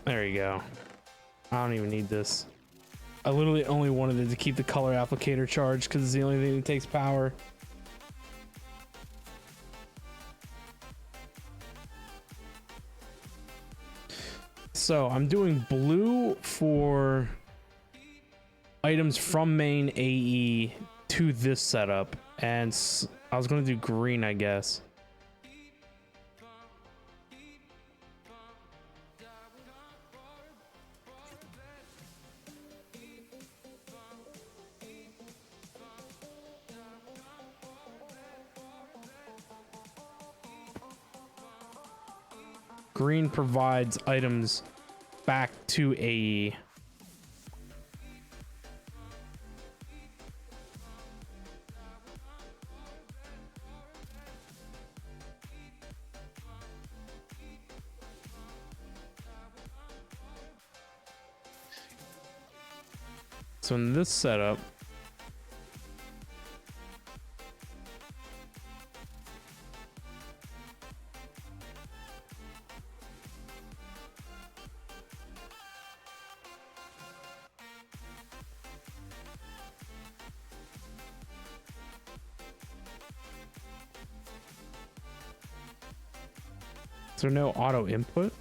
There you go. I don't even need this. I literally only wanted it to keep the color applicator charged because it's the only thing that takes power. So I'm doing blue for items from main AE to this setup, and I was going to do green, I guess. Green provides items back to AE. So in this setup, is there no auto input?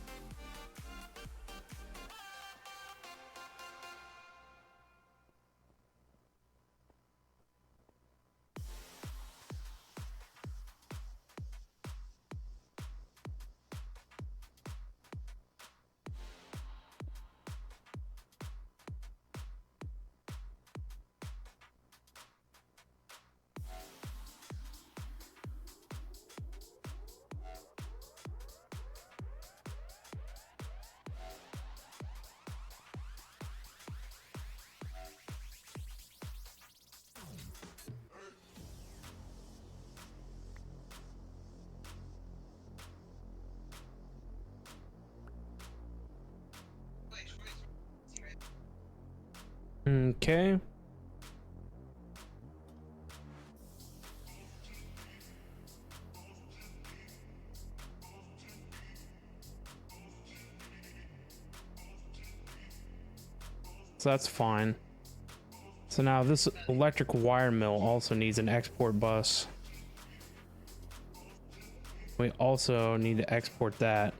Okay. So that's fine. So now this electric wire mill also needs an export bus. We also need to export that.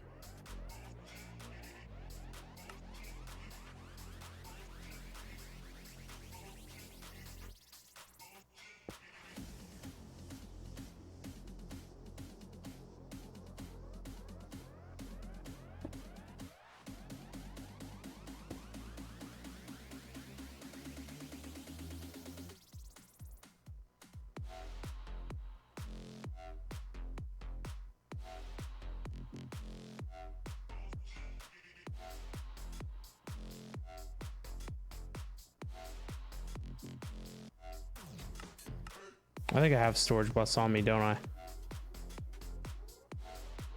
I think I have storage bus on me, don't I?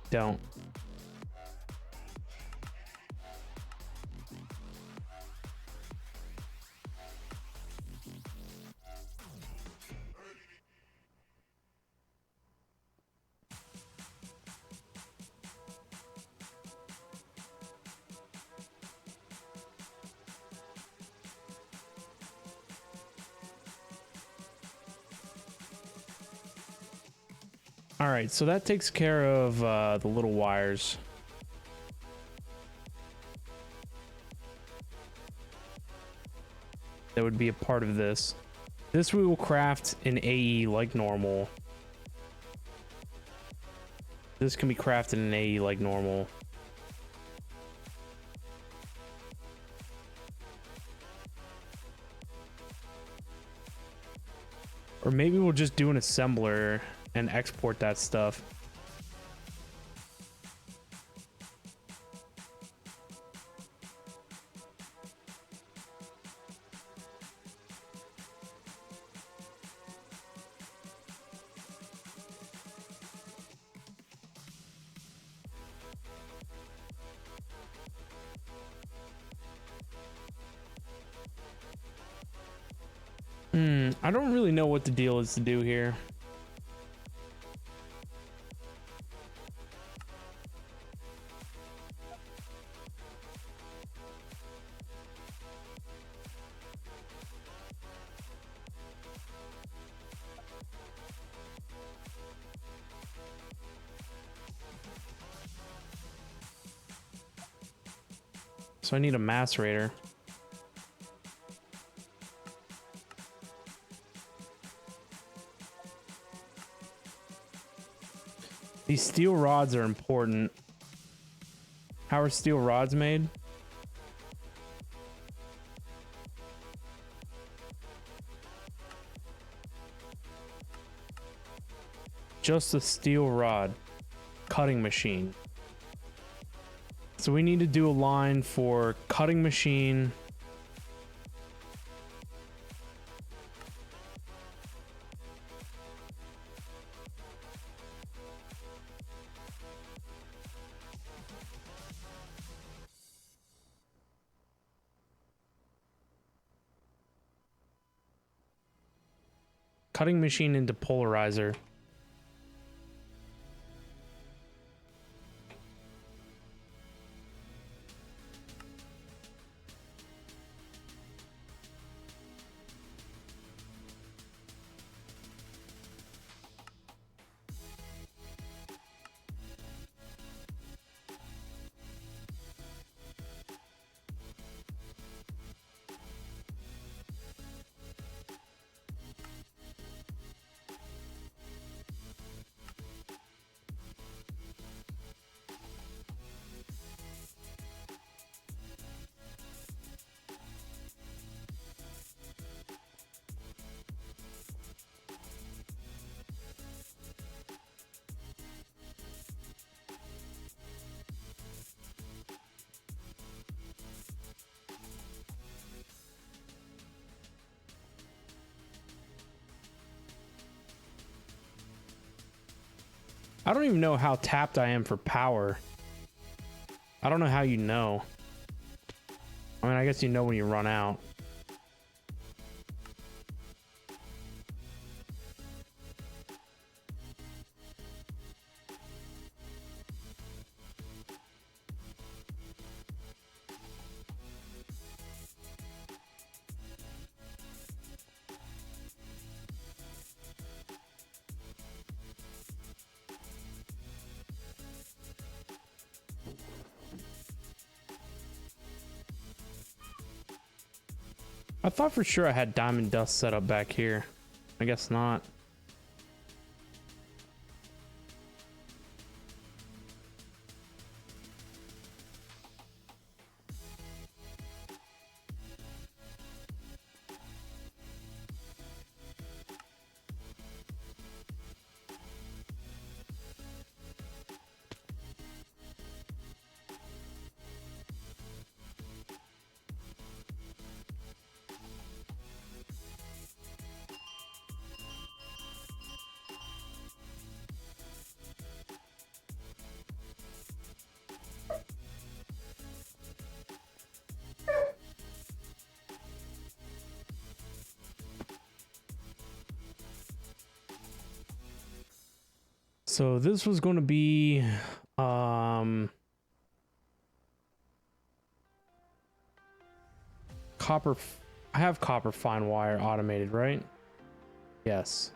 Don't. All right, so that takes care of the little wires. That would be a part of this. This we will craft in AE like normal. This can be crafted in AE like normal. Or maybe we'll just do an assembler and export that stuff. I don't really know what the deal is to do here. So I need a macerator. These steel rods are important. How are steel rods made? Just a steel rod cutting machine. So we need to do a line for cutting machine. Cutting machine into polarizer. I don't even know how tapped I am for power. I don't know how you know. I mean, I guess you know when you run out. I thought for sure I had diamond dust set up back here. I guess not. So this was going to be copper. I have copper fine wire automated, right? Yes.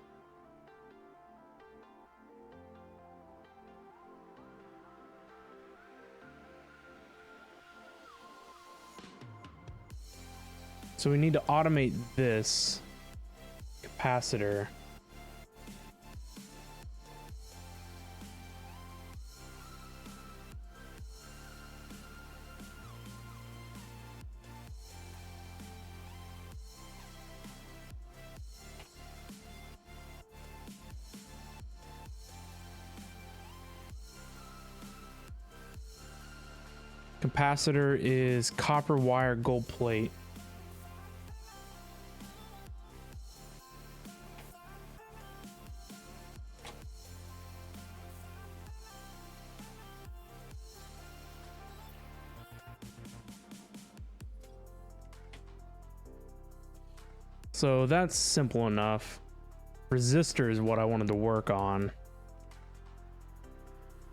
So we need to automate this capacitor. Capacitor is copper wire gold plate. So that's simple enough. Resistor is what I wanted to work on,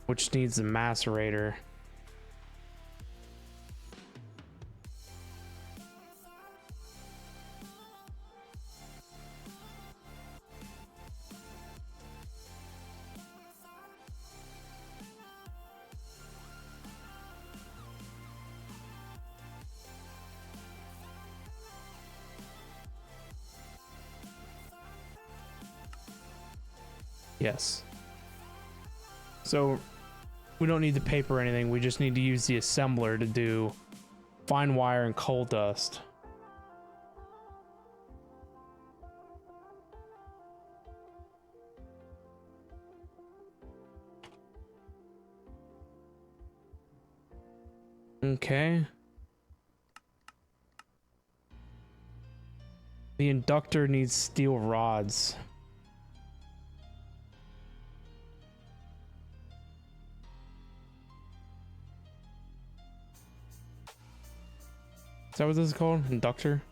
which needs the macerator. Yes. So we don't need to paper anything. We just need to use the assembler to do fine wire and coal dust. Okay. The inductor needs steel rods. Is that what this is called? Inductor?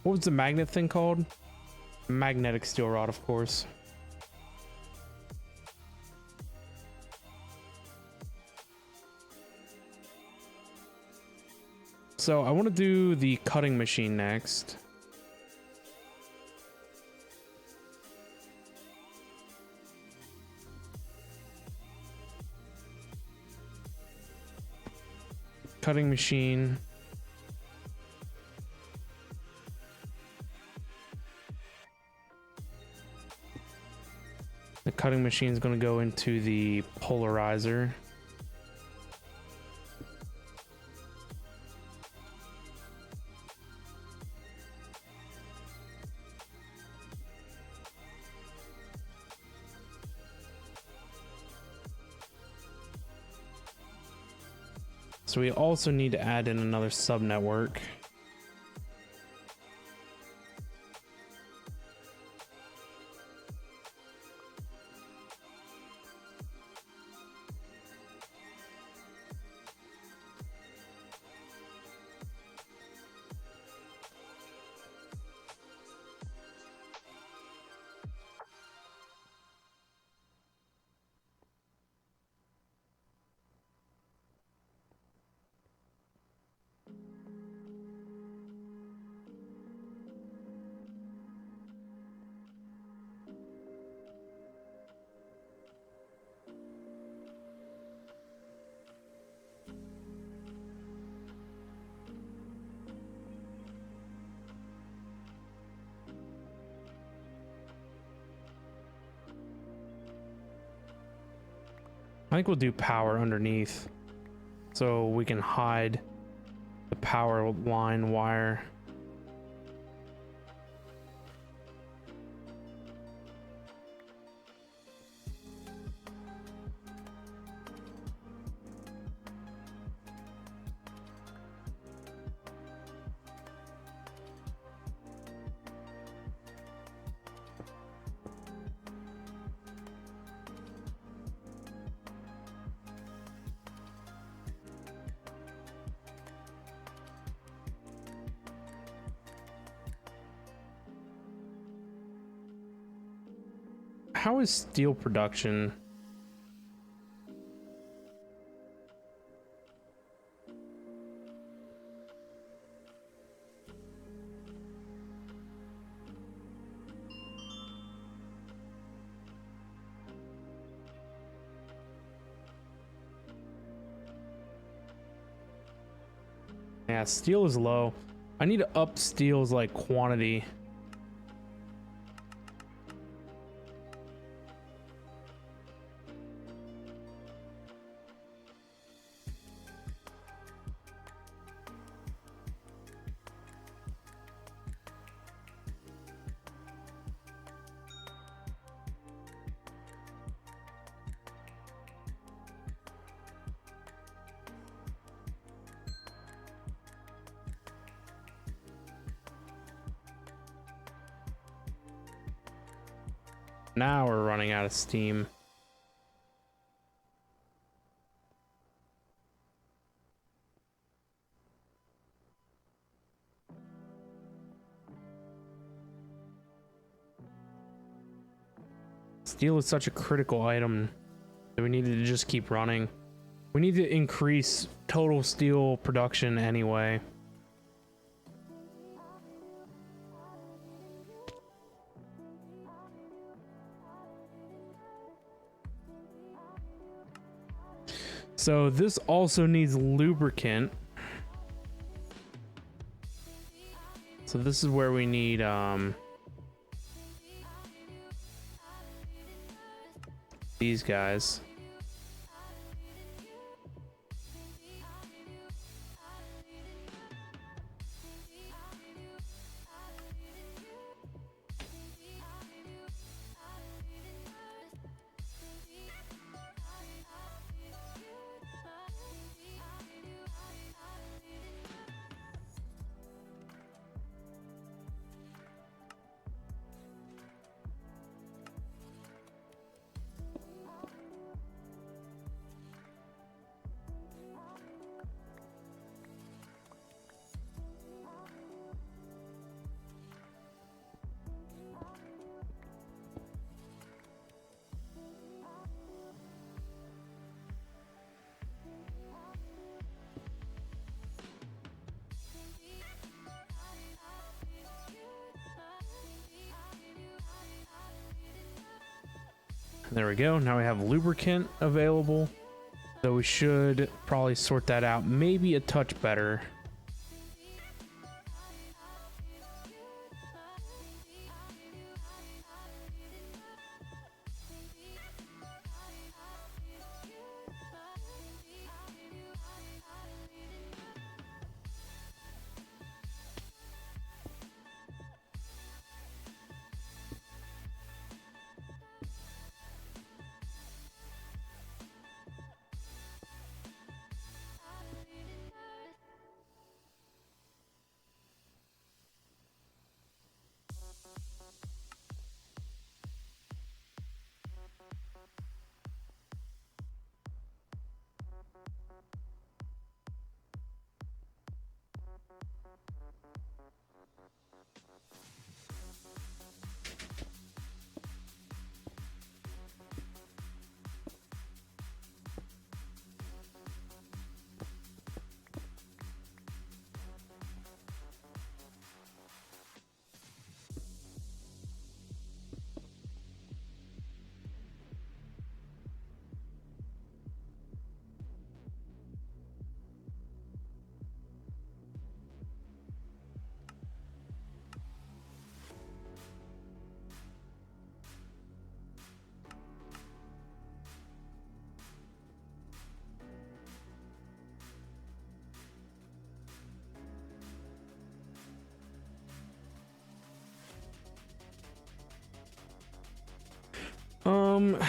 What was the magnet thing called? Magnetic steel rod, of course. So I want to do the cutting machine next. Cutting machine. The cutting machine is going to go into the polarizer. So we also need to add in another subnetwork. I think we'll do power underneath so we can hide the power line wire. How is steel production? Yeah, steel is low. I need to up steel's like quantity. Now we're running out of steam. Steel is such a critical item that we needed to just keep running. We need to increase total steel production anyway. So this also needs lubricant. So this is where we need these guys. There we go. Now we have lubricant available. So we should probably sort that out maybe a touch better.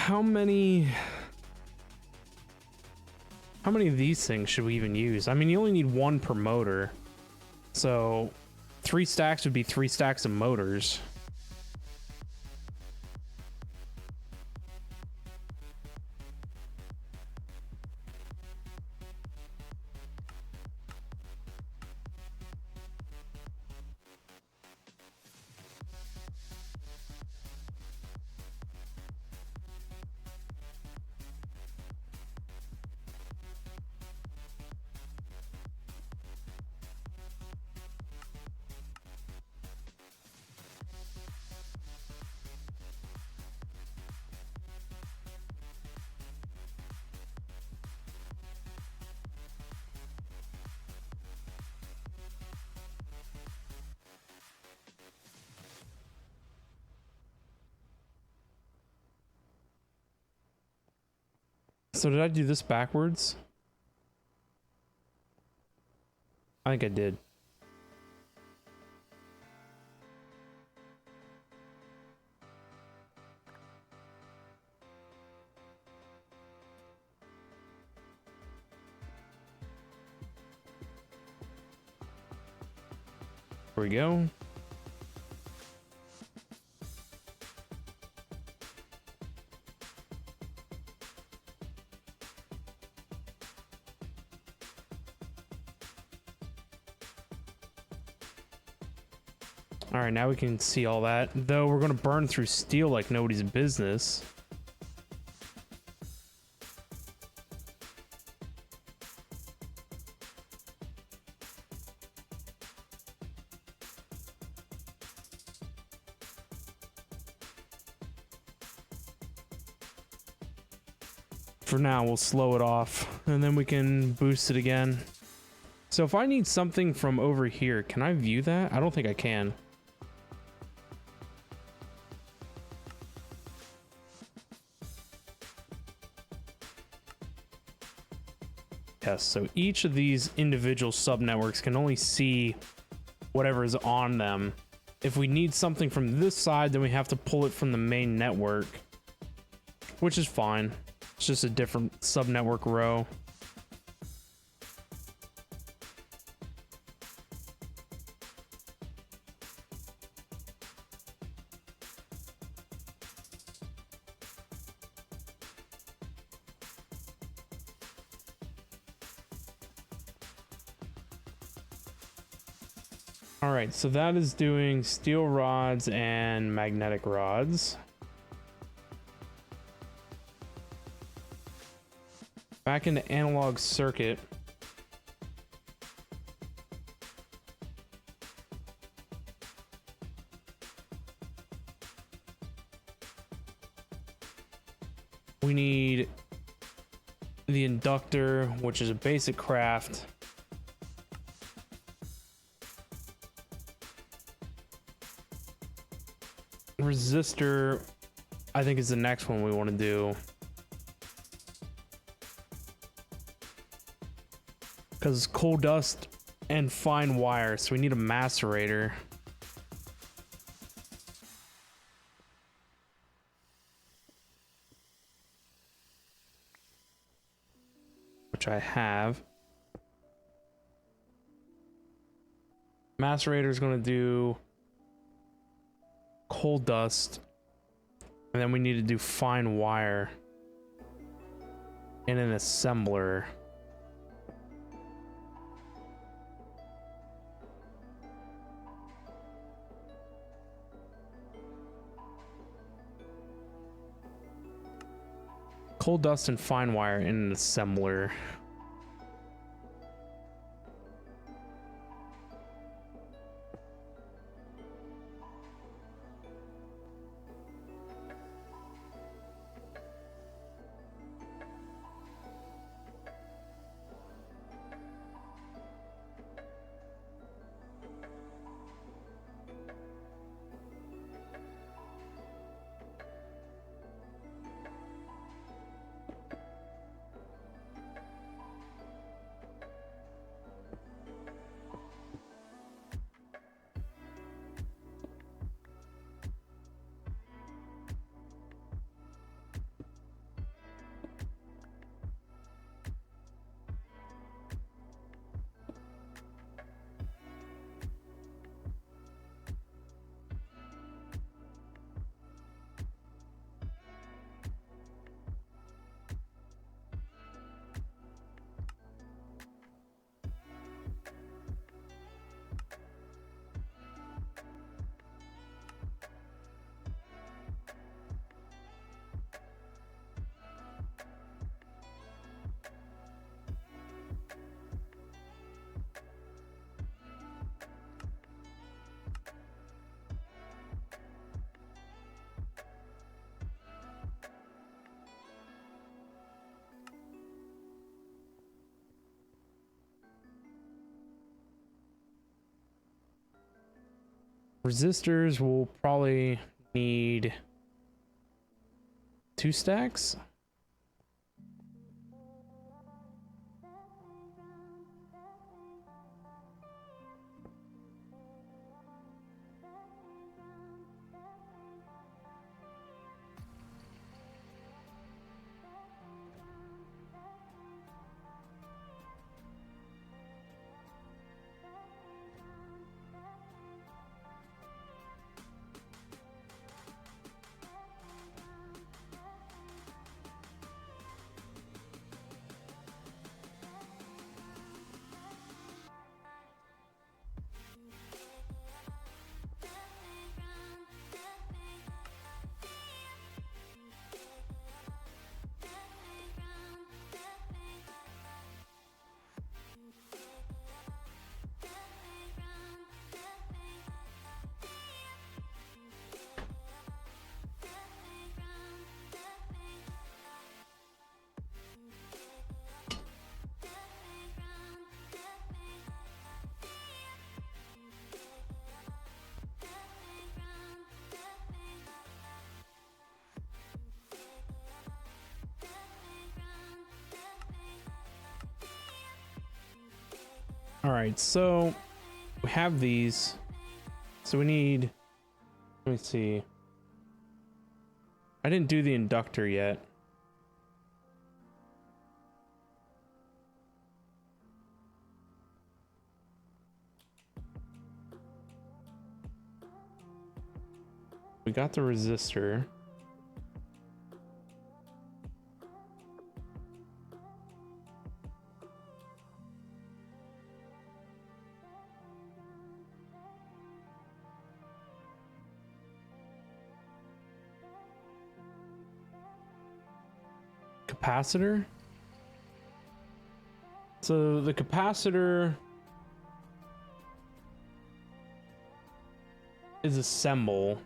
How many of these things should we even use? I mean, you only need one per motor. So 3 stacks would be 3 stacks of motors. So did I do this backwards? I think I did. There we go. All right, now we can see all that. Though we're gonna burn through steel like nobody's business. For now, we'll slow it off, and then we can boost it again. So if I need something from over here, can I view that? I don't think I can. Yes, so each of these individual subnetworks can only see whatever is on them. If we need something from this side, then we have to pull it from the main network, which is fine. It's just a different subnetwork row. All right, so that is doing steel rods and magnetic rods. Back into analog circuit. We need the inductor, which is a basic craft. Resistor, I think, is the next one we want to do. Because coal dust and fine wire, so we need a macerator. Which I have. Macerator is going to do coal dust, and then we need to do fine wire and an assembler. Coal dust and fine wire in an assembler. Resistors will probably need 2 stacks. All right, so we have these. So we need, let me see. I didn't do the inductor yet. We got the resistor. Capacitor. So the capacitor is a symbol.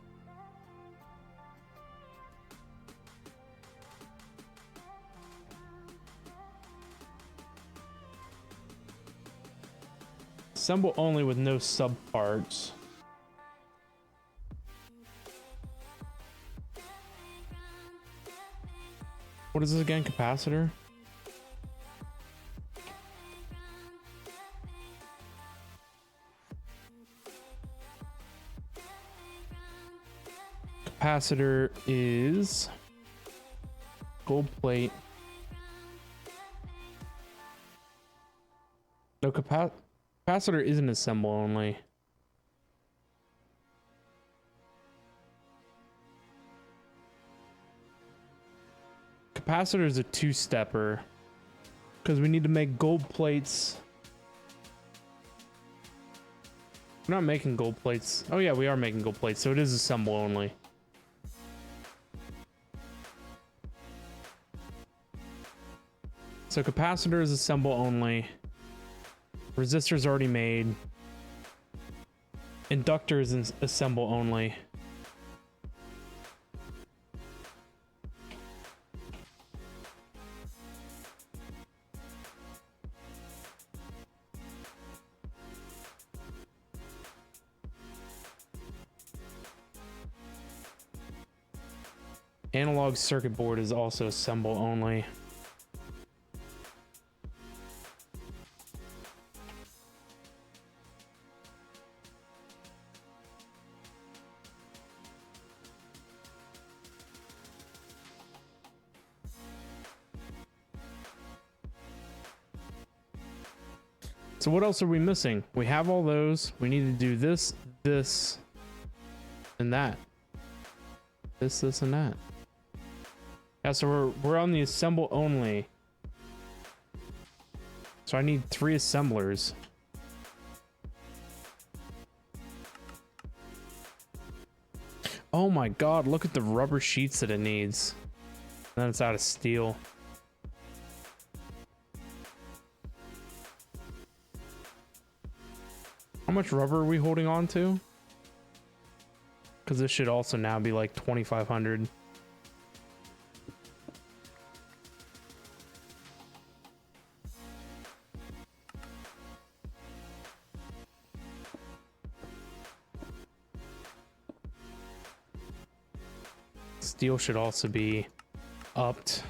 Symbol only with no subparts. What is this again? Capacitor? Capacitor is gold plate. No, capacitor isn't a symbol only. Capacitor is a two-stepper because we need to make gold plates. We're not making gold plates. Oh yeah, we are making gold plates, so it is a symbol only. So capacitor is a symbol only. Resistor's already made. Inductor is a symbol only. Analog circuit board is also symbol only. So what else are we missing? We have all those. We need to do this, this, and that. This, and that. Yeah, so we're on the assemble only. So I need 3 assemblers. Oh my god, look at the rubber sheets that it needs. And then it's out of steel. How much rubber are we holding on to? Because this should also now be like 2,500. Steel should also be upped.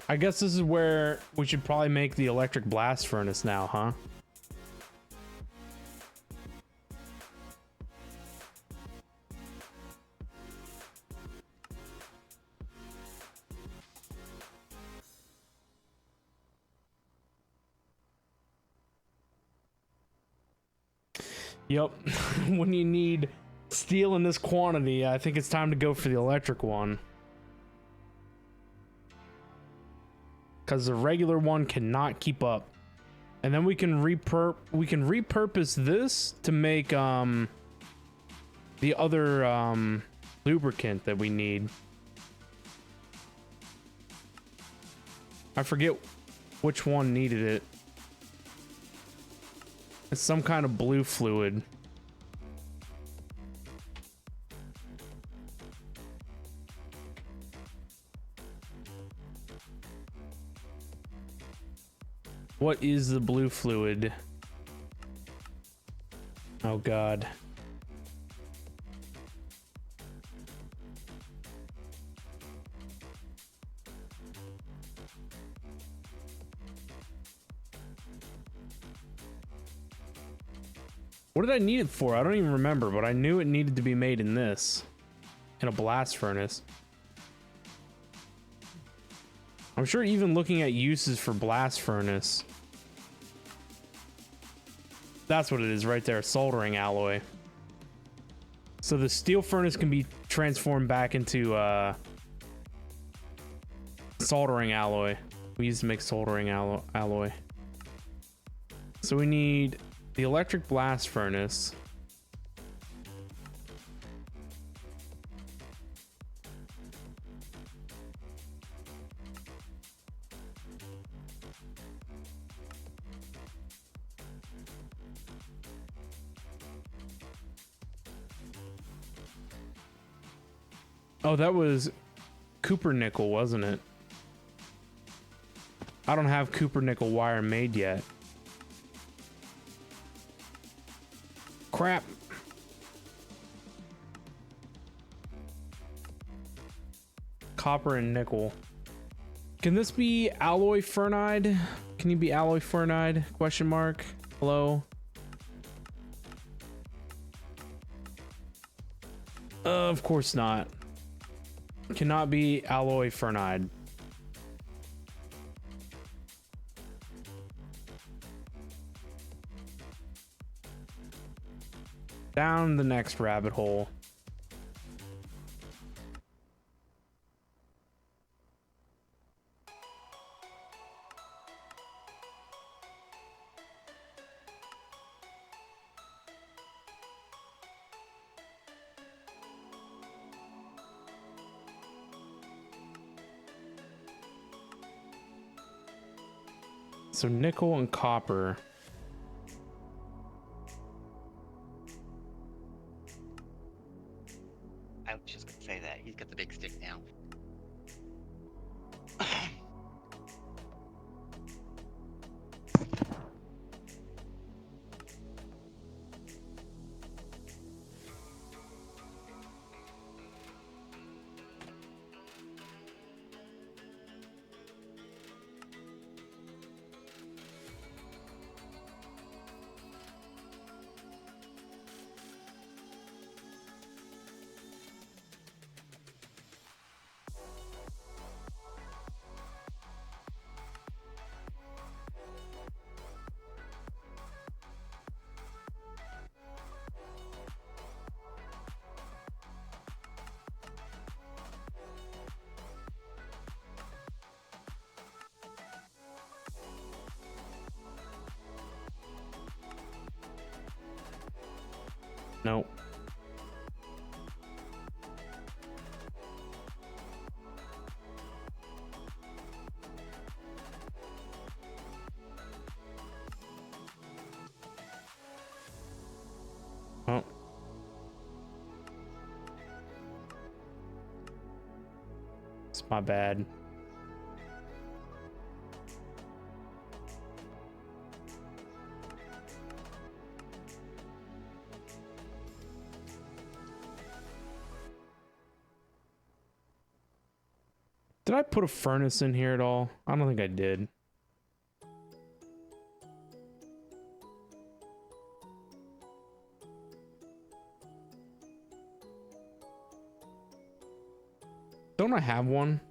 I guess this is where we should probably make the electric blast furnace now, huh? Yep. When you need steel in this quantity, I think it's time to go for the electric one. Because the regular one cannot keep up. And then we can repurpose this to make the other lubricant that we need. I forget which one needed it. It's some kind of blue fluid. What is the blue fluid? Oh god. What did I need it for? I don't even remember, but I knew it needed to be made in this. In a blast furnace. I'm sure even looking at uses for blast furnace. That's what it is right there, soldering alloy. So the steel furnace can be transformed back into soldering alloy. We used to make soldering alloy. So we need the electric blast furnace. Oh, that was Cooper nickel, wasn't it? I don't have Cooper nickel wire made yet. Crap. Copper and nickel. Can this be alloy fernide? Can you be alloy fernide? Question mark. Hello? Of course not. Cannot be alloy fernide. Down the next rabbit hole. So nickel and copper.
I was just gonna say that. He's got the big stick now.
Nope. Oh. It's my bad. Did I put a furnace in here at all? I don't think I did. Don't I have one?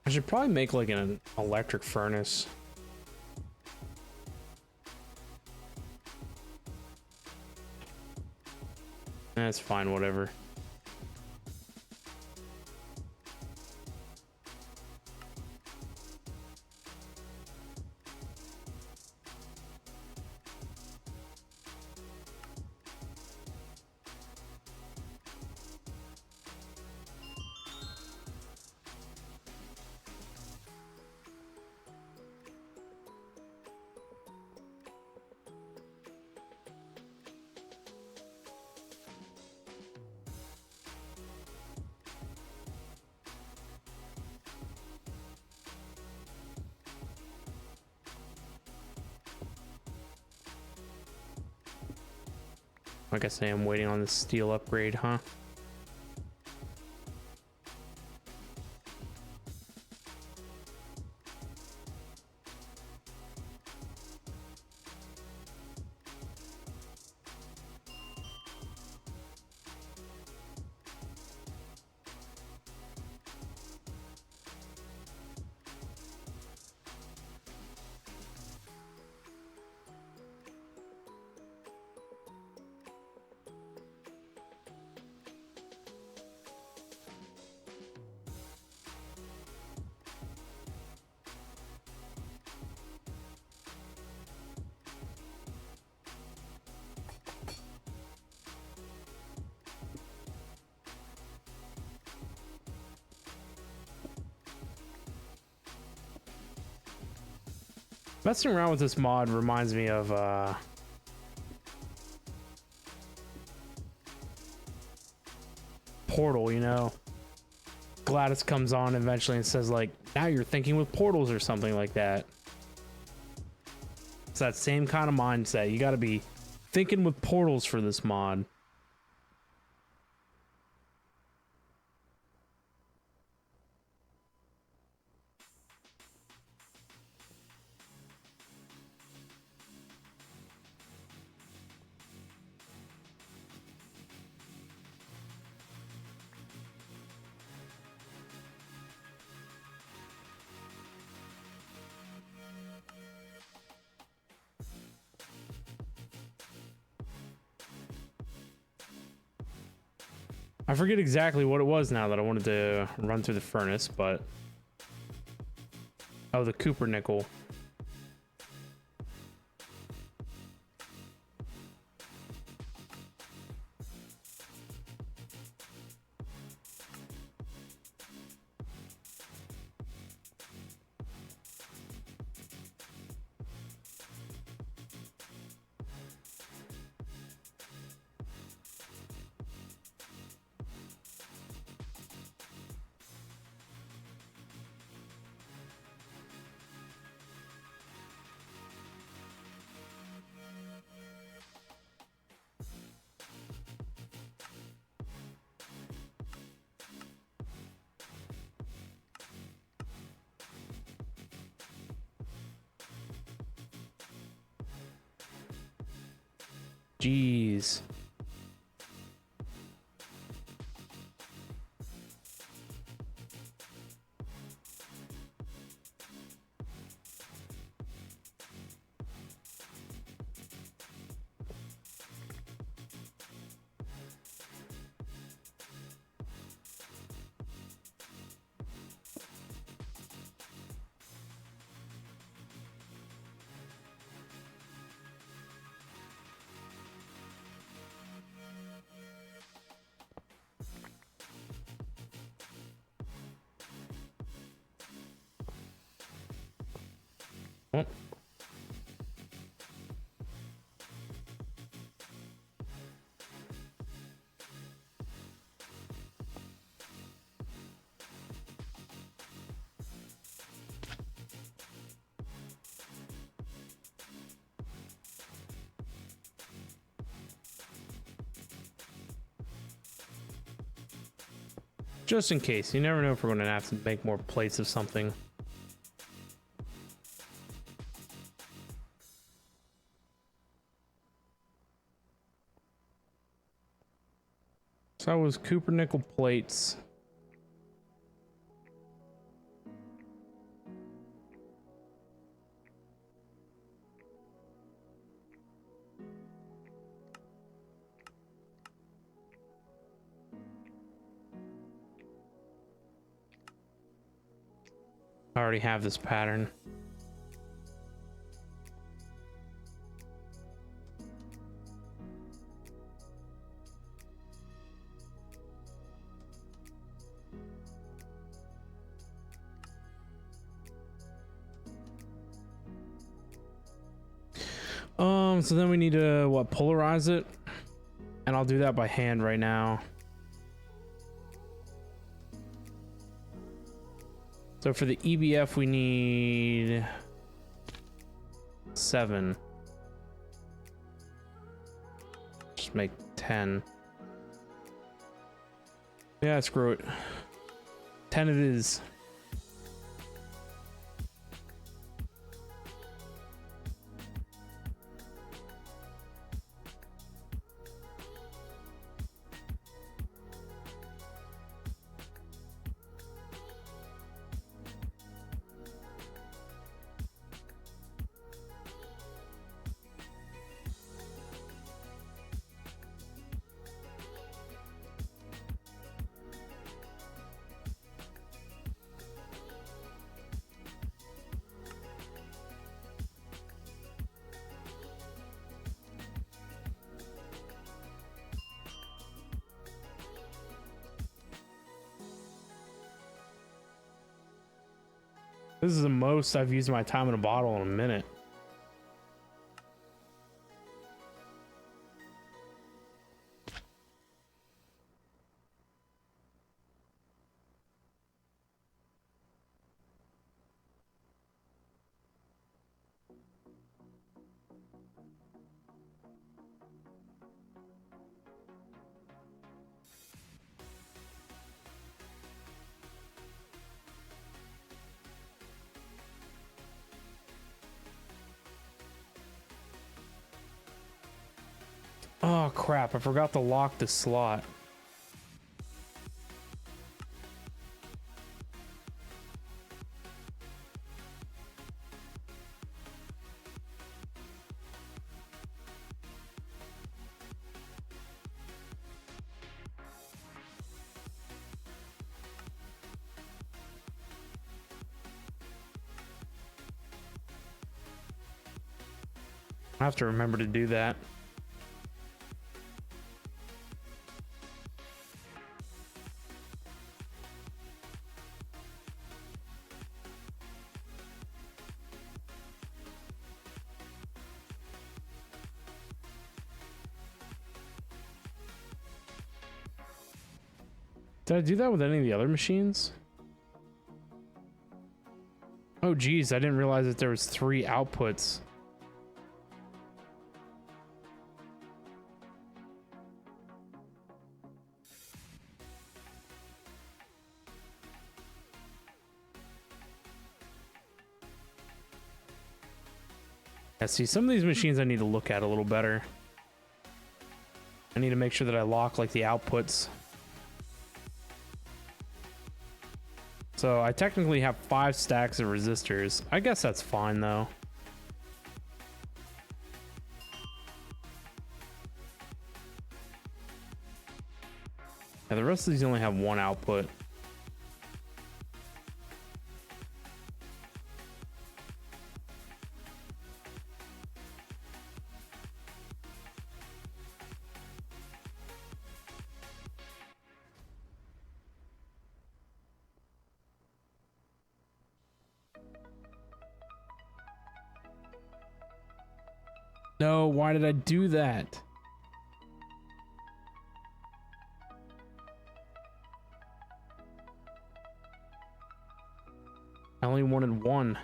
I should probably make like an electric furnace. That's fine, whatever. Like I say, I'm waiting on the steel upgrade, huh? Messing around with this mod reminds me of Portal, you know. Gladys comes on eventually and says like, now you're thinking with portals or something like that. It's that same kind of mindset. You got to be thinking with portals for this mod. I forget exactly what it was now that I wanted to run through the furnace, but... Oh, the Cooper nickel. Jeez. Oh. Just in case, you never know if we're going to have to make more plates of something. So that was Cooper nickel plates. I already have this pattern. So then we need to, what, polarize it? And I'll do that by hand right now. So for the EBF, we need 7. Just make 10. Yeah, screw it. 10 it is. This is the most I've used my time in a bottle in a minute. Oh crap, I forgot to lock the slot. I have to remember to do that. Did I do that with any of the other machines? Oh geez, I didn't realize that there was 3 outputs. Yeah, see, some of these machines I need to look at a little better. I need to make sure that I lock like the outputs. So I technically have 5 stacks of resistors. I guess that's fine though. Yeah, the rest of these only have 1 output. No, why did I do that? I only wanted 1.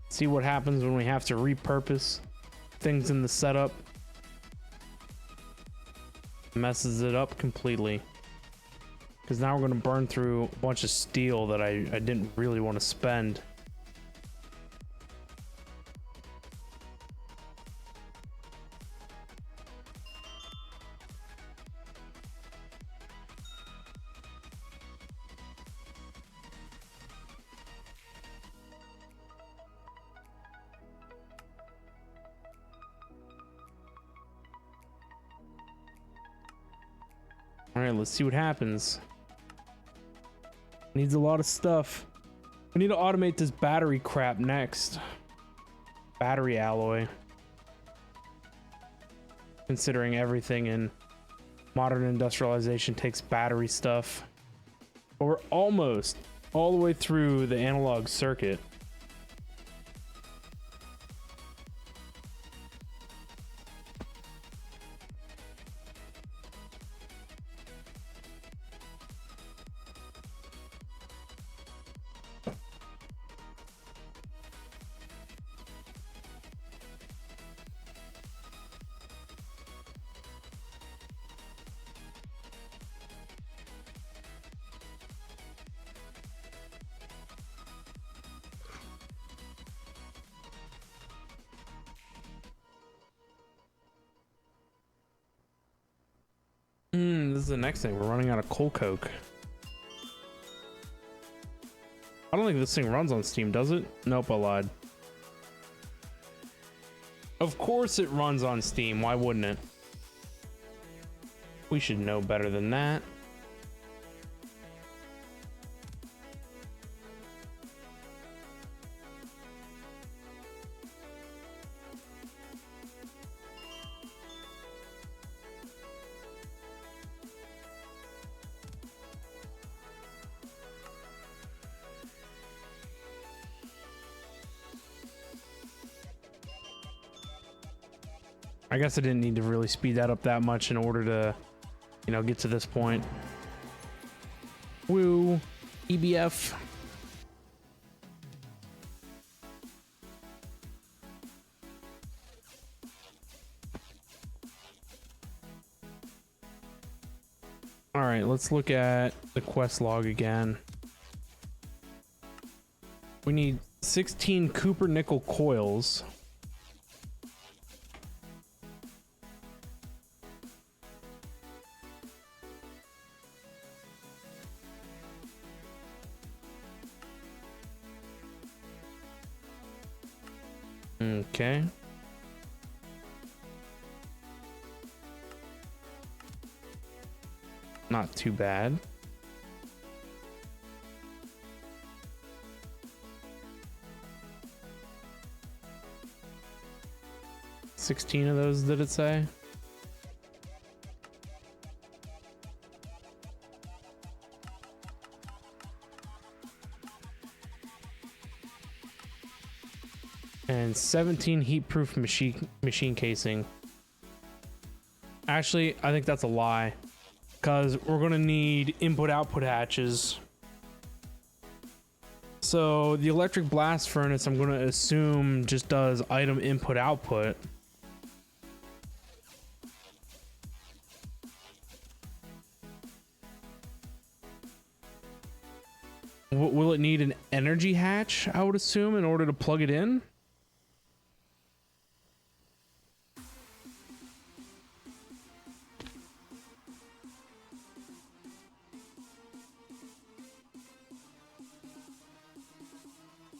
See what happens when we have to repurpose things in the setup. Messes it up completely. Because now we're going to burn through a bunch of steel that I didn't really want to spend. Alright, let's see what happens. Needs a lot of stuff. We need to automate this battery crap next. Battery alloy. Considering everything in Modern industrialization takes battery stuff. But we're almost all the way through the analog circuit. This is the next thing. We're running out of coal coke. I don't think this thing runs on Steam, does it? Nope, I lied. Of course it runs on Steam. Why wouldn't it? We should know better than that. I guess I didn't need to really speed that up that much in order to, you know, get to this point. Woo, EBF. All right, let's look at the quest log again. We need 16 Cooper nickel coils. Okay. Not too bad. $16 of those, did it say? And 17 heat-proof machine casing. Actually, I think that's a lie, because we're gonna need input-output hatches. So the electric blast furnace, I'm gonna assume, just does item input-output. Will it need an energy hatch, I would assume, in order to plug it in?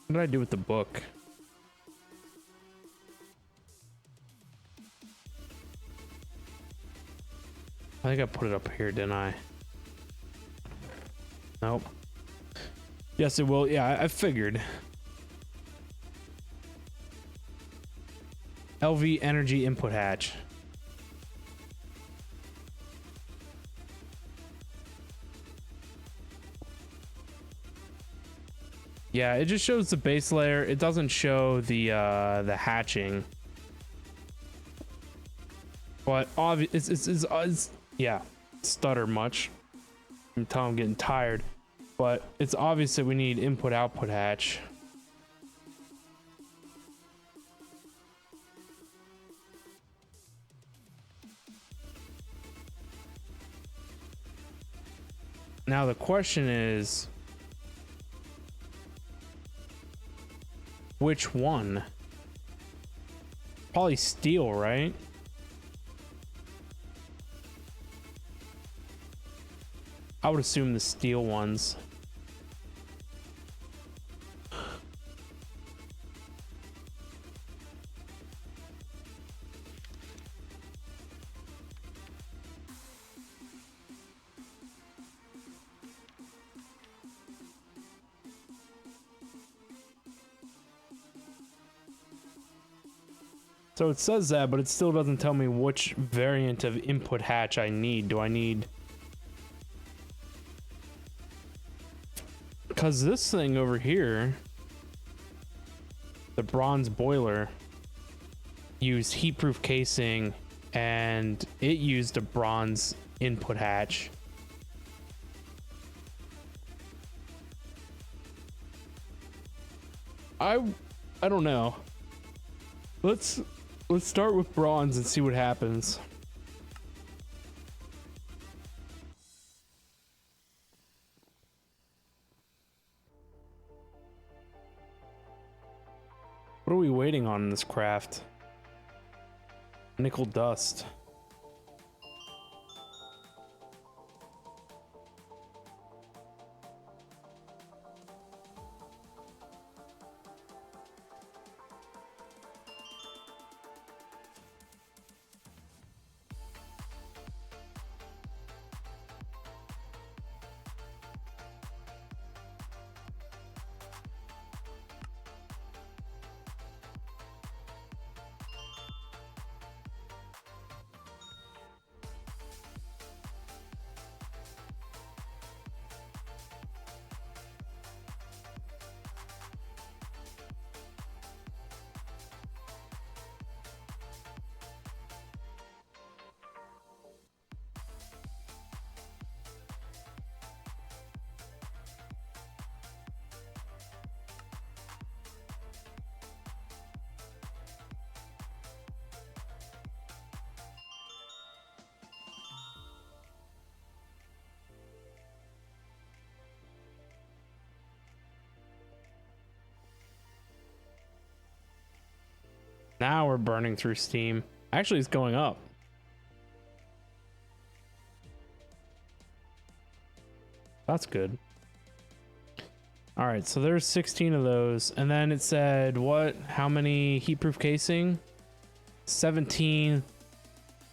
What did I do with the book? I think I put it up here, didn't I? Nope. Yes, it will. Yeah, I figured. LV energy input hatch. Yeah, it just shows the base layer. It doesn't show the hatching. But it's yeah, stutter much. I'm telling I'm getting tired. But it's obvious that we need input output hatch. Now the question is, which one? Probably steel, right? I would assume the steel ones. So it says that, but it still doesn't tell me which variant of input hatch I need. Do I need... Because this thing over here, the bronze boiler, used heat-proof casing, and it used a bronze input hatch. I don't know. Let's start with bronze and see what happens. What are we waiting on in this craft? Nickel dust. Now we're burning through steam. Actually, it's going up. That's good. All right, so there's 16 of those. And then it said, what? How many heat-proof casing? 17.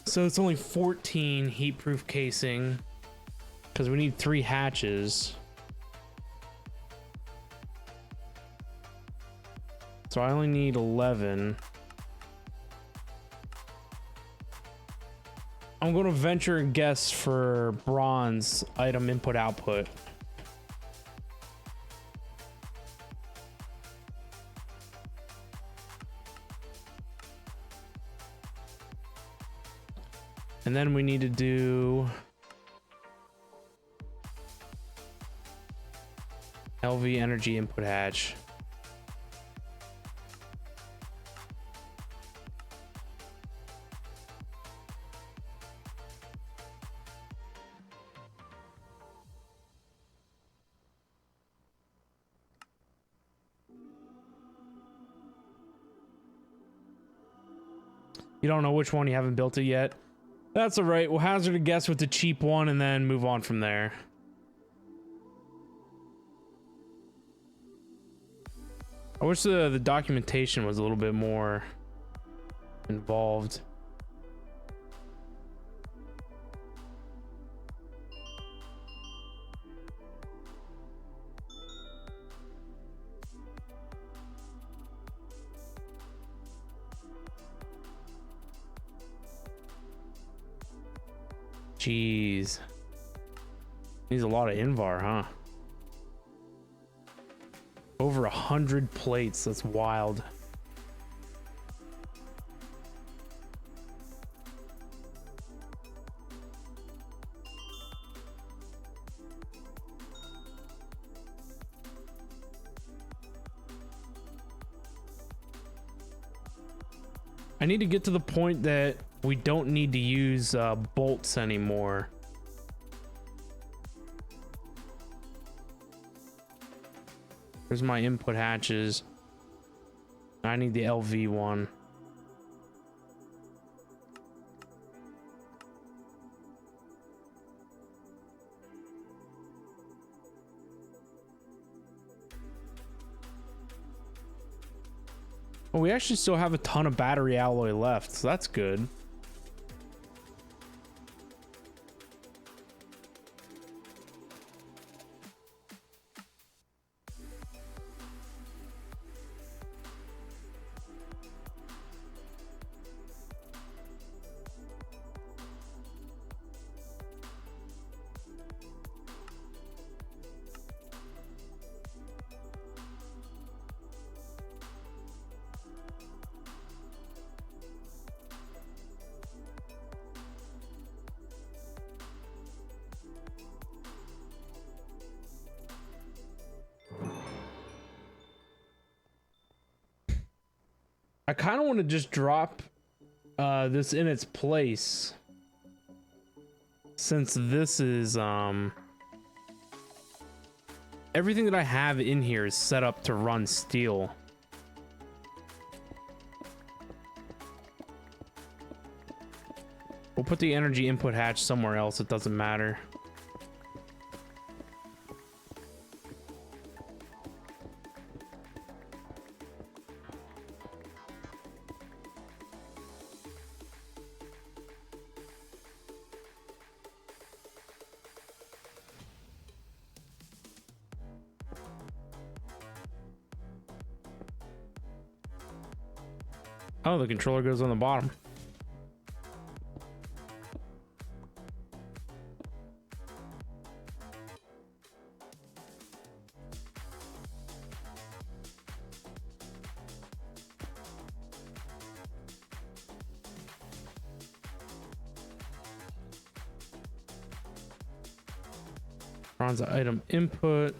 So it's only 14 heat-proof casing because we need 3 hatches. So I only need 11. I'm going to venture and guess for bronze item input output. And then we need to do LV energy input hatch. You don't know which one, you haven't built it yet. That's all right. We'll hazard a guess with the cheap one and then move on from there. I wish the documentation was a little bit more involved. Jeez. Needs a lot of Invar, huh? Over 100 plates. That's wild. I need to get to the point that we don't need to use bolts anymore. There's my input hatches. I need the LV one. Well, we actually still have a ton of battery alloy left, so that's good. kind of want to just drop this in its place, since this is everything that I have in here is set up to run steel. We'll put the energy input hatch somewhere else, it doesn't matter. Oh, the controller goes on the bottom. Bronze item input.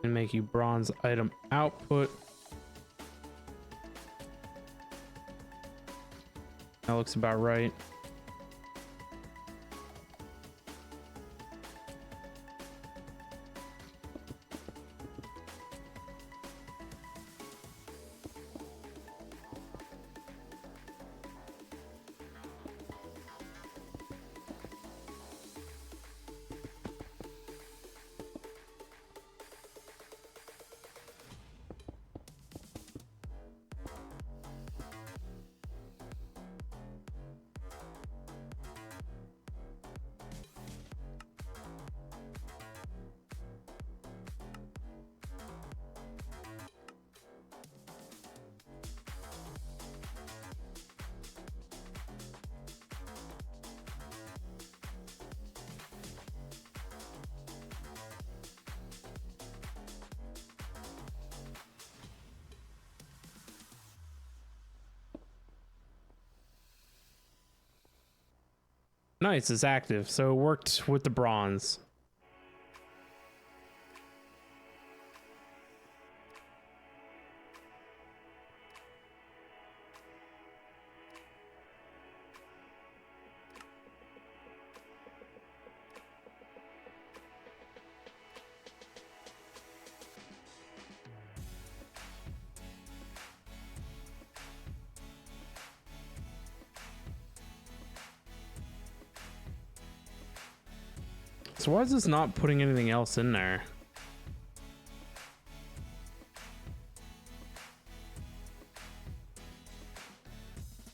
And make you bronze item output. That looks about right. Nice, it's active, so it worked with the bronze. So why is this not putting anything else in there?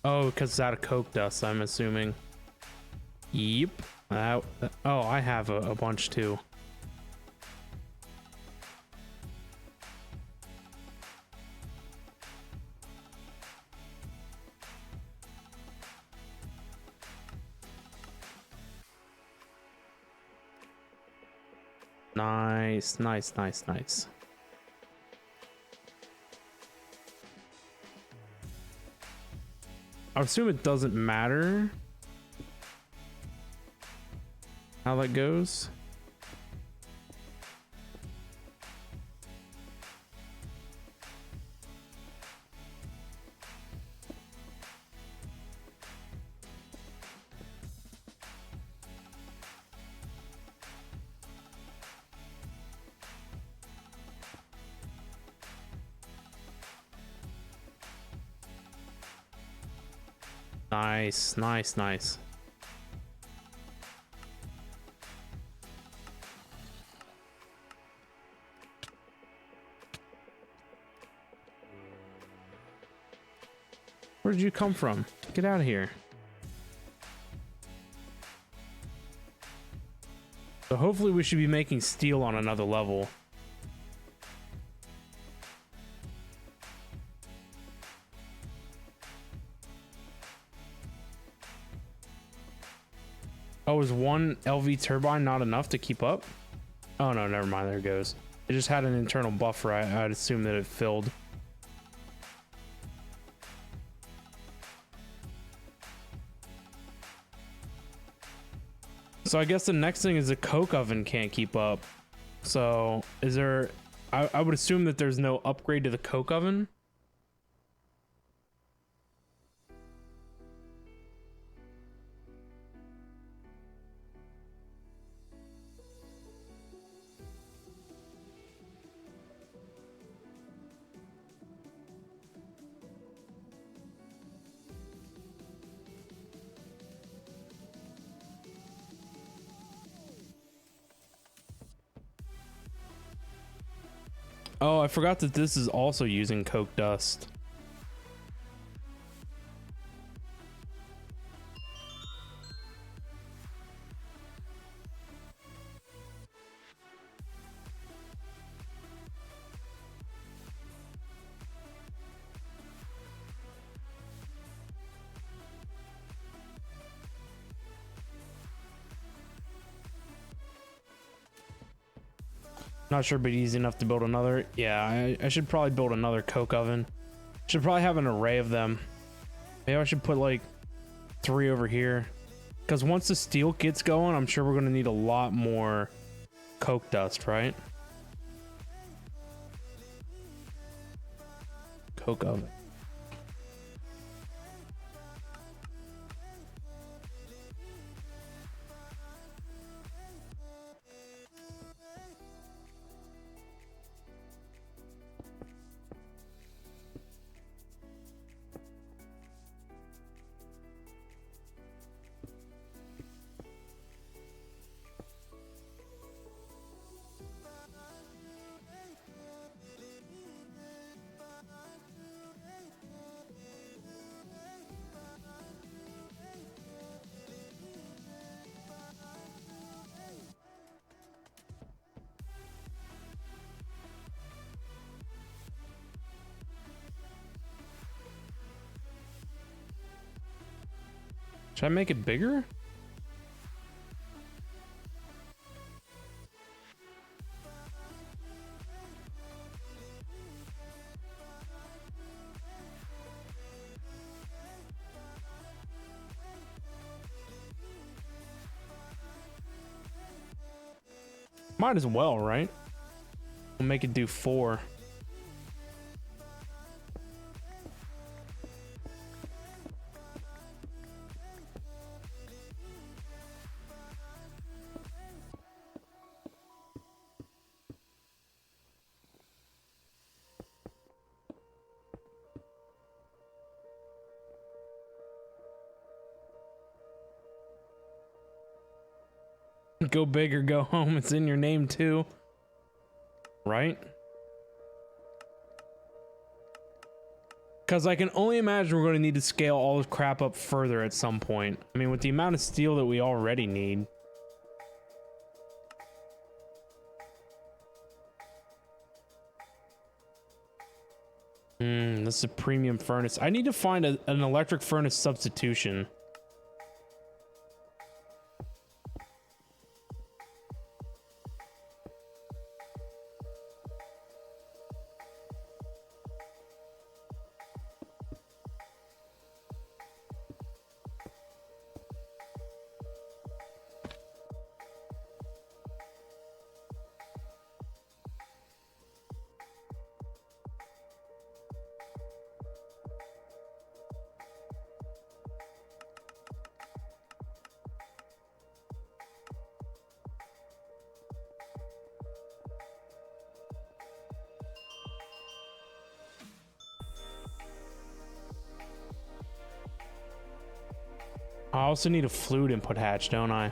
Oh, because it's out of coke dust, I'm assuming. Yep. Oh, I have a bunch too. Nice, nice, nice, nice. I assume it doesn't matter how that goes. Nice, nice, nice. Where did you come from? Get out of here. So hopefully we should be making steel on another level. Oh, is one LV turbine not enough to keep up? Oh no, never mind, there it goes. It just had an internal buffer. I'd assume that it filled. So I guess the next thing is the coke oven can't keep up. So is there, I would assume that there's no upgrade to the coke oven. Oh, I forgot that this is also using coke dust. Not sure, but easy enough to build another. Yeah, I should probably build another coke oven. Should probably have an array of them. Maybe I should put like 3 over here. Because once the steel gets going, I'm sure we're going to need a lot more coke dust, right? Coke oven. Should I make it bigger? Might as well, right? We'll make it do 4. Go big or go home. It's in your name too. Right? Because I can only imagine we're going to need to scale all this crap up further at some point. I mean, with the amount of steel that we already need. This is a premium furnace. I need to find an electric furnace substitution. I also need a fluid input hatch, don't I?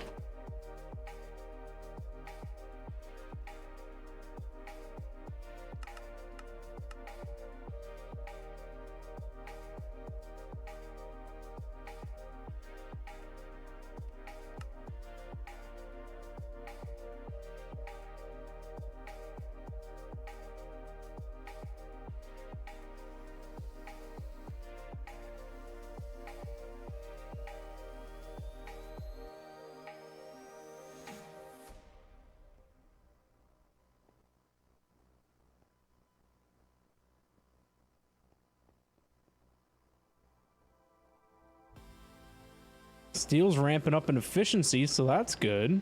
Steel's ramping up in efficiency, so that's good.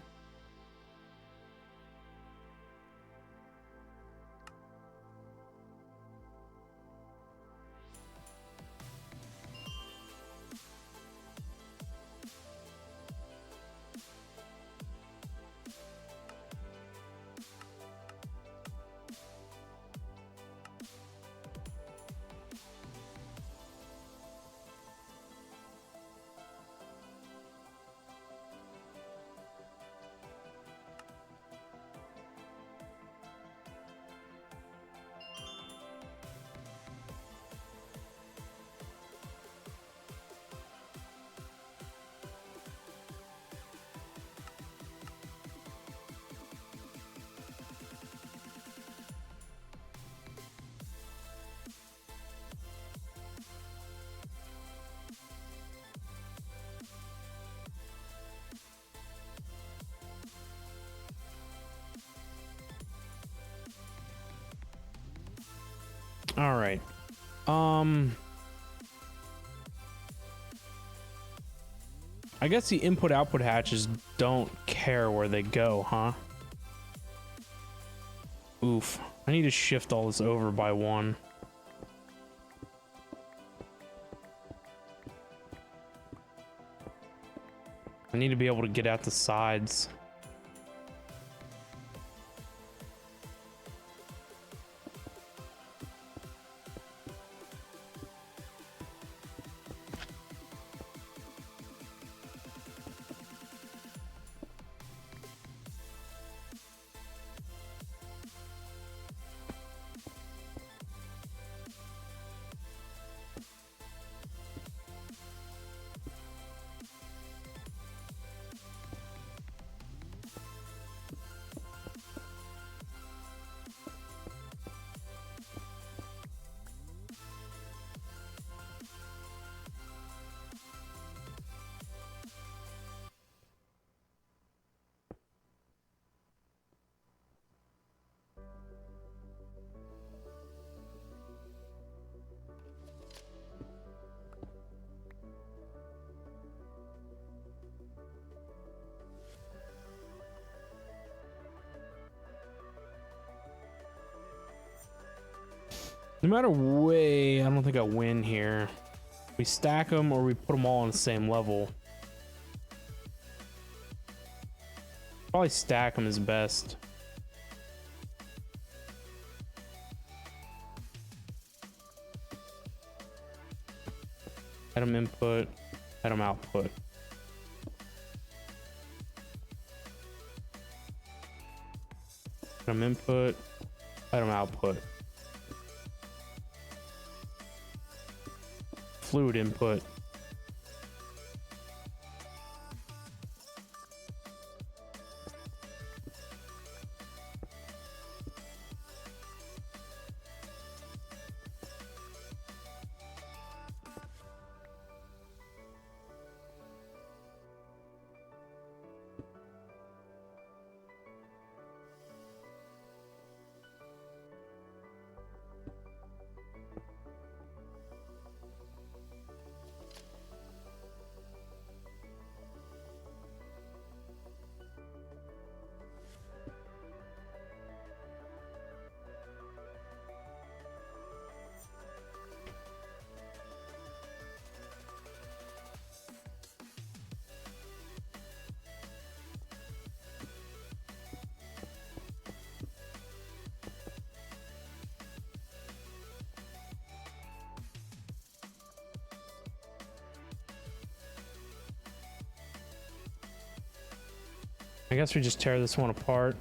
I guess the input output hatches don't care where they go, huh? Oof. I need to shift all this over by one. I need to be able to get out the sides. No matter way, I don't think I win here. We stack them or we put them all on the same level. Probably stack them is best. Item input, item output. Item input, item output. Fluid input. I guess we just tear this one apart.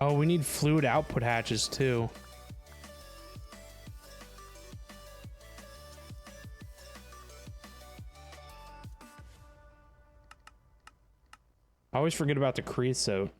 Oh, we need fluid output hatches too. I always forget about the creosote.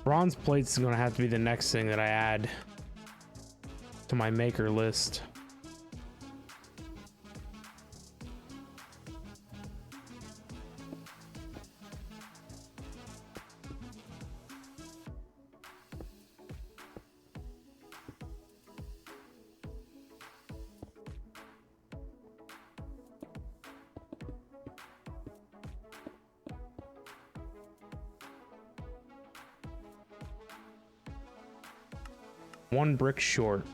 Bronze plates is going to have to be the next thing that I add to my maker list. One brick short.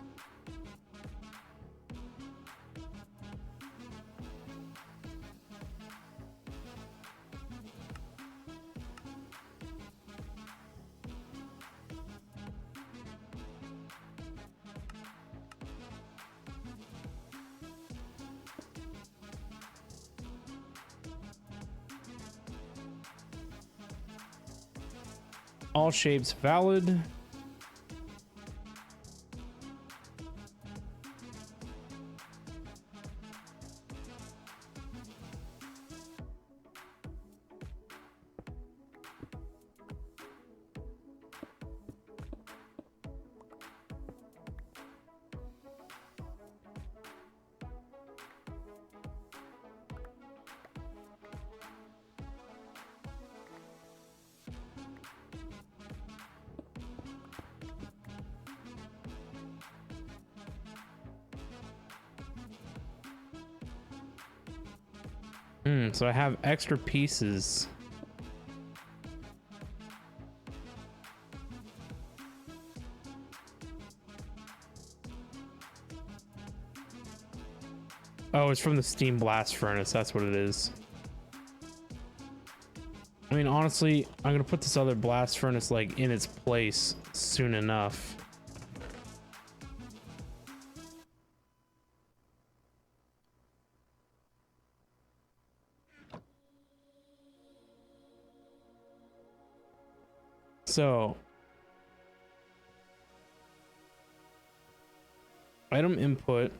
All shapes valid. So I have extra pieces. Oh, it's from the steam blast furnace. That's what it is. I mean, honestly, I'm gonna put this other blast furnace like in its place soon enough. So, item input.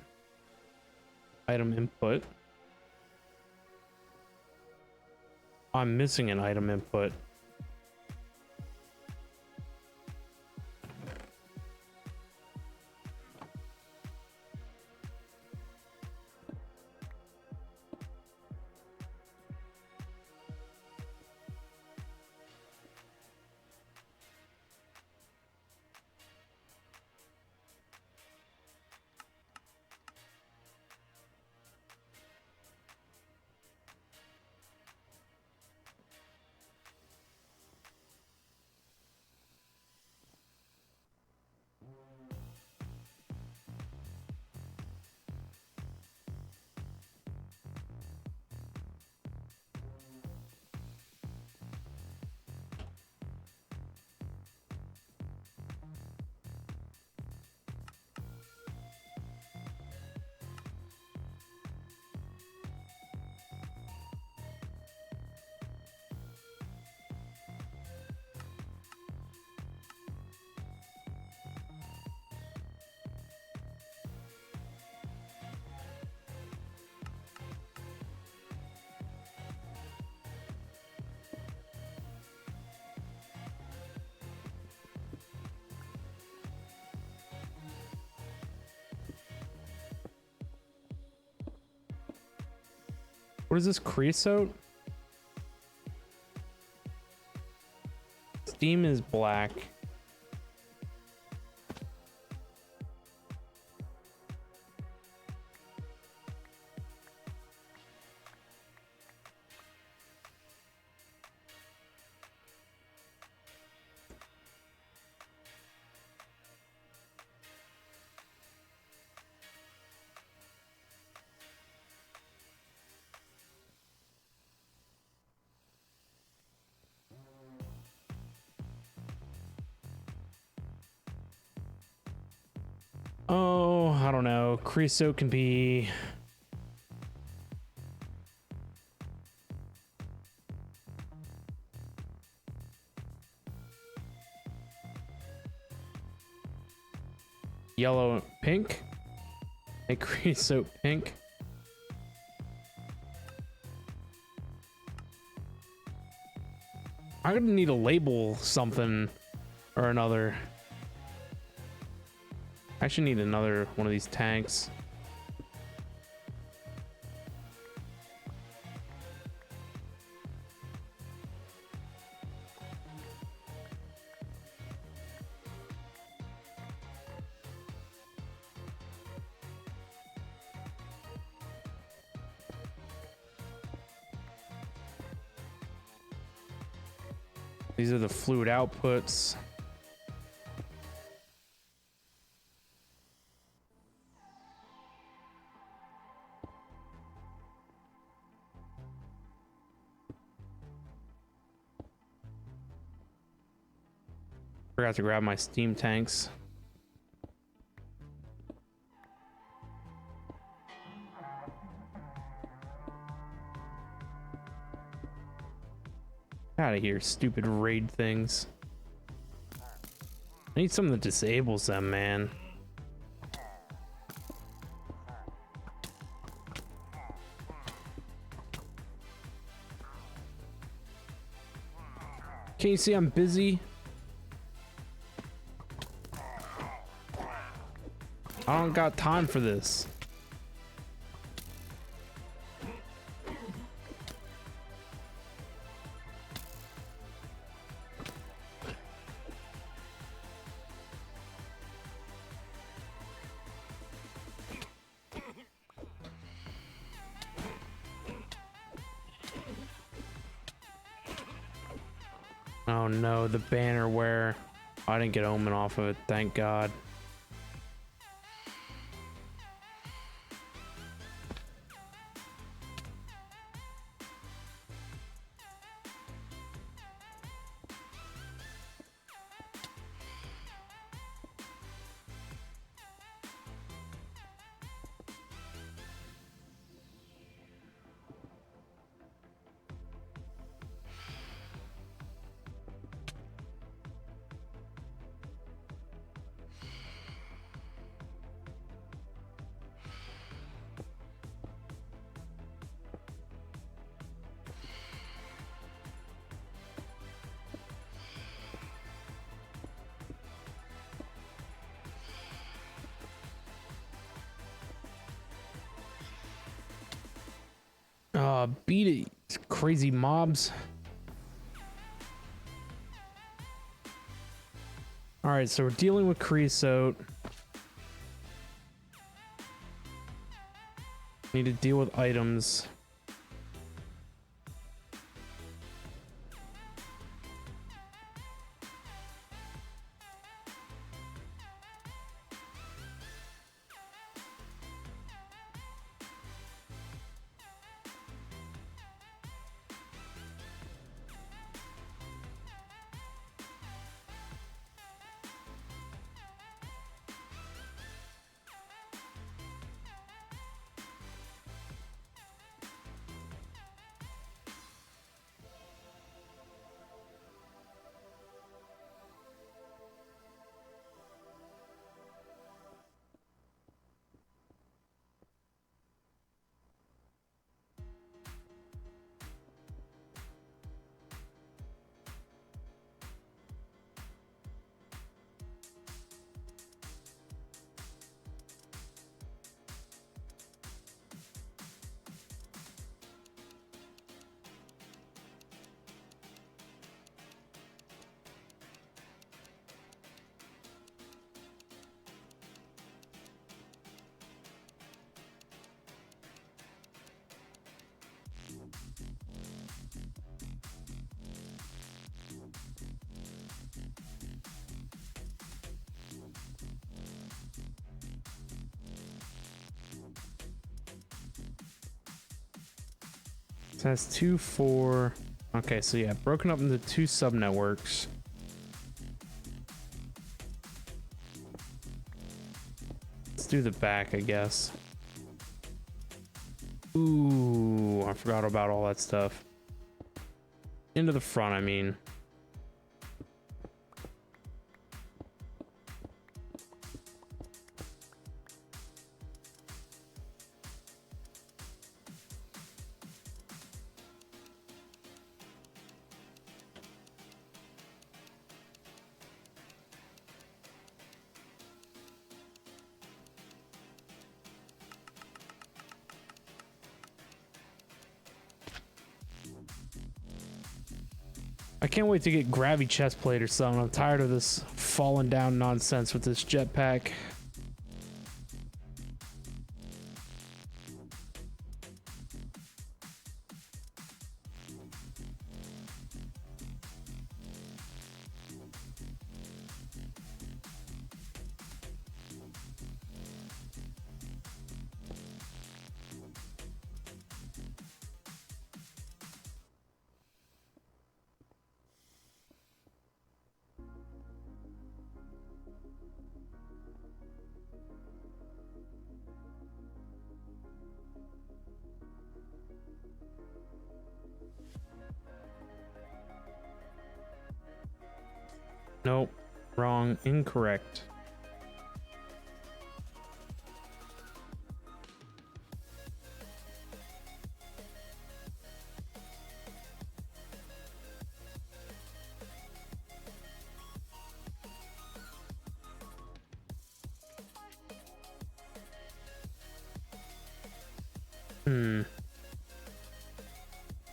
I'm missing an item input. What is this, creosote? Steam is black. Oh, I don't know. Creosote can be... yellow and pink. Make creosote pink. I'm gonna need to label something or another. I actually need another one of these tanks. These are the fluid outputs. Forgot to grab my steam tanks. Out of here, stupid raid things. I need something that disables them, man. Can't you see I'm busy? I don't got time for this. Oh no, the banner where I didn't get Omen off of it, thank God. Beat it, crazy mobs. All right, so we're dealing with creosote. Need to deal with items. So that's 2, 4. Okay, so yeah, broken up into 2 sub networks. Let's do the back, I guess. Ooh, I forgot about all that stuff. Into the front, I mean. I can't wait to get Gravity chest plate or something. I'm tired of this falling down nonsense with this jetpack. Nope. Wrong. Incorrect.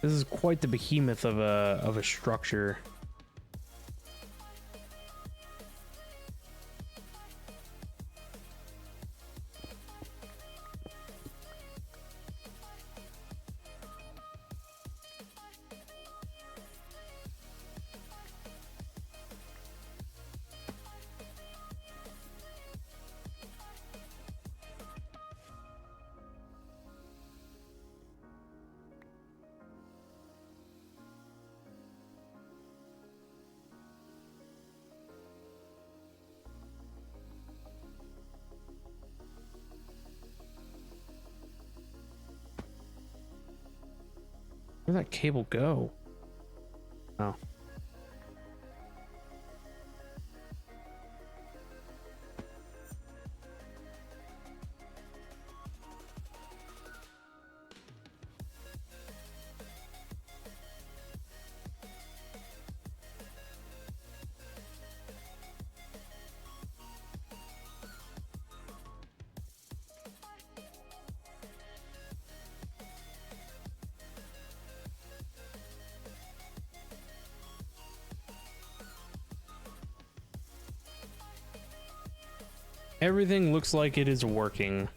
This is quite the behemoth of a structure. Where'd that cable go? Oh. Everything looks like it is working.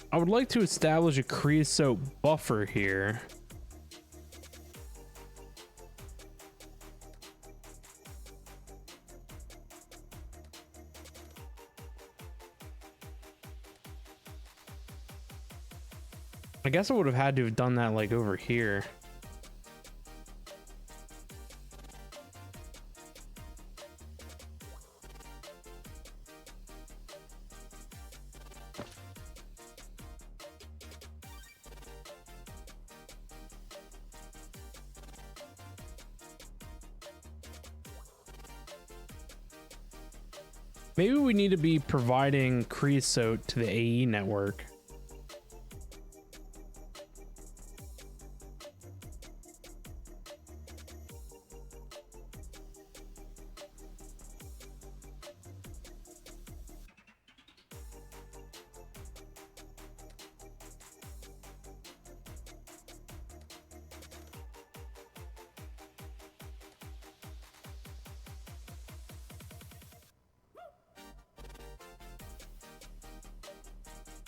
I would like to establish a creosote buffer here. I guess I would have had to have done that like over here. Maybe we need to be providing creosote to the AE network.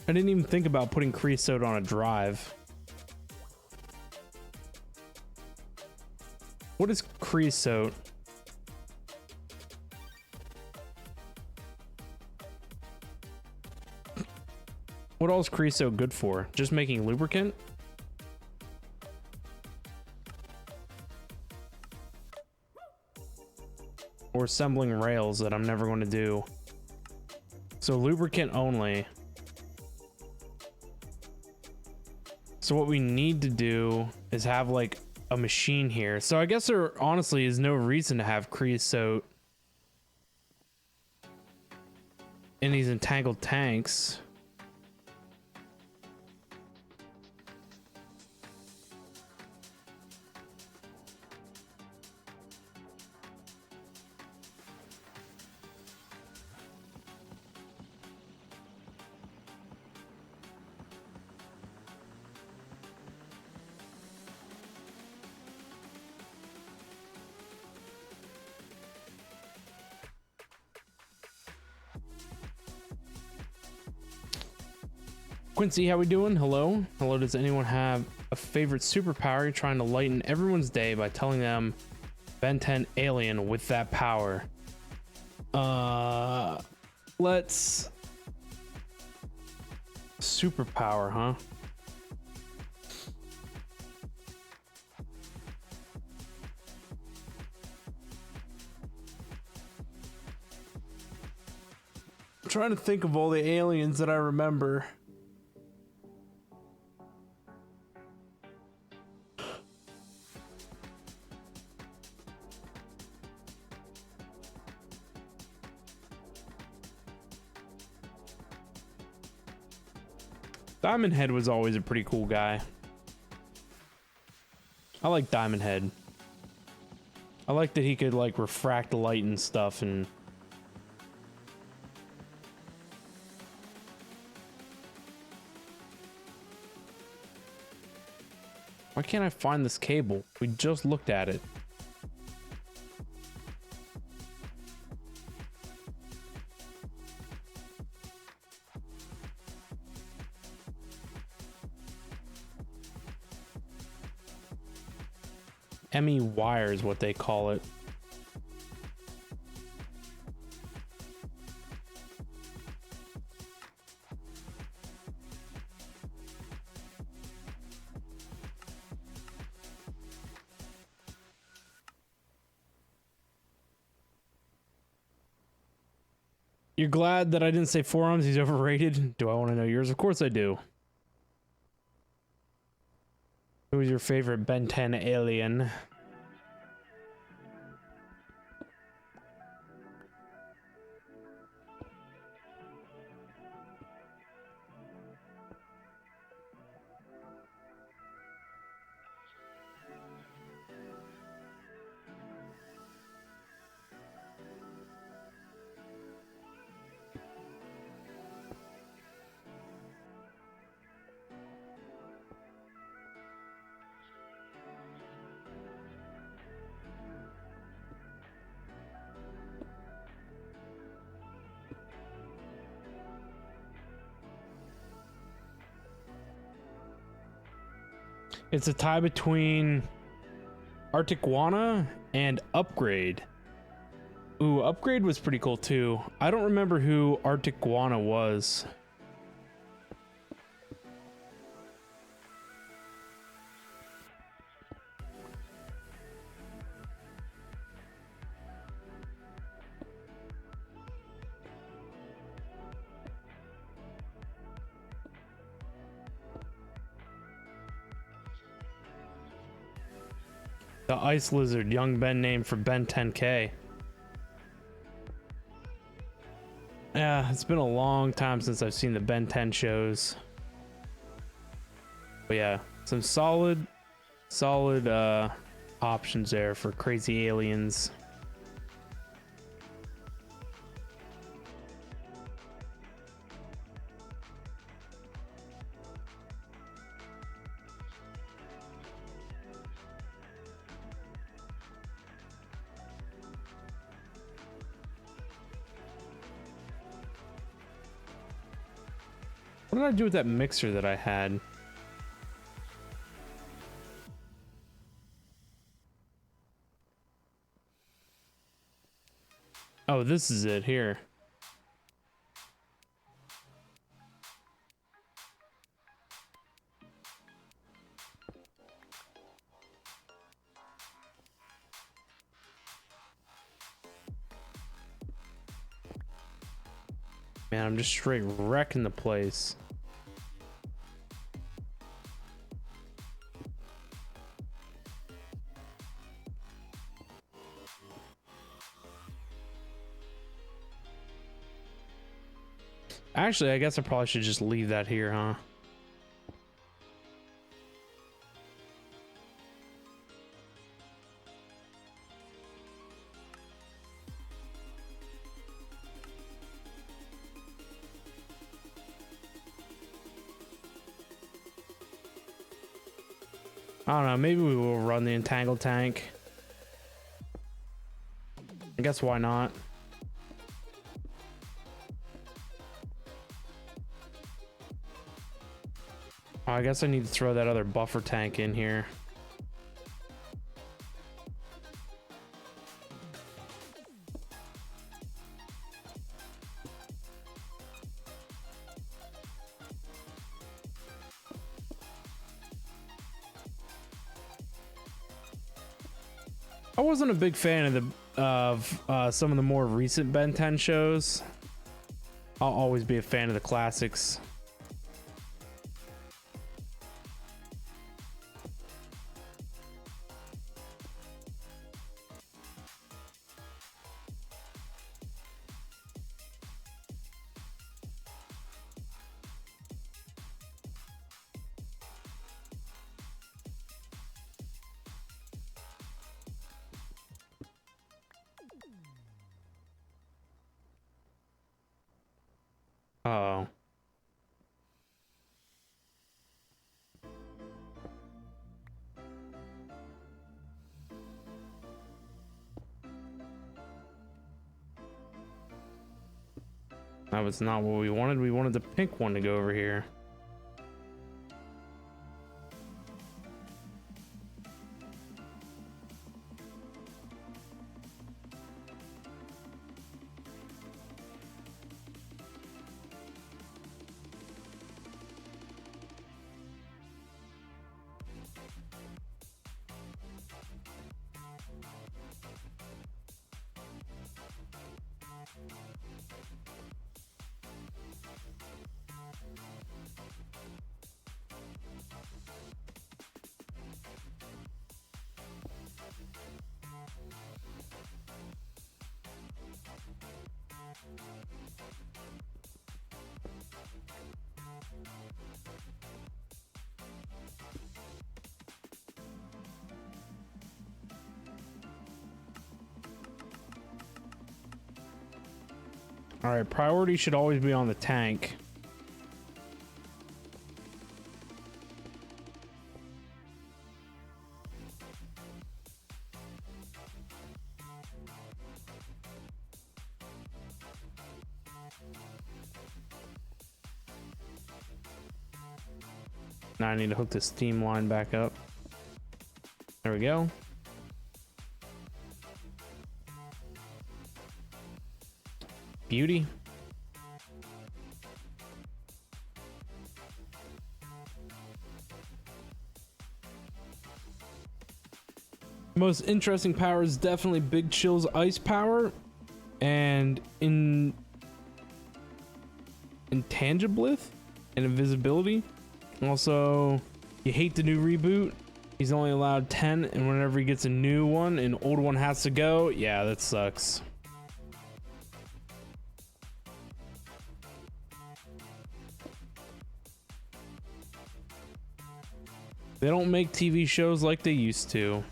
I didn't even think about putting creosote on a drive. What is creosote? What all is creosote good for? Just making lubricant? Or assembling rails that I'm never going to do. So lubricant only. So what we need to do is have like a machine here. So I guess there honestly is no reason to have creosote in these entangled tanks. Quincy, how we doing? Hello? Hello, does anyone have a favorite superpower you're trying to lighten everyone's day by telling them Ben 10 alien with that power. Let's superpower, huh? I'm trying to think of all the aliens that I remember. Diamond Head was always a pretty cool guy. I like Diamond Head. I like that he could like refract light and stuff and why can't I find this cable? We just looked at it. ME wire is what they call it. You're glad that I didn't say forearms, he's overrated? Do I want to know yours? Of course I do. Who was your favorite Ben 10 alien? It's a tie between Arctiquana and Upgrade. Ooh, Upgrade was pretty cool too. I don't remember who Arctiquana was. The Ice Lizard, young Ben name for Ben 10K. Yeah, it's been a long time since I've seen the Ben 10 shows. But yeah, some solid options there for crazy aliens. What did I do with that mixer that I had? Oh, this is it here. Man, I'm just straight wrecking the place. Actually, I guess I probably should just leave that here, huh? I don't know, maybe we will run the entangled tank. I guess why not? Oh, I guess I need to throw that other buffer tank in here. I wasn't a big fan of some of the more recent Ben 10 shows. I'll always be a fan of the classics. Oh. That was not what we wanted. We wanted the pink one to go over here. All right, priority should always be on the tank. Now I need to hook the steam line back up. There we go. Beauty. Most interesting power is definitely Big Chill's ice power and intangibility and invisibility. Also, you hate the new reboot. He's only allowed 10, and whenever he gets a new one, an old one has to go. Yeah, that sucks. They don't make TV shows like they used to.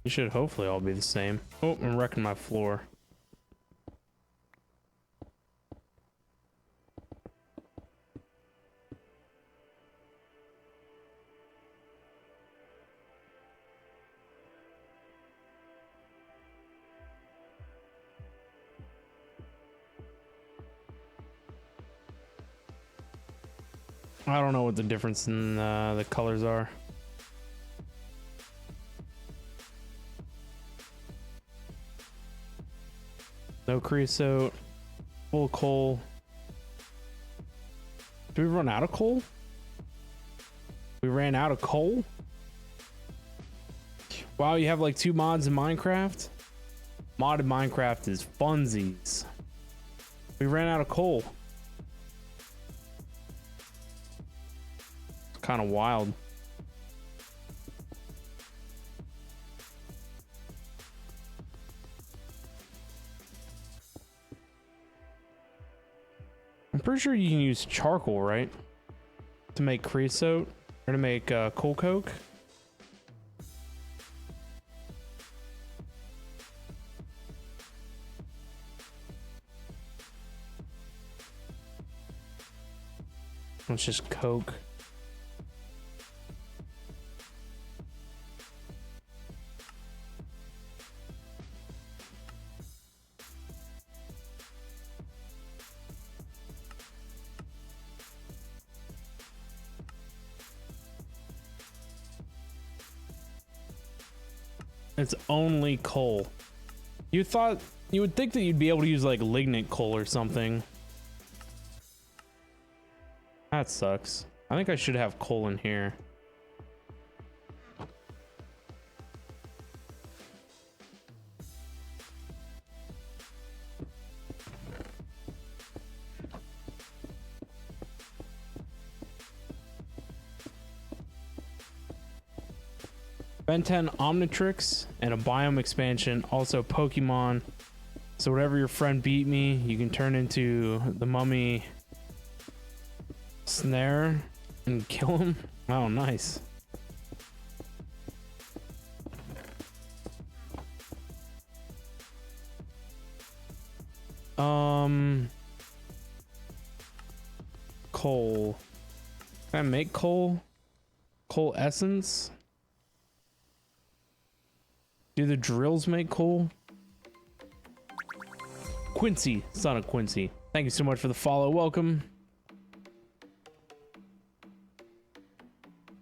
You should hopefully all be the same. Oh, I'm wrecking my floor. I don't know what the difference in the colors are. No creosote, full coal. Did we run out of coal? We ran out of coal? Wow, you have like 2 mods in Minecraft? Modded Minecraft is funsies. We ran out of coal. Kind of wild. I'm pretty sure you can use charcoal, right? To make creosote or to make coal coke. It's just coke. It's only coal. You would think that you'd be able to use like lignite coal or something. That sucks. I think I should have coal in here. Ben 10 Omnitrix and a biome expansion, also Pokemon. So whatever your friend beat me, you can turn into the mummy snare and kill him. Oh, nice. Coal. Can I make coal? Coal essence? Do the drills make coal? Quincy, son of Quincy. Thank you so much for the follow. Welcome.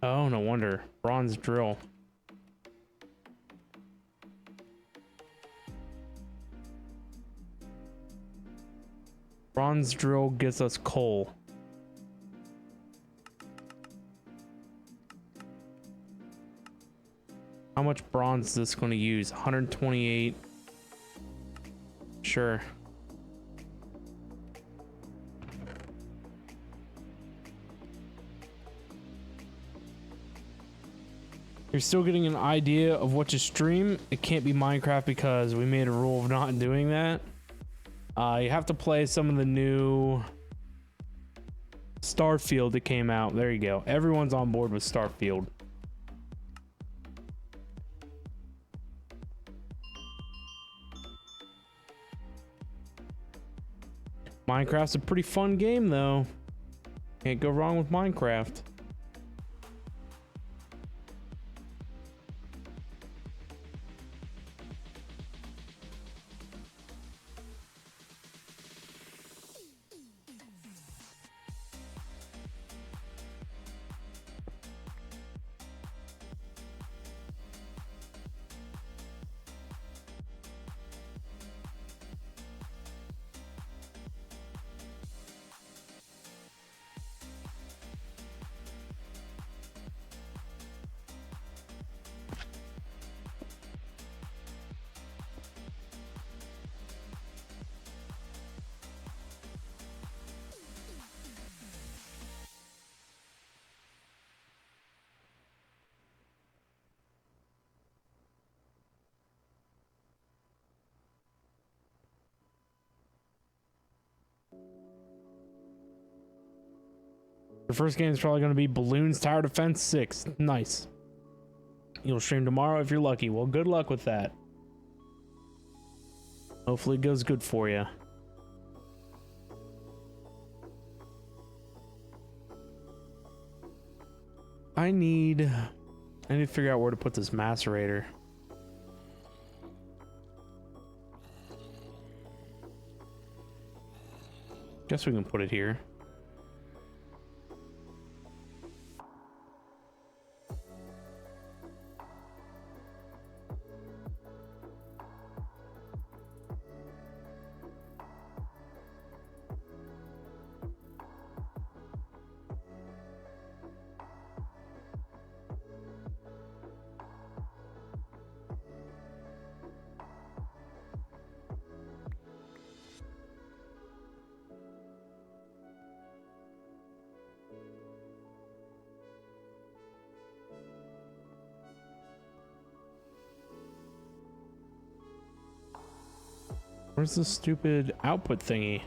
Oh, no wonder. Bronze drill. Bronze drill gets us coal. How much bronze is this going to use? 128. Sure. You're still getting an idea of what to stream. It can't be Minecraft because we made a rule of not doing that. You have to play some of the new Starfield that came out. There you go. Everyone's on board with Starfield. Minecraft's a pretty fun game though. Can't go wrong with Minecraft. The first game is probably going to be Balloons Tower Defense 6. Nice. You'll stream tomorrow if you're lucky. Well, good luck with that. Hopefully it goes good for you. I need to figure out where to put this macerator. Guess we can put it here. Where's the stupid output thingy?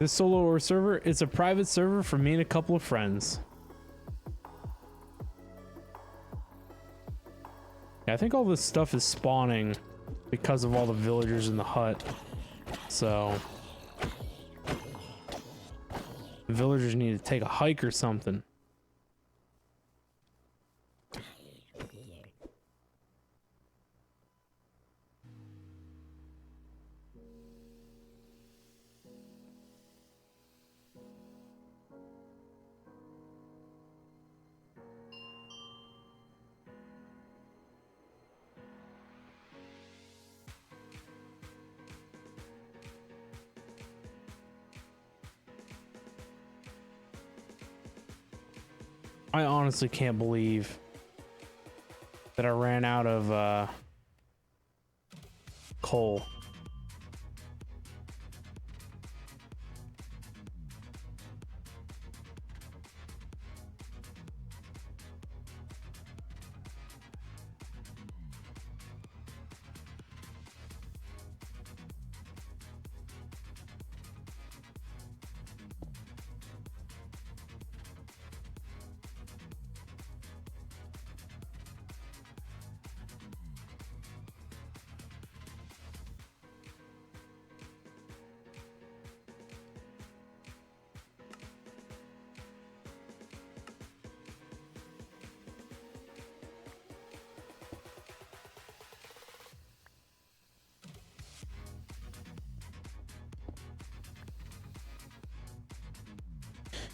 This solo or server is a private server for me and a couple of friends. Yeah, I think all this stuff is spawning because of all the villagers in the hut. So The villagers need to take a hike or something. I honestly can't believe that I ran out of coal.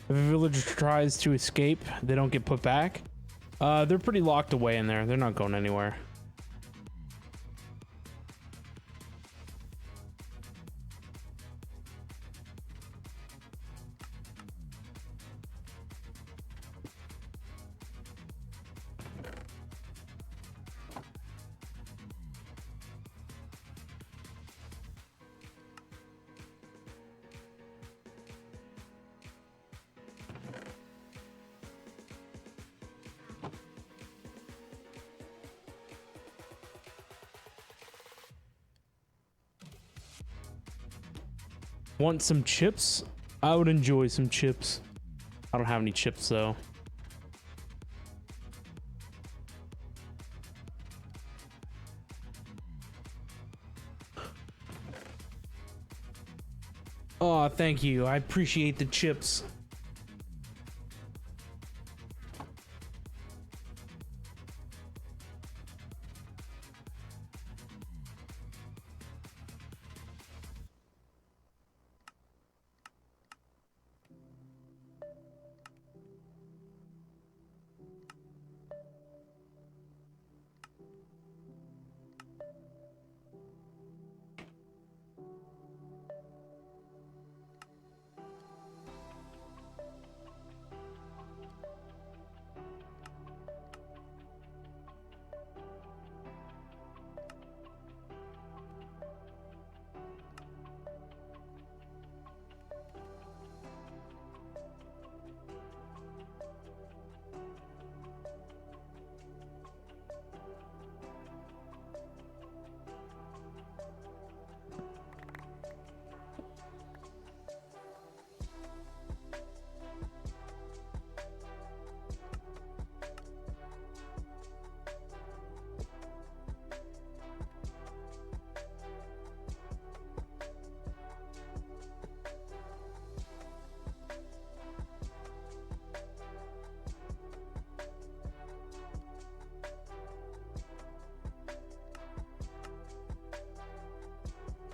If a villager tries to escape, they don't get put back. They're pretty locked away in there. They're not going anywhere. Want some chips? I would enjoy some chips. I don't have any chips though. Oh, thank you. I appreciate the chips.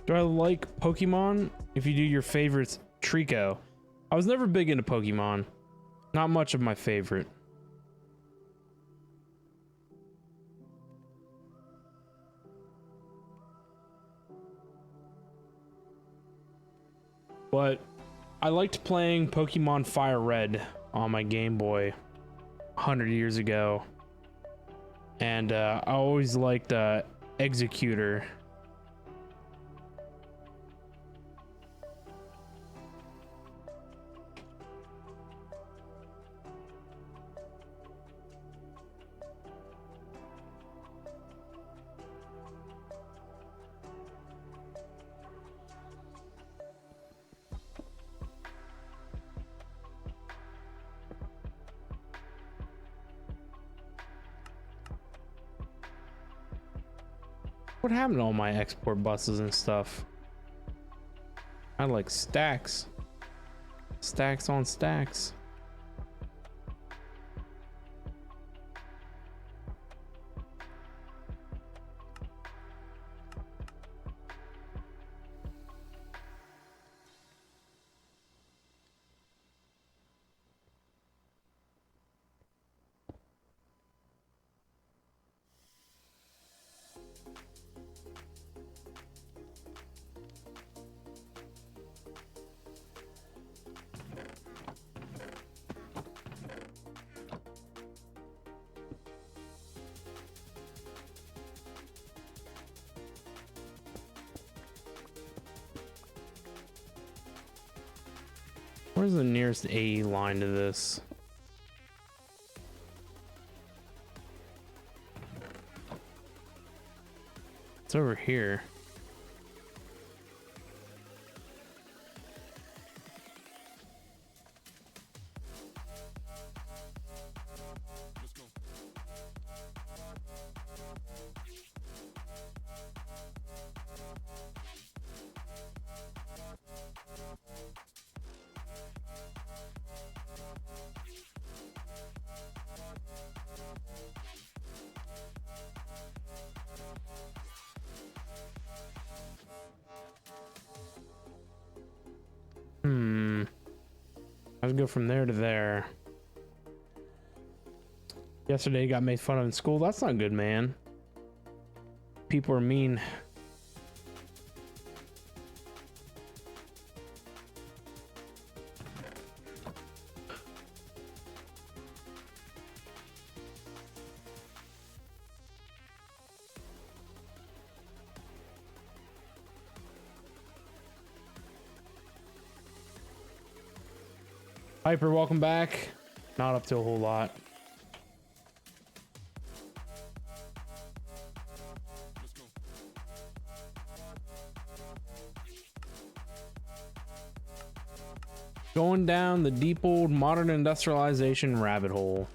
Do I like Pokemon? If you do your favorites, Trico. I was never big into Pokemon. Not much of my favorite. But I liked playing Pokemon Fire Red on my Game Boy 100 years ago. And I always liked Executor. What happened to all my export buses and stuff? I had like stacks Stacks on stacks. Where's the nearest AE line to this? It's over here. I'll go from there to there. Yesterday got made fun of in school. That's not good, man. People are mean. Hyper, welcome back. Not up to a whole lot. Going down the deep old modern industrialization rabbit hole.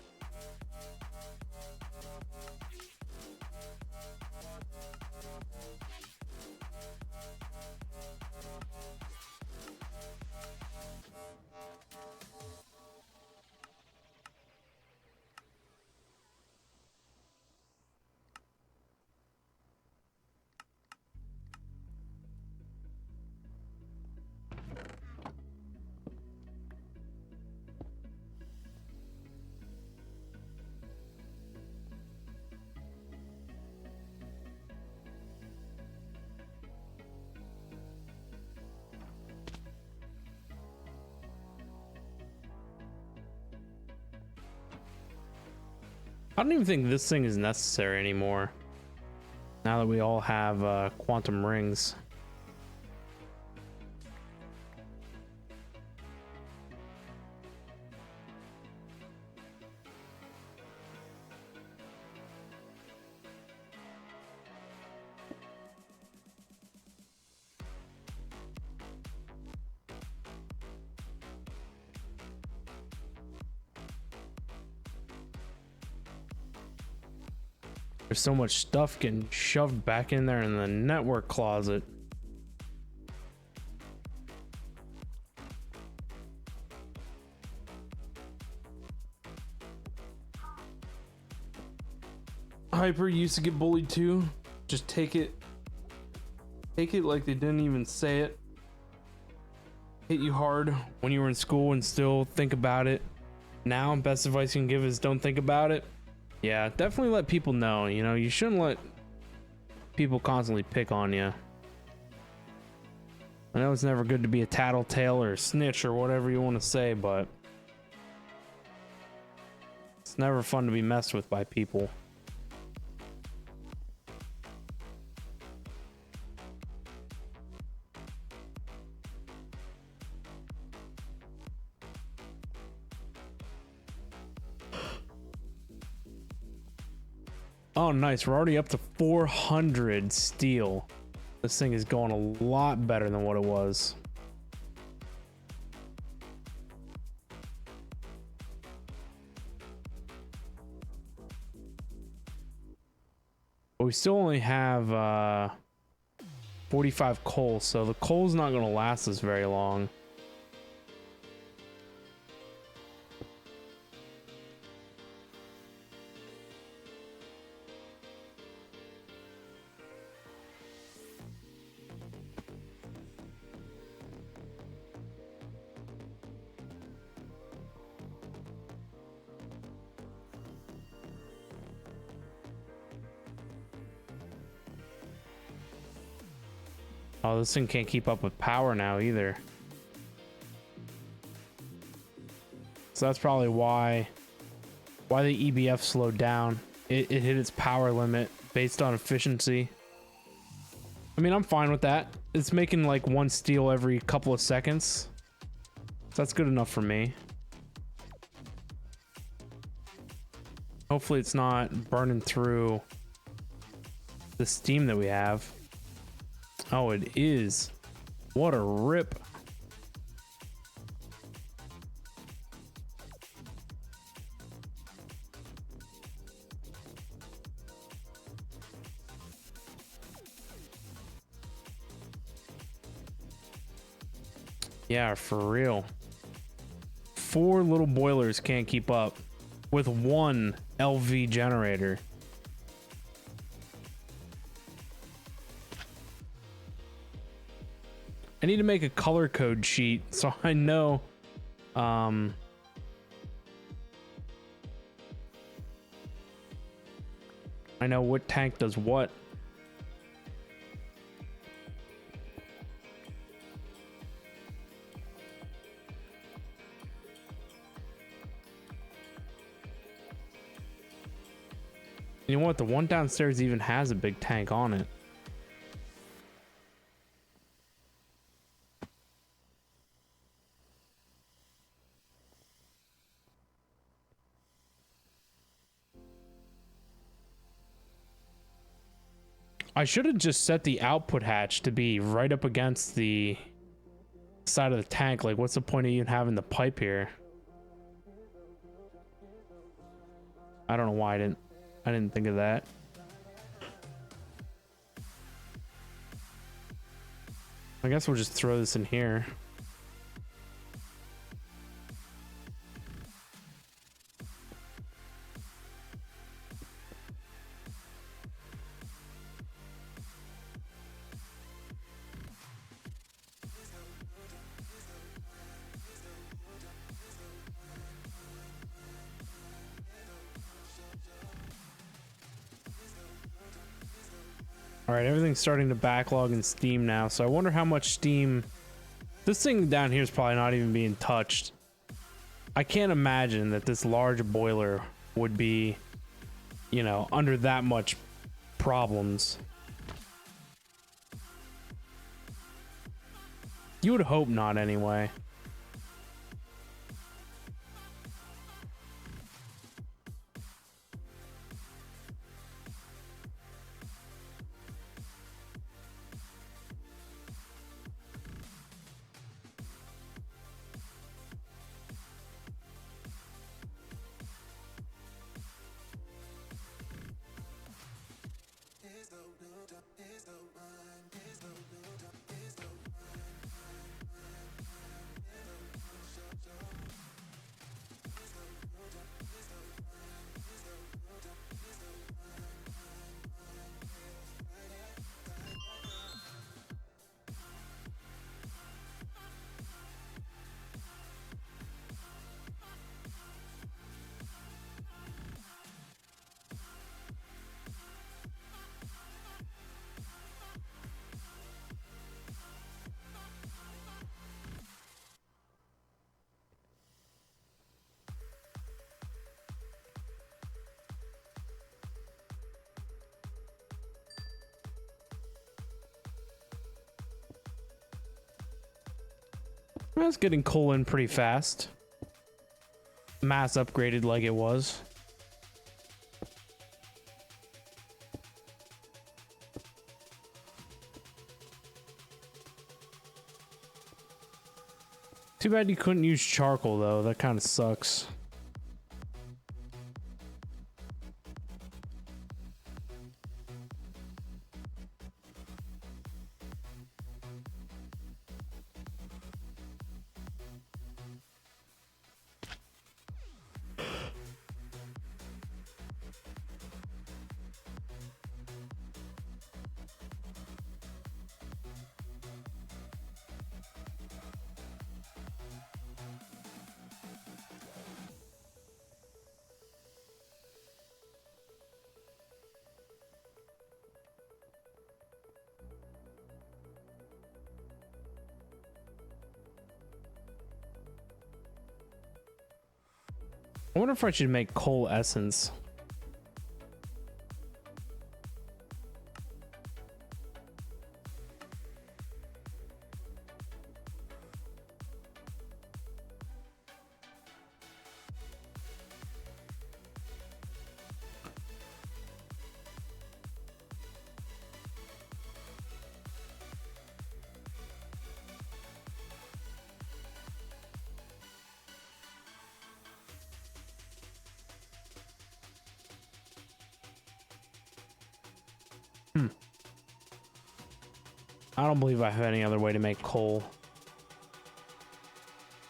I don't even think this thing is necessary anymore. Now that we all have quantum rings. There's so much stuff getting shoved back in there in the network closet. Hyper used to get bullied too. Just take it like they didn't even say it. Hit you hard when you were in school and still think about it. Now, best advice you can give is don't think about it. Yeah, definitely let people know. You know, you shouldn't let people constantly pick on you. I know it's never good to be a tattletale or a snitch or whatever you want to say, but it's never fun to be messed with by people. Oh, nice. We're already up to 400 steel. This thing is going a lot better than what it was. But we still only have 45 coal, so the coal's not going to last us very long. Oh, this thing can't keep up with power now either. So that's probably why the EBF slowed down. It hit its power limit based on efficiency. I mean, I'm fine with that. It's making like one steel every couple of seconds. So that's good enough for me. Hopefully it's not burning through the steam that we have. Oh, it is. What a rip. Yeah, for real. 4 little boilers can't keep up with 1 LV generator. I need to make a color code sheet so I know I know what tank does what. You know what? The one downstairs even has a big tank on it. I should have just set the output hatch to be right up against the side of the tank. Like, what's the point of even having the pipe here? I don't know why I didn't think of that. I guess we'll just throw this in here. All right, everything's starting to backlog in Steam now, so I wonder how much Steam... This thing down here is probably not even being touched. I can't imagine that this large boiler would be, you know, under that much problems. You would hope not anyway. That's getting coal in pretty fast. Mass upgraded like it was. Too bad you couldn't use charcoal though, that kind of sucks. I wonder if I should make coal essence. I don't believe I have any other way to make coal.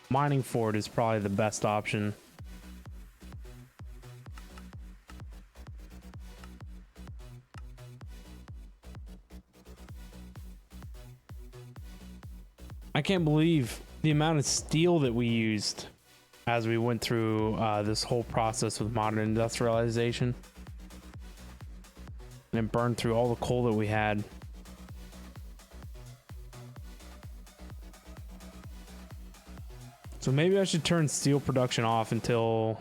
Mining for it is probably the best option. I can't believe the amount of steel that we used as we went through this whole process with modern industrialization. And it burned through all the coal that we had. So maybe I should turn steel production off until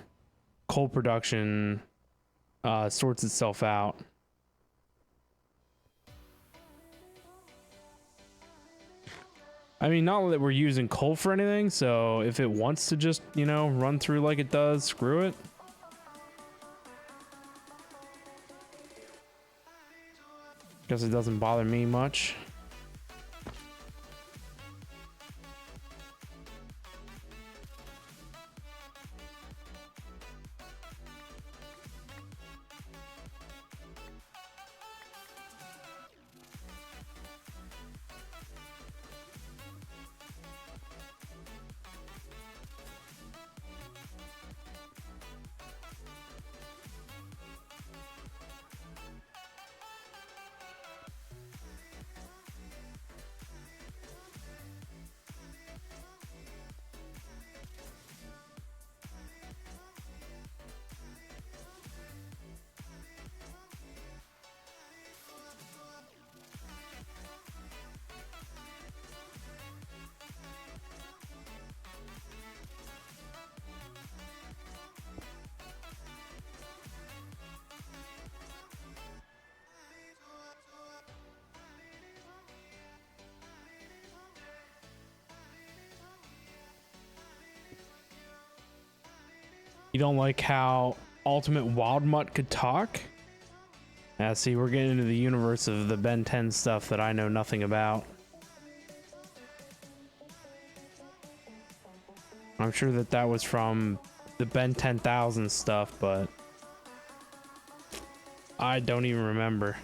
coal production sorts itself out. I mean, not that we're using coal for anything, so if it wants to just, you know, run through like it does, screw it. Guess it doesn't bother me much. You don't like how Ultimate Wild Mutt could talk? Yeah, see, we're getting into the universe of the Ben 10 stuff that I know nothing about. I'm sure that that was from the Ben 10,000 stuff, but I don't even remember.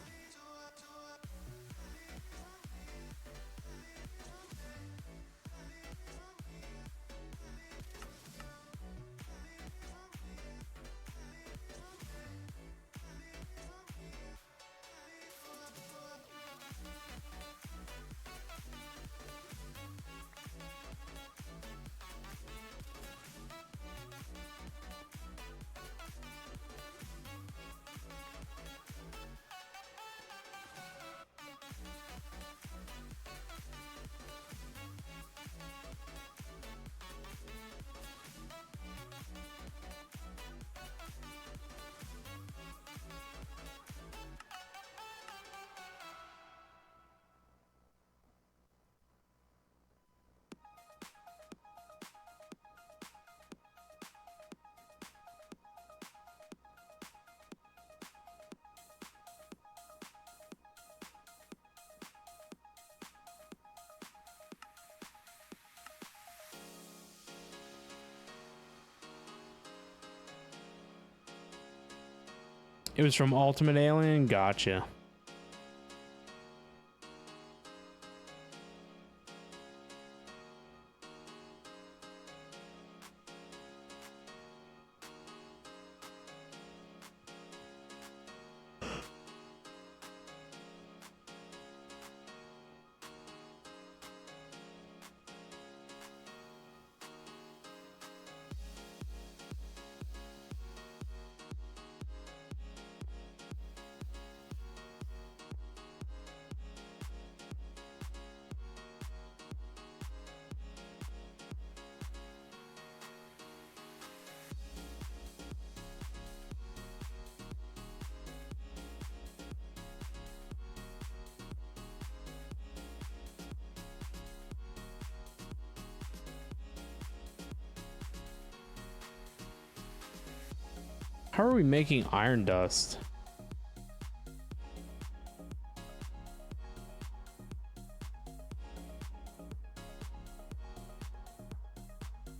It was from Ultimate Alien? Gotcha. How are we making iron dust?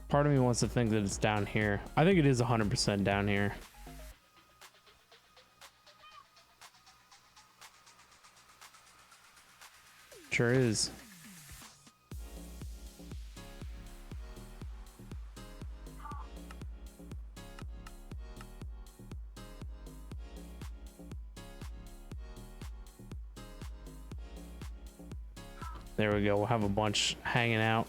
Part of me wants to think that it's down here. I think it is 100% down here. Sure is. There we go. We'll have a bunch hanging out.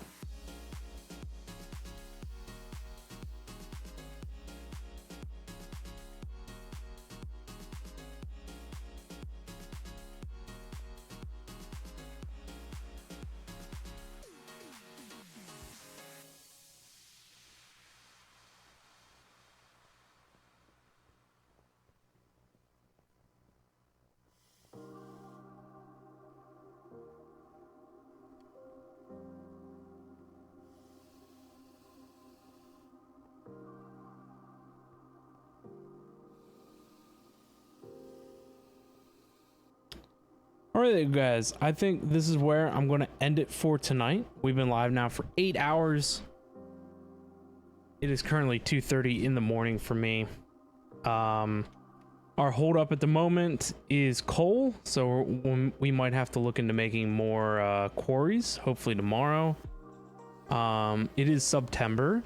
All right, guys, I think this is where I'm going to end it for tonight. We've been live now for 8 hours. It is currently 2:30 in the morning for me. Our hold up at the moment is coal, so we might have to look into making more quarries, hopefully tomorrow. It is September,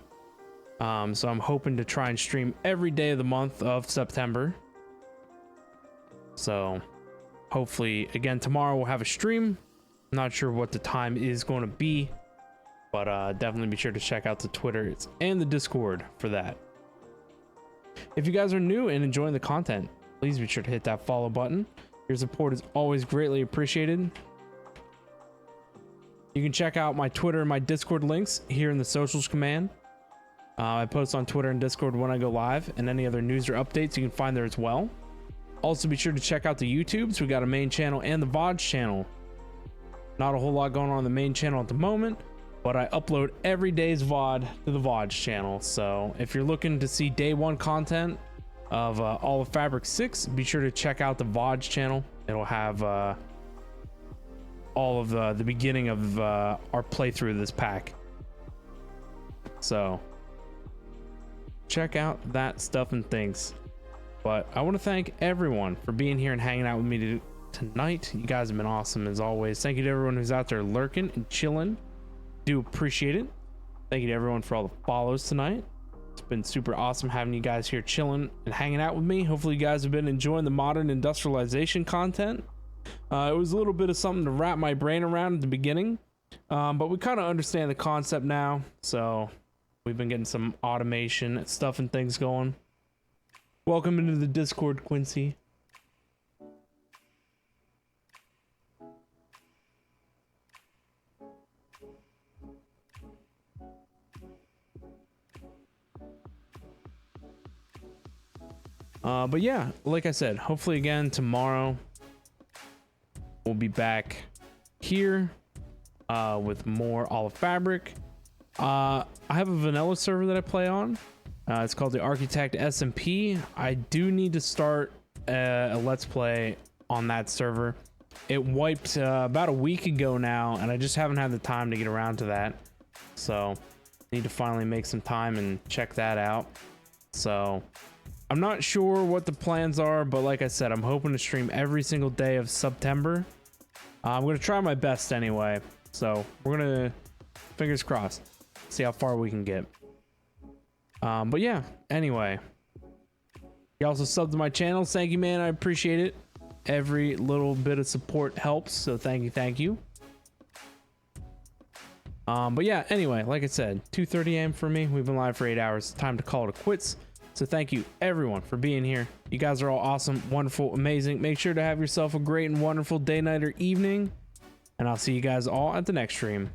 so I'm hoping to try and stream every day of the month of September. So hopefully, again, tomorrow we'll have a stream. I'm not sure what the time is going to be, but definitely be sure to check out the Twitter and the Discord for that. If you guys are new and enjoying the content, please be sure to hit that follow button. Your support is always greatly appreciated. You can check out my Twitter and my Discord links here in the socials command. I post on Twitter and Discord when I go live, and any other news or updates you can find there as well. Also, be sure to check out the YouTubes. We got a main channel and the VODs channel. Not a whole lot going on the main channel at the moment, but I upload every day's VOD to the VODs channel. So if you're looking to see day one content of All of Fabric 6, be sure to check out the VODs channel. It'll have all of the beginning of our playthrough of this pack. So check out that stuff and things. But I want to thank everyone for being here and hanging out with me tonight. You guys have been awesome as always. Thank you to everyone who's out there lurking and chilling. Do appreciate it. Thank you to everyone for all the follows tonight. It's been super awesome having you guys here chilling and hanging out with me. Hopefully you guys have been enjoying the modern industrialization content. It was a little bit of something to wrap my brain around at the beginning, but we kind of understand the concept now. So we've been getting some automation stuff and things going. Welcome into the Discord, Quincy. But yeah, like I said, hopefully again tomorrow we'll be back here with more All of Fabric. I have a vanilla server that I play on. It's called the Architect SMP. I do need to start a Let's Play on that server. It wiped about a week ago now, and I just haven't had the time to get around to that. So I need to finally make some time and check that out. So I'm not sure what the plans are, but like I said, I'm hoping to stream every single day of September. I'm going to try my best anyway. So we're going to, fingers crossed, see how far we can get. But yeah, anyway, you also subbed to my channel. Thank you, man. I appreciate it. Every little bit of support helps. So thank you. But yeah, anyway, like I said, 2:30 a.m. for me. We've been live for 8 hours. Time to call it quits. So thank you everyone for being here. You guys are all awesome, wonderful, amazing. Make sure to have yourself a great and wonderful day, night, or evening. And I'll see you guys all at the next stream.